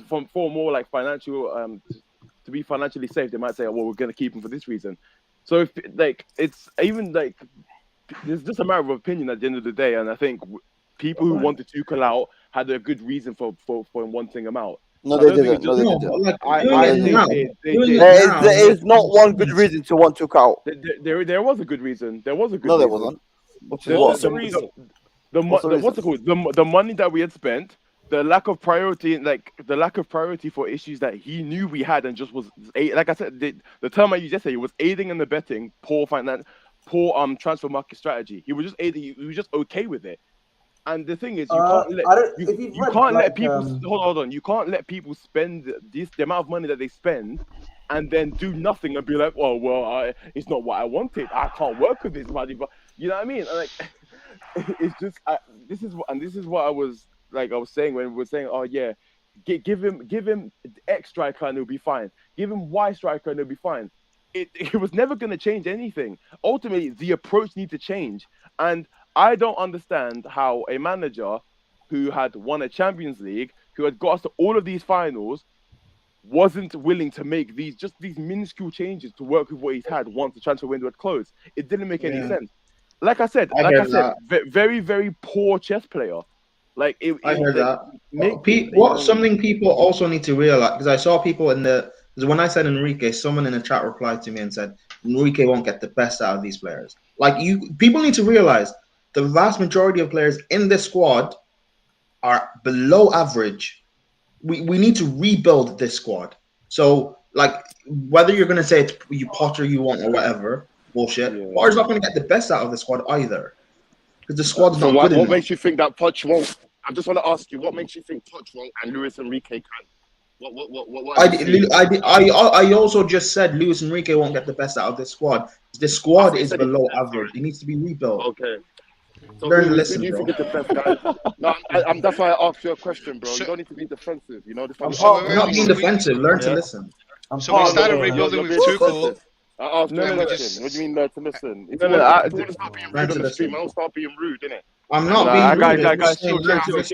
for more like financial to be financially safe, they might say, oh, well, we're gonna keep him for this reason. So if like it's even like it's just a matter of opinion at the end of the day, and I think people who wanted Tuchel out had a good reason for wanting him out. No, they didn't. There is not one good reason to want Tuchel out. There was a good reason. There was a good reason. No, there wasn't. What's the reason? What's it called? The money that we had spent, the lack of priority for issues that he knew we had, and just was, like I said, the term I used yesterday was aiding and abetting poor transfer market strategy. He was just aiding. He was just okay with it. And the thing is, you can't let people hold on. You can't let people spend the amount of money that they spend, and then do nothing and be like, well, it's not what I wanted. I can't work with this money, but you know what I mean? Like, it's just this is what I was saying when we were saying, oh yeah, give him X striker and it'll be fine. Give him Y striker and it'll be fine. It was never going to change anything. Ultimately, the approach needs to change, and I don't understand how a manager who had won a Champions League, who had got us to all of these finals, wasn't willing to make these minuscule changes to work with what he's had once the transfer window had closed. It didn't make any sense. Like I said, very, very poor chess player. Like I heard that. Something people also need to realize, because I saw people because when I said Enrique, someone in the chat replied to me and said Enrique won't get the best out of these players. People need to realize the vast majority of players in this squad are below average. We need to rebuild this squad. So, like, whether you're going to say it's you Potter you want or whatever, bullshit, Potter's not going to get the best out of the squad either. Because the squad's not good enough. What makes you think that Poch won't? I just want to ask you, what makes you think Poch won't and Luis Enrique can? I also just said Luis Enrique won't get the best out of this squad. The squad is below average. It needs to be rebuilt. Okay. So learn to who listen, do you bro. think is the best guy? No, that's why I asked you a question, bro. You don't need to be defensive. You know, I'm not being defensive. Learn to listen. So we started rebuilding with Tuchel. I asked No, you a no, question. What do you mean learn to listen? If No, you no, want to start being rude on the stream, listen. I don't start being rude, innit? I'm not being rude. Guys, chill, guys, relax.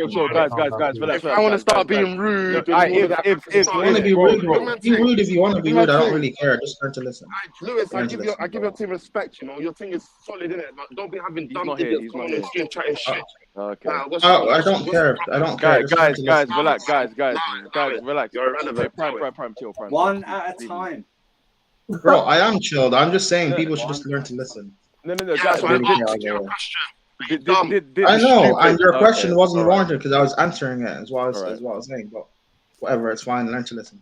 if I want to start being rude, No, if you want to be rude, bro, be rude if you want to be rude. I don't really care. Just learn to listen. Lewis, I give your team respect. You know, your thing is solid, innit? But don't be having dumb idiots coming on the stream chatting shit. Okay. I don't care. I don't care. Guys, relax. Guys, relax. You're irrelevant. Prime, chill. One at a time. Bro, I am chilled. I'm just saying people should just learn to listen. No, Guys, that's why I really your question. I know, and your question wasn't warranted because I was answering it as well as I was saying. But whatever, it's fine. Learn to listen.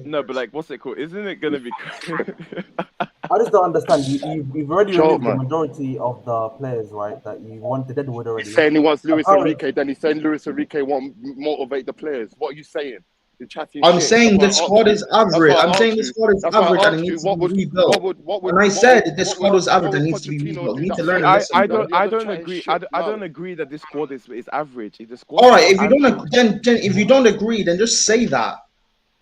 No, but like, what's it called? Isn't it gonna be? I just don't understand. You've already removed the majority of the players, right? That you wanted Deadwood already. He's saying he wants Luis Enrique. Then he's saying Luis Enrique won't motivate the players. What are you saying? I'm saying the squad is average. I'm saying the squad is average and it needs to be rebuilt. When I said the squad was average and needs to be rebuilt, you need to learn. I don't agree. I don't agree that this squad is average. The squad. All right, if you don't, then if you don't agree, then just say that.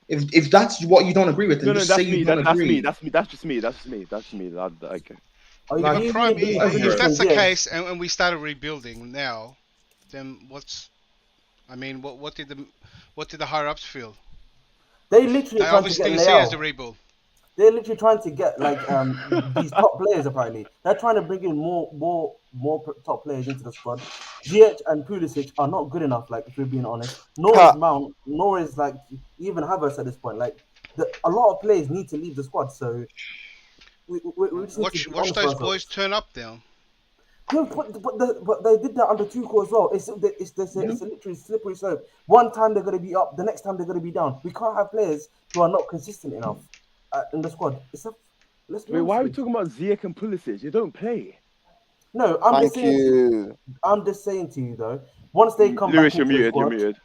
If that's what you don't agree with, then just say you don't agree. That's just me. Okay. If that's the case, and we started rebuilding now, then what's? I mean, what did the higher ups feel? They literally I obviously didn't see it as a rebuild. They're literally trying to get like these top players. Apparently, they're trying to bring in more top players into the squad. Ziyech and Pulisic are not good enough. Like, if we're being honest, nor is Mount, nor is like even Havertz at this point. Like, a lot of players need to leave the squad. So we just watch those boys turn up now. No, but they did that under Tuchel as well. It's a literally slippery slope. One time they're going to be up, the next time they're going to be down. We can't have players who are not consistent enough in the squad. Wait, why are we talking about Ziyech and Pulisic? You don't play. No, I'm just saying to you though. Once they come Lewis, back into the squad, you're muted.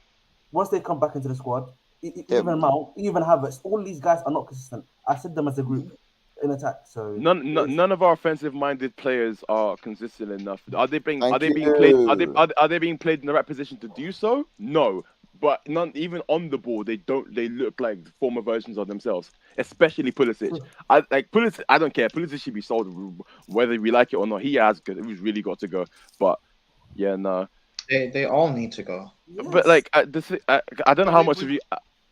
Once they come back into the squad, even Mount, even Havertz, all these guys are not consistent. I said them as a group in attack. So none of our offensive-minded players are consistent enough. Are they being played in the right position to do so? No, but none even on the ball. They look like former versions of themselves. Especially Pulisic. I don't care. Pulisic should be sold whether we like it or not. He's really got to go. But yeah, no. They all need to go. Yes. But like I don't know how much of you.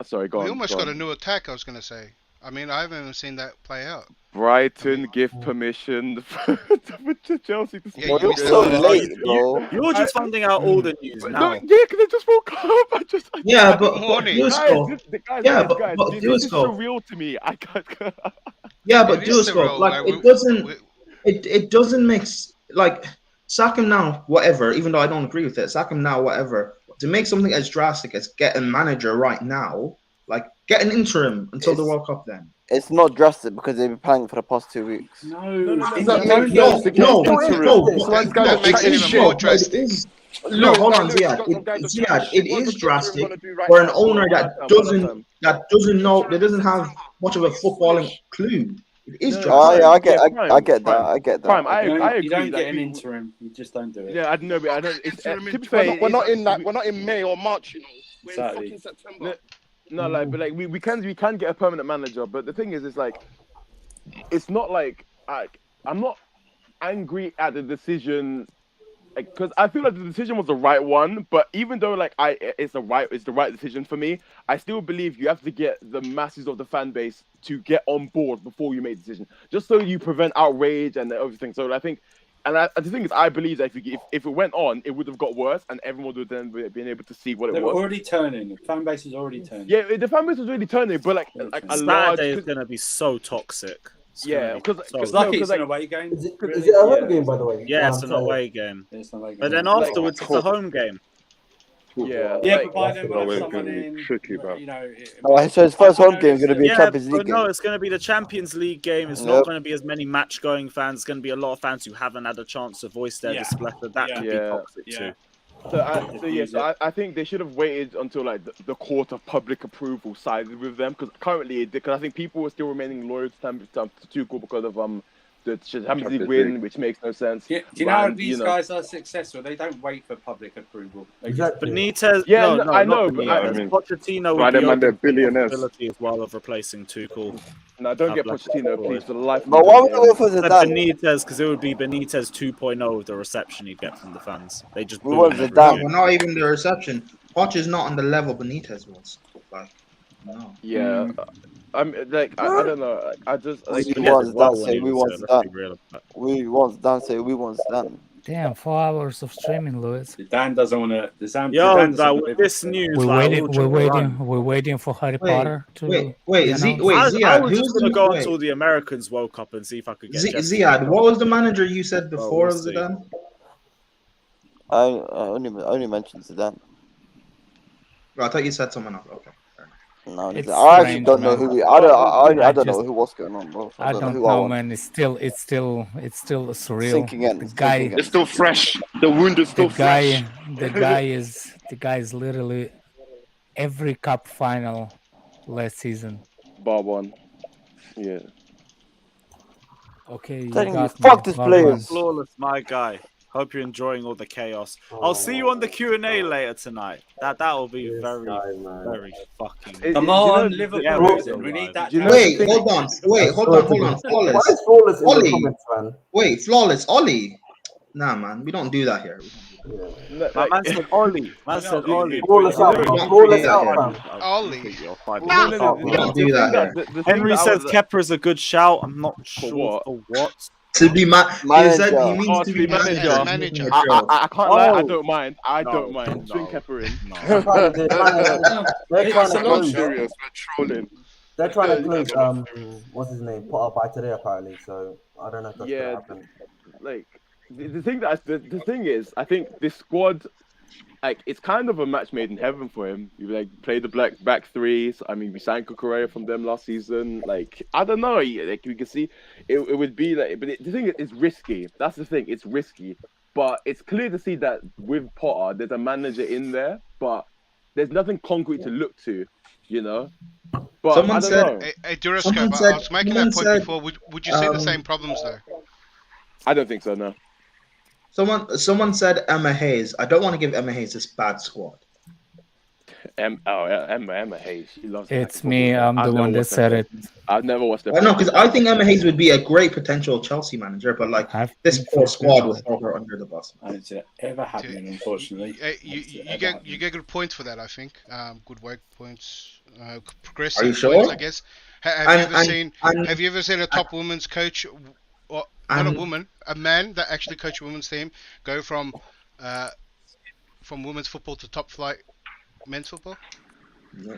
Sorry, go on. We almost got a new attack. I was gonna say. I mean, I haven't even seen that play out. Brighton give permission for Chelsea to score. You're so late, bro. You're just finding out all the news now. Yeah, because I just woke up. But this is Dusko. surreal to me. I can't. Yeah, but Dusko, like it doesn't make like sack him now, whatever. Even though I don't agree with it, sack him now, whatever. To make something as drastic as get a manager right now. Like, get an interim until the World Cup then. It's not drastic because they've been planning for the past 2 weeks. No. That makes it even more drastic. No, hold on, Ziad. It is drastic for an owner that doesn't know, that doesn't have much of a footballing clue. It is drastic. Oh, yeah, I get that. I get that. I agree. You don't get an interim. You just don't do it. Yeah, I know, but I don't. We're not in May or March, you know. We're in fucking September. No, but we can get a permanent manager, but the thing is, it's like, it's not like I'm not angry at the decision, because I feel like the decision was the right one. But even though it's the right decision for me, I still believe you have to get the masses of the fan base to get on board before you make a decision, just so you prevent outrage and everything. So I think. And the thing is, I believe that if it went on, it would have got worse, and everyone would then been able to see what it was. They're already turning. The fan base is already turning. Yeah, the fan base was already turning, but Saturday is going to be so toxic. Yeah, because it's an away game. Is it a home game, by the way? Yeah, it's an away game. But then afterwards, it's a home game. Yeah, but by then we'll have someone in. So his first home game is going to be a Champions League game. No, it's going to be the Champions League game. It's not going to be as many match-going fans. It's going to be a lot of fans who haven't had a chance to voice their displeasure. That could be toxic too. So I think they should have waited until the court of public approval sided with them, because I think people were still remaining loyal to Tuchel because of the Champions League win, which makes no sense. Do you know how these guys are successful? They don't wait for public approval. They just Benitez, Yeah, no, I not know, but Benitez. Pochettino Right, would be them and they're open to the billionaires. possibility as well of replacing Tuchel. No, don't get Pochettino, please, for the life of But me. why would they go for Said Zidane? Benitez, because it would be Benitez 2.0 of the reception you'd get from the fans. They just We boo want him every Zidane. game. Well, not even the reception. Poch is not on the level Benitez was. Like, no. Yeah, I'm like I don't know. I just like We want Zidane. Say we want Zidane. We want Zidane. Say we want Zidane. Damn, 4 hours of streaming, Lewis. Dan doesn't want to. Yo, with this news, We're waiting for Harry Potter to. Ziad. I was just gonna go until the Americans woke up and see if I could get Ziad. What was the manager you said before we'll Zidane? I only mentioned Zidane. I thought you said someone else. Okay. No, It's I actually strange, don't know man. who. I don't just- know what's going on, bro. I don't who know, want. man. It's still surreal. Sinking in, The it's guy, sinking in. It's still fresh. The wound is still fresh. the guy is literally every cup final last season. Bar one. Yeah. Okay, you Telling you, got fuck me. this Well player. done. Flawless, my guy. Hope you're enjoying all the chaos. I'll see you on the Q&A later tonight. That will be very fucking. Come on, Liverpool. We need that. Wait, hold on. Flawless. Ollie. Wait, Flawless. Ollie. Nah, man, we don't do that here. My man said Ollie. Man said Ollie. Flawless out, fam. Flawless out, fam. Ollie. We don't do that here. Henry says Kepper is a good shout. I'm not sure for what. To be he said he Oh, means to be manager. Manager. I can't lie. I Oh. don't mind. I don't No, mind. no. Swing Kepper in. They're trying to I'm close. serious. We're trolling. They're trying to close. What's his name? Potter by today, apparently. So I don't know if that's Yeah, gonna happen. like the thing is, I think this squad, like, it's kind of a match made in heaven for him. You like play the back threes. I mean, we signed Kukurea from them last season. Like, I don't know. Like, we can see it would be like, but the thing is, it's risky. That's the thing. It's risky, but it's clear to see that with Potter, there's a manager in there, but there's nothing concrete to look to, you know. But Someone I don't said- know. Hey, Durasco, Someone but said- I was making someone that point said, before. Would you see the same problems though? I don't think so. No. Someone said Emma Hayes. I don't want to give Emma Hayes this bad squad. Emma Hayes. She loves. It's me. I'm the one that said it. I've never watched it. I know, because I think Emma Hayes would be a great potential Chelsea manager, but like this poor squad will throw her under the bus. I don't see it ever happening, unfortunately. You get good points for that, I think. Good work points. Progressive Are you sure? points, I guess. And- Have you ever seen a top women's coach, or not a woman, a man that actually coached a women's team, go from women's football to top flight men's football? Yeah.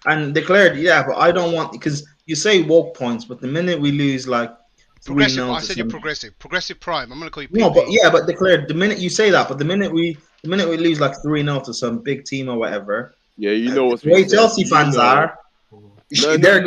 And declared, yeah, but I don't want, because you say woke points, but the minute we lose like 3-0 Progressive. I to said you're some- progressive. Progressive prime. I'm gonna call you. No, PP. but yeah, but declared the minute you say that, but the minute we lose like 3-0 to some big team or whatever, Yeah, you know what's the way being said. Chelsea You fans know. are. No, they're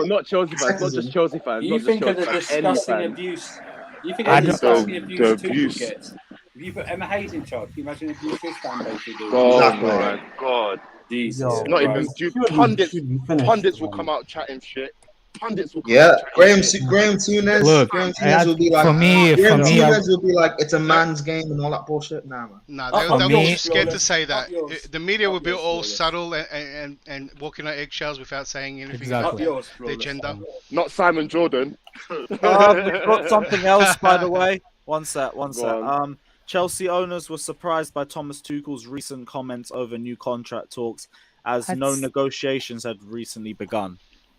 not Chelsea fans. Not just Chelsea fans. You not just think of the Chelsea fans, any disgusting fan. abuse? You think I of the don't- disgusting the abuse Tuchel abuse. gets? If you put Emma Hayes in charge, can you imagine if you his fan base would do? Oh my god. Jesus. Not even Christ. pundits will come out chatting shit. Pundits will come Yeah, out chatting Graham Tunes. Look, Graham Tunes will be like, for me, Graham I- Tunes will be like, it's a man's game and all that bullshit. Nah, man. No, For they'll me- be too scared to say that. The media will be all Flawless. subtle and walking on eggshells without saying anything Exactly. about Yours, their Flawless. gender. Not Simon Jordan. We've got something else, by the way. One sec. on. Chelsea owners were surprised by Thomas Tuchel's recent comments over new contract talks, as no That's- negotiations had recently begun.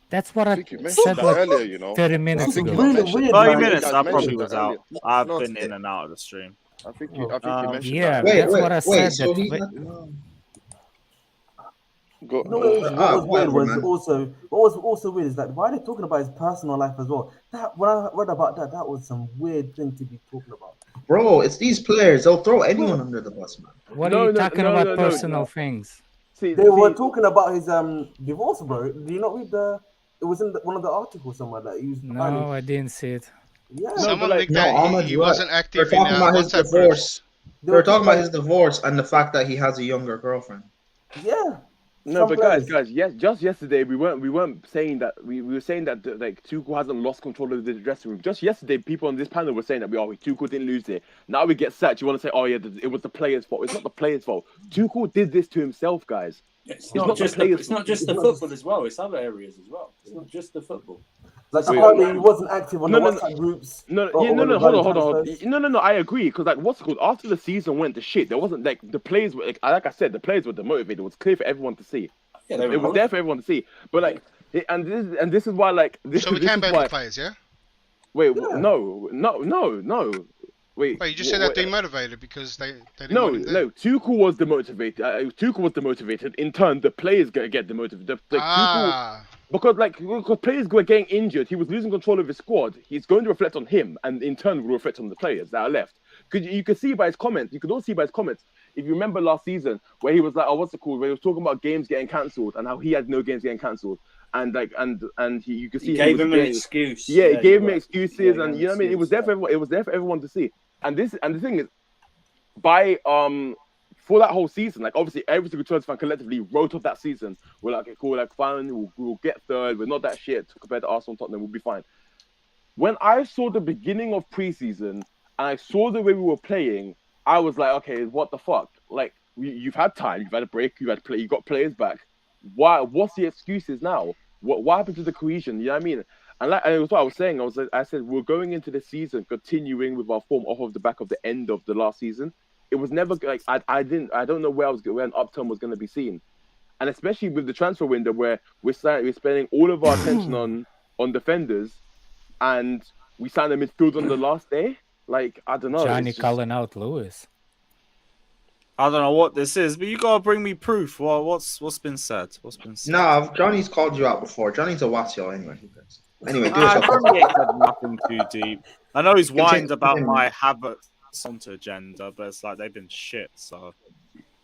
That's what I think you mentioned said that like earlier, you know. 30 I minutes think ago. you mentioned- 30 you minutes, guys I probably mentioned was that out. earlier. I've No, been in and out of the stream. I think you mentioned Yeah, that. that's what I said. so that he's wait- not- You know what was weird was man. also what was also weird is that why are they talking about his personal life as well? That when I read about that, that was some weird thing to be talking about. Bro, it's these players. They'll throw anyone under the bus, man. What are you talking about personal things? They were talking about his divorce, bro. Do you not read the? It was in one of the articles somewhere that he was. No, I didn't see it. Yeah. Someone but linked like- that Ahmed, he what? wasn't active They're in talking about his WhatsApp divorce. groups. They're talking about his divorce and the fact that he has a younger girlfriend. Yeah. No, but guys, yes, just yesterday we weren't saying that we were saying that like Tuchel hasn't lost control of the dressing room. Just yesterday, people on this panel were saying that Tuchel didn't lose it. Now we get sacked. You want to say, oh yeah, it was the players' fault? It's not the players' fault. Tuchel did this to himself, guys. It's not just the football as well. It's other areas as well. It's not just the football. Like apparently he wasn't active on the WhatsApp groups. No, hold on. No, I agree because like what's it called? After the season went to shit, there wasn't like the players were like I said, the players were demotivated. It was clear for everyone to see. Yeah, it was there for everyone to see. But like, this is why like this. So we this can is ban why... the players, yeah? Wait, no. Wait, you just said they're demotivated because they didn't no. Tuchel was demotivated. Tuchel was demotivated. In turn, the players get demotivated. Tuchel, because players were getting injured, he was losing control of his squad. He's going to reflect on him, and in turn, will reflect on the players that are left. Because you could see by his comments. You could all see by his comments. If you remember last season, where he was like, "Oh, what's it called?" Where he was talking about games getting cancelled and how he had no games getting cancelled, and you could see he gave him an excuse. Yeah, he gave him excuses, and you know what I mean. It was there for everyone. It was there for everyone to see. And the thing is, for that whole season, like obviously every single Chelsea fan collectively wrote off that season. We're like, okay, cool, like fine, we'll get third. We're not that shit compared to Arsenal and Tottenham. We'll be fine. When I saw the beginning of preseason and I saw the way we were playing, I was like, okay, what the fuck? Like you've had time, you've had a break, you got players back. Why? What's the excuses now? What happened to the cohesion? You know what I mean? And it was what I was saying. I said we're going into the season continuing with our form off of the back of the end of the last season. It was never like I don't know where an upturn was going to be seen, and especially with the transfer window where we're spending all of our attention on defenders, and we signed a midfield on the last day. Like I don't know. Johnny calling out Lewis. I don't know what this is, but you gotta bring me proof. Well, what's been said? What's been said? No, Johnny's called you out before. Johnny's a Wasio anyway. Anyway, do Johnny ain't said nothing too deep. I know he's whined about my Havertz onto agenda, but it's like they've been shit. So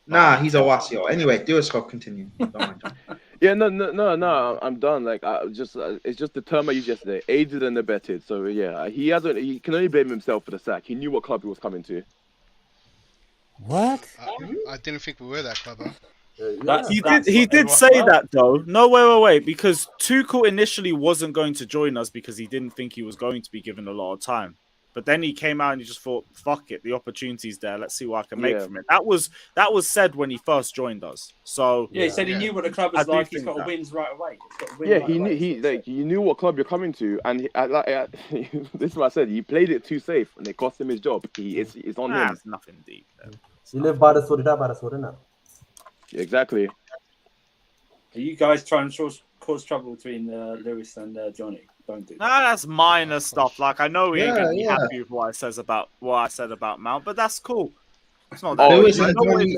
nah, he's a Wasio. Anyway, do a scope. Continue. Yeah, no. I'm done. Like, it's just the term I used yesterday. Aided and abetted. So yeah, he can only blame himself for the sack. He knew what club he was coming to. What? I didn't think we were that clever. He did say that though. No, wait, because Tuchel initially wasn't going to join us because he didn't think he was going to be given a lot of time. But then he came out and he just thought, "Fuck it, the opportunity's there. Let's see what I can make from it." That was said when he first joined us. So he said he knew what the club was like. He's got to win right away. He knew what club you're coming to, and this is what I said. He played it too safe, and it cost him his job. It's on him. It's nothing deep. You live by the sword, you die by the sword, innit? Exactly. Are you guys trying to cause trouble between Lewis and Johnny? Don't do that. Nah, that's minor stuff. Like I know he ain't gonna be happy with what I said about Mount, but that's cool. It's not that. Lewis and Johnny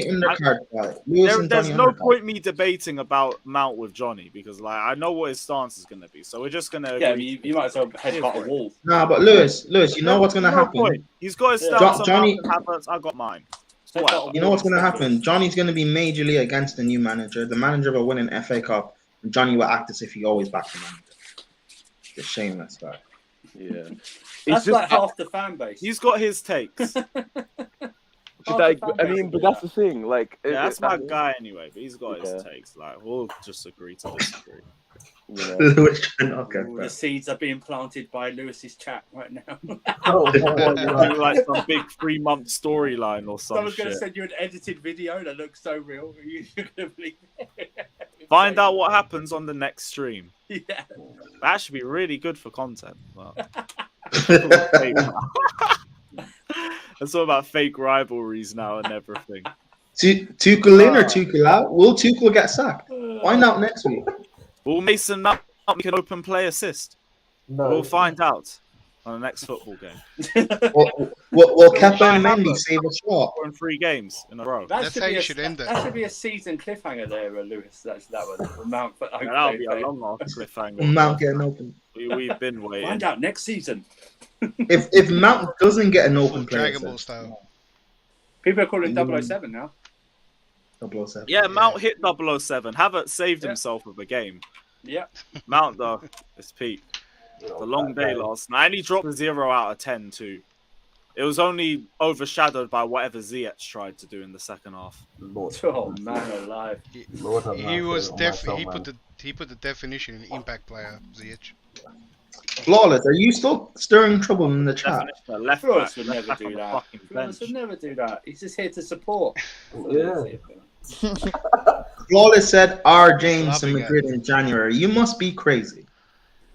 undercard. There's no point me debating about Mount with Johnny because like I know what his stance is gonna be. So we're just gonna. Yeah, you might as well headbutt a wall. Nah, but Lewis, you know what's gonna happen? Point. He's got his stance on Johnny. Havertz, I got mine. You know what's going to happen? Johnny's going to be majorly against the new manager. The manager will win an FA Cup, and Johnny will act as if he always backed the manager. It's shameless, guy. Yeah. That's like half the fan base. He's got his takes. But that's the thing. Like, that's my guy anyway. But he's got his takes. Like, we'll just agree to disagree. Yeah. The seeds are being planted by Lewis's chat right now. Like some big 3-month storyline or something. Someone's going to send you an edited video that looks so real. You're going to believe it. Find out what happens on the next stream. Yeah. That should be really good for content. Well, it's all about fake rivalries now and everything. Tuchel in or Tuchel out? Will Tuchel get sacked? Find out next week. Will Mason Mount make an open play assist? No. We'll find out on the next football game. Will Kepa and Mendy save a shot? In 3 games in a row. That's how you should end it. That should be a season cliffhanger there, Lewis. That one. Mount, that'll be a long cliffhanger. Mount getting open. We've been waiting. Find out next season. If Mount doesn't get an open play, Dragon Ball style. People are calling 007 now. 007. Yeah, Mount hit 007. Havertz saved himself with a game. Yeah. Mount though, it's peak. The long day last night, and he dropped a 0 out of 10 too. It was only overshadowed by whatever Ziyech tried to do in the second half. Oh man, alive! He put the definition in impact player, Ziyech. Flawless, are you still stirring trouble in the chat? Left Flawless back, would never do that. Flawless would never do that. He's just here to support. Yeah. Flawless said R. James in Madrid in January. You must be crazy.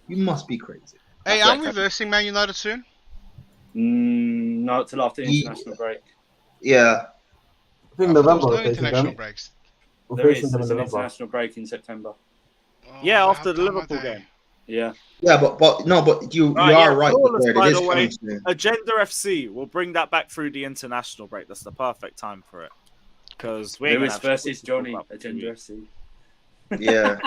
You must be crazy. Hey, aren't we versing Man United soon? Not till after the international break. Yeah. I think November. No international breaks. There is an international break in September. Yeah, after the Liverpool game. Yeah. Yeah, but you are right. Flawless, by It is the way, coming soon. Agenda FC will bring that back through the international break. That's the perfect time for it. Because we Lewis versus Johnny, Agenda FC. Yeah.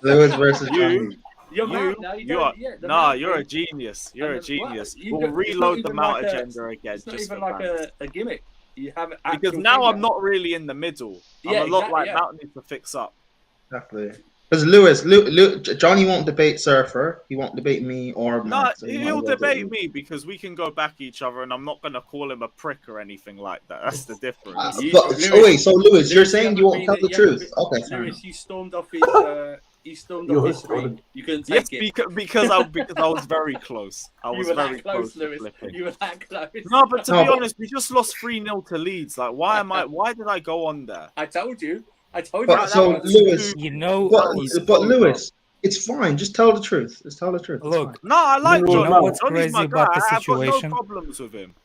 Lewis versus Johnny. You're a genius. You're a genius. We'll reload the Mount agenda again. It's not even like a gimmick. You have because now I'm not really in the middle. I'm a lot like Mount needs to fix up. Exactly. Because Lewis, Johnny won't debate Surfer. He won't debate me or Matt. So he'll debate me because we can go back each other, and I'm not going to call him a prick or anything like that. That's the difference. So Lewis, you're saying you won't tell the truth? Okay, Lewis, you stormed off his. You stormed off his screen. You couldn't take it. because I was very close. I was very close, Lewis. You were that close. No, but to be honest, we just lost 3-0 to Leeds. Like, why did I go on there? I told you. But so Lewis, you know, but Lewis, it's fine. Just tell the truth. Just tell the truth. Look, no, I like you Johnny. know what's Johnny's crazy my guy. about the I've got no situation? problems with him.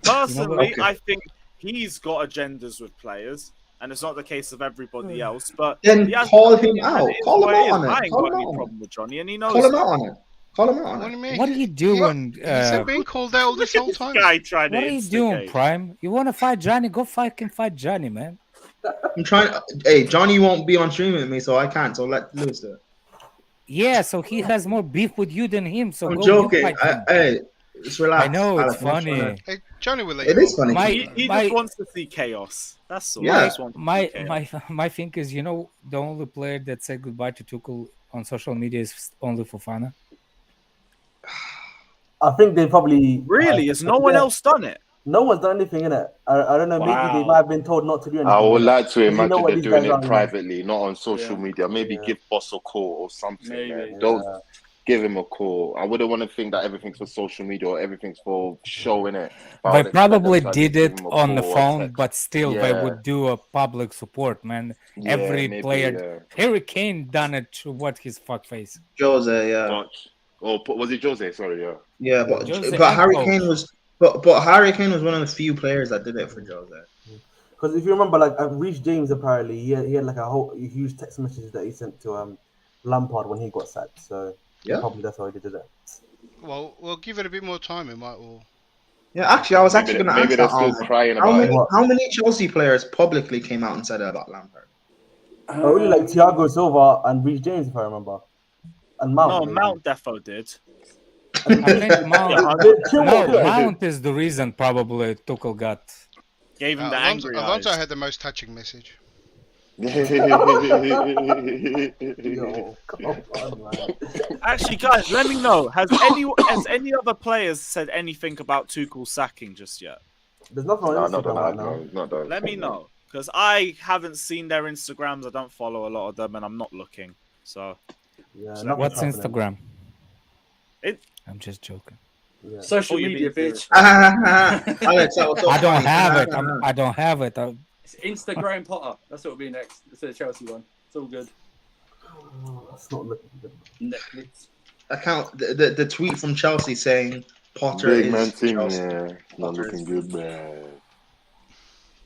Personally, Okay. I think he's got agendas with players, and it's not the case of everybody else. But Then he has call an him opinion, and out. it is Call him what out is. on it. I ain't Call got him any out on it. problem with Johnny, and he knows Call him that. out on it. Call him out on it. What are you doing? He's been called out this whole time. Guy tried What to are you instigate. doing, Prime? You want to fight Johnny? Go fucking fight Johnny, man. I'm trying. Hey, Johnny won't be on stream with me, so I can't. So let Lewis do it. Yeah, so he has more beef with you than him. So I'm go joking. You fight him. Hey, just relax. I know it's Alex, I'm trying funny. Hey, Johnny will let It you is go. funny. He just wants to see chaos. That's all. Yeah. He just wants to see chaos. My thing is, you know, the only player that said goodbye to Tuchel on social media is only Fofana. I think they probably Really? Has no one else done it? No one's done anything in it. I don't know. Maybe they might have been told not to do anything. I would like to You imagine know what they're these doing guys it are, privately, not on social media. Maybe give Boss a call or something. Man. Don't give him a call. I wouldn't want to think that everything's for social media or everything's for showing it. They probably did it on the phone, but still, they would do a public support, man. Yeah, Every maybe, player, Harry Kane done it to what his fuck face. Jose, yeah. Oh, was it Jose? Sorry, yeah. Yeah, Jose but Harry and Kane was, but Harry Kane was one of the few players that did it for Jose. Because if you remember, like Reece James, apparently he had like a huge text message that he sent to Lampard when he got sacked. So yeah, probably that's why he did it. Well, we'll give it a bit more time. It might all. Yeah, actually, I was actually going to ask they're that. still crying about it. How many Chelsea players publicly came out and said that about Lampard? Only like Thiago Silva and Reece James, if I remember, and Mount. No, maybe. Mount defo did. I think Mount, Yeah, Mount is the reason probably Tuchel got. Gave him the angry Alonso eyes. had the most touching message. Actually, guys, let me know. Has any other players said anything about Tuchel sacking just yet? There's nothing on Instagram right now. Not done. Let me know, because I haven't seen their Instagrams. I don't follow a lot of them, and I'm not looking. So, Yeah, What's Instagram? I'm just joking. Yeah. Social media, bitch. Alex, that was so I don't funny. have it. I don't have it. It's Instagram Potter. That's what will be next. It's the Chelsea one. It's all good. That's not looking good. Netflix. Account the tweet from Chelsea saying Potter Big is man team, Chelsea. yeah. Not looking good, man.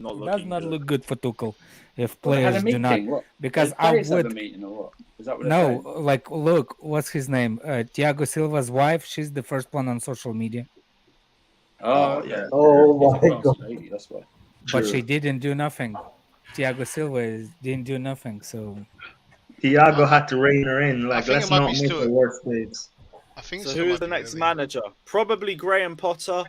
Does not look good for Tuchel if Well, they had a players do not. meeting, what? Because Did I players have a would. meeting or what? Is that what they're No, saying? like look, what's his name? Thiago Silva's wife. She's the first one on social media, Oh, okay. Oh my She's a classy God. lady, that's why. but she didn't do nothing. Thiago Silva didn't do nothing. So Thiago had to rein her in. Like, think let's it might not be make still- the worst dates. I think So still who is might the be next early. manager? Probably Graham Potter.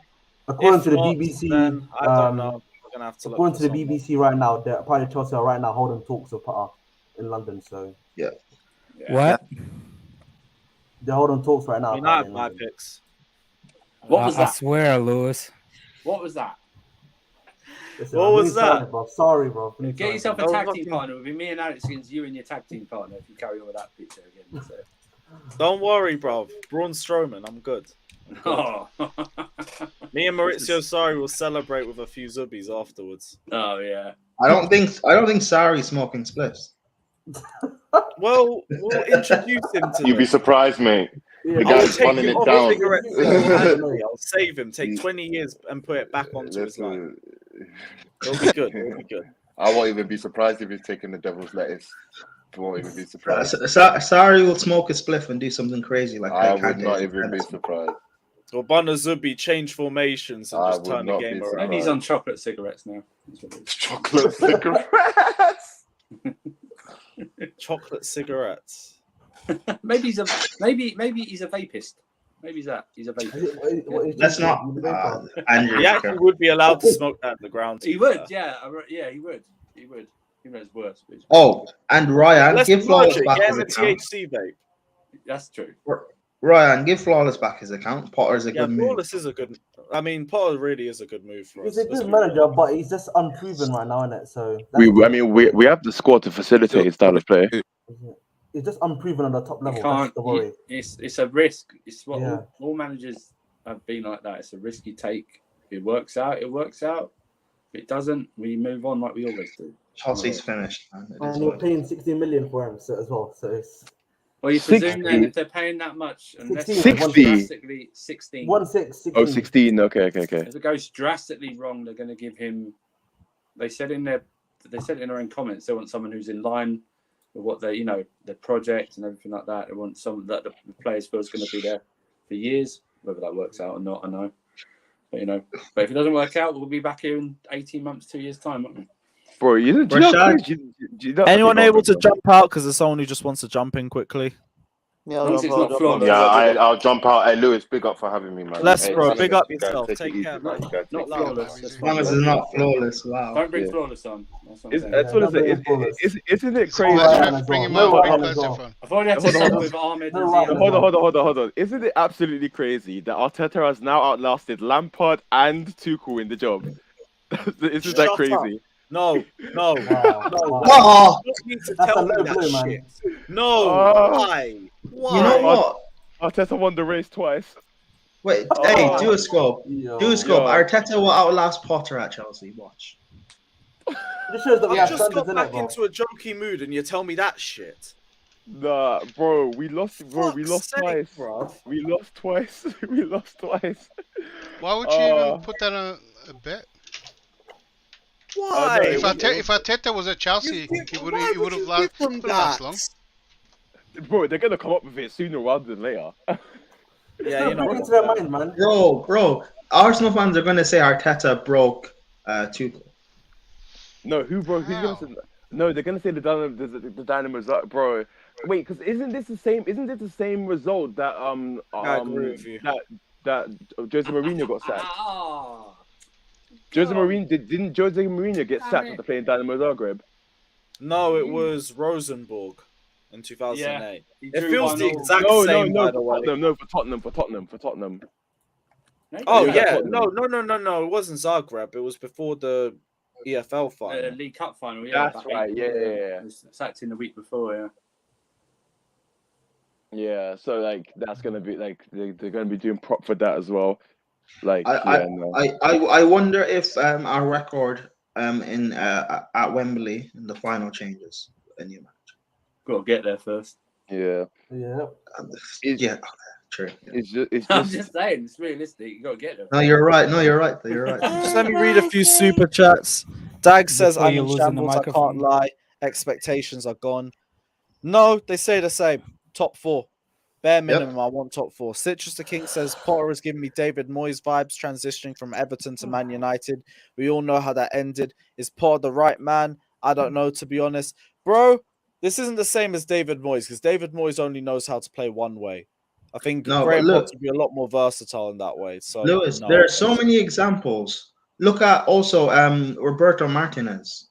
According If to the not, BBC, then I don't know. We're gonna have to look according for to the someone. BBC right now, they're probably Chelsea are right now holding talks with Potter in London. So yeah, what? they're holding talks right now. I mean, I have apparently in my London. picks. What was I that? swear, Lewis. What was that? Listen, What I'm was really sorry, that? bro. Sorry, bro. Really Get sorry, yourself bro. a Oh, tag team fucking- partner. It'll be me and Alex against you and your tag team partner if you carry on with that picture again. So. Don't worry, bro. Braun Strowman, I'm good. I'm good. Oh. Me and Maurizio Sarri will celebrate with a few zubbies afterwards. Oh yeah. I don't think Sarri's smoking spliffs. Well, we'll introduce him to You'd be them. surprised, mate. Yeah, The I'll guy's take running him it off down. cigarettes single-handedly. I'll save him. Take 20 years and put it back onto his life. It'll be good. It'll be good. I won't even be surprised if he's taking the devil's lettuce. I won't even be surprised. Sarri will smoke a spliff and do something crazy like I play would not Kante. even be surprised. Or Bana Zubi change formations and I just would turn the not game be around. Maybe he's on chocolate cigarettes now. Chocolate cigarettes. Chocolate cigarettes. maybe he's a vapist. Maybe he's that. He's a vapist. That's not Andrew. He actually would be allowed to smoke that in the ground. He would, yeah. Yeah, he would. He would. He knows worse. But Oh, and Ryan, Let's give Flawless magic. back Get his him a account. THC vape. That's true. Ryan, give Flawless back his account. Potter's a Yeah, good move. Flawless is a good. I mean, Potter really is a good move for us. He's a good manager, but he's just unproven right now, innit? So We have the squad to facilitate his style of play. he's just unproven on the top You level. can't. That's the worry. It's a risk. It's what Yeah. all managers have been like that. It's a risk you take. If it works out, it works out. If it doesn't, we move on like we always do. Chelsea's finished. Man. It is And you're what it paying 60 million for him as well. So it's Well, you 60. presume then if they're paying that much, unless 16. it goes 60. drastically 16. 1-6. Oh, 16. Okay. If it goes drastically wrong, they're going to give him. They said in their own comments they want someone who's in line with what they, their project and everything like that. They want someone that the players feel is going to be there for years. Whether that works out or not, I know. But if it doesn't work out, we'll be back here in 18 months, 2 years time, won't we? Bro, Anyone able to jump out? Because there's someone who just wants to jump in quickly. Yeah, I'll jump out. Hey, Lewis, big up for having me, man. Bless, Hey, bro. man, Big up you guys yourself. take it Take easy, care, man. man. You guys Not take it flawless. easy. As long as it's not flawless, wow. Don't bring flawless on. That's what I'm saying. That's what I say. Isn't it crazy? Bring him out. I've already had to stop with Ahmed and Ziyech. Hold on. Isn't it absolutely crazy that Arteta has now outlasted Lampard and Tuchel in the job? Isn't that crazy? No. Oh. You don't need to tell me that shit. No. Why? You know what? Arteta won the race twice. Wait, hey, do a scope. Do a scope. Arteta will outlast Potter at Chelsea. Watch. This shows that we I have just got standards, innit, back bro? into a jokey mood and you tell me that shit. Nah, bro, we lost. Bro, we lost sake, twice. bro. We lost twice. We lost twice. Why would you even put that on a bet? Why? If Arteta was at Chelsea, he would have last long. Bro, they're gonna come up with it sooner rather than later. Yeah, you know. Bring it to their mind, man. Bro. Arsenal fans are gonna say Arteta broke Tuchel. No, who's gonna say? No, they're gonna say the Dynamo's up, bro. Wait, because isn't this the same result that I agree with you. that Jose Mourinho got sacked? Didn't Jose Mourinho get sacked after playing Dinamo Zagreb? No, it was Rosenborg in 2008. Yeah, it feels the exact same. No, by the way. for Tottenham. Oh Yeah, yeah, Tottenham. no. It wasn't Zagreb. It was before the EFL final. League Cup final. Yeah, That's right. Yeah. It was sacked in the week before. Yeah. Yeah, so like that's gonna be like they're gonna be doing prop for that as well. Like I wonder if our record at Wembley in the final changes a new match. Got to get there first. Yeah. Yeah. Yeah. True. It's I'm just saying, it's realistic. You got to get there. No, you're right. You're right. Just let me read a few super chats. Dag says, Before I'm you in lose in the shambles. I can't microphone. lie. Expectations are gone. No, they say the same. Top 4. Bare minimum, I want top 4. Citrus the King says, Potter has given me David Moyes vibes transitioning from Everton to Man United. We all know how that ended. Is Potter the right man? I don't know, to be honest. Bro, this isn't the same as David Moyes because David Moyes only knows how to play one way. I think Graham Potter would be a lot more versatile in that way. So Lewis, no. there are so many examples. Look at also Roberto Martinez.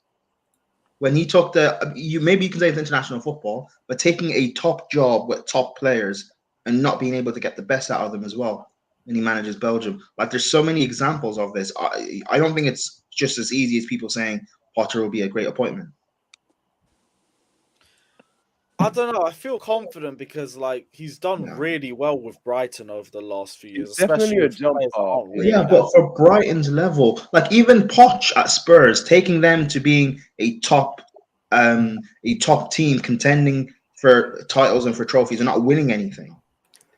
When he took maybe you can say it's international football, but taking a top job with top players and not being able to get the best out of them as well. when he manages Belgium. Like, there's so many examples of this. I don't think it's just as easy as people saying Potter will be a great appointment. I don't know. I feel confident because like he's done really well with Brighton over the last few years. It's definitely a jump. Yeah, but for Brighton's level, like even Poch at Spurs, taking them to being a top team contending for titles and for trophies and not winning anything.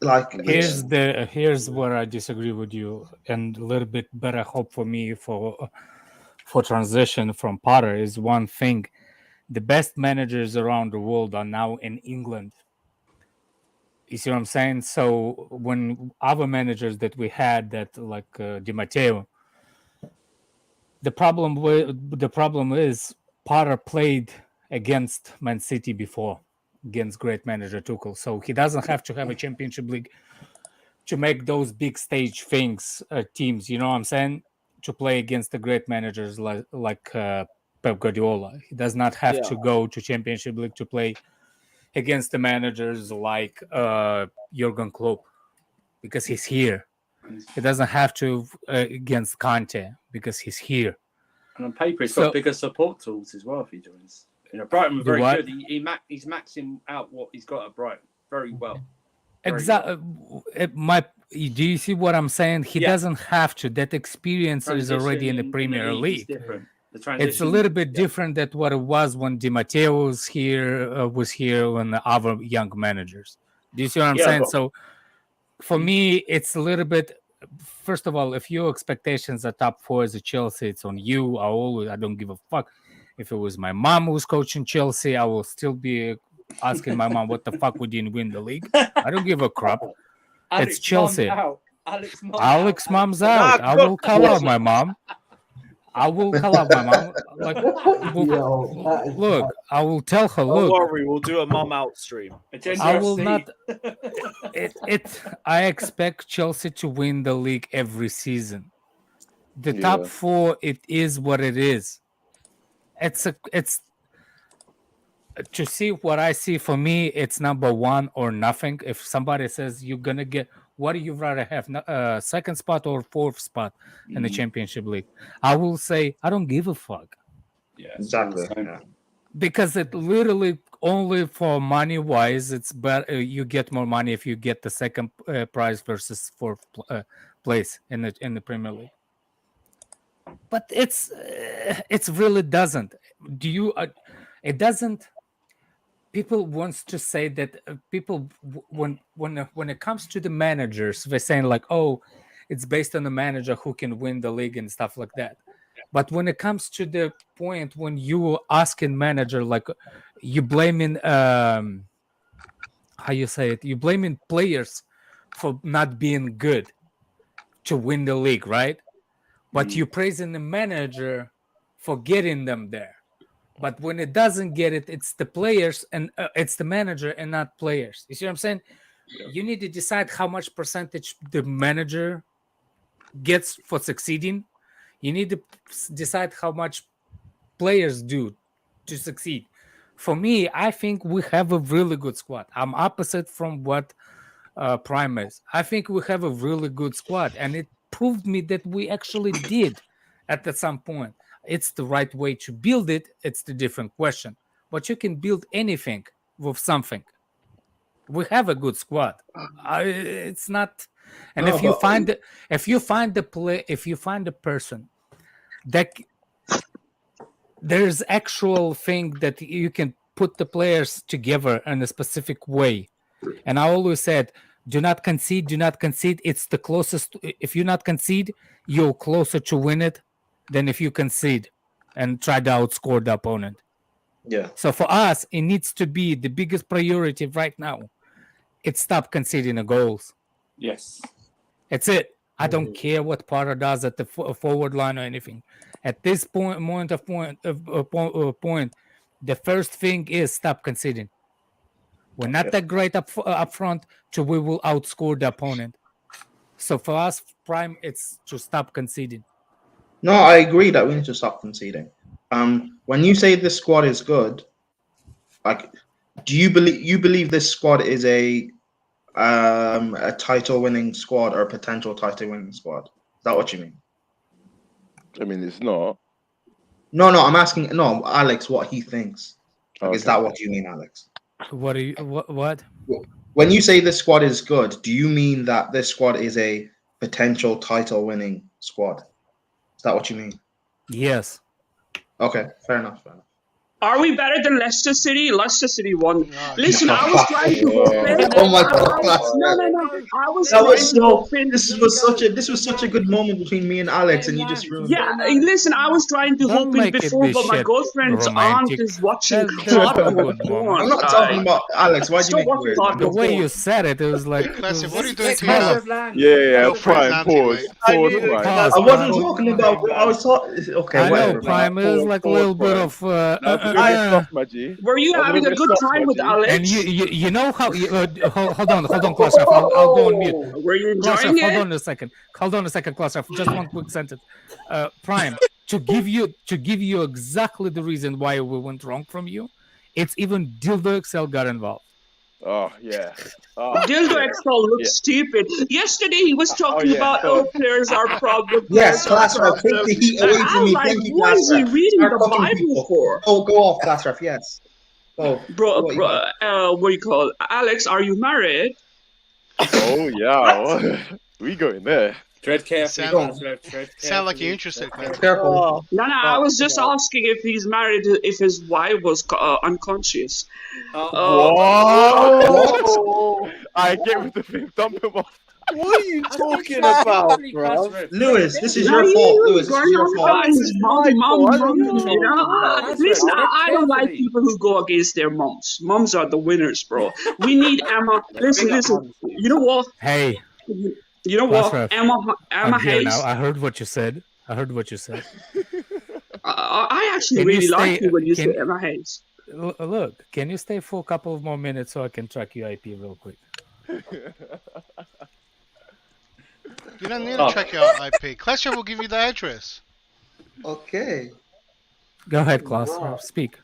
Like here's where I disagree with you, and a little bit better hope for me for transition from Potter is one thing. The best managers around the world are now in England. You see what I'm saying? So when other managers that we had, that like Di Matteo, the problem is Potter played against Man City before, against great manager Tuchel, so he doesn't have to have a Championship League to make those big stage things teams. You know what I'm saying? To play against the great managers like Pep Guardiola. He does not have to go to Championship League to play against the managers like Jurgen Klopp, because he's here. He doesn't have to against Conte because he's here. And on paper, he's got bigger support tools as well if he joins. Brighton were very good. He's maxing out what he's got at Brighton very well. Exactly. Do you see what I'm saying? He doesn't have to. That experience is already in the Premier League. It's a little bit different than what it was when Di Matteo was here when the other young managers. Do you see what I'm saying? So for me, it's a little bit. First of all, if your expectations are top 4 as a Chelsea, it's on you. I don't give a fuck. If it was my mom who was coaching Chelsea, I will still be asking my mom, what the fuck, we didn't win the league? I don't give a crap. It's Chelsea. Alex mom's out. I will call out my mom. Like, look, I will tell her, look. Don't worry, we'll do a mom out stream. I will not. I expect Chelsea to win the league every season. The top 4, it is what it is. It's to see what I see. For me, it's number 1 or nothing. If somebody says you're gonna get, what do you rather have, second spot or 4th spot in the Championship League? I will say I don't give a fuck. Yeah, exactly. Because it literally only for money wise, it's better. You get more money if you get the second prize versus 4th place in the Premier League. But it's really doesn't. Do you? It doesn't. People wants to say that people when it comes to the managers, they're saying like, oh, it's based on the manager who can win the league and stuff like that. But when it comes to the point when you asking manager, like, you blaming how you say it, you blaming players for not being good to win the league, right? But you praising the manager for getting them there. But when it doesn't get it, it's the players and it's the manager and not players. You see what I'm saying? Yeah. You need to decide how much percentage the manager gets for succeeding. You need to decide how much players do to succeed. For me, I think we have a really good squad. I'm opposite from what Prime is. I think we have a really good squad, and it proved me that we actually did at some point. It's the right way to build it. It's the different question. But you can build anything with something. We have a good squad. It's not. And if you find the person that there's actual thing that you can put the players together in a specific way. And I always said, do not concede. It's the closest. If you not concede, you're closer to win it than if you concede and try to outscore the opponent. Yeah. So for us, it needs to be the biggest priority right now. It's stop conceding the goals. Yes. That's it. I don't care what Potter does at the forward line or anything. At this point, the first thing is stop conceding. We're not that great up front, so we will outscore the opponent. So for us, Prime, it's to stop conceding. No, I agree that we need to stop conceding. When you say this squad is good, like, do you believe this squad is a a title-winning squad or a potential title-winning squad. Is that what you mean? I mean, it's not. No, I'm asking. No, Alex, what he thinks. Like, is that what you mean, Alex? What are you? What? When you say this squad is good, do you mean that this squad is a potential title-winning squad? Is that what you mean? Yes. Okay, fair enough. Are we better than Leicester City? Leicester City won. Listen, I was trying to open. Oh my God! No. I was That was trying to so. open. This was such a good moment between me and Alex, and you just ruined it. Yeah, listen, I was trying to Don't open make it before, this but my shit girlfriend's aunt romantic. is watching There's no hardcore good porn. moment. I'm not talking about Alex. Why'd you Stop make it watching weird? hardcore The way porn. you said it, it was like. Classic, what are you doing to smell your of land. Yeah, your friend's Prime. auntie, Pause. mate? Prime. I wasn't talking about. I was talking. Okay, I whatever. know Prime is like a little bit of. That was a little bit soft, my G. Were you having a good time with Alex? And you know how? Hold on, Klausov. I'll go on mute. Were you Klausov, enjoying hold it? on a second. Klausov. Just one quick sentence. Prime, to give you exactly the reason why we went wrong from you, it's even Dildo Excel got involved. Oh yeah. Dildo Excel looks stupid. Yesterday he was talking about players are problem. Yes, players are Classref, take problem. the heat And away I from was me. like, Thank you, what is he Classref. reading Start the cooking Bible people. for? Oh, go off, Classref. Yes. Oh, Bro, what do you call it? Alex, are you married? Oh yeah. We go in there. Tread carefully. Sound like you're interested. Careful. No, I was just asking if he's married, if his wife was unconscious. What? I get with the fifth. Dump him off. What are you talking about, bro? Lewis, this is your fault. Lewis, this is your fault. You know, listen, I don't like people who go against their moms. Moms are the winners, bro. We need Emma. Listen. You know what? Hey. You know what? Klausref, Emma I'm here Hayes. now. I heard what you said. I actually Can you really like stay- you when you can- say Emma Hayes. Look, can you stay for a couple of more minutes so I can track your IP real quick? You don't need to track your IP. Classroom will give you the address. Okay. Go ahead, Klaus. Speak.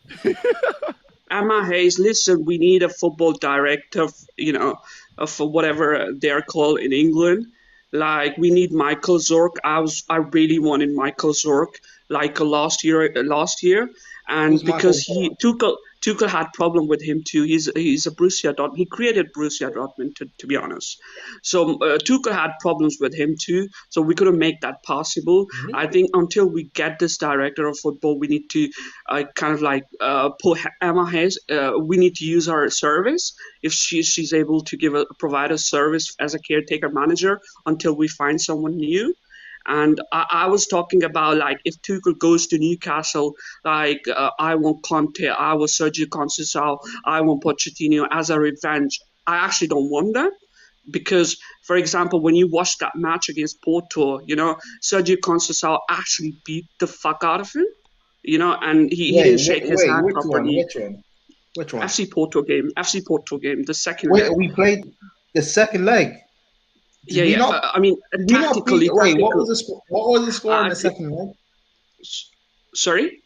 Emma Hayes, listen, we need a football director, for whatever they're called in England. Like, we need Michael Zorc. I really wanted Michael Zorc, like last year, and Who's because Michael Tuchel had problem with him too. He's a Borussia Dortmund. He created Borussia Dortmund, to be honest. So Tuchel had problems with him too. So we couldn't make that possible. I think until we get this director of football, we need to put Emma Hayes. We need to use her service if she's able to provide a service as a caretaker manager until we find someone new. And I was talking about, like, if Tuchel goes to Newcastle, like, I want Conte, I want Sergio Conceição, I want Pochettino as a revenge. I actually don't want that because, for example, when you watch that match against Porto, Sergio Conceição actually beat the fuck out of him, and he didn't shake his hand properly. Which one? FC Porto game, the second Wait, leg. we played the second leg. I mean, tactically. What was the score in the second leg? Sorry?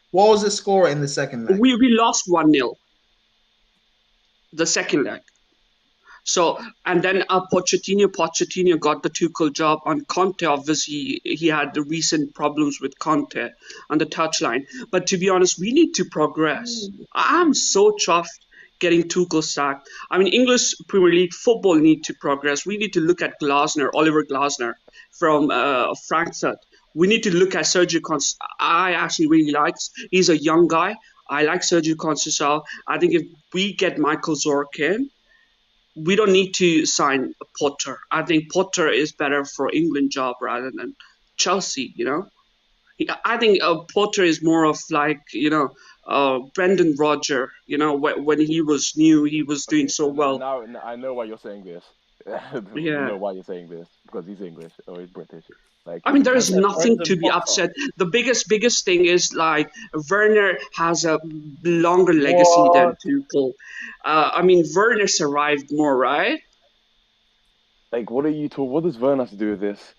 What was the score in the second leg? We lost 1-0. The second leg. So, and then Pochettino got the Tuchel job on Conte. Obviously, he had the recent problems with Conte on the touchline. But to be honest, we need to progress. I'm so chuffed getting Tuchel sacked. I mean, English Premier League football need to progress. We need to look at Oliver Glasner from Frankfurt. We need to look at Sergio Conceição. I actually really like. He's a young guy. I like Sergio Conceição. I think if we get Michael Zorc in, we don't need to sign Potter. I think Potter is better for England job rather than Chelsea. I think Potter is more of like, Brendan Rodgers, when he was new, he was doing so well. Now I know why you're saying this. Yeah. I know why you're saying this because he's English or he's British. Like, I mean, there is nothing to be upset. The biggest thing is, like, Werner has a longer legacy than Tuchel. I mean, Werner survived more, right? Like, what does Werner have to do with this?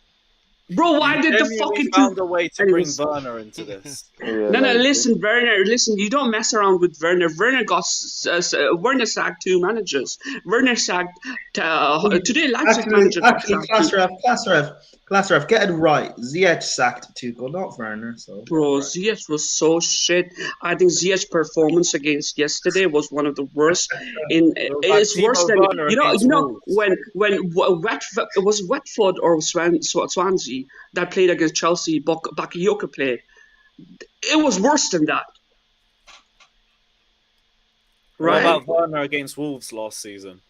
Bro, why did the Genuinely fucking found a way to bring Anyways. Werner into this? No, listen, Werner, listen, you don't mess around with Werner. Werner sacked 2 managers. Werner sacked today. Leipzig manager got sacked. Class ref, get it right. Ziyech sacked Tuchel, not Werner. So Bro, Ziyech was so shit. I think Ziyech's performance against yesterday was one of the worst. It's worse than when it was Watford or Swansea that played against Chelsea. Bakayoko played. It was worse than that. What Right? about Werner against Wolves last season?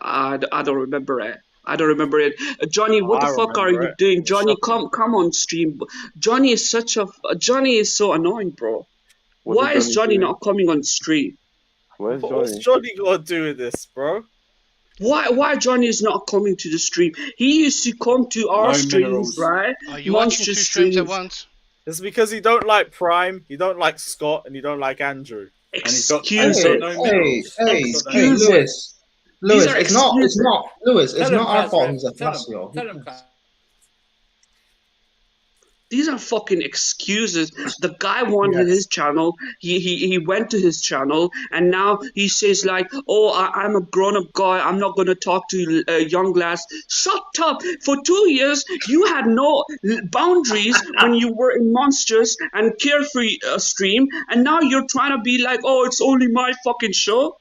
I don't remember it. I don't remember it. Johnny, what the fuck are you doing? Johnny, come on stream. Johnny is so annoying, bro. Why is Johnny not coming on stream? What's Johnny got to do with this, bro? Why Johnny is not coming to the stream? He used to come to our streams, right? Are you watching 2 streams at once? It's because he don't like Prime, he don't like Scott, and he don't like Andrew. Excuse Hey, Lewis, it's not our fault he's a Flasio. These are fucking excuses. The guy wanted his channel. He went to his channel, and now he says like, "Oh, I'm a grown-up guy. I'm not gonna talk to young lads." Shut up! For 2 years, you had no boundaries when you were in Monsters and Carefree stream, and now you're trying to be like, "Oh, it's only my fucking show."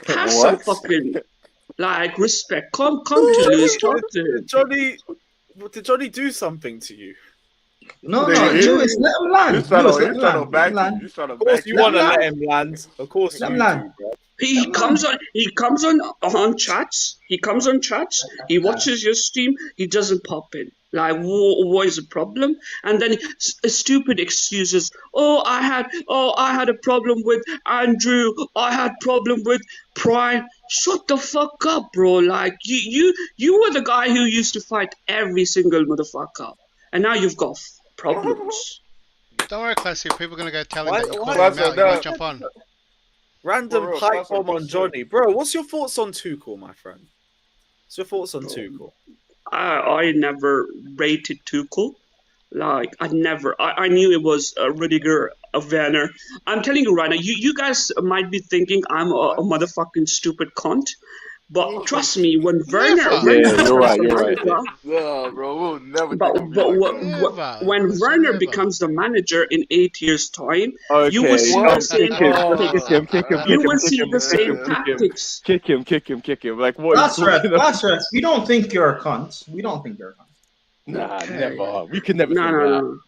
Have some fucking respect. Come to Lewis. Talk to him. Did Johnny do something to you? No, Lewis, let him land. Of course you want to let him land. Of course you do, bro. He comes on chats. He comes on chats. He watches your stream. He doesn't pop in. Like, what is the problem? And then stupid excuses. I had a problem with Andrew. I had problem with Prime. Shut the fuck up, bro. Like, you were the guy who used to fight every single motherfucker, and now you've got problems. Don't worry, Classy. People are gonna go tell him Why- that you why- called him out. You won't jump on. Random pipe bomb on Johnny. Bro, what's your thoughts on Tuchel, my friend? What's your thoughts on Tuchel? I never rated Tuchel. Like, I knew it was Rudiger, Werner. I'm telling you right now, you guys might be thinking I'm a motherfucking stupid cunt. But trust me, when Werner... you're right. No, bro, we'll never when Werner becomes the manager in 8 years' time, you will see the same tactics. You will see the same tactics. Kick him. Like, what? Class ref, we don't think you're a cunt. Nah, never. We could never. No.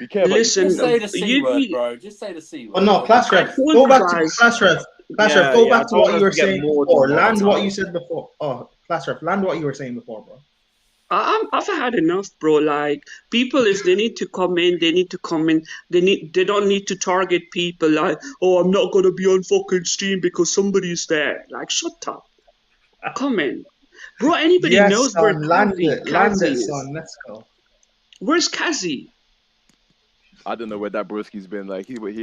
Be careful. Listen, Just say the C word, bro. Just say the C word. Oh no, class ref. Go back to class ref. Go back to what you were saying before. Land what you said before. Oh, class ref, land what you were saying before, bro. I've had enough, bro. Like, people, if they need to come in, they need to come in. They don't need to target people like, "Oh, I'm not gonna be on fucking stream because somebody's there." Like, shut up. Come in, bro. Anybody knows where Kazi is? Son. Let's go. Where's Kazi? I don't know where that broski's been. Like, he run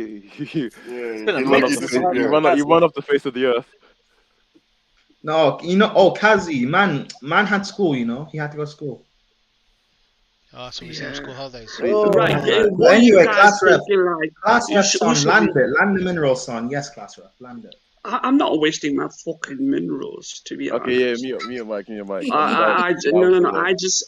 off the face of the earth. No, Kazi, man had school, he had to go to school. Oh, so we on school holidays. Right. Anyway, class ref, son, land the mineral, son. Yes, class ref, land it. I'm not wasting my fucking minerals, to be honest. Okay, yeah, me and Mike. No. I just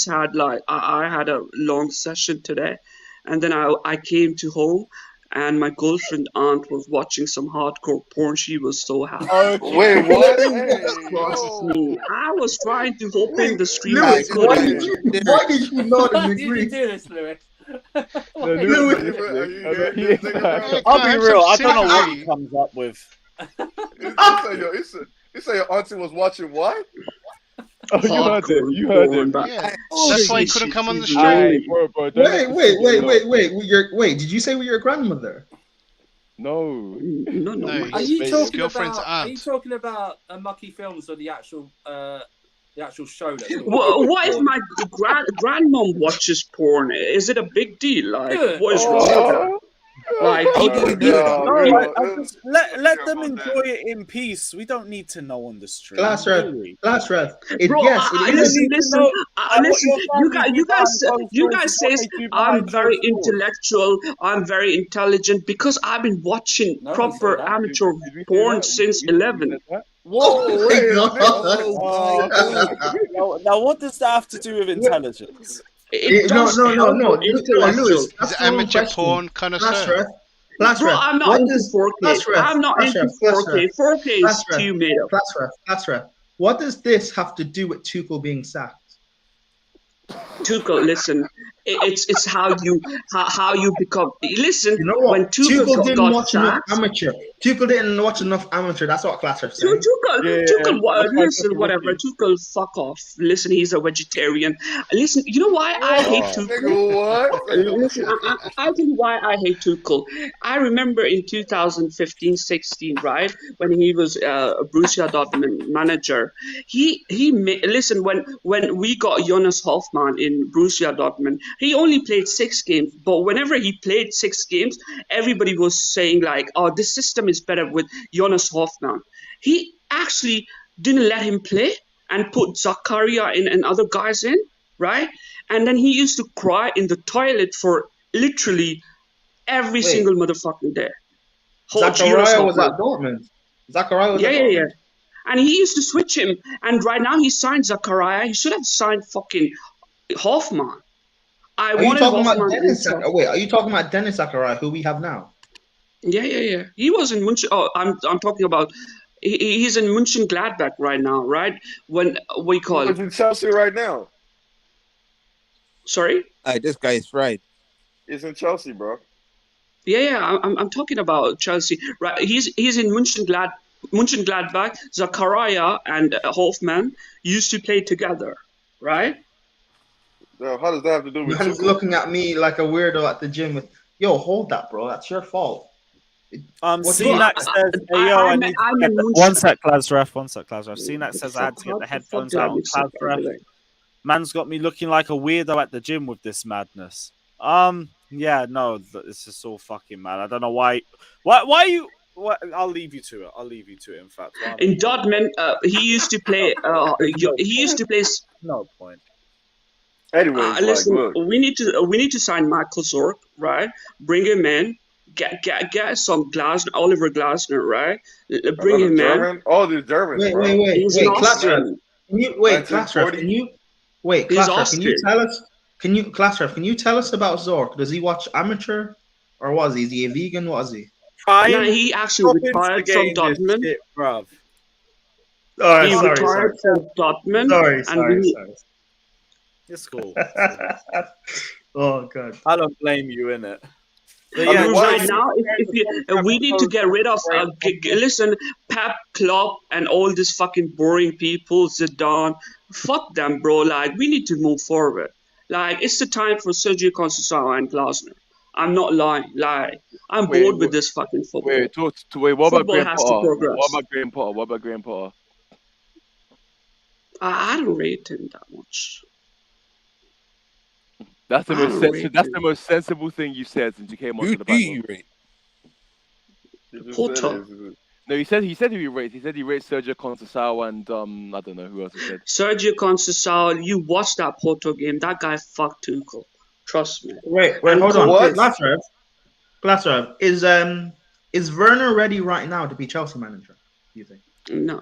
had I had a long session today, and then I came to home, and my girlfriend aunt was watching some hardcore porn. She was so happy. Wait, what? Me. I was trying to open the stream. Lewis, why did you not agree? You do this, Lewis. I'll be real. I don't know what he comes up with. You say your auntie was watching what? Oh, you heard it. Yeah. That's why he couldn't come on the stream. Wait. Did you say with your grandmother? No. Are you talking about Mucky Films or the actual show? What if my grandmom watches porn? Is it a big deal? Like, what is wrong with that? Like let them enjoy it in peace. We don't need to know on the stream. Class ref. Bro, listen. You guys say I'm very intellectual. I'm very intelligent because I've been watching proper amateur porn since 11. Whoa! Now, what does that have to do with intelligence? No. Lewis, He's amateur porn connoisseur. Bro, I'm not into 4K. I'm not into 4K. 4K is too made up. Class ref. What does this have to do with Tuchel being sacked? Tuchel, listen, it's how you become. Listen, you know what? When Tuchel didn't watch enough amateur. Tuchel didn't watch enough amateur. That's what class ref said. Listen, whatever. Tuchel, fuck off. Listen, he's a vegetarian. Listen, you know why I hate Tuchel? What? Listen, I'll tell you why I hate Tuchel. I remember in 2015-16, right, when he was Borussia Dortmund manager, listen, when we got Jonas Hofmann in Borussia Dortmund, he only played 6 games, but whenever he played 6 games, everybody was saying like, oh, this system is better with Jonas Hofmann. He actually didn't let him play and put Zakaria in and other guys in, right? And then he used to cry in the toilet for literally every single motherfucking day. Zakaria was at Dortmund. Yeah. And he used to switch him. And right now he signed Zakaria. He should have signed fucking Hoffman. Are you talking about Dennis Zakaria, who we have now? Yeah. He was in München. Oh, I'm talking about. He's in Mönchengladbach right now, right? When we call it. He's in Chelsea right now. Sorry. This guy is fried. He's in Chelsea, bro. Yeah. I'm talking about Chelsea, right? He's in Mönchengladbach. Zakaria and Hoffman used to play together, right? No, how does that have to do with Man's looking at me like a weirdo at the gym with, yo, hold that, bro. That's your fault. CNAC says, hey, yo, I need to get one sec, class ref. CNAC says I had to get the headphones out on class ref. Man's got me looking like a weirdo at the gym with this madness. Yeah, no, this is so fucking mad. I don't know why you... I'll leave you to it. In fact, in Dortmund, he used to play. No point. Anyway, listen, we need to sign Michael Zorc, right? Bring him in. Get some Oliver Glasner, right? Bring him in. Oh, the Germans. Wait, class ref. Can you tell us about Zorc? Does he watch amateur, or was he? Is he a vegan? What is he? No, he actually retired from Dortmund. He retired from Dortmund. Sorry. It's cool. Oh god. I don't blame you, innit? Right now, we need to get rid of. Listen, Pep, Klopp, and all these fucking boring people. Zidane, fuck them, bro. Like, we need to move forward. Like, it's the time for Sergio Conceição and Glasner. I'm not lying. I'm bored with this fucking football. What about Graham Potter? I don't rate him that much. That's the most sensible thing you said since you came onto the platform. Potter. No, he said he rates. He said he rates Sergio Conceição and I don't know who else he said. Sergio Conceição. You watched that Porto game. That guy fucked Tuchel. Trust me. Wait, hold on. Glasser, is Werner ready right now to be Chelsea manager? Do you think? No,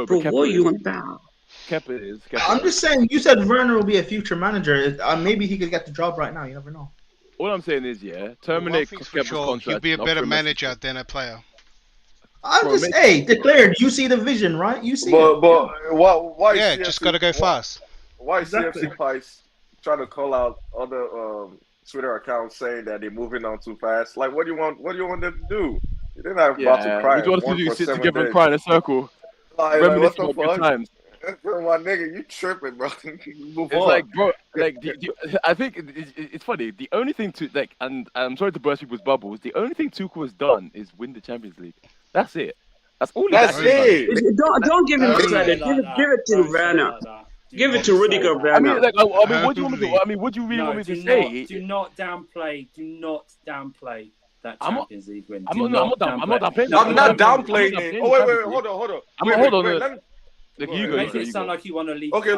bro. What are you on about? Kepa is. I'm just saying. You said Werner will be a future manager. Maybe he could get the job right now. You never know. All I'm saying is, terminate Kepa's contract. He'll be a better manager than a player. Declared. You see the vision, right? You see. But why? Yeah, just gotta go fast. Why CFC Pies trying to call out other Twitter accounts saying that they're moving on too fast? Like, what do you want? What do you want them to do? They're not about to cry. What do you want us to do? Sit together and cry in a circle. Like what the fuck? Times. My nigga, you tripping, bro. It's like, bro, I think it's funny. The only thing and I'm sorry to burst people's bubbles. The only thing Tuchel has done is win the Champions League. That's it. That's all. That's it. Don't give him credit. Give it to Werner. Give it to Rudiger, I mean, Werner. like, I mean, what do you want me to? I mean, what do you really want me to say? Do not downplay. Do not downplay that I'm not- Champions League win. I'm Do not downplay downplaying. I'm not downplaying I'm not it. Oh wait, downplaying hold on. Hold on. Let me- Like, Go you ahead. go. Make it sound like you want to leave. Okay,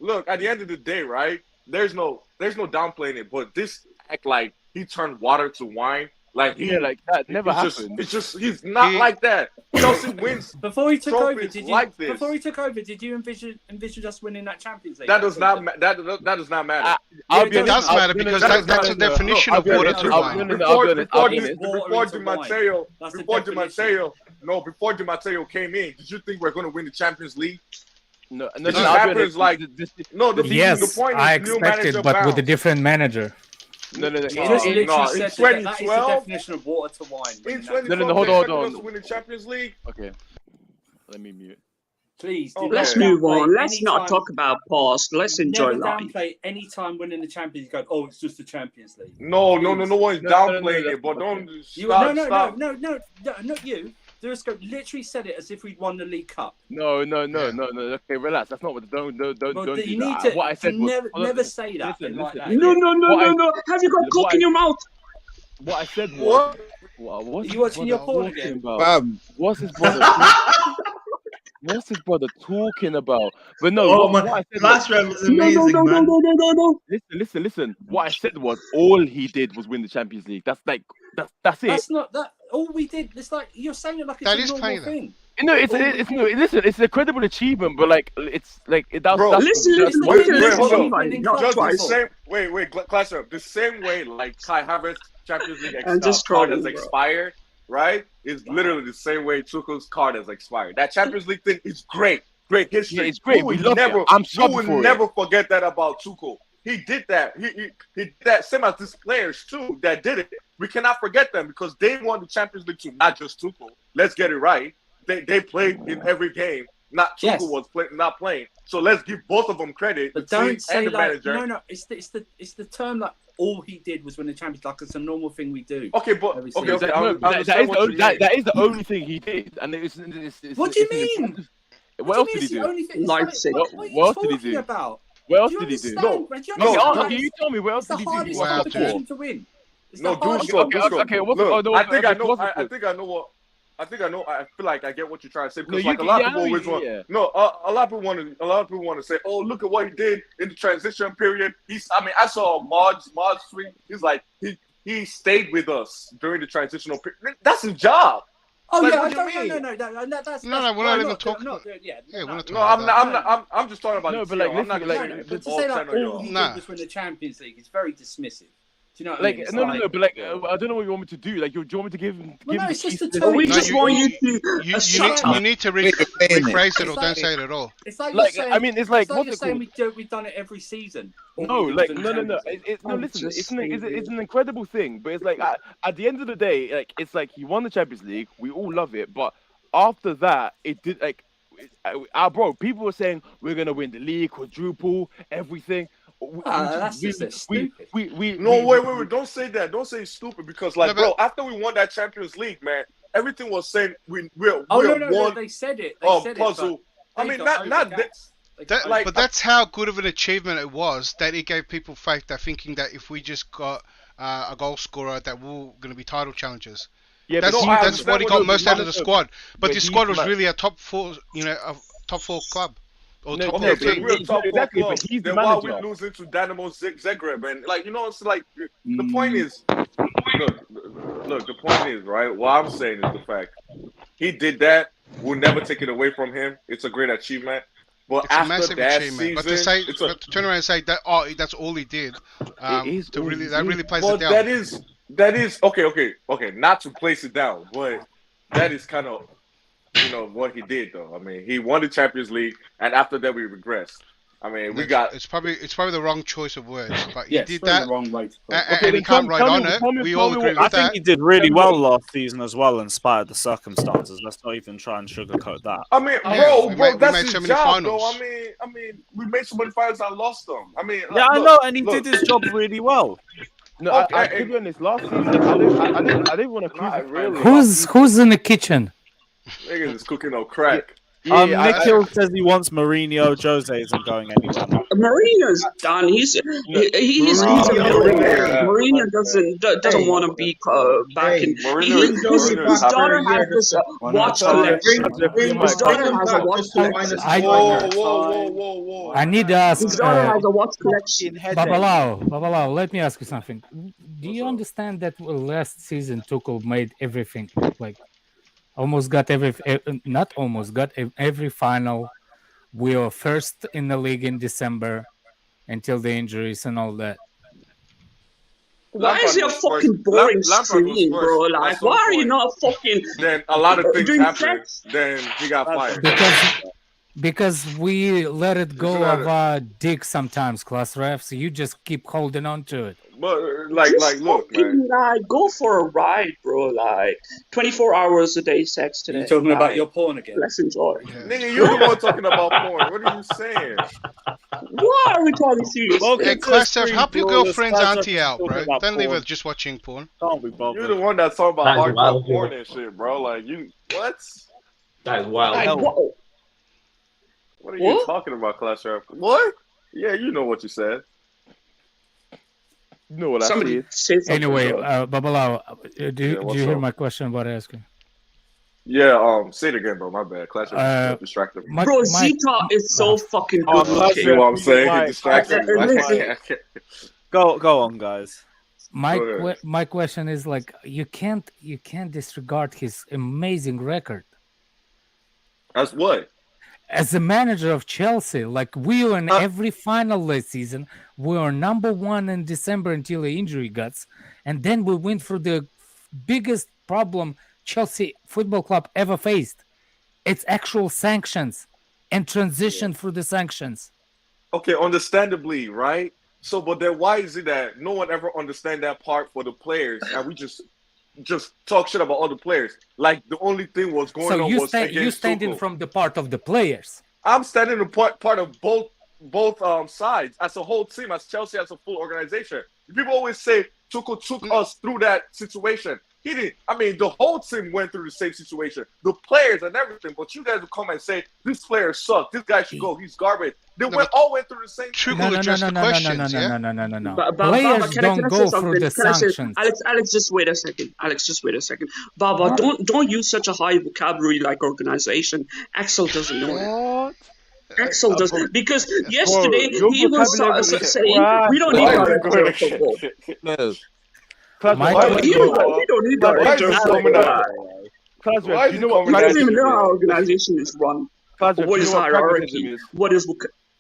look. At the end of the day, right? There's no downplaying it, but this act like he turned water to wine. Like he, like that never it's happened. He's not like that. Chelsea wins. Before he took over, trophies did you? like this. Before he took over, did you envision us winning that Champions League? That does not that does not matter. It does matter because that's the definition of water to wine. Before Di Matteo came in, did you think we're going to win the Champions League? No, this happens like no. The Yes, point is I new expected, manager but with a bounce. different manager. No. You just literally in said that is the 2012. definition of water to wine. In 2012, hold they expected on. us to win the Champions League. Okay, let me mute. Please, Let's move on. Let's not talk about past. Let's enjoy Never life. downplay any time winning the Champions League. Go, oh, it's just the Champions League. No one's downplaying it, but don't stop. No, not you. Durasco literally said it as if we'd won the League Cup. No. Okay, relax. That's not what. Don't do you need that. to What I said was never say that. Listen. No. Have you got coke in your mouth? What I said was. What's you watching your porn again? What's his brother? What's his brother talking about? But no, Oh what my, I said last round was amazing, man. No. Listen. What I said was all he did was win the Champions League. That's it. That's not that. All we did. It's like you're saying it like it's a normal thing. No, listen. It's an incredible achievement, but like it's like that's. Bro, listen, hold on. not Just the twice. same. Wait, class up. The same way, like Kai Havertz Champions League And just card trolling, has bro. expired, right? It's literally the same way Tuchel's card has expired. That Champions League thing is great history. Yeah, it's great. We We love never, it. I'm you will for never it. forget that about Tuchel. He did that. He did that. Same as these players too that did it. We cannot forget them because they won the Champions League too. Not just Tuchel. Let's get it right. They played in every game. Not Tuchel was not playing. So let's give both of them credit. But the team don't say and the like manager. no. It's the term like all he did was win the Champions League. Like it's a normal thing we do. Okay, but every okay. season. That is the only thing he did, and it's What do you mean? What else did he do? Life What are you What else did he talking do? about? What else Do you did he do? understand? Do you No, understand? no. You tell me what else It's did the he hardest do? competition to win. It's No, the hardest Dusko. Okay, what's Look, the- I think I know. what's I the- think I know what. I think I know. I feel like I get what you're trying to say because No, like a lot of I people know always you- want. yeah. No, a lot of people want to say, "Oh, look at what he did in the transition period." I saw Mod's tweet. He's like, he stayed with us during the transitional period. That's his job. Oh Like, yeah, what do you mean? no, that's No, we're not even talking. Yeah, we're not talking No, about I'm just talking about. No, the but team. like, I'm not listen, gonna like, say But to all say 10 like of y'all. all he Nah. did was win the Champions League, it's very dismissive. Do you know what I Like mean? It's no, like, but like I don't know what you want me to do. Like, do you want me to give? no, it's just a the term. We No, just want you to you need to rephrase it or don't say it at all. It's like Like, you're saying, I mean, it's like, you're what's it saying called? we've done it every season. No, like no. Champions League. No, listen. It's an incredible thing, but it's like at the end of the day, like it's like he won the Champions League. We all love it, but after that, it did like, bro. People were saying we're gonna win the league, quadruple, everything. That's just stupid. No, wait. Don't say that. Don't say stupid because, like, No, but- bro, after we won that Champions League, man, everything was saying we're No, one they said it. puzzle. I mean, not That, like, but that's how good of an achievement it was that it gave people faith. They're thinking that if we just got a goal scorer, that we're going to be title challengers. Yeah, that's but no, I that's what he got most out of the squad. But but the he's squad was like- really a top four, a top four club or No, top no, four but team. we're a top exactly, four but club. he's the Then why we manager. losing to Dinamo Zagreb? And like, you know, it's like the point is, look. The point is, right? What I'm saying is the fact he did that. We'll never take it away from him. It's a great achievement. But It's a after massive that achievement. season, But to say, it's a, but to turn around and say that that's all he did, that really plays but it down. that is okay. Not to place it down, but that is kind of what he did though. I mean, he won the Champions League, and after that we regressed. I mean, It's probably the wrong choice of words, but he Yeah, did it's probably that, the wrong way to put it. and then he can't write tell on me- it. tell me- We tell all me agree what- with I that. think he did really well last season as well, in spite of the circumstances. Let's not even try and sugarcoat that. I mean, Yeah, bro, we that's made his so many job, finals. though. I mean, we made so many finals and lost them. I mean, Yeah, I look, know, and he look. did his job really well. No, Okay, to be honest, last season I didn't want to crucify him. Who's in the kitchen? Niggas is cooking no crack. Nikhil says he wants Mourinho. Jose isn't going anywhere. Mourinho's done. He's a millionaire. Mourinho doesn't want to be back in. His daughter has this watch collection. His daughter has a watch collection. I need to ask. His daughter has a watch collection. Babalao, let me ask you something. Do you understand that last season Tuchel made everything like almost got every final? We were first in the league in December until the injuries and all that. Why is it a fucking boring stream, bro? Like, why are you not fucking? Then a lot of things happened. Then he got fired. Because we let it go of our dick sometimes, class refs. You just keep holding on to it. But look, man. Go for a ride, bro. Like 24 hours a day sex today. You talking about your porn again? Let's enjoy. Nigga, you're the one talking about porn. What are you saying? Why are we talking serious? Hey, class ref, help your girlfriend's auntie out, bro. Don't leave her just watching porn. Can't be bothered. You're the one that's talking about hardcore porn and shit, bro. Like you, what? That is wild. What are you talking about, class ref? What? Yeah, you know what you said. You know what I said. Anyway, Babalao, do you hear my question about asking? Yeah, say it again, bro. My bad. Class ref distracted me. Bro, Z-Top is so fucking good looking. You know what I'm saying? He distracted me. Go on, guys. My question is like you can't disregard his amazing record. As what? As a manager of Chelsea, like we were in every final last season, we were number one in December until the injury guts, and then we went through the biggest problem Chelsea Football Club ever faced. It's actual sanctions and transition through the sanctions. Okay, understandably, right? So, but then why is it that no one ever understand that part for the players, and we just talk shit about other players? Like the only thing was going on was against you standing Tuchel. from the part of the players. I'm standing in part of both sides as a whole team, as Chelsea as a full organization. People always say Tuchel took us through that situation. He didn't. I mean, the whole team went through the same situation, the players and everything. But you guys will come and say this player sucks. This guy should go. He's garbage. They all went through the same. No. But Players can don't I go say through the sanctions. Alex, just wait a second. Baba, don't use such a high vocabulary like organization. Axel doesn't know that. Axel doesn't, because yesterday he was saying we don't need our football. No. We don't need that. You know what? We don't even know how organization is run. What is hierarchy? What is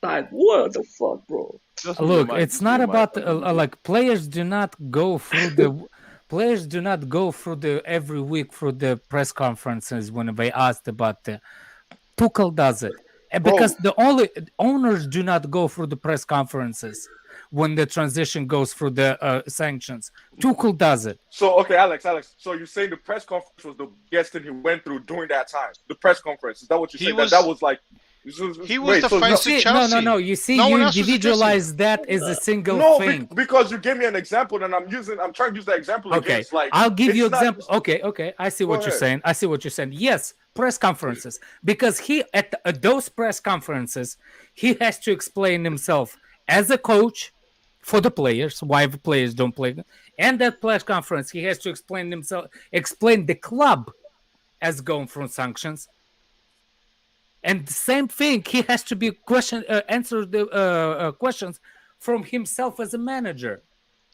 like? What the fuck, bro? Look, it's not about like players do not go through the every week through the press conferences when they asked about the Tuchel does it. Because the only owners do not go through the press conferences when the transition goes through the sanctions. Tuchel does it. So, okay, Alex. So you're saying the press conference was the biggest thing he went through during that time? The press conference. Is that what you said? That was like... He was the face of Chelsea. No. You see, you individualize that as a single thing. Because you gave me an example, and I'm trying to use that example. Okay, against, like, I'll give you example. Okay. I see what you're saying. Yes, press conferences, because he at those press conferences he has to explain himself as a coach for the players, why the players don't play, and that press conference he has to explain the club as going from sanctions. And the same thing, he has to be answer the questions from himself as a manager.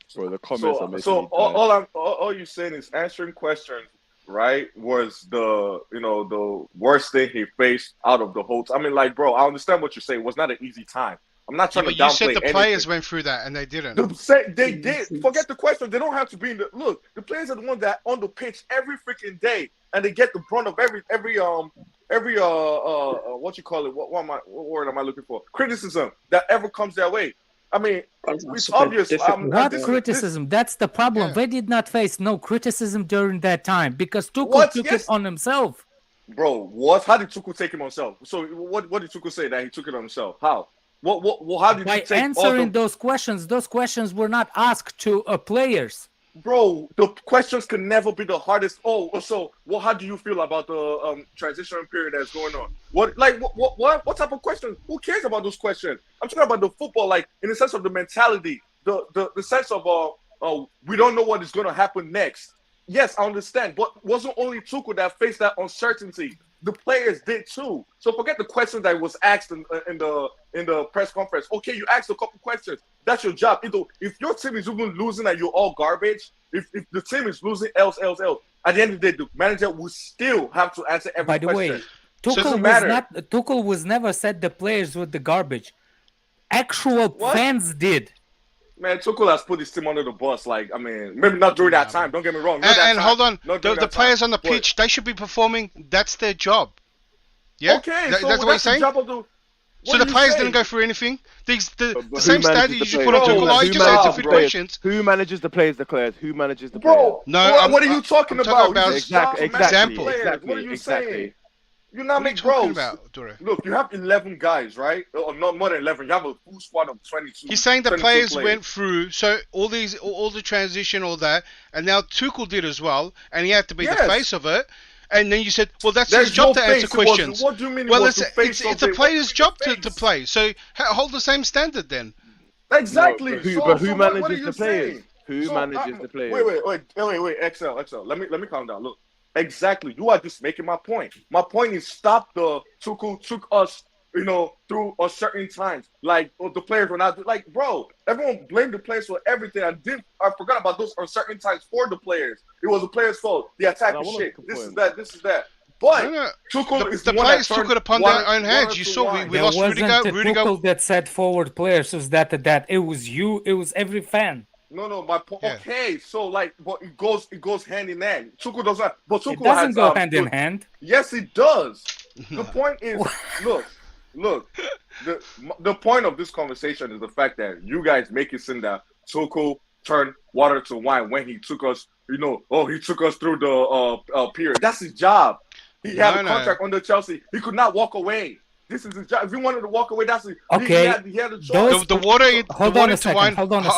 So the comments are making. So all you're saying is answering questions, right? Was the worst thing he faced out of the whole. I mean, like, bro, I understand what you're saying. It was not an easy time. I'm not trying to downplay you said the anything. players went through that and they didn't. They did. Forget the question. They don't have to be in the look. The players are the ones that on the pitch every freaking day, and they get the brunt of every what you call it? What word am I looking for? Criticism that ever comes their way. I mean, it's obvious. What criticism? That's the problem. Yeah. They did not face no criticism during that time because Tuchel took it on himself. Bro, what? How did Tuchel take it on himself? So what did Tuchel say that he took it on himself? How? How did by you take answering those questions? Those questions were not asked to players. Bro, the questions can never be the hardest. Oh, so how do you feel about the transition period that's going on? What type of questions? Who cares about those questions? I'm talking about the football, like in the sense of the mentality, the sense of we don't know what is going to happen next. Yes, I understand, but it wasn't only Tuchel that faced that uncertainty. The players did too. So forget the question that was asked in the press conference. Okay, you asked a couple questions. That's your job. If your team is even losing and you're all garbage, if the team is losing else, at the end of the day, the manager will still have to answer every question. By the way, Tuchel was never said the players were the garbage. Actual fans did. Man, Tuchel has put his team under the bus. Like, I mean, maybe not during that time. Don't get me wrong. And hold on, the players on the pitch, they should be performing. That's their job. Yeah. Okay, that's so what you're saying. So the players didn't go through anything. The same stat you just put on Tuchel. You just answered 3 questions. Who manages the players? The players. Who manages the players? Bro, no. What are you talking about? Exactly. What are you saying? You're not making bros. Look, you have 11 guys, right? Or not more than 11. You have a full squad of 22. He's saying the players went through, so all the transition, all that, and now Tuchel did as well, and he had to be the face of it. And then you said, well, that's his job to answer questions. What do you mean? Well, it's a player's job to play. So hold the same standard then. Exactly. But who manages the players? Who manages the players? Wait, XL. Let me calm down. Look. Exactly. You are just making my point. My point is stop the Tuchel took us, through a certain times. Like the players were not like, bro, everyone blamed the players for everything. I forgot about those uncertain times for the players. It was the players' fault. The attack is shit. This is that. But Tuchel is the players took it upon their own hands. You saw we lost Rudiger. Tuchel that said forward players was that. It was you. It was every fan. No, my point. Yeah. Okay, so but it goes hand in hand. Tuchel doesn't. But Tuchel it doesn't go hand in hand. Yes, it does. The point is, look. The point of this conversation is the fact that you guys make it seem that Tuchel turned water to wine when he took us. He took us through the period. That's his job. He had a contract under Chelsea. He could not walk away. This is his job. If he wanted to walk away, that's okay. He had a choice. The water. Hold on a second. Hold on a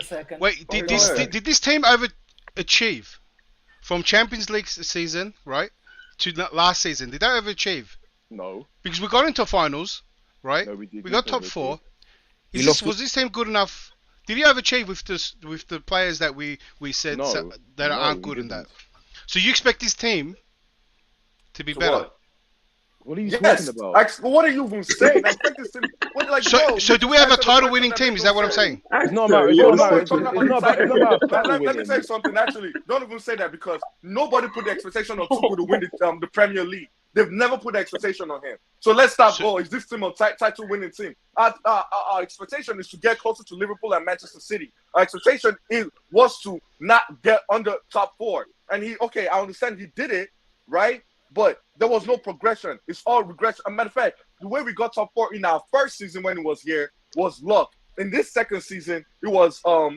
second. Wait, did this team overachieve from Champions League season, right, to last season? Did they overachieve? No. Because we got into finals, right? No, we got top 4. Was this team good enough? Did he overachieve with the players that we said that aren't good in that? So you expect this team to be better? What are you talking about? What are you even saying? I expect this to. So do we have a title-winning team? Is that what I'm saying? It's not about. Let me say something. Actually, don't even say that because nobody put the expectation on Tuchel to win the Premier League. They've never put the expectation on him. So let's stop. Is this team a title-winning team? Our expectation is to get closer to Liverpool and Manchester City. Our expectation was to not get under top 4. And I understand he did it, right? But there was no progression. It's all regression. As a matter of fact, the way we got top 4 in our first season when he was here was luck. In this second season, it was a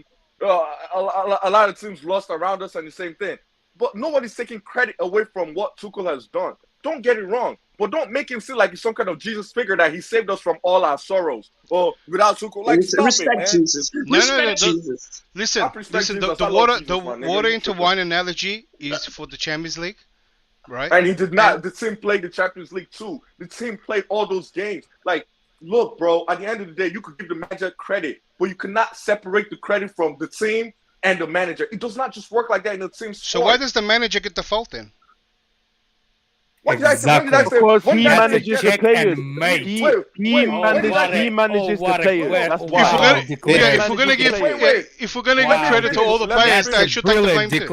lot of teams lost around us and the same thing. But nobody's taking credit away from what Tuchel has done. Don't get it wrong. But don't make him feel like he's some kind of Jesus figure that he saved us from all our sorrows. Or without Tuchel, respect Jesus. No. Listen. The water into wine analogy is for the Champions League. Right. And he did not. The team played the Champions League too. The team played all those games. Like, look, bro, at the end of the day, you could give the manager credit, but you cannot separate the credit from the team and the manager. It does not just work like that in the team sport. So why does the manager get the fault then? Exactly. Because he manages the players. He manages the players. That's why. If we're gonna give credit to all the players, they should take the blame too.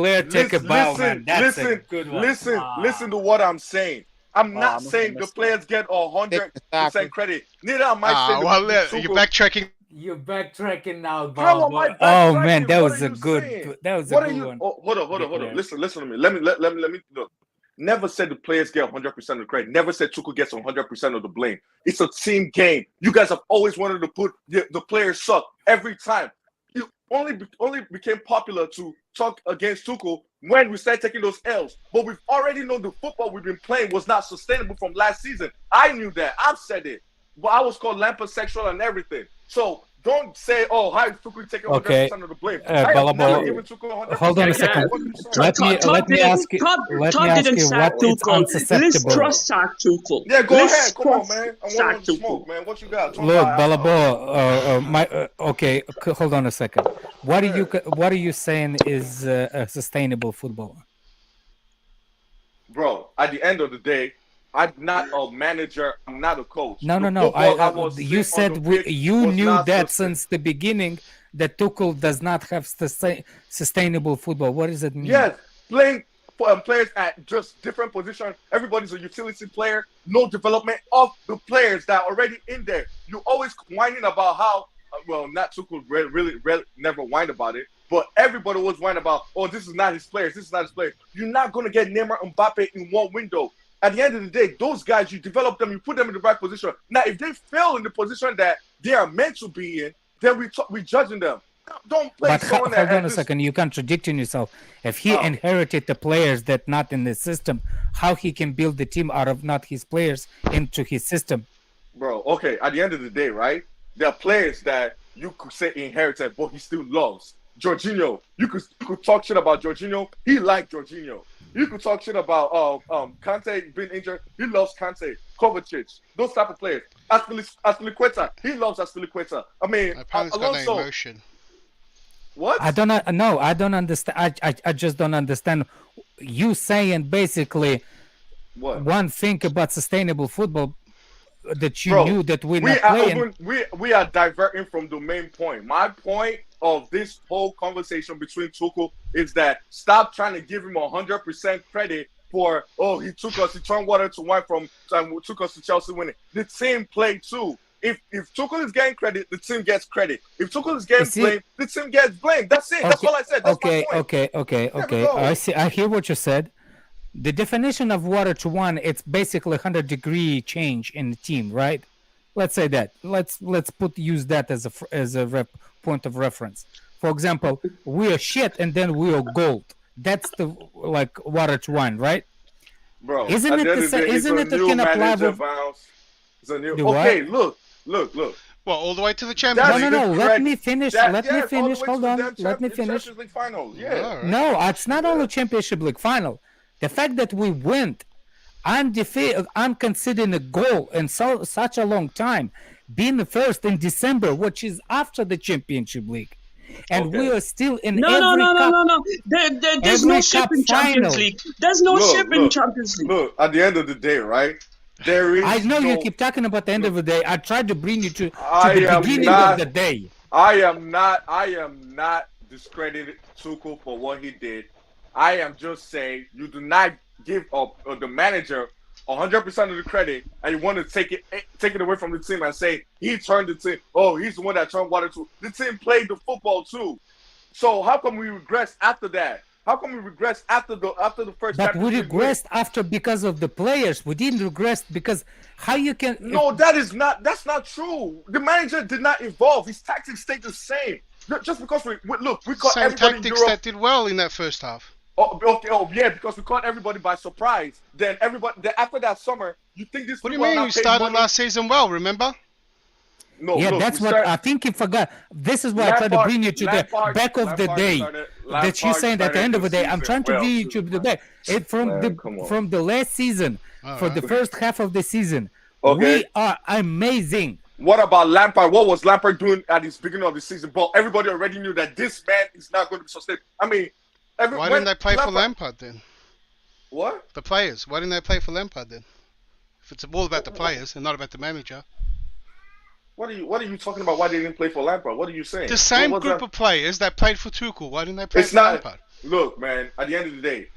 Listen to what I'm saying. I'm not saying the players get 100% credit. Neither am I saying you're backtracking. You're backtracking now, Bob. Oh man, that was a good one. Hold on. Listen to me. Let me look. Never said the players get 100% of the credit. Never said Tuchel gets 100% of the blame. It's a team game. You guys have always wanted to put the players suck every time. You only became popular to talk against Tuchel when we started taking those L's. But we've already known the football we've been playing was not sustainable from last season. I knew that. I've said it. But I was called Lampard sexual and everything. So don't say, "Oh, how is Tuchel taking 100% of the blame?" I am never giving Tuchel 100%. Hold on a second. Let me ask you. Let me ask you what is unsusceptible. Let's cross-sack Tuchel. Yeah, go ahead. Come on, man. I want to smoke, man. What you got? Look, Balabo. Okay, hold on a second. What are you saying is a sustainable football? Bro, at the end of the day, I'm not a manager. I'm not a coach. No. You said you knew that since the beginning that Tuchel does not have sustainable football. What does it mean? Yes, playing players at just different positions. Everybody's a utility player. No development of the players that are already in there. You're always whining about how, not Tuchel really never whined about it, but everybody was whining about, oh, this is not his players. This is not his players. You're not going to get Neymar and Mbappe in one window. At the end of the day, those guys, you develop them, you put them in the right position. Now, if they fail in the position that they are meant to be in, then we judging them. Don't play. But hold on a second, you're contradicting yourself. If he inherited the players that not in the system, how he can build the team out of not his players into his system? Bro, okay, at the end of the day, right? There are players that you could say inherited, but he still loves. Jorginho, you could talk shit about Jorginho. He liked Jorginho. You could talk shit about Kante being injured. He loves Kante, Kovacic, those type of players. Aspilicueta, he loves Aspilicueta. I mean, Alonso. Emotion. What? I don't understand. I just don't understand. You saying basically one thing about sustainable football that you knew that we're not playing. We are diverting from the main point. My point of this whole conversation between Tuchel is that stop trying to give him 100% credit for, he took us, he turned water to wine took us to Chelsea winning. The team played too. If Tuchel is getting credit, the team gets credit. If Tuchel is getting blamed, the team gets blamed. That's it. That's all I said. That's my point. Okay. I hear what you said. The definition of water to wine, it's basically 100-degree change in the team, right? Let's say that. Let's use that as a point of reference. For example, we are shit and then we are gold. That's the water to wine, right? Bro, isn't it the same? Isn't it that can apply with? Okay, look. Well, all the way to the Champions League. No. Let me finish. Hold on. Let me finish. Final. Yeah. No, it's not only Championship League final. The fact that we went undefeated, I'm considering a goal in such a long time, being the first in December, which is after the Championship League. And we are still in No. There's no ship in Champions League. There's no ship in Champions League. Look, at the end of the day, right? There is. I know you keep talking about the end of the day. I tried to bring you to the beginning of the day. I am not discrediting Tuchel for what he did. I am just saying you do not give the manager 100% of the credit, and you want to take it away from the team and say he turned the team. Oh, he's the one that turned water to. The team played the football too. So how come we regress after that? How come we regress after the first? But we regressed after because of the players. We didn't regress because how you can? No, that's not true. The manager did not evolve. His tactics stayed the same. Just because we caught same everybody tactics in Europe. That did well in that first half. Because we caught everybody by surprise. Then after that summer, you think this? What do you mean? We started last season well. Remember? No. Yeah, that's what I think you forgot. This is why I tried to bring you to the back of the day. That you're saying at the end of the day, I'm trying to bring you to the back. From the last season, for the first half of the season, we are amazing. What about Lampard? What was Lampard doing at the beginning of the season? But everybody already knew that this man is not going to be sustained. I mean, why didn't they play for Lampard then? What? The players. Why didn't they play for Lampard then? If it's all about the players and not about the manager. What are you talking about? Why they didn't play for Lampard? What are you saying? The same group of players that played for Tuchel. Why didn't they play for Lampard? Look, man. At the end of the day,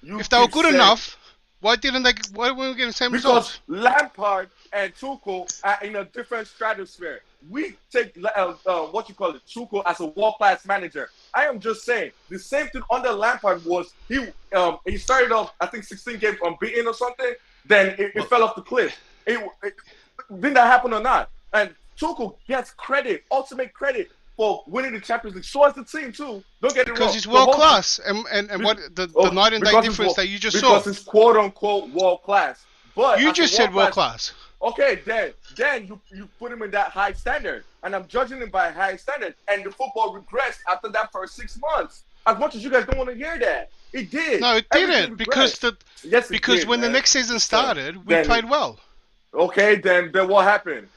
if they were good enough, why weren't we getting the same results? Because Lampard and Tuchel are in a different stratosphere. We take Tuchel as a world-class manager. I am just saying the same thing under Lampard was he started off I think 16 games unbeaten or something. Then it fell off the cliff. Didn't that happen or not? And Tuchel gets ultimate credit for winning the Champions League. So as the team too. Don't get it wrong. Because he's world class, and what the night and day difference that you just saw. Because it's quote unquote world class. But you just said world class. Okay, then you put him in that high standard, and I'm judging him by a high standard, and the football regressed after that first 6 months. As much as you guys don't want to hear that, it did. No, it didn't, because when the next season started, we played well. Okay, then what happened?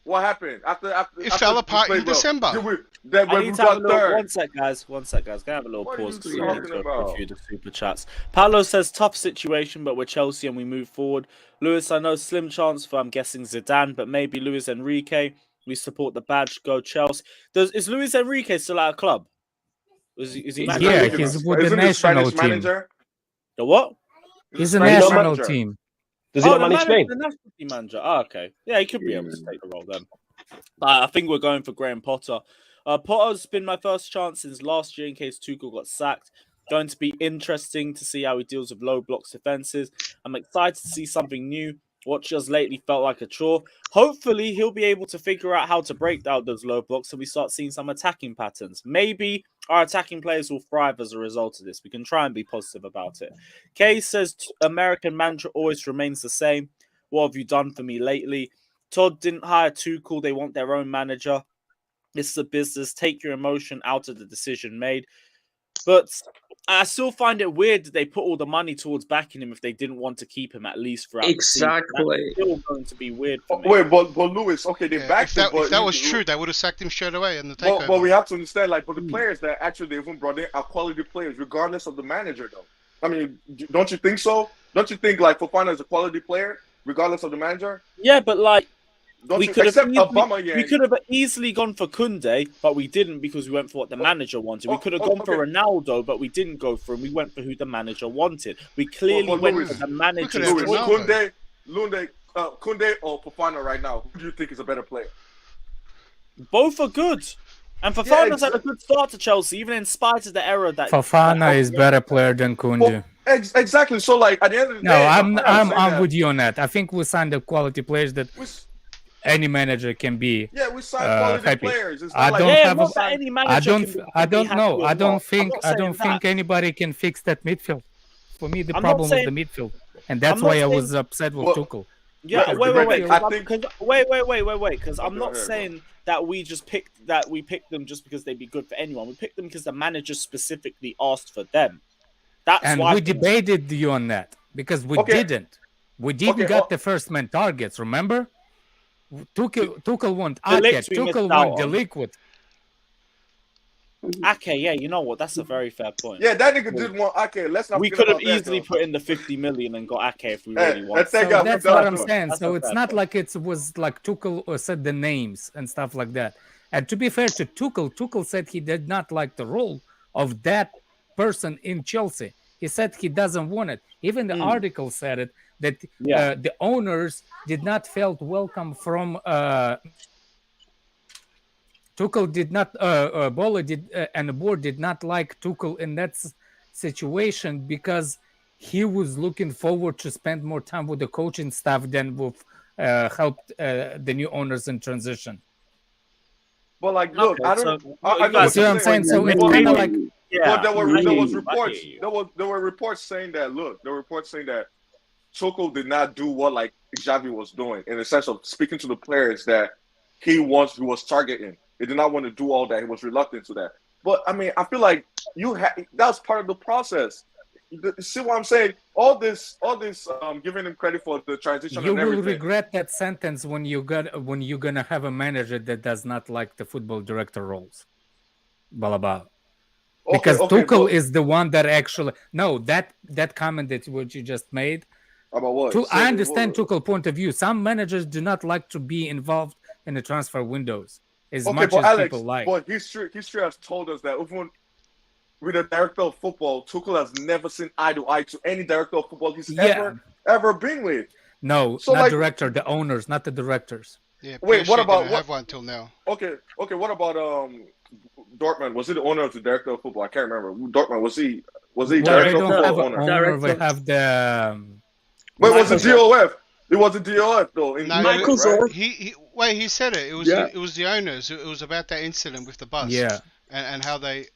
What happened after it fell apart in December? I need to have a little, one sec, guys. Gonna have a little pause because we need to go through the super chats. Paolo says tough situation, but we're Chelsea and we move forward. Lewis, I know slim chance for I'm guessing Zidane, but maybe Luis Enrique. We support the badge. Go Chelsea. Is Luis Enrique still at a club? Is he? Yeah, he's with the national team. Manager? The what? He's a national team. Does he not manage Spain? The national team manager. Oh, okay. Yeah, he could be able to take the role then. I think we're going for Graham Potter. Potter's been my first chance since last year in case Tuchel got sacked. Going to be interesting to see how he deals with low blocks defenses. I'm excited to see something new. What just lately felt like a chore. Hopefully, he'll be able to figure out how to break down those low blocks so we start seeing some attacking patterns. Maybe our attacking players will thrive as a result of this. We can try and be positive about it. Kay says, American manager always remains the same. What have you done for me lately? Todd didn't hire Tuchel. They want their own manager. This is a business. Take your emotion out of the decision made. But I still find it weird that they put all the money towards backing him if they didn't want to keep him at least throughout the season. That's still going to be weird for me. Wait, but Lewis, okay, they backed him. If that was true, they would have sacked him straight away in the takeover. But we have to understand, like, but the players that actually they even brought in are quality players, regardless of the manager, though. I mean, don't you think so? Don't you think, like, Fofana is a quality player, regardless of the manager? Yeah, but, like, we could have easily gone for Koundé, but we didn't because we went for what the manager wanted. We could have gone for Ronaldo, but we didn't go for him. We went for who the manager wanted. We clearly went for the manager. Koundé or Fofana right now, who do you think is a better player? Both are good. And Fofana's had a good start to Chelsea, even in spite of the error that... Fofana is better player than Koundé. Exactly. So, like, at the end of the day... No, I'm with you on that. I think we signed the quality players that... Any manager can be we signed quality happy. Players. It's I not don't like, have. I don't know. I don't think anybody can fix that midfield. For me, the problem was the midfield, and that's why I was upset with Tuchel. Yeah, wait. Because I'm not saying that we picked them just because they'd be good for anyone. We picked them because the manager specifically asked for them. That's why we debated you on that because we didn't. We didn't get the first man targets. Remember? Tuchel want Ake. Tuchel want the liquid. Ake, yeah, you know what? That's a very fair point. Yeah, that nigga did want Ake. Let's not. We could have easily put in the 50 million and got Ake if we really wanted. So that's what I'm saying. So it's not like it was like Tuchel said the names and stuff like that. And to be fair to Tuchel said he did not like the role of that person in Chelsea. He said he doesn't want it. Even the article said it. That the owners did not felt welcome from Tuchel did not Bola did and the board did not like Tuchel in that situation because he was looking forward to spend more time with the coaching staff than with help the new owners in transition. But like, look, I don't. I see what I'm saying. So it's kind of like there was reports. There were reports saying that. Look, there were reports saying that Tuchel did not do what like Xavi was doing in the sense of speaking to the players that he was targeting. He did not want to do all that. He was reluctant to that. But I mean, I feel like that was part of the process. See what I'm saying? All this, giving him credit for the transition. You will regret that sentence when you're gonna have a manager that does not like the football director roles. Balaba. Because Tuchel is the one that actually that comment that what you just made. About what? I understand Tuchel's point of view. Some managers do not like to be involved in the transfer windows as much as Alex, people like. But history has told us that even with a director of football, Tuchel has never seen eye to eye to any director of football he's ever been with. No, so not director, the owners, not the directors. Yeah, wait, what about have one till now? Okay, what about Dortmund? Was he the owner of the director of football? I can't remember. Dortmund was he director of football owner? We have the. Wait, was it DOF? It wasn't DOF though. No, Michael right? He said it. It was the owners. It was about that incident with the bus. Yeah. And how they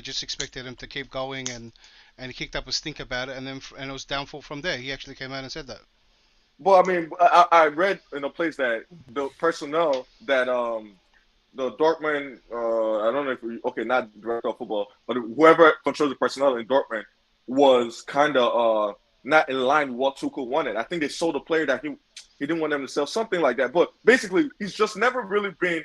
just expected him to keep going and he kicked up a stink about it and it was downfall from there. He actually came out and said that. Well, I mean, I read in a place that the personnel that the Dortmund, I don't know if not director of football, but whoever controls the personnel in Dortmund was kind of not in line with what Tuchel wanted. I think they sold a player that he didn't want them to sell, something like that. But basically, he's just never really been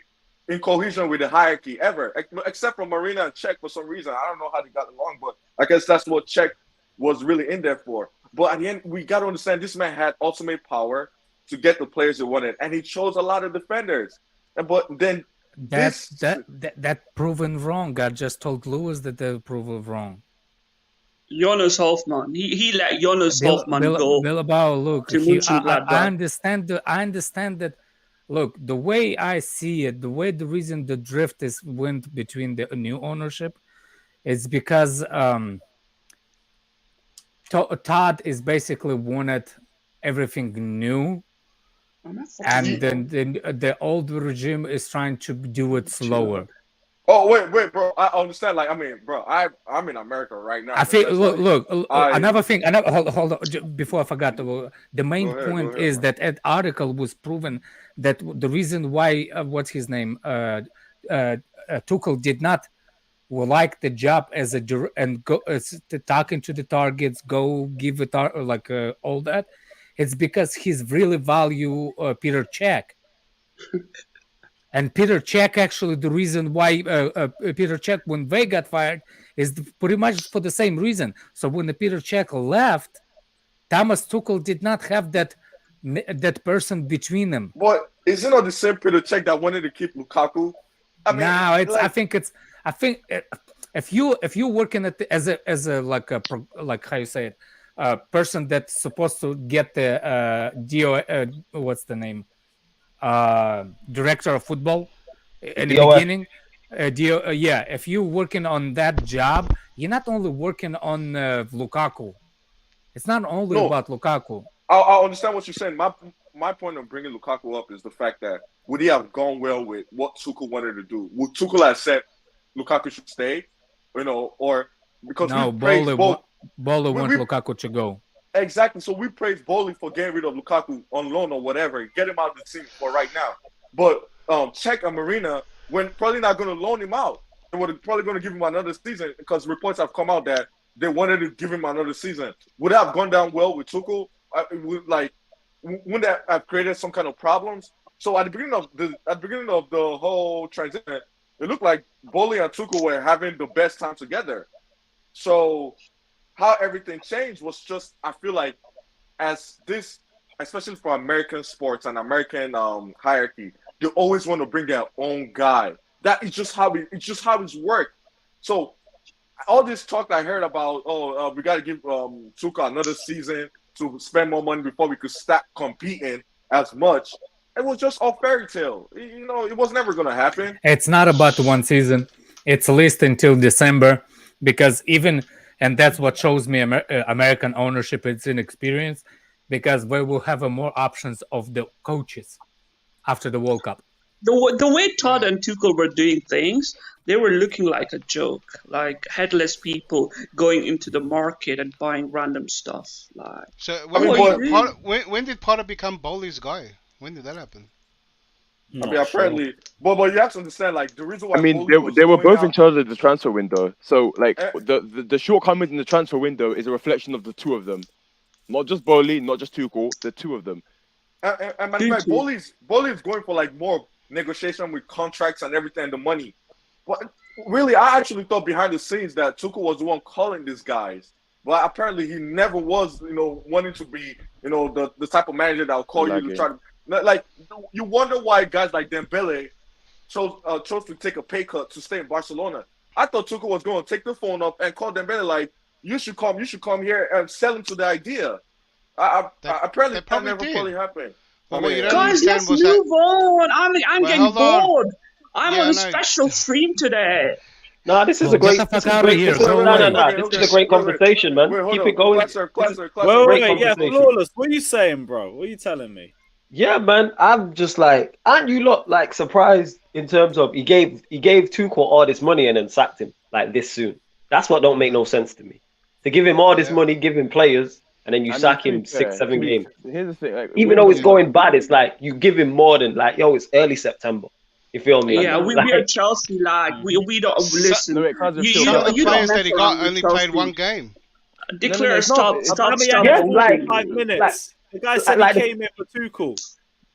in cohesion with the hierarchy ever, except for Marina and Czech for some reason. I don't know how they got along, but I guess that's what Czech was really in there for. But at the end, we got to understand this man had ultimate power to get the players he wanted, and he chose a lot of defenders. But then that proven wrong. I just told Lewis that they proven wrong. Jonas Hofmann. He let Jonas Hofmann go. Bilbao, look, I understand that. Look, the way I see it, the reason the drift went between the new ownership is because Todd is basically wanted everything new, and then the old regime is trying to do it slower. Oh wait, bro. I understand. Like, I mean, bro, I'm in America right now. I think. Look. Another thing. Hold on. Before I forgot, the main point is that that article was proven that the reason why what's his name, Tuchel did not like the job as a and go talking to the targets, go give it all that. It's because he's really value Peter Cech. And Peter Cech, actually, the reason why Peter Cech, when they got fired, is pretty much for the same reason. So when the Peter Cech left, Thomas Tuchel did not have that person between them. But isn't it the same Peter Cech that wanted to keep Lukaku? I mean, no, it's. Like, I think if you working as a how you say it, person that's supposed to get the what's the name? Director of football in the beginning. If you're working on that job, you're not only working on Lukaku. It's not only about Lukaku. I understand what you're saying. My point of bringing Lukaku up is the fact that would he have gone well with what Tuchel wanted to do? Would Tuchel have said Lukaku should stay? Or because Bola wants Lukaku to go. Exactly. So we praise Bowley for getting rid of Lukaku on loan or whatever, get him out of the team for right now. But Cech and Marina, when probably not going to loan him out, they were probably going to give him another season because reports have come out that they wanted to give him another season. Would that have gone down well with Tuchel? Wouldn't that have created some kind of problems? So at the beginning of the whole transition, it looked like Bowley and Tuchel were having the best time together. So how everything changed was just, I feel like, as this, especially for American sports and American hierarchy, they always want to bring their own guy. That is just how it's worked. So all this talk I heard about, we got to give Tuchel another season to spend more money before we could start competing as much. It was just all fairy tale. It was never going to happen. It's not about one season. It's at least until December, because and that's what shows me American ownership is inexperience, because we will have more options of the coaches after the World Cup. The way Todd and Tuchel were doing things, they were looking like a joke, like headless people going into the market and buying random stuff. So when did Potter become Bowley's guy? When did that happen? Apparently, but you have to understand, like, the reason why. I mean, they were both in charge of the transfer window. So, like, the shortcomings in the transfer window is a reflection of the two of them, not just Bowley, not just Tuchel, the two of them. And Bowley's going for like more negotiation with contracts and everything, and the money. But really, I actually thought behind the scenes that Tuchel was the one calling these guys. But apparently, he never was, wanting to be, the type of manager that will call you to try to. Like, you wonder why guys like Dembele chose to take a pay cut to stay in Barcelona. I thought Tuchel was going to take the phone up and call Dembele like, you should come here and sell him to the idea. Apparently, that never fully happened. Guys, let's move on. I'm getting bored. I'm on a special stream today. No, this is a great. This is a great conversation, man. Keep it going. Wait, yeah, Flawless. What are you saying, bro? What are you telling me? Yeah, man. I'm just like, aren't you lot like surprised in terms of he gave Tuchel all this money and then sacked him like this soon? That's what don't make no sense to me. To give him all this money, give him players, and then you And sack to be him fair, 6-7 games. Here's the thing. Like, Even though it's going bad, it's like you give him more than like, yo, it's early September. You feel me? Yeah, we are Chelsea. Like we don't listen. Some of the players that he got only played one game. Declare stop. Yeah, like 5 Like, minutes. The guy said like he the- came in for Tuchel.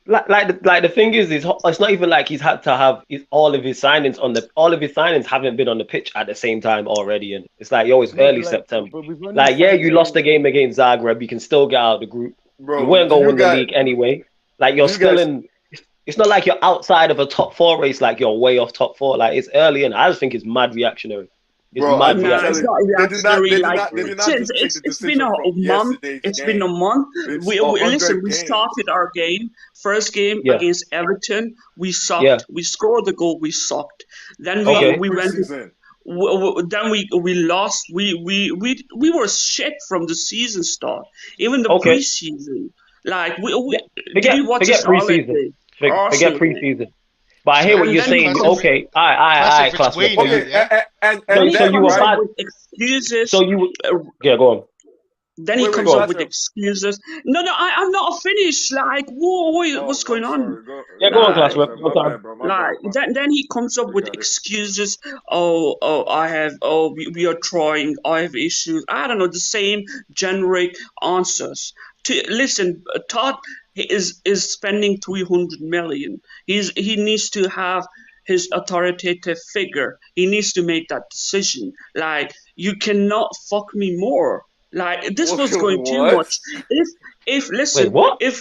Like the thing is it's not even like he's had to have all of his signings haven't been on the pitch at the same time already, and it's like, yo, it's early September. Like, yeah, you lost the game against Zagreb, you can still get out of the group. Bro, you weren't gonna you win the guys- league anyway. Like, you're you still guys- in. It's not like you're outside of a top 4 race, like you're way off top 4. Like, it's early, and I just think it's mad reactionary. It's Bro, mad I'm reactionary. telling It's not you, reactionary. they Like, did not since just take the it's been a decision from month. yesterday's It's game. been a month. It's We 100 listen. We games. started our game. First game Yeah. against Everton, we sucked. Yeah. We scored the goal. We sucked. Then Okay. we went. Preseason. Then we lost. We were shit from the season start. Even the Okay. preseason. Like we Forget did you watch forget the Charlotte preseason. game? Forget Arsenal game? preseason. But I hear what And you're then saying. you- Okay, I class. Okay, and Then he so you comes were up bad. with excuses. So you yeah, go on. Then he Wait, comes go up on. with excuses. No, I'm not finished. Like, whoa, what's going on? Yeah, go on, Like, class. Like then he comes up with excuses. We are trying. I have issues. I don't know, the same generic answers. Listen, Todd is spending 300 million. He needs to have his authoritative figure. He needs to make that decision. Like, you cannot fuck me more. Like, this was going too What? much. If listen, Wait, what? if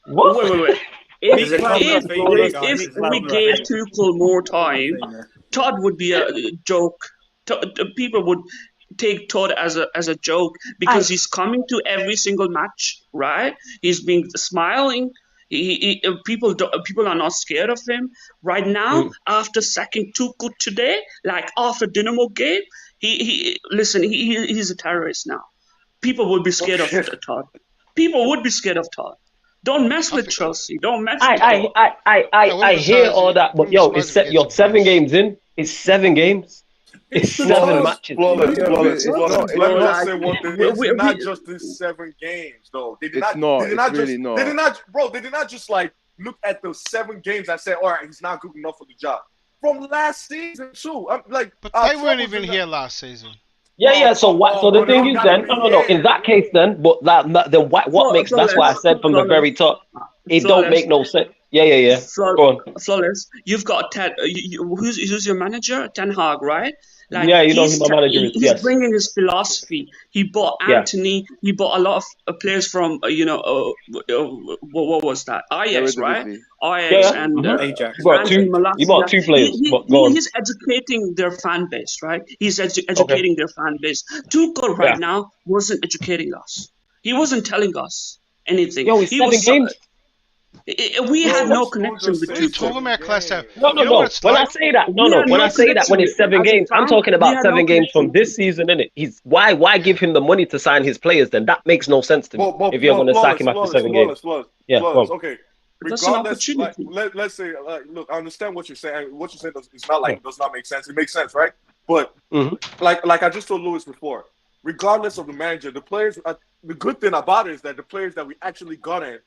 What? wait. If Is it Cloudberry thing, guys? if It's we Cloudberry gave thing. Tuchel more time, Todd would be a joke. People would take Todd as a joke because he's coming to every single match, right? He's been smiling. People are not scared of him right now. After sacking Tuchel today, like after Dinamo game, he's a terrorist now. People would be scared of Todd. People would be scared of Todd. Don't mess with Chelsea. Don't mess with Todd. I hear all that, but yo, you're 7 games in. It's 7 games. It's 7 matches. Flawless. Let me just say one thing. It's we- not we- just these 7 games, though. They did It's not. not. They did not It's just. really not. They did not, bro. They did not just like look at those 7 games and say, "All right, he's not good enough for the job." From last season too. I'm like, But they weren't even here last season. Yeah. So what? So the thing is, then, no. In that case, then, but then what makes? That's why I said from the very top, it don't make no sense. Yeah. Go on. Flawless. You've got Ted. Who's your manager? Ten Hag, right? Like, Yeah, you know he's who my manager is, He's yes. bringing his philosophy. He bought Yeah. Anthony. He bought a lot of players from what was that? Ajax, right? Ajax Yeah. and Ajax. You bought Anthony two. Malacia. You bought 2 players. But go on. He's educating their fan base, right? He's educating their fan base. Tuchel right now wasn't educating us. He wasn't telling us anything. Yo, it's He 7 was games. we had no connection with What are you Tuchel. talking about, class out? No. You know what it's When I like? say that, We had when no I say that, when it's connection 7 as a games, I'm fan. talking We about had 7 no games from connection. this season, innit? Why give him the money to sign his players? Then that makes no sense to me. If you're going to sack him after 7 games, yeah, go on. Okay. That's an Regardless, like, opportunity. let's say, look, I understand what you're saying. What you're saying is not like it does not make sense. It makes sense, right? But like I just told Lewis before, regardless of the manager, the players. The good thing about it is that the players that we actually brought in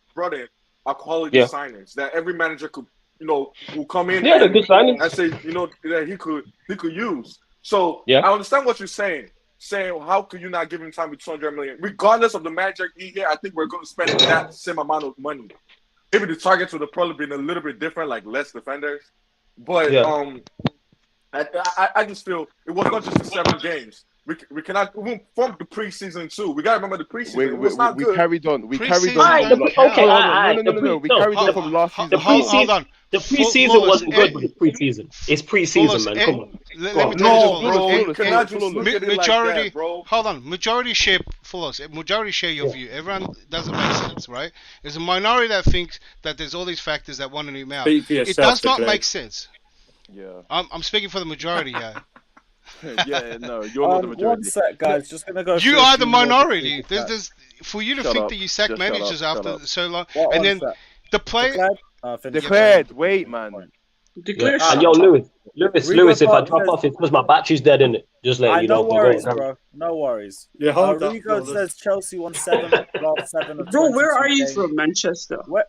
are quality signings that every manager could, will come in Yeah, they're good signings. and say, that he could use. So Yeah. I understand what you're saying. Saying how could you not give him time with 200 million? Regardless of the manager here, I think we're going to spend that same amount of money. Maybe the targets would have probably been a little bit different, like less defenders. But I just feel it was not just the 7 games. We cannot even from the preseason too. We gotta remember the preseason. It was not We good. carried on. We carried Preseason on. won't from count. No. We carried on from last season. Hold on. The preseason Flawless. wasn't good with the preseason. It's preseason, man. Come on. Let Go me on. tell you No, bro, something. you cannot just look at it like Majority, that, bro. hold on. Majority share Flawless. Majority share your view. Everyone doesn't make sense, right? There's a minority that thinks that there's all these factors that want to him out. Speak for It yourself, does not Declan. make sense. Yeah. I'm speaking for the majority here. Yeah, no, you're not the One majority. sec, guys. Just gonna go. You through a are the few more minority. before we get There's for you to Shut think up. that you sack Just shut managers up, after shut up. so long, What and one then sec? the play. Declared? Finish. Declared. Wait, man. Declare And yo, Lewis, if I drop off, it's because my battery's dead, innit? Just letting you know. No worries, bro. No worries. Yeah, hold up, Rigo says Chelsea won 7 last 7 of 22 Bro, where are you games. from? Manchester. Where?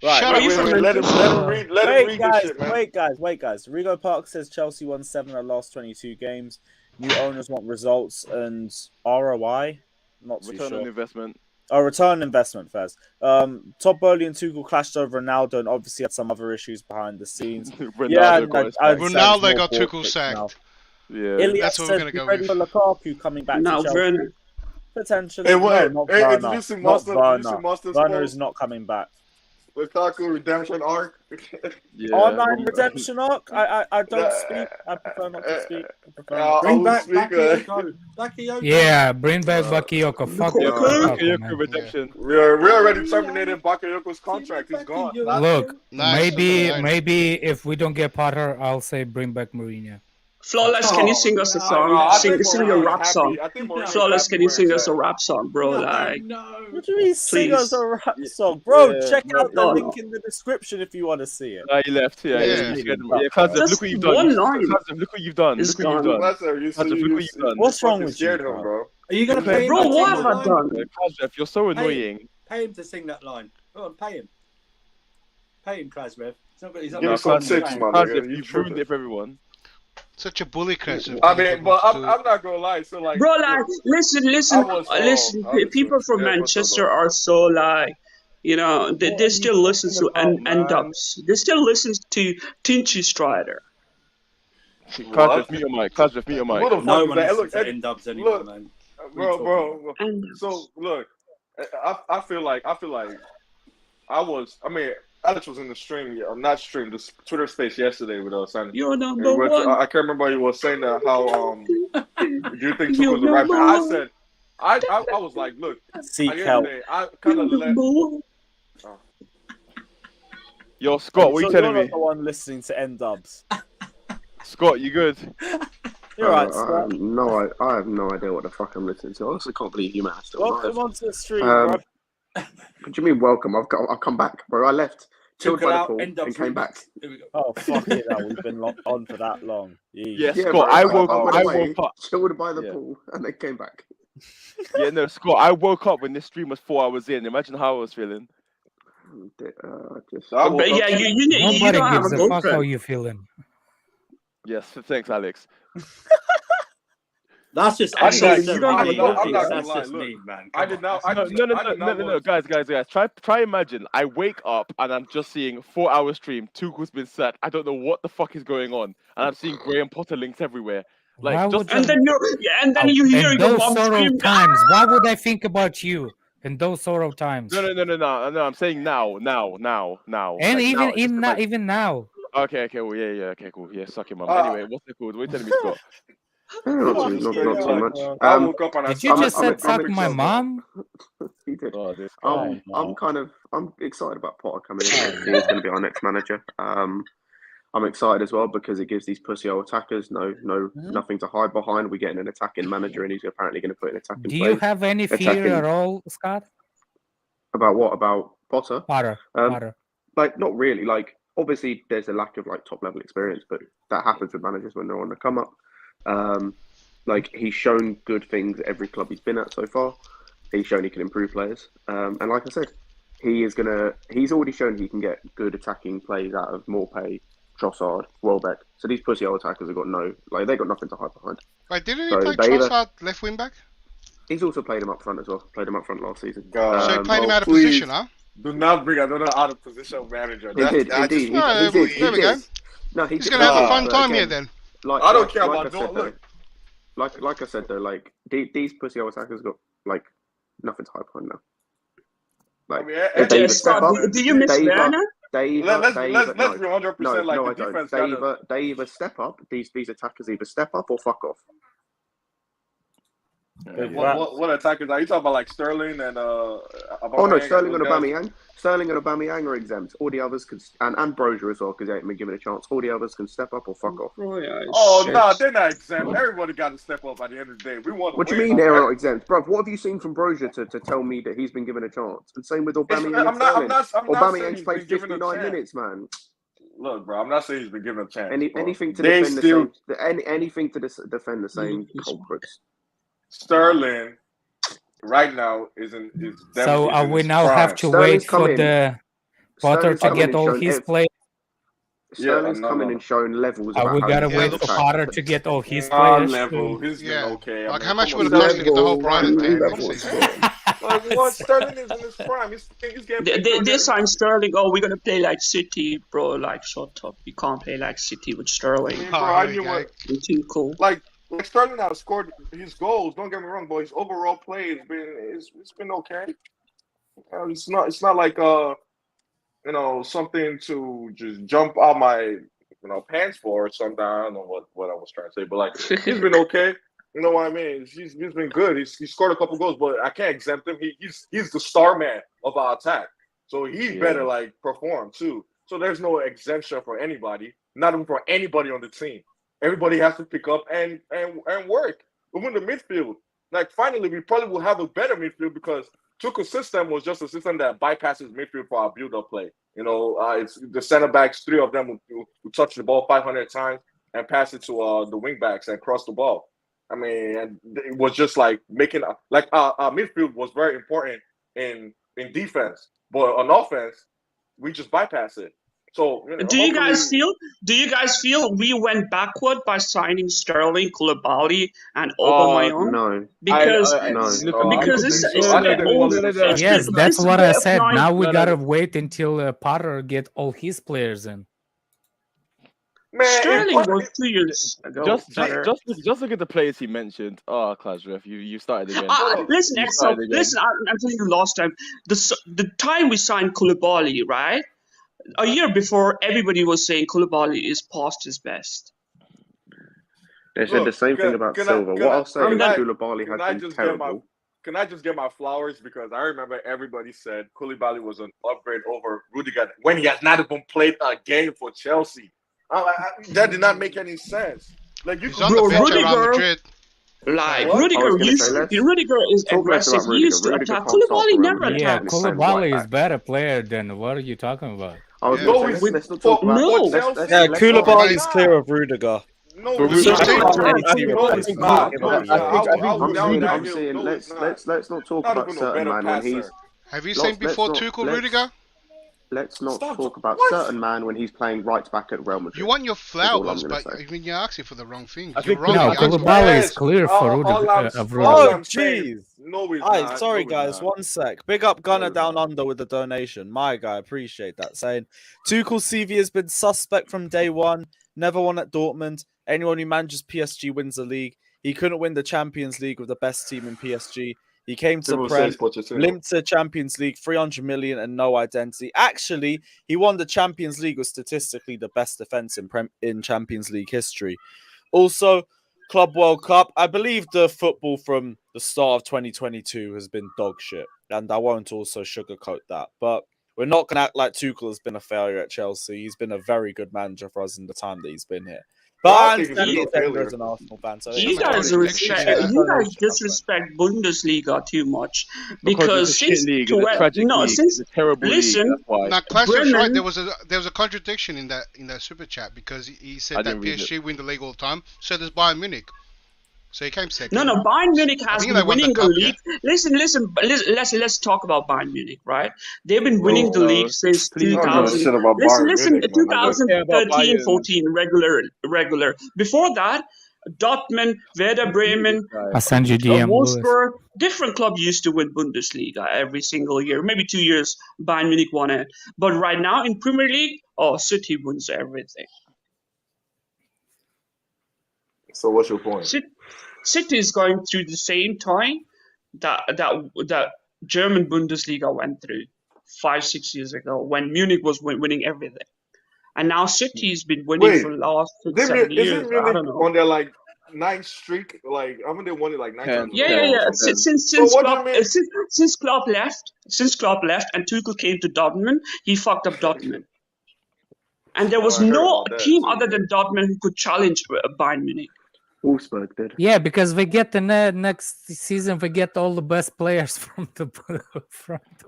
Right. Shut up, you from Let him read. Let him read this shit, man. Wait, guys. Rigo Park says Chelsea won 7 of the last 22 games. New owners want results and ROI. Not too Return sure. on investment. Oh, return on investment first. Todd Bowley and Tuchel clashed over Ronaldo and obviously had some other issues behind the scenes. Ronaldo got Tuchel sacked. Yeah, Ilias that's what says we're gonna be go ready with. for Lukaku coming back No, to Chelsea. Werner. Potentially. Hey, what? No, not Hey, Werner. introducing Not Mustard. Werner. Introducing Mustard's Werner post. is not coming back. Lukaku redemption arc. Online redemption arc? I don't speak. I prefer not to speak. Bring back Bakayoko. Yeah, bring back Bakayoko. Fuck Lukaku, man. redemption. We're already terminating Bakayoko's contract. He's gone. Look, Nice. maybe if we don't get Potter, I'll say bring back Mourinho. Flawless, can you sing us a song? Sing a rap song. Flawless, can you sing us a rap song, bro? Like, What do you mean sing us a rap song? Bro, check out the link in the description if you want to see it. He left. Kazem, look what you've done. Kazem, look what you've done. Look what you've done. Kazem, look what you've done. What's wrong with you, bro? bro? Are you going to pay him? Bro, to what sing have that I line? done? Kazem, you're so annoying. Pay him to sing that line. Go on, pay him. Pay him, Krasrev. He's not Give me some tips, man. Kazem, you've ruined it for everyone. Such a bully, Chris. I mean, but I'm not gonna lie. So like, bro, like, listen. People from Manchester are so like, you know, they still listen to N-dubs. They still listen to Tinchy Strider. Kazem, mute your mic. Kazem, mute your mic. What the fuck No is one that? listens Look, to N-dubs anymore, man. Bro. So look, I feel like Alex was in the stream, not stream, the Twitter space yesterday with us. And you're number one. I can't remember he was saying that how do you think Tuchel's the right man? I said I was like, look, seek help. I kind of let. Yo, Scott, what are you telling me? You're not the one listening to N-dubs. Scott, you good? You're right, Scott. I have no idea what the fuck I'm listening to. I also can't believe you man still Welcome onto the stream, bro. What do you mean welcome? I've come back, bro. I left. Chilled by the pool and came back. Oh fuck it! Now we've been on for that long. Yeah, Scott, bro, I woke up. Chilled by the pool and then came back. Yeah, no, Scott, I woke up when this stream was 4 hours in. Imagine how I was feeling. Nobody gives a fuck how you feeling. Yes, thanks, Alex. That's just I'm not just me, man. No, guys. Try imagine. I wake up and I'm just seeing 4 hour stream. Tuchel's been sacked. I don't know what the fuck is going on, and I'm seeing Graham Potter links everywhere. Like, and then you hear in your those mom sort scream. of times, why would I think about you in those sort of times? No. I'm saying now. And like even now. Okay, well, yeah, okay, cool. Yeah, suck him up. Anyway, what's it called? What are you telling me, Scott? Not too much. I woke up and Did you just say suck my mom? He did. Oh, this I'm excited about Potter coming in. He is going to be our next manager. I'm excited as well because it gives these pussy old attackers nothing to hide behind. We're getting an attacking manager, and he's apparently going to put an attacking. Do you have any fear at all, Scott? About what? About Potter? Potter. Like, not really. Like, obviously, there's a lack of like top level experience, but that happens with managers when they're on the come up. Like, he's shown good things at every club he's been at so far. He's shown he can improve players, and like I said, he's already shown he can get good attacking plays out of Morpay, Trossard, Welbeck. So these pussy old attackers have got they got nothing to hide behind. Wait, didn't he play Trossard left wing back? He's also played him up front as well. Played him up front last season. So he played him out of position, huh? Do not bring another out of position manager. He did. There we go. No, he's gonna have a fun time here then. I don't care about look. Like I said though, like these pussy old attackers got like nothing to hide behind now. Like, do you miss Werner? Let's be 100% like the defense. They either step up. These attackers either step up or fuck off. What attackers are you talking about? Like Sterling and Oh no, Sterling and Aubameyang. Sterling and Aubameyang are exempt. All the others can, and Brozier as well, because they haven't been given a chance. All the others can step up or fuck off. Oh no, they're not exempt. Everybody got to step up at the end of the day. We want. What do you mean they're not exempt, bro? What have you seen from Brozier to tell me that he's been given a chance? And same with Aubameyang and Sterling. Aubameyang's played 59 minutes, man. Look, bro, I'm not saying he's been given a chance. Anything to defend the same. Anything to defend the same culprits. Sterling, right now, is So we now have to wait for the Potter to get all his players. Sterling's coming and showing levels. We gotta wait for Potter to get all his players. Level. He's been okay. Like, how much would it cost to get the whole Brighton team? Like, what? Sterling is in his prime. He's getting they signed Sterling. Oh, we're gonna play like City, bro. Like, shut up. You can't play like City with Sterling. Bro, I mean, what? Cool. Like Sterling has scored his goals. Don't get me wrong, but his overall play has been okay. It's not like something to just jump out my pants for or something. I don't know what I was trying to say, but like he's been okay. You know what I mean? He's been good. He scored a couple goals, but I can't exempt him. He's the star man of our attack, so he better like perform too. So there's no exemption for anybody, not even for anybody on the team. Everybody has to pick up and work. Within the midfield, like finally, we probably will have a better midfield because Tuchel's system was just a system that bypasses midfield for our build-up play. It's the center backs, 3 of them who touch the ball 500 times and pass it to the wing backs and cross the ball. I mean, it was just like making our midfield was very important in defense, but on offense, we just bypass it. So do you guys feel we went backward by signing Sterling, Koulibaly, and Aubameyang? No, because yes, that's what I said. Now we gotta wait until Potter get all his players in. Man, Sterling was 2 years ago. Just look at the players he mentioned. Oh, Klasref, you started again. Listen, I'm telling you last time. The time we signed Koulibaly, right? A year before, everybody was saying Koulibaly is past his best. They said the same thing about Silva. What I'll say is Koulibaly has been terrible. Can I just get my flowers? Because I remember everybody said Koulibaly was an upgrade over Rudiger when he has not even played a game for Chelsea. That did not make any sense. Like you could Rudiger. Like Rudiger is aggressive. He used to attack. Koulibaly never attacked. Yeah, Koulibaly is better player than what are you talking about? Koulibaly is clear of Rudiger. Let's not talk about certain man when he's. Have you seen before Tuchel Rudiger? Let's not talk about certain man when he's playing right back at Real Madrid. You want your flowers, but I mean, you're asking for the wrong thing. You're wrong. No, Koulibaly is clear for Rudiger. Oh, jeez. Sorry, guys. 1 sec. Big up Gunner Down Under with the donation. My guy, appreciate that. Saying, Tuchel's CV has been suspect from day one. Never won at Dortmund. Anyone who manages PSG wins the league. He couldn't win the Champions League with the best team in PSG. He came to Prem, limped to Champions League, 300 million and no identity. Actually, he won the Champions League with statistically the best defense in Champions League history. Also, Club World Cup. I believe the football from the start of 2022 has been dog shit, and I won't also sugarcoat that. But we're not going to act like Tuchel has been a failure at Chelsea. He's been a very good manager for us in the time that he's been here. But I understand he's as an Arsenal fan. So you guys disrespect Bundesliga too much because since league, it's a terrible listen, league. Now, Klaus is right. There was a contradiction in that super chat because he said that PSG win the league all the time. So does Bayern Munich. So he came second. No, Bayern Munich has been winning the league. Yeah? Let's talk about Bayern Munich, right? They've been winning the league since 2000. Listen, 2013-14 regular. Before that, Dortmund, Werder Bremen, Wolfsburg, different club used to win Bundesliga every single year. Maybe 2 years, Bayern Munich won it. But right now in Premier League, City wins everything. So what's your point? City is going through the same time that German Bundesliga went through 5-6 years ago when Munich was winning everything, and now City's been winning for the last 6-7 years. Isn't Munich on their 9 streak. Like I mean, they won it like 9 times. Yeah. Since Klopp left, and Tuchel came to Dortmund, he fucked up Dortmund. And there was no team other than Dortmund who could challenge Bayern Munich. Wolfsburg did. Yeah, because we get the next season, we get all the best players from the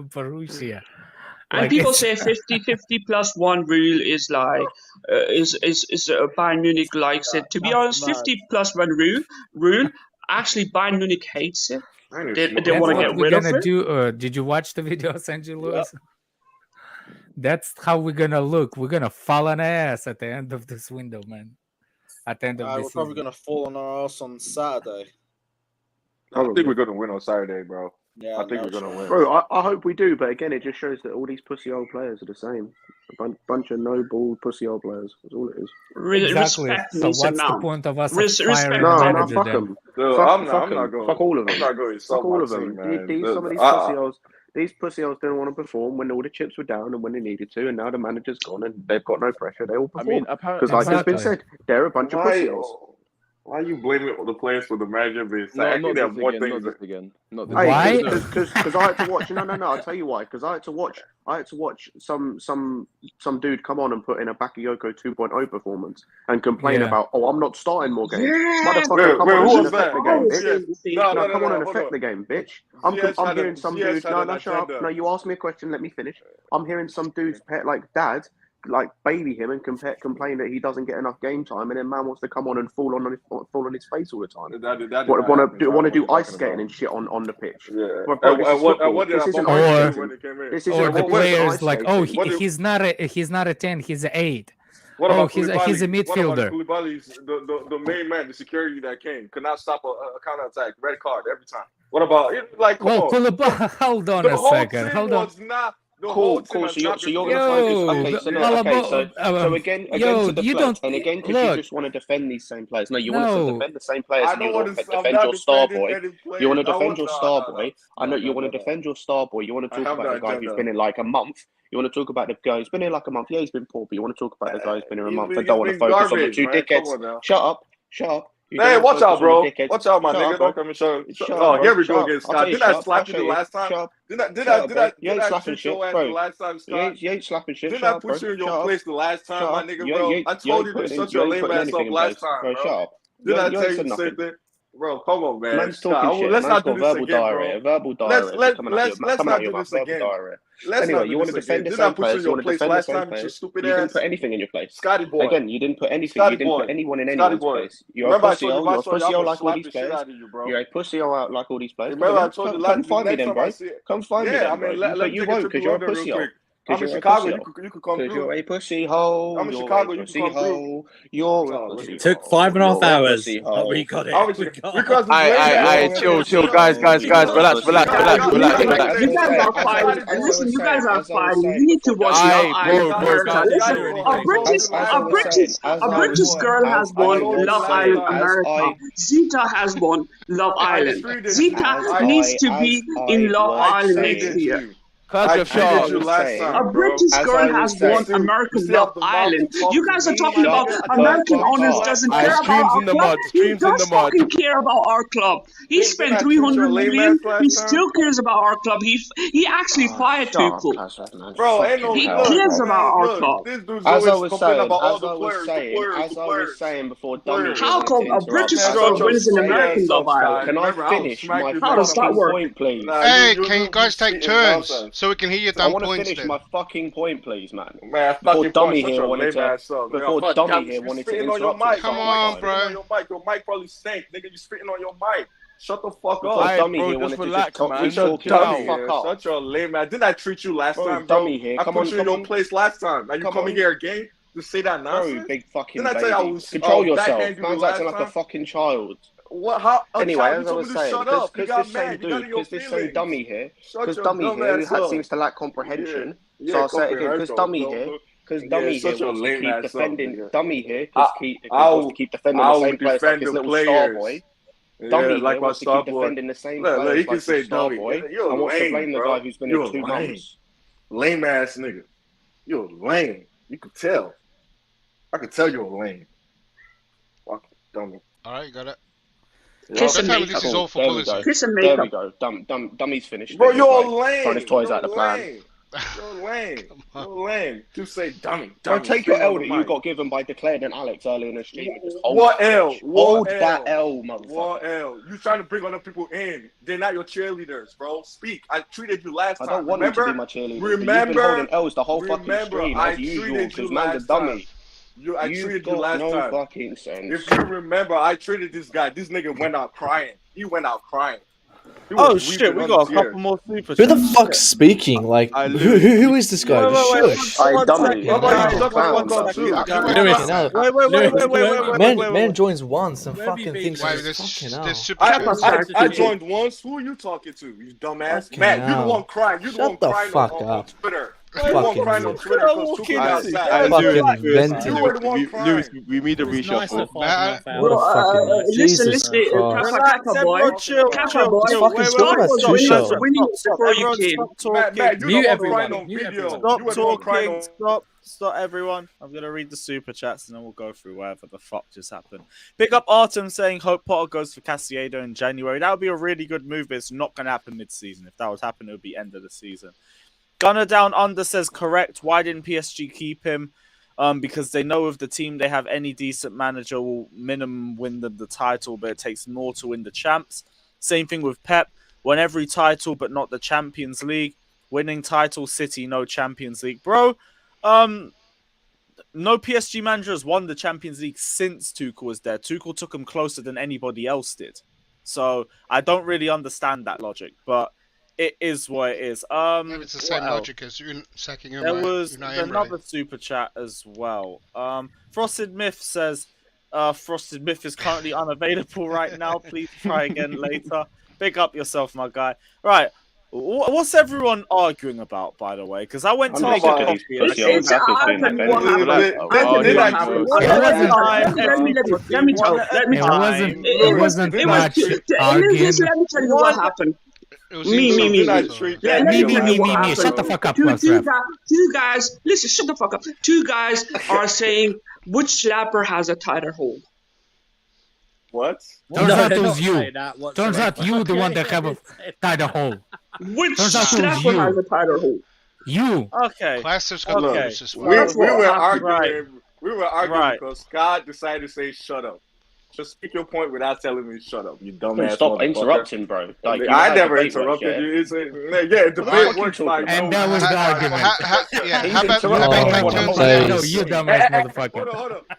Borussia. And Like, people it's- say 50 plus 1 rule is like is Bayern Munich likes it. To be honest, 50 plus 1 rule actually Bayern Munich hates it. They That's want to what get we're rid of gonna it. do. Did you watch the video, Sanjay Lewis? That's how we're gonna look. We're gonna fall on our ass at the end of this window, man. At the end of We're this probably season. gonna fall on our ass on Saturday. I think we're gonna win on Saturday, bro. Yeah, I think we're gonna win. Bro, I hope we do, but again, it just shows that all these pussy old players are the same. A bunch of no ball pussy old players. That's all it is. Exactly. Respect So Mason what's the Mount. point of us Respect firing No, the no, manager fuck then? them. Dude, I'm not going. Fuck all of them. I'm not going to Fuck all of my them. team, man. Some of these pussy olds. These pussy olds didn't want to perform when all the chips were down and when they needed to, and now the manager's gone and they've got no pressure. They all perform. I mean, apparently, because like has been said, they're a bunch of pussy olds. Why are you blaming the players for the manager being No, sacked? I not think they have this more again. things. Not this again. Not this Hey, again. because I had to watch. No. I'll tell you why. Because I had to watch some dude come on and put in a Bakayoko 2.0 performance and complain about, I'm not starting more games. Motherfucker, come on and affect the game, bitch. No, come on and affect the game, bitch. I'm hearing some dude. No, shut up. No, you asked me a question. Let me finish. I'm hearing some dude's pet like dad. Like baby him and complain that he doesn't get enough game time, and then man wants to come on and fall on his face all the time. Want to do ice skating and shit on the pitch. Yeah. But bro, this is football. This isn't ice skating. Or the players like, he's not a 10, he's an 8. What about he's a midfielder. What about Koulibaly's the main man, the security that came, could not stop a counter attack, red card every time. What about like? Come on. Koulibaly, hold on a second. Hold on. Cool. So you're gonna focus. So again to deflect, and again because you just want to defend these same players. No, you want to defend the same players. And you want to defend your star boy. You want to defend your star boy. I know you want to defend your star boy. You want to talk about the guy who's been in like a month. You want to talk about the guy who's been in like a month. Yeah, he's been poor, but you want to talk about the guy who's been in a month and don't want to focus on the two dickheads. Shut up. Hey, watch out, bro. Watch out, my nigga. Don't come and show. Oh, here we go again, Scott. Didn't I slap you the last time? Did I treat your ass the last time, Scott? You ain't slapping shit. Didn't I put you in your place the last time, my nigga, bro? I told you to shut your lame ass up last time, bro. Did I tell you the same thing? Bro, come on, man. Man's talking shit. Let's not do this again, bro. Verbal diarrhea. Let's not do this again. Anyway, you want to defend the same players. You want to defend the same players. You didn't put anything in your place. Scotty boy. Again, you didn't put anything. You didn't put anyone in anyone's place. You're a pussy. You're a pussy like all these players. You're a pussy like all these players. Remember I told you come find me then, bro. Come find me then, bro. But you won't because you're a pussy. I'm in Chicago. You could come through. You're a pussy hole. I'm in Chicago. You can come through. You're a pussy. Took 5.5 hours. But we got it. Alright, chill, guys, relax. You guys are fighting. Listen, you guys are fighting. You need to watch Love Island America. Listen, a British girl has won Love Island America. Zita has won Love Island. Zita needs to be in Love Island next year. A British girl has won American Love Island. You guys are talking about American owners doesn't care about our club. He does fucking care about our club. He spent 300 million. He still cares about our club. He actually fired Tuchel. Bro, ain't no. He cares about our club. As I was saying before, how come a British girl wins an American Love Island? Can I finish my How does that work? point, please? Hey, can you guys take turns so we can hear your I damn want to points? finish my fucking point, please, man. Before Dummy here wanted to interrupt. Come on, bro. Your mic probably stank, nigga. You spitting on your mic. Shut the fuck Before up. Dummy here wanted to just talk. Shut your lame man. Didn't I treat you last time, bro? Dummy here. I put you in your place last time. Now you coming here again to say that nonsense? Big fucking Didn't I tell you I was control yourself. backhanded you Man's last acting like a time? fucking child. What? How? Anyway, child, as I was saying, because this same dummy here, seems to lack comprehension. So I'll say it again, because dummy here wants to keep defending. Dummy here wants to keep defending the same players like his little star boy. Dummy here wants to keep defending the same players like his star boy. And wants to blame the guy who's been in 2 months. Lame ass nigga. You're lame. You could tell. I could tell you're lame. Fucking dummy. All right, you got it. Kiss and Sometimes makeup. this is all for There we policy. go. Kiss and There we makeup. go. Dummy's finished. Bro, There we you're go. lame. Throwing his toys out You're the plan. lame. You're lame. You're lame. To say dummy. Bro, take your L on that the you mic. got given by Declared and Alex earlier in the stream. And just hold What that L? bitch. What Hold L? that L, motherfucker. What L? You trying to bring other people in? They're not your cheerleaders, bro. Speak. I treated you last I time. don't want Remember? them to be my cheerleaders. But Remember? you've been holding L's the whole fucking Remember, stream, I as usual, treated because you man's a last time. dummy. I You've treated you got last no time. fucking sense. If you remember, I treated this guy. This nigga went out crying. He went out crying. He Oh was shit, weeping we on got a tears. couple more super Who the chats. fuck's speaking? Like, who is this guy? Just shush. Hey, One dummy. second. You're Wait, fucking Shut the clown, fuck up, bro. too. You You absolute went Fucking out. hell. Wait. Man joins once and Where have you fucking been, thinks man? he's There's fucking hell. super chats. I joined once. Who are you talking to? You dumbass. Fucking Matt, you the hell. one crying. You the one Shut the crying fuck on up. Twitter. You the one Fucking crying on idiot. Twitter because Tuchel got sacked. Fucking venting. You were the one crying. Lewis, we need a It was nice for reshuffle. 5.5 What a hours. fucking Listen, Jesus listen, Christ. Kappa boy, Everyone chill, Kappa chill, boy. chill. fucking Wait, talking about was two winning, show. winning Stop, before you everyone came. stop Matt, talking. Matt, you Mute the one everyone. crying on Mute video. everyone. Stop You were the one crying on. Stop, everyone. I'm gonna read the super chats and then we'll go through whatever the fuck just happened. Big up Artem saying hope Potter goes for Casiedo in January. That would be a really good move, but it's not gonna happen mid-season. If that was happen, it would be end of the season. Gunner Down Under says correct. Why didn't PSG keep him? Because they know if the team they have any decent manager will minimum win them the title, but it takes more to win the champs. Same thing with Pep. Won every title, but not the Champions League. Winning title, City, no Champions League. Bro, no PSG manager has won the Champions League since Tuchel was there. Tuchel took him closer than anybody else did. So I don't really understand that logic, but it is what it is. Maybe it's the same what else? logic as sacking There was Unai Emery. another super chat as well. Frosted Myth says, Frosted Myth is currently unavailable right now. Please try again later. Pick up yourself, my guy. Right. What's everyone arguing about, by the way? Because I went to make a coffee. It wasn't much arguing. Let me tell you what happened. Me. Shut the fuck up, Two guys, listen, shut the fuck up. Two guys are saying which slapper has a tighter hole. What? Turns out it was you. Turns out you the one that have a tighter hole. Which Turns out it was slapper you. has a tighter hole? You. Okay. Plasters Look, we were arguing. We were arguing because Scott decided to say shut up. Just speak your point without telling me shut up, you dumbass. Stop motherfucker. interrupting, bro. Like, I never interrupted you. It's debate works like And that was the argument. How about No, you dumbass motherfucker.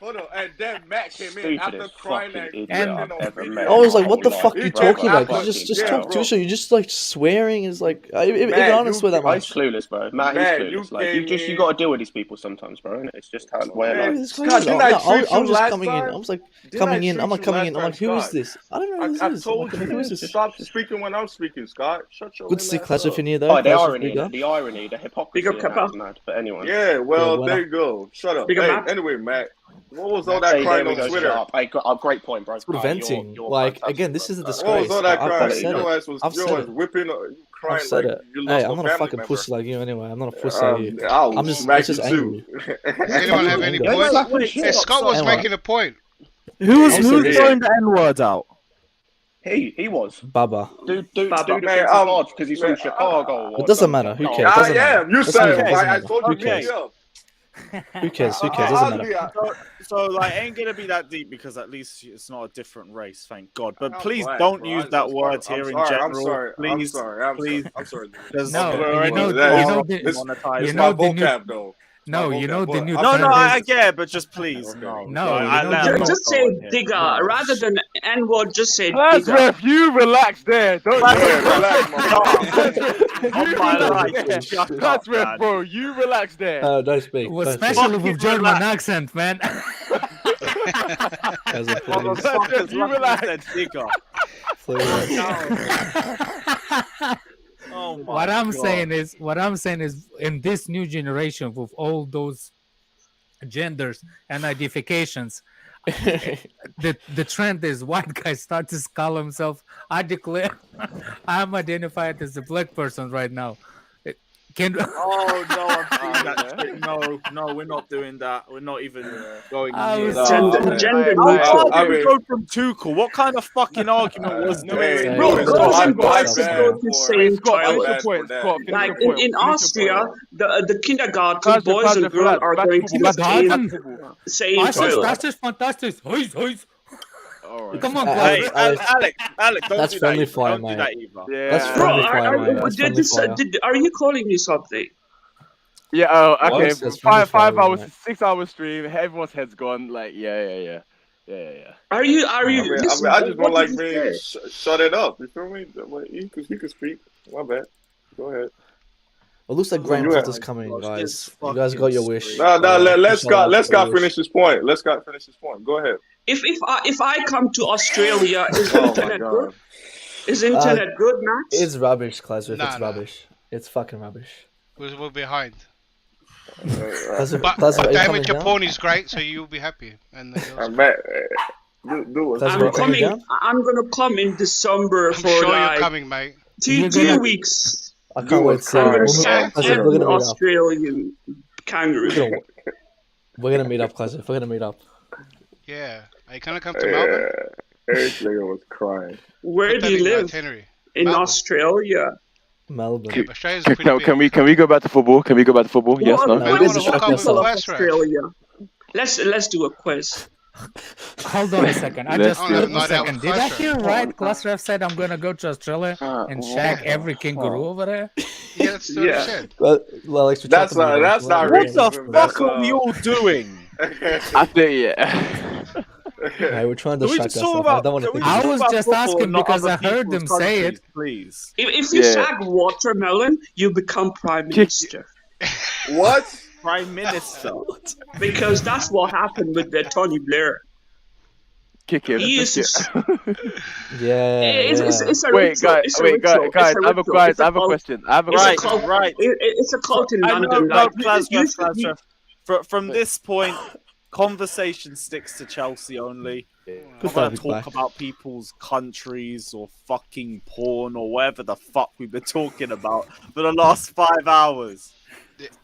Hold on. And then Matt came in after crying I was like, what the fuck are you talking about? You just talk to each other. You just like swearing is like, even honest with that Matt, much. he's clueless, bro. Matt, he's clueless. Like, you got to deal with these people sometimes, bro. Innit? It's just how the way it is. I was just coming in. I was like coming in. I'm like coming in. I'm like, who is this? I don't know who this I is. told I'm like, who is you, this? stop speaking when I'm speaking, Scott. Shut your Good to see lame Clash ass of up. Finir though. Oh, the Clash of irony, Finir. the hypocrisy of that, mad. But anyway. Yeah, well, Yeah, there you go. Shut up. Bigger Hey, Matt. anyway, Matt, what was all that Hey, crying there we on go, Twitter? shut up. Hey, great point, bro. Sort of venting. You're Like fantastic, again, this is a What disgrace. was all that I've crying? said Your it. ass was, I've your said ass it. whipping, crying I've said like it. you Hey, lost I'm a not a family fucking member. pussy like you anyway. I'm not a pussy like you. I'll I'm just, smack it's just you too. angry. Does anyone have any points? Hey, Scott was Anyway. making a point. Who's Yeah. throwing the N-word out? He was. Baba. Dude Baba. defensive hard because he's from Chicago. It doesn't matter. Who cares? I Doesn't matter. am. You Let's said move it, on. right? I Doesn't told matter. you Who to cares? be up. Who cares? Who cares? Doesn't matter. So like, ain't gonna be that deep because at least it's not a different race, thank God. But I'm please black, don't bro. use I'm that sorry. word I'm here in sorry. I'm general. sorry. Please, I'm please. sorry. There's No, we're you know, already the, monetized. It's you my know the new, vocab though. no, you know the new No, trend I is, get it, but just please, no. no, Like, you I know let the him new, not Just go say on here. digger No. rather than N-word. Just say Class digger. ref, you relax there. Don't Relax, motherfucker. On my life, shut Class up, ref, man. bro, you relax there. Don't speak. well, Don't speak. especially Fucking with German relax. accent, man. As a police. Motherfuckers, You lucky relax. said digger. Please. Oh my What I'm God. saying is, in this new generation with all those genders and identifications, the trend is white guys start to call himself. I declare, I'm identified as a black person right now. Can Oh no, I'm doing that shit. No, we're not doing that. We're not even going near Gender How neutral. did we go from Tuchel? What kind of fucking argument was that? Girls and boys should go to same Scott, finish toilet. your point. Scott, finish Like your point. in Finish your Austria, point. the kindergarten boys and girls are going to the same toilet. Fantastic. Come on, Hey, Alex. Alex, don't That's do friendly that. fire, Don't do that mate. either. That's friendly fire, mate. That's friendly fire. Are you calling me something? Yeah. Oh, okay. That's friendly Five fire, hours, mate. 6 hours stream. Everyone's head's gone. Like, yeah. Are you? I mean, listen, I just what want like did you being say? shut it up. You feel me? Like, you could speak. My bad. Go ahead. It looks like No, Graham you had- Potter's coming, Gosh, guys. this You guys got your wish. No, let's Inshallah, Let's got your finish this point. Let's finish this point. Go ahead. If I come to Australia, is Oh my internet God. good? Is internet good, Max? It's rubbish, Classic. Nah, It's nah. rubbish. It's fucking rubbish. We're behind. Classic, But Classic, are you damn it, coming down? Capone is great, so you'll be happy. And the girls- Do it. Classic, are you coming down? I'm gonna come in December I'm for sure like you're coming, mate. You're 2 gonna- weeks. I can't wait to see I'm you. gonna Classic, sack we're every gonna meet up. Australian kangaroo. We're gonna meet up, Classic. We're gonna meet up. Yeah. Are you gonna come to Melbourne? Eric nigga was crying. Where Put do that you in your live? itinerary. In Melbourne. Australia. Melbourne. Yeah, but Australia's pretty big. Can we go back to football? Can we go back to football? Yes, no. I want to hook up with People of West Ref. Australia. Let's do a quiz. Hold on a second. I Let's just do hold it. a Not second. out Did I Clash hear Ref. right? Class ref said I'm gonna go to Australia and shag every kangaroo over there. Yeah, that's what Yeah. he said. Well, Alex, we That's talked about not it. not What the racism. fuck are we all doing? I think Hey, we're trying to Can we shut just us talk up. about? I don't want to Can we think I talk was about just football asking and not because other I heard people's them say countries, it. Please. If you Yeah. shag watermelon, you become prime minister. What? Prime Minister. Because that's what happened with the Tony Blair. kick him. He used to. Yeah. It's a Wait, ritual. guys, It's a wait, ritual. guys, It's a I have a ritual. guys, It's a I have a cult. question. I have a It's a Right, cult. right. It's a cult in I know, London. no, Like, Plasma. From this point, conversation sticks to Chelsea only. Good We're to not have you talk back. about people's countries or fucking porn or whatever the fuck we've been talking about for the last 5 hours.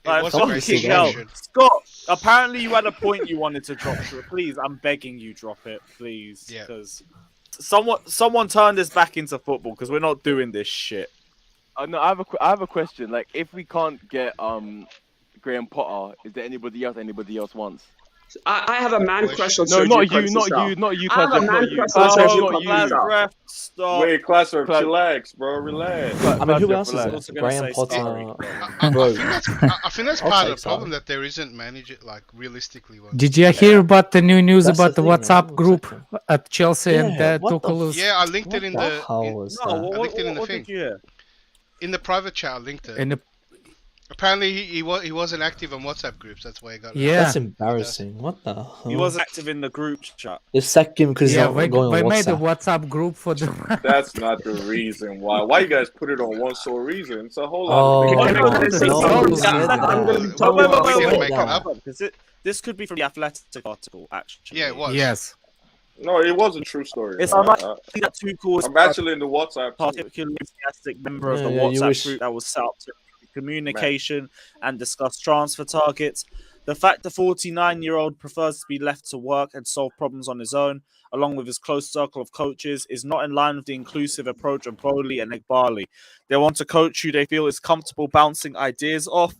Like, was a great fucking hell. discussion. Scott, apparently you had a point you wanted to drop. So please, I'm begging you, drop it, please. Yeah. Because someone turn this back into football because we're not doing this shit. No, I have a question. Like, if we can't get Graham Potter, is there anybody else wants? I have a man crush on No, Sergio not you, Conceição. not you, I have a Classic, man not you. crush on Classic, Sergio not you. Conceição. Stop. Wait, Classic, Class- relax, bro, relax. I mean, who else relax. is Also it? gonna Graham say Potter, I bro. think that's I'll part take of the problem some. that there isn't manager like realistically one. Did you hear about the new news That's about the the thing, WhatsApp man. group at Chelsea and Yeah, what the Tuchel is? Yeah, I linked it in What the the hell was No, that? I linked it in the what thing. did you hear? in the private chat. I linked it. In the, Apparently he wasn't active on WhatsApp groups. That's why he got. yeah, That's embarrassing. What the hell? He wasn't active in the group chat. They sacked him because he's yeah. not We going on made a WhatsApp. WhatsApp group for the. That's not the reason why. Why you guys put it on one sole reason? So hold Oh, on. Because no, it's no, all it's together. not I'm going to be that. talking We about didn't Wait, make it down. up. Because this could be from the Athletic article, actually. Yeah, it was. Yes. No, it was a true story. It's unlikely that Tuchel is I'm actually in the WhatsApp. Too. particularly enthusiastic member of the Yeah, you WhatsApp wish. group that was set up to communication and discuss transfer targets. The fact the 49-year-old prefers to be left to work and solve problems on his own, along with his close circle of coaches, is not in line with the inclusive approach of Bowley and Igbali. They want a coach who they feel is comfortable bouncing ideas off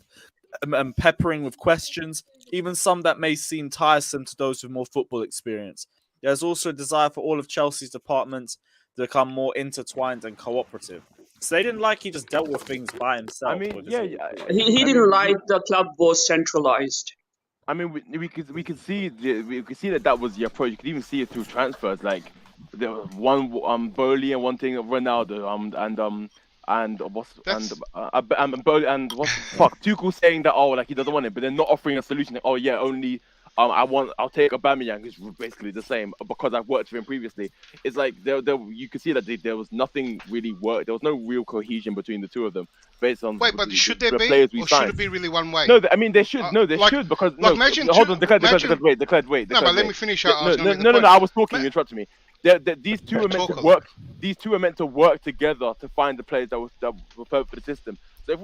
and peppering with questions, even some that may seem tiresome to those with more football experience. There's also a desire for all of Chelsea's departments to become more intertwined and cooperative. So they didn't like he just dealt with things by himself. I mean, yeah. He didn't like the club was centralized. I mean, we could see that was the approach. You could even see it through transfers. Like there was one Bowley and one thing of Ronaldo and Bowley and Tuchel saying that like he doesn't want it, but they're not offering a solution. Like, oh yeah, only I'll take Aubameyang, who's basically the same because I've worked with him previously. It's like you could see that there was nothing really work. There was no real cohesion between the two of them based on. Wait, but should there the be, players we or should signed. it be really one way? No, I mean they should. No, they like- should because like no. imagine Hold two- on, declared. Wait. No, but let me finish. I was No, gonna make no, the no. I point. was talking. You interrupted me. These two are meant to Tuchel. work. These two are meant to work together to find the players that were perfect for the system. if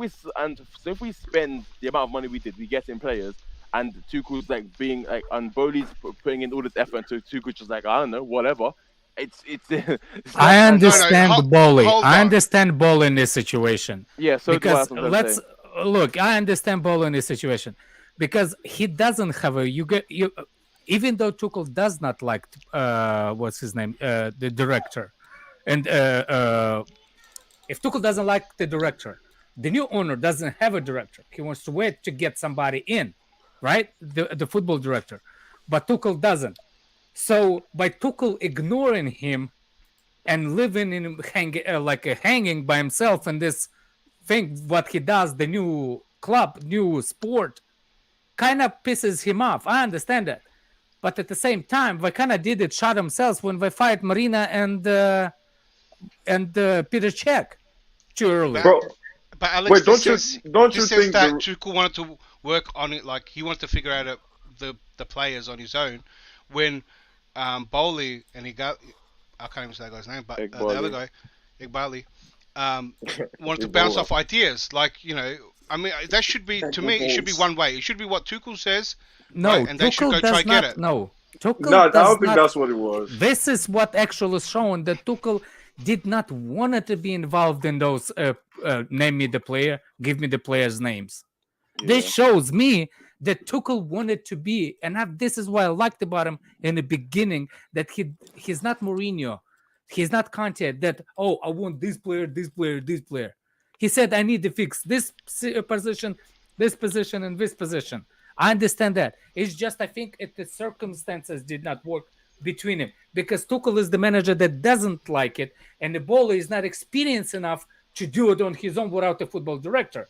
we spend the amount of money we did, we get in players, and Tuchel's like being like, and Bowley's putting in all this effort, and Tuchel's just like, I don't know, whatever. It's I understand Bowley. I understand Bowley in this situation. Yeah, so because let's look. I understand Bowley in this situation because he doesn't have a even though Tuchel does not like what's his name, the director, and if Tuchel doesn't like the director, the new owner doesn't have a director. He wants to wait to get somebody in, right? The football director, but Tuchel doesn't. So by Tuchel ignoring him and living in hanging by himself in this thing, what he does, the new club, new sport, kind of pisses him off. I understand that, but at the same time, they kind of did it shot themselves when they fired Marina and Peter Cech too early. But Alex, Wait, don't you think that the... Tuchel wanted to work on it, like he wanted to figure out the players on his own when Bowley and I can't even say that guy's name, but the other guy, Igbali, wanted to bounce off ideas. Like, I mean, that should be, to me, it should be one way. It should be what Tuchel says. No, right? And they should go try get it. No, Tuchel I don't think that's what it was. This is what actually is showing that Tuchel did not want to be involved in those name me the player, give me the players' names. Yeah. This shows me that Tuchel wanted to be, and this is what I liked about him in the beginning, that he's not Mourinho, he's not Conte, that, I want this player, this player, this player. He said, I need to fix this position, and this position. I understand that. It's just, I think the circumstances did not work between him, because Tuchel is the manager that doesn't like it, and the Bowley is not experienced enough to do it on his own without a football director.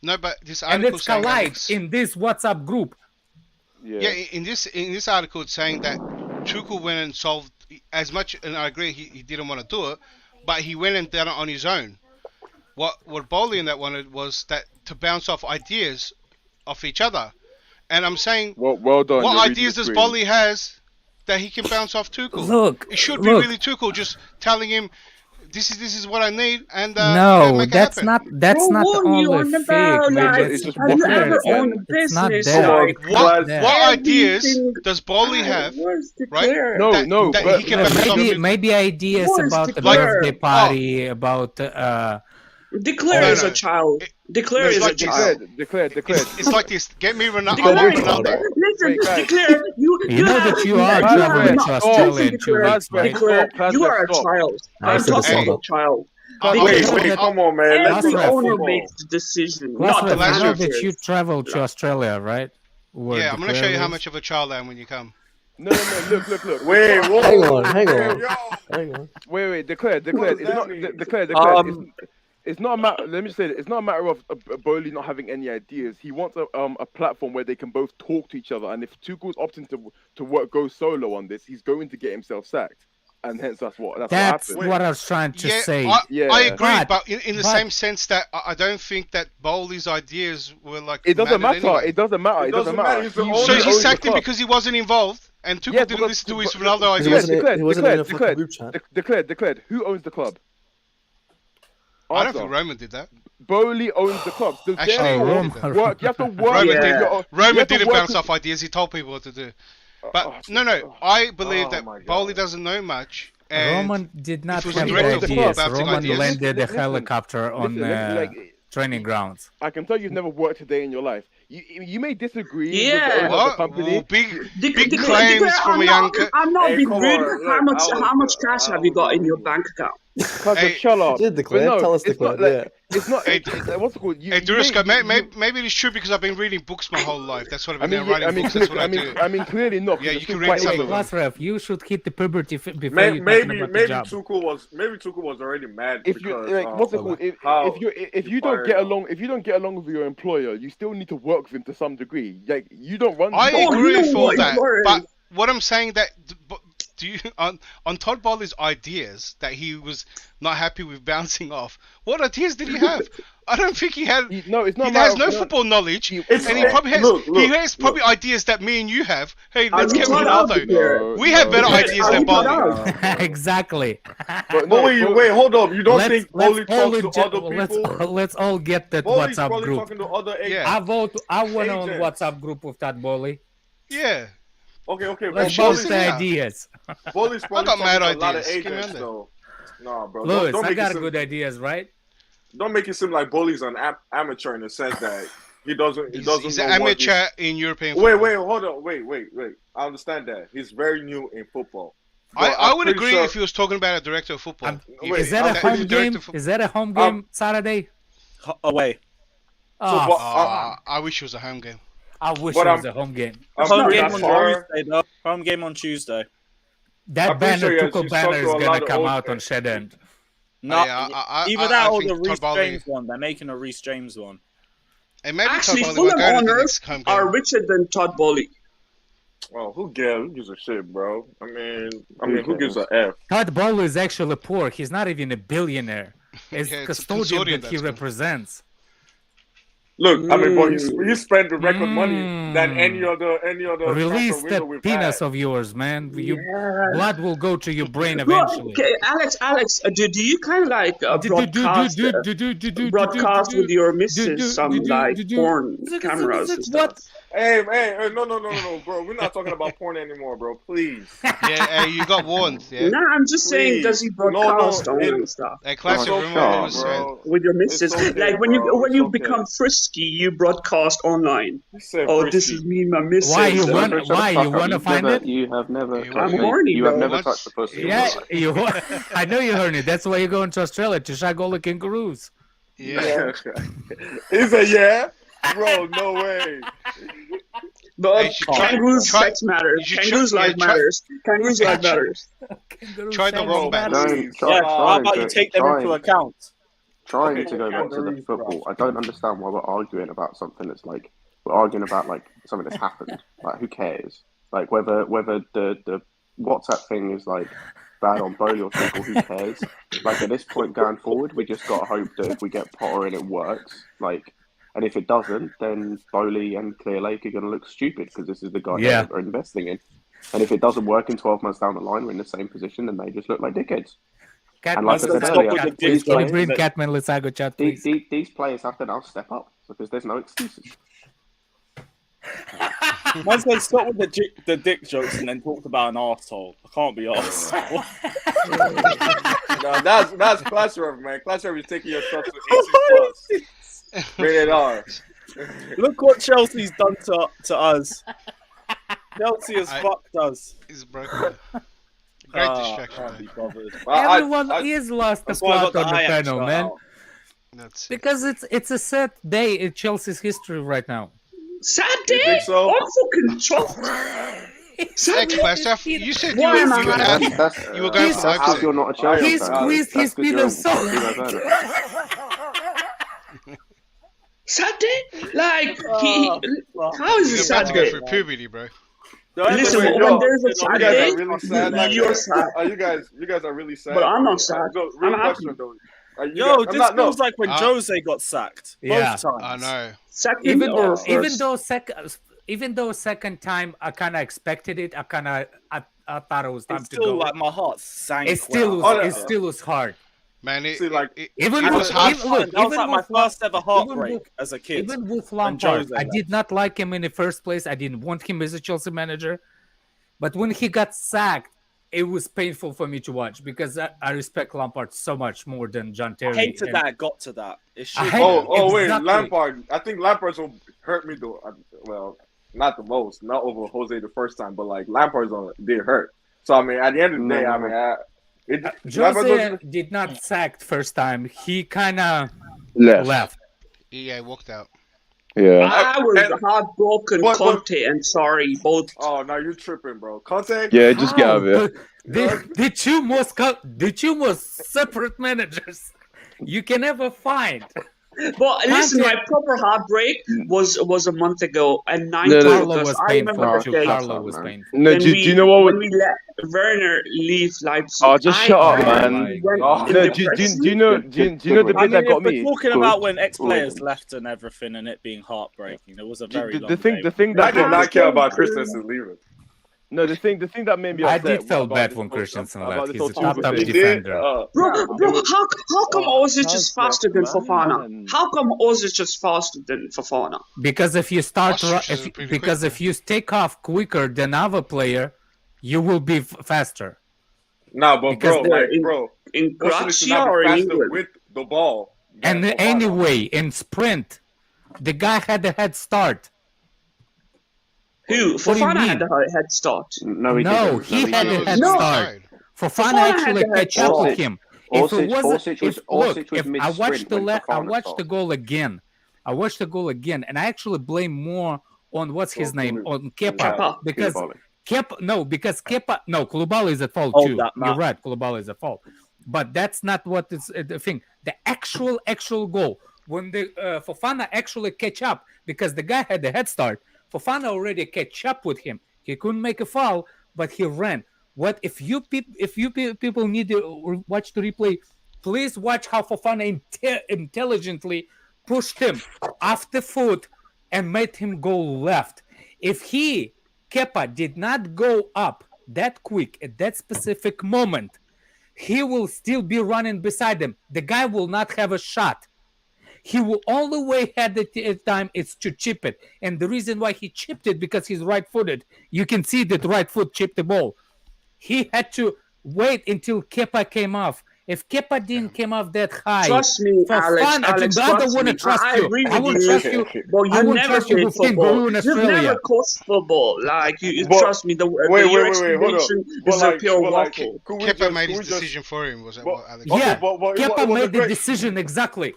No, but this article and it's collides in this WhatsApp group. Yeah, in this article, it's saying that Tuchel went and solved as much, and I agree he didn't want to do it, but he went and done it on his own. What Bowley and that wanted was that to bounce off ideas off each other, and I'm saying, well done. What ideas does Bowley has that he can bounce off Tuchel? Look, it should be really Tuchel just telling him, this is what I need, and no, that's not the only thing. What ideas does Bowley have? Right? No. That he can maybe ideas about the birthday party, about. Declare as a child. Declare as a child. Declare. It's like this. Get me Ronaldo. Listen, Declare. You know that you are traveling to Australia in 2 weeks, right? Declare, you are a child. I'm talking about a child. Wait, come on, man. Every owner makes the decision. Not the manager. That you traveled to Australia, right? Yeah, I'm going to show you how much of a child I am when you come. No, look. Wait, hang on. Wait, declare. It's not a matter. Let me say it. It's not a matter of Bowley not having any ideas. He wants a platform where they can both talk to each other. And if Tuchel's opting to go solo on this, he's going to get himself sacked. And hence that's what happened. What I was trying to say. I agree, but in the same sense that I don't think that Bowley's ideas were like. It doesn't matter. Anyway. It doesn't matter. So he sacked him because he wasn't involved, and Tuchel didn't listen to his Ronaldo ideas. Declared. Who owns the club? I don't think Roman did that. Bowley owns the club. So actually, you have to work. Roman didn't bounce off ideas. He told people what to do. But no, I believe that Bowley doesn't know much. And Roman did not have ideas. Roman landed a helicopter on training grounds. I can tell you've never worked a day in your life. You may disagree with the owner of the company. Big claims from a young. I'm not being rude. How much cash have you got in your bank account? Shut up. Tell us the club. It's not. What's it called? Hey, Durisco, maybe it's true because I've been reading books my whole life. That's what I've been writing books. That's what I do. I mean, clearly not. Yeah, you can read some of them. Ref, you should hit the puberty before maybe Tuchel was already mad. If you what's it called? If you don't get along with your employer, you still need to work with him to some degree. Like you don't run. I agree with all that, but what I'm saying that Do you on Todd Bowley's ideas that he was not happy with bouncing off? What ideas did he have? I don't think he had. No, it's not. He has no football knowledge, and he probably has. He has probably ideas that me and you have. Hey, let's get Ronaldo. We have better ideas than Bowley. Exactly. But wait, hold up. You don't think Bowley talks to other people? Let's all get that Bowley's WhatsApp probably group. talking to other agents. I went on WhatsApp group with that Bowley. Yeah. Okay. Let's bounce the ideas. Bowley's probably I got mad talking to a lot of ideas. agents, though. Nah, bro. Lewis, don't I make got it seem, good ideas, right? Don't make it seem like Bowley's an amateur in the sense that he doesn't. He's an know what amateur in European football. Wait, hold on. Wait. I understand that he's very new in football. I would agree if he was talking about a director of football. Is that a home game? Is that a home game Saturday? Away. I wish it was a home game. I wish it was a home game. Home game on Tuesday, though. Home game on Tuesday. That banner, Tuchel banner, is gonna come out on Shed End. No, either that or the Reece James one. They're making a Reece James one. And maybe Actually, Fulham owners are richer than Todd Bowley. Well, who gives a shit, bro? I mean, who gives a F? Todd Bowley is actually poor. He's not even a billionaire. It's custodian that he represents. Look, I mean, boy, he spent the record money than any other. Release that penis of yours, man. Blood will go to your brain eventually. Okay, Alex, do you kind of like broadcast with your missus some like porn cameras and stuff? Hey, no, bro. We're not talking about porn anymore, bro. Please. Yeah, you got warned. Yeah. Nah, I'm just saying, does he broadcast on stuff? A classic rumor with your missus, like when you become frisky, you broadcast online. Oh, this is me and my missus. Why you want to find it? You have never. I'm horny. You have never touched the pussy. Yeah, I know you're horny. That's why you're going to Australia to shag all the kangaroos. Yeah. Is it yeah? Bro, no way. But kangaroos sex matters. Kangaroos life matters. Kangaroos life matters. Try the wrong band. How about you take them into account? Trying to go back to the football, I don't understand why we're arguing about something that's like we're arguing about like something that's happened. Like, who cares? Like whether the WhatsApp thing is like bad on Bowley or Tuchel, who cares? Like at this point going forward, we just got to hope that if we get Potter and it works, like. And if it doesn't, then Bowley and Clear Lake are going to look stupid because this is the guy that we're investing in. And if it doesn't work in 12 months down the line, we're in the same position, then they just look like dickheads. And like I said earlier, can you bring Catman Lisago chat, please? These players have to now step up because there's no excuses. Once they stop with the dick jokes and then talked about an arsehole, I can't be arsed. No, that's class rep, man. Class rep is taking your stuff to 18+. Rated R. Look what Chelsea's done to us. Chelsea has fucked us. He's broken. Great distraction. Everyone is lost the plot on the panel, man. Because it's a sad day in Chelsea's history right now. Sad day? So? I'm fucking shocked. Ex-Plaster, you said you were going for Leipzig. You're not a Chelsea He squeezed his penis so. Sad day? Like, how is it sad day? For puberty, bro. Listen, when there's a sad day, you're sad. You guys are really sad. But I'm not sad. I'm happy. This feels like when Jose got sacked. Both times. I know. Even though second time I kind of expected it, I thought it was time to go. Still, like my heart sank. It still was hard. Man, it was hard. That was like my first ever heartbreak as a kid. Even with Lampard, I did not like him in the first place. I didn't want him as a Chelsea manager. But when he got sacked, it was painful for me to watch because I respect Lampard so much more than John Terry. I hated that it got to that. Wait, Lampard. I think Lampard's will hurt me though. Well, not the most, not over Jose the first time, but like Lampard's did hurt. So I mean, at the end of the day, I mean, Jose did not sacked first time. He kind of left. Yeah, he walked out. Yeah. I was heartbroken, Conte and sorry, both. Oh, now you're tripping, bro. Conte? Yeah, just get out of here. The two most separate managers you can ever find. But listen, my proper heartbreak was a month ago, and 9th No, no. August. I remember the day Carlo when was painful. No, do you know what when would- we let Werner leave Leipzig. Oh, just shut up, man. Went in No, do depression. you know the I bit that mean, got if we're me? talking about when ex-players left and everything, and it being heartbreaking, it was a very long day. The thing I that did not care about Christensen leaving. No, the thing that made me I upset did feel about bad this when whole- Christensen about left. this He's whole a top Tuchel thing. defender. Bro, how come Ozic is faster than man. Fofana? How come Ozic is faster than Fofana? Because if you start, if you take off quicker than other player, you will be faster. Nah, but Because bro, in Osimhen should Croatia not be or in faster England? with the ball. And anyway, in sprint, the guy had a head start. Who? What do you Fofana had mean? a head start. No, he No, didn't. he had a head No. start. Fofana Fofana actually had the head catch up with start. him. If it wasn't, Orsic was if I mid-sprint watched when I Fofana watched the started. goal again. I watched the goal again, and I actually blame more on what's his name, on Kepa, because Koulibaly is at fault Hold too. that, You're Matt. right, Koulibaly is at fault, but that's not what is the thing. The actual goal when the Fofana actually catch up, because the guy had the head start. Fofana already catch up with him. He couldn't make a foul, but he ran. What if you people need to watch the replay? Please watch how Fofana intelligently pushed him off the foot and made him go left. If Kepa did not go up that quick at that specific moment, he will still be running beside him. The guy will not have a shot. He will only way had the time is to chip it. And the reason why he chipped it, because he's right-footed. You can see that right foot chipped the ball. He had to wait until Kepa came off. If Kepa didn't come off that high, Trust me, Alex. Alex, I don't trust want to me. trust I you. agree I with won't you. trust you. But I you won't never trust you played with kangaroo football. in You've Australia. never coached football. Like you But- trust me. Your hold explanation up. is a pure waffle. Kepa made his decision for him. Was that what Alex? Yeah, but it Kepa was a made the great- decision exactly.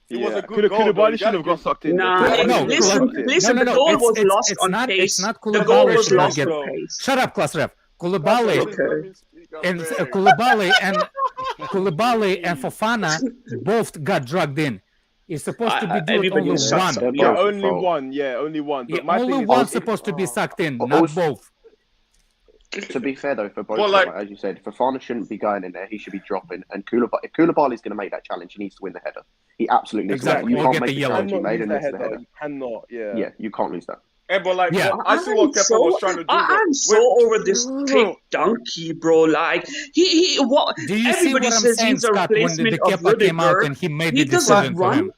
It was a good goal. Koulibaly should have got sucked in. Nah, No, listen. The goal was lost on pace. It's not The goal Koulibaly was should not lost get. on pace. Shut up, class ref. Koulibaly and Fofana both got dragged in. It's supposed to be doing everybody only sucks one. up. Yeah, only one. Yeah, only one. But my Only thing is, one's supposed to be sucked in, not Also- both. To be fair though, for both, But, of like- them, as you said, Fofana shouldn't be going in there. He should be dropping. And if Koulibaly's going to make that challenge, he needs to win the header. He absolutely needs Exactly. to. Or You get can't the make the yellow. challenge he cannot made lose and the miss the header. header. You cannot. Yeah. Yeah, you can't lose that. But like, Yeah. I see what Kepa was trying to do. I'm so over this pig donkey, bro. Like he what? Do you see Everybody what I'm says saying, he's a Scott, when the replacement of Kepa came out Rudiger. and he made He the doesn't decision for run. him?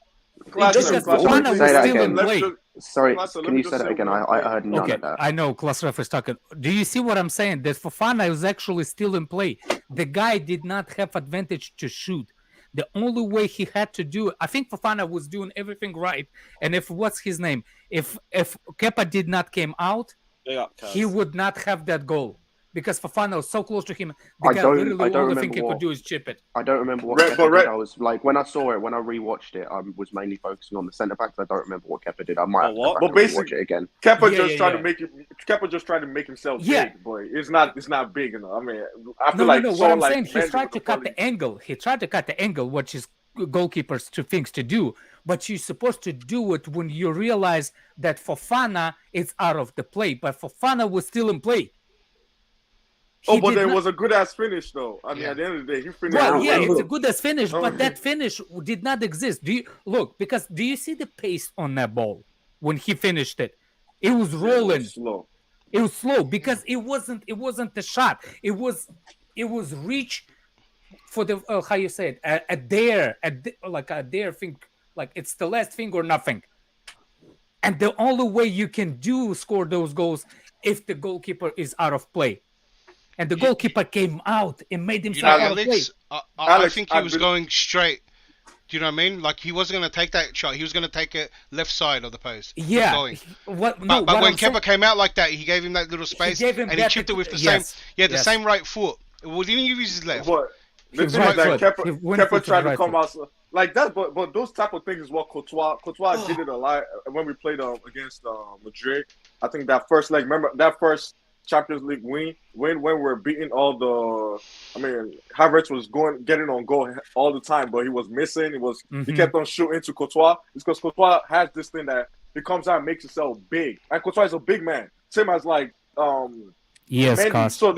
Classic, Because classic. Fofana was Say that still in again. play. Sorry, Classic, let can me you just say that say again? one I thing. heard none Okay, of that. I know Klasref is talking. Do you see what I'm saying? That Fofana is actually still in play. The guy did not have advantage to shoot. The only way he had to do it, I think Fofana was doing everything right. And if what's his name? If Kepa did not came out, he would not have that goal. Because Fofana was so close to him. The guy literally I don't only thing remember he what could do is chip it. I don't remember what Red- Kepa but did. Red- I was like, when I saw it, when I rewatched it, I was mainly focusing on the centre backs. I don't remember what Kepa did. I might have to go back But and rewatch basically, it again. Kepa Yeah, just yeah, trying yeah. to make it. Kepa just trying to make himself Yeah. big, boy. It's not big enough. I mean, I feel No, like no, no. so What I'm like saying, he Mendy tried would to have cut probably- the angle. He tried to cut the angle, which is goalkeepers things to do. But you're supposed to do it when you realize that Fofana is out of the play. But Fofana was still in play. Oh, He but did there not- was a good ass finish though. I mean, at the end of the day, he finished. Well, yeah, well. it's a good as finish, but Okay. that finish did not exist. Do you look? Because do you see the pace on that ball when he finished it? It was rolling. Slow. It was slow because it wasn't the shot. It was reach for the how you say it a dare like a dare thing, like it's the last thing or nothing. And the only way you can score those goals if the goalkeeper is out of play. And the goalkeeper came out and made You know, himself out of play. Alex, I think he was going straight. Do you know what I mean? Like he wasn't going to take that shot. He was going to take it left side of the post. Yeah. Going. What? But, No. but what when I'm Kepa saying- came out like that, he gave him that little space gave him and he that chipped it with the yes, same. Yeah, the yes. same right foot. Well, didn't he use his left? But the His thing is right that foot. He Kepa, went for Kepa the tried to right come foot. out like that. But those type of things is what Courtois did it a lot when we played against Madrid. I think that first leg. Remember that first Champions League win when we're beating all the. I mean, Havertz was getting on goal all the time, but he was missing. He kept on shooting to Courtois. It's because Courtois has this thing that he comes out and makes himself big. And Courtois is a big man, same as like yes, Mendy. So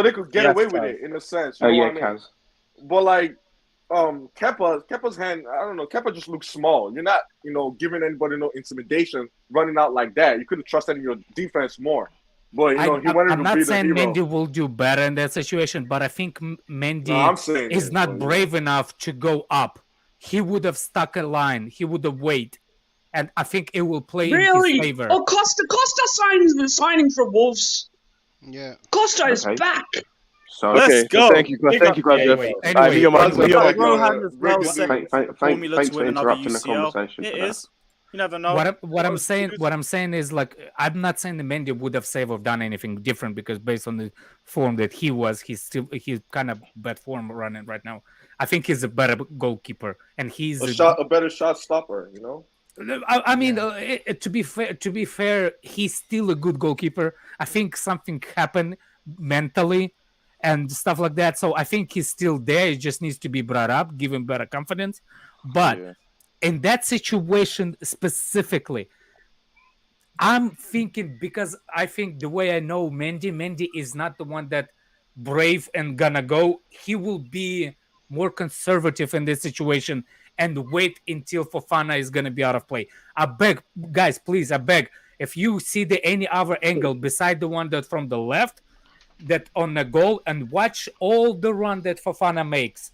they could get away with it in a sense. You know what I mean? But like Kepa's hand, I don't know. Kepa just looks small. You're not, giving anybody no intimidation running out like that. You could have trusted in your defense more. But he wanted I'm to not be the saying hero. Mendy will do better in that situation, but I think Mendy is not brave enough to go up. He would have stuck a line. He would have waited, and I think it will play in his favor. Oh, Costa signing for Wolves. Yeah, Costa is back. So let's go. Thank you, guys. Anyway, Thanks for interrupting the conversation. It is. You never know. What I'm saying is, like, I'm not saying the Mendy would have saved or done anything different, because based on the form that he's kind of bad form running right now. I think he's a better goalkeeper, and he's a better shot stopper. I mean, to be fair, he's still a good goalkeeper. I think something happened mentally and stuff like that. So I think he's still there. He just needs to be brought up, give him better confidence. But in that situation specifically, I'm thinking, because I think the way I know Mendy is not the one that brave and gonna go. He will be more conservative in this situation and wait until Fofana is gonna be out of play. I beg, guys, please, I beg, if you see any other angle beside the one that from the left, that on the goal, and watch all the run that Fofana makes.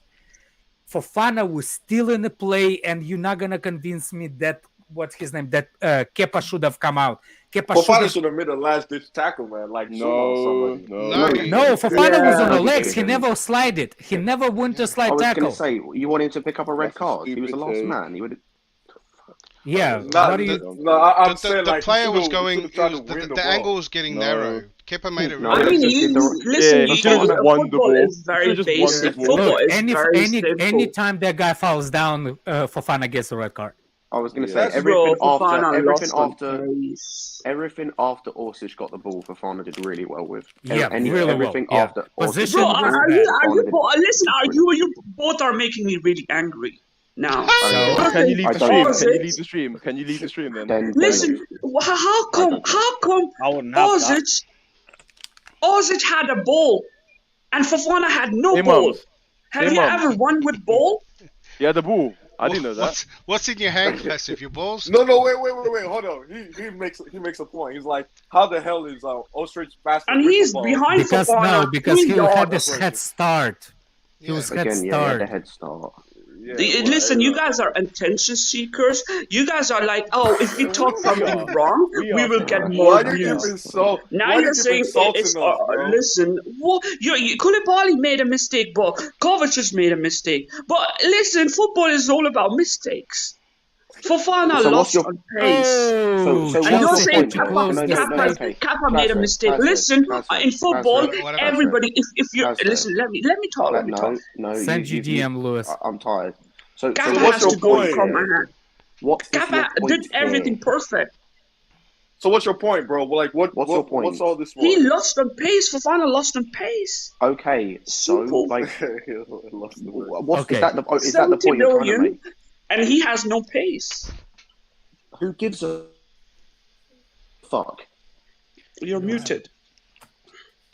Fofana was still in the play, and you're not gonna convince me that Kepa should have come out. Fofana should have made a last-ditch tackle, man. Like no, Fofana was on the legs. He never slided. He never went to slide tackle. I was going to say, you want him to pick up a red card? He was the last man. He would. Yeah, I'm saying the player was going. The angle was getting narrow. Kepa made it. I mean, listen, football is very basic. Football is very simple. Anytime that guy falls down, Fofana gets a red card. I was going to say everything after Orsic got the ball, Fofana did really well with. Everything after Orsic. Listen, you both are making me really angry now. Can you leave the stream? Can you leave the stream then? Listen, how come Orsic had a ball and Fofana had no ball? Have you ever won with ball? Yeah, the ball. I didn't know that. What's in your hand, Passive? Your balls? No, wait, hold on. He makes a point. He's like, how the hell is Ostrich faster? And he's behind Fofana. Because he had this head start. He was had a head start. Listen, you guys are attention seekers. You guys are like, oh, if we talk something wrong, we will get more views. Now you're saying it's listen. Koulibaly made a mistake, but Kovac has made a mistake. But listen, football is all about mistakes. Fofana lost on pace. And you're saying Kepa made a mistake. Listen, in football, everybody, if you listen, let me talk. Send you DM, Lewis. I'm tired. So Kepa has to go and come ahead. Kepa did everything perfect. So what's your point, bro? Like, what's your point? What's all this for? He lost on pace. Fofana lost on pace. Okay, so like, is that the point you're trying to make? And he has no pace. Who gives a fuck? You're muted.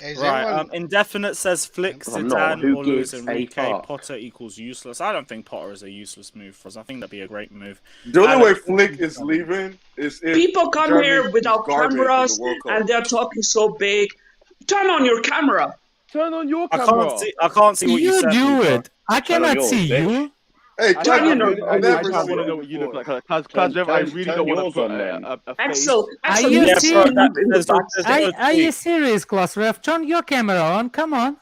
Right, Indefinite says Flick, Zidane, or Luis Enrique, Potter equals useless. I don't think Potter is a useless move for us. I think that'd be a great move. The only way Flick is leaving is if people come here without cameras and they're talking so big. Turn on your camera. Turn on your camera. I can't see what you said. You do it. I cannot see you. Hey, I want to know what you look like. I really don't want to put a face. Are you serious, Klaus Ref? Turn your camera on. Come on.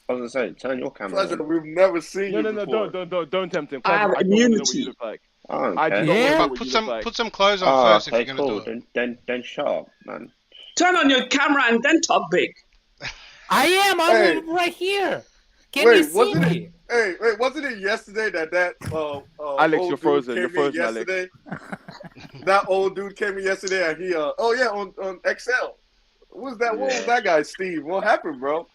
I was going to say, turn your camera on. We've never seen you No, don't tempt him. I have immunity. Put some clothes on first if you're going to do it. Then shut up, man. Turn on your camera and then talk big. I'm right here. Can you see me? Hey, wait, wasn't it yesterday that Alex, you're frozen. You're frozen, Alex. That old dude came in yesterday and he on XL. What was that guy, Steve? What happened, bro?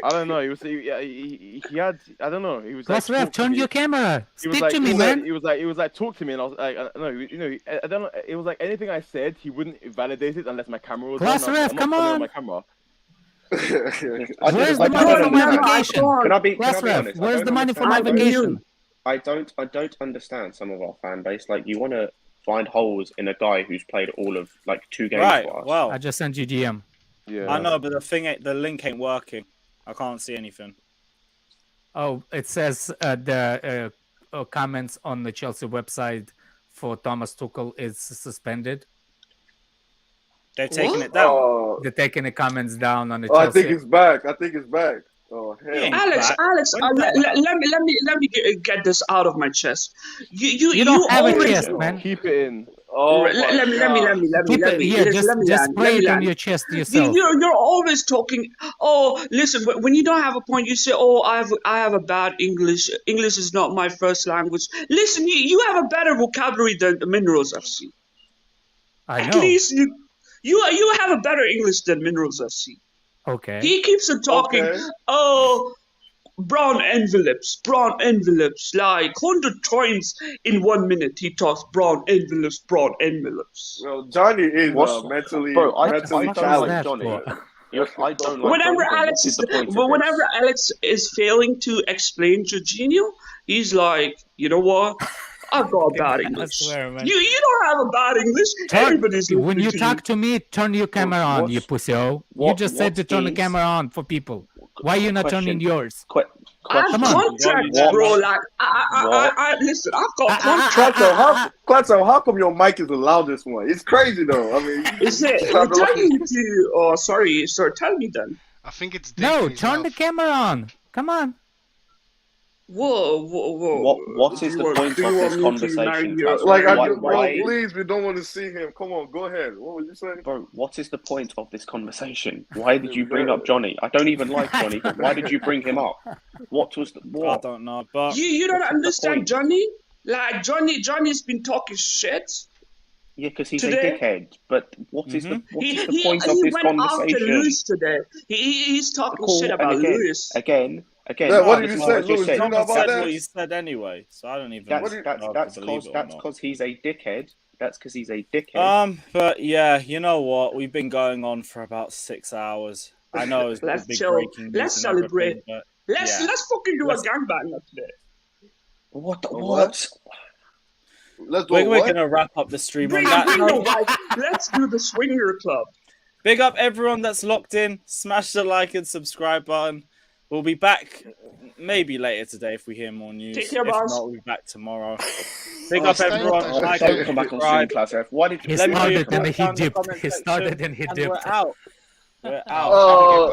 I don't know. He had. I don't know. He was Plus, like, Ref, turn your camera. He was Speak like, to me, man. He was like, talk to me, and I was like, no, I don't know. It was like anything I said, he wouldn't validate it unless my camera was Plus, on. Ref, come on. My camera. Where's the money for my vacation? Can I be Plus, Ref, honest? where's the money for my vacation? I don't understand some of our fan base. Like, you want to find holes in a guy who's played all of like 2 games for us. Well, I just sent you DM. Yeah. I know, but the link ain't working. I can't see anything. Oh, it says the comments on the Chelsea website for Thomas Tuchel is suspended. They're taking it down. They're taking the comments down on the Oh, Chelsea. I think it's back. Oh, hell. Alex, let me get this out of my chest. You don't have a always, chest, man. Keep it in. Oh, let me Just spray it in your chest yourself. You're always talking. Oh, listen. When you don't have a point, you say, "Oh, I have a bad English. English is not my first language." Listen, you have a better vocabulary than the Minerals FC. I know. At least you have a better English than Minerals FC. Okay. He keeps on talking. Okay. Oh, brown envelopes, like 100 times in 1 minute. He talks brown envelopes. Well, Johnny is mentally challenged. Johnny. I don't like Whenever Johnny, Alex is is, the point of whenever this? Alex is failing to explain Jorginho, he's like, you know what? I've got bad English. swear, man. You don't have a bad English. Everybody's When you listening to talk to me, turn your camera on, you pussy-o. You just said to turn the camera on for people. Why are you not turning yours? I have Come on. contracts, bro. Like, I listen. I've got contracts. Clatso, how come your mic is the loudest one? It's crazy though. I mean, Is it? Tell me to. Oh, sorry. Tell me then. I think it's No, turn the camera on. Come on. Whoa. What is the point of this conversation? Bro, please, we don't want to see him. Come on, go ahead. What were you saying? Bro, what is the point of this conversation? Why did you bring up Johnny? I don't even like Johnny, but why did you bring him up? What was the what? I don't know, but you don't understand Johnny. Like Johnny's been talking shit. Yeah, because he's today. a dickhead. But what is the point of he this went after conversation? Lewis today. He's talking shit about Lewis. Again. Yeah, what did you say, Lewis? You know about said that? what he said anyway, so I don't even. That's because he's a dickhead. That's because he's a dickhead. But yeah, you know what? We've been going on for about 6 hours. I know it's Let's big chill. breaking news Let's and celebrate. everything, but Let's fucking do a gangbang today. What? We're gonna wrap up the stream on that note. Let's do the swinger club. Big up everyone that's locked in. Smash the like and subscribe button. We'll be back maybe later today if we hear more news. Take care, if boss. not, we'll be back tomorrow. Big up everyone. Like and come back on subscribe. stream, class F. Why did He let me know started your and comment he down in the dipped. comment He started section. and he And dipped. we're out. We're out. Oh.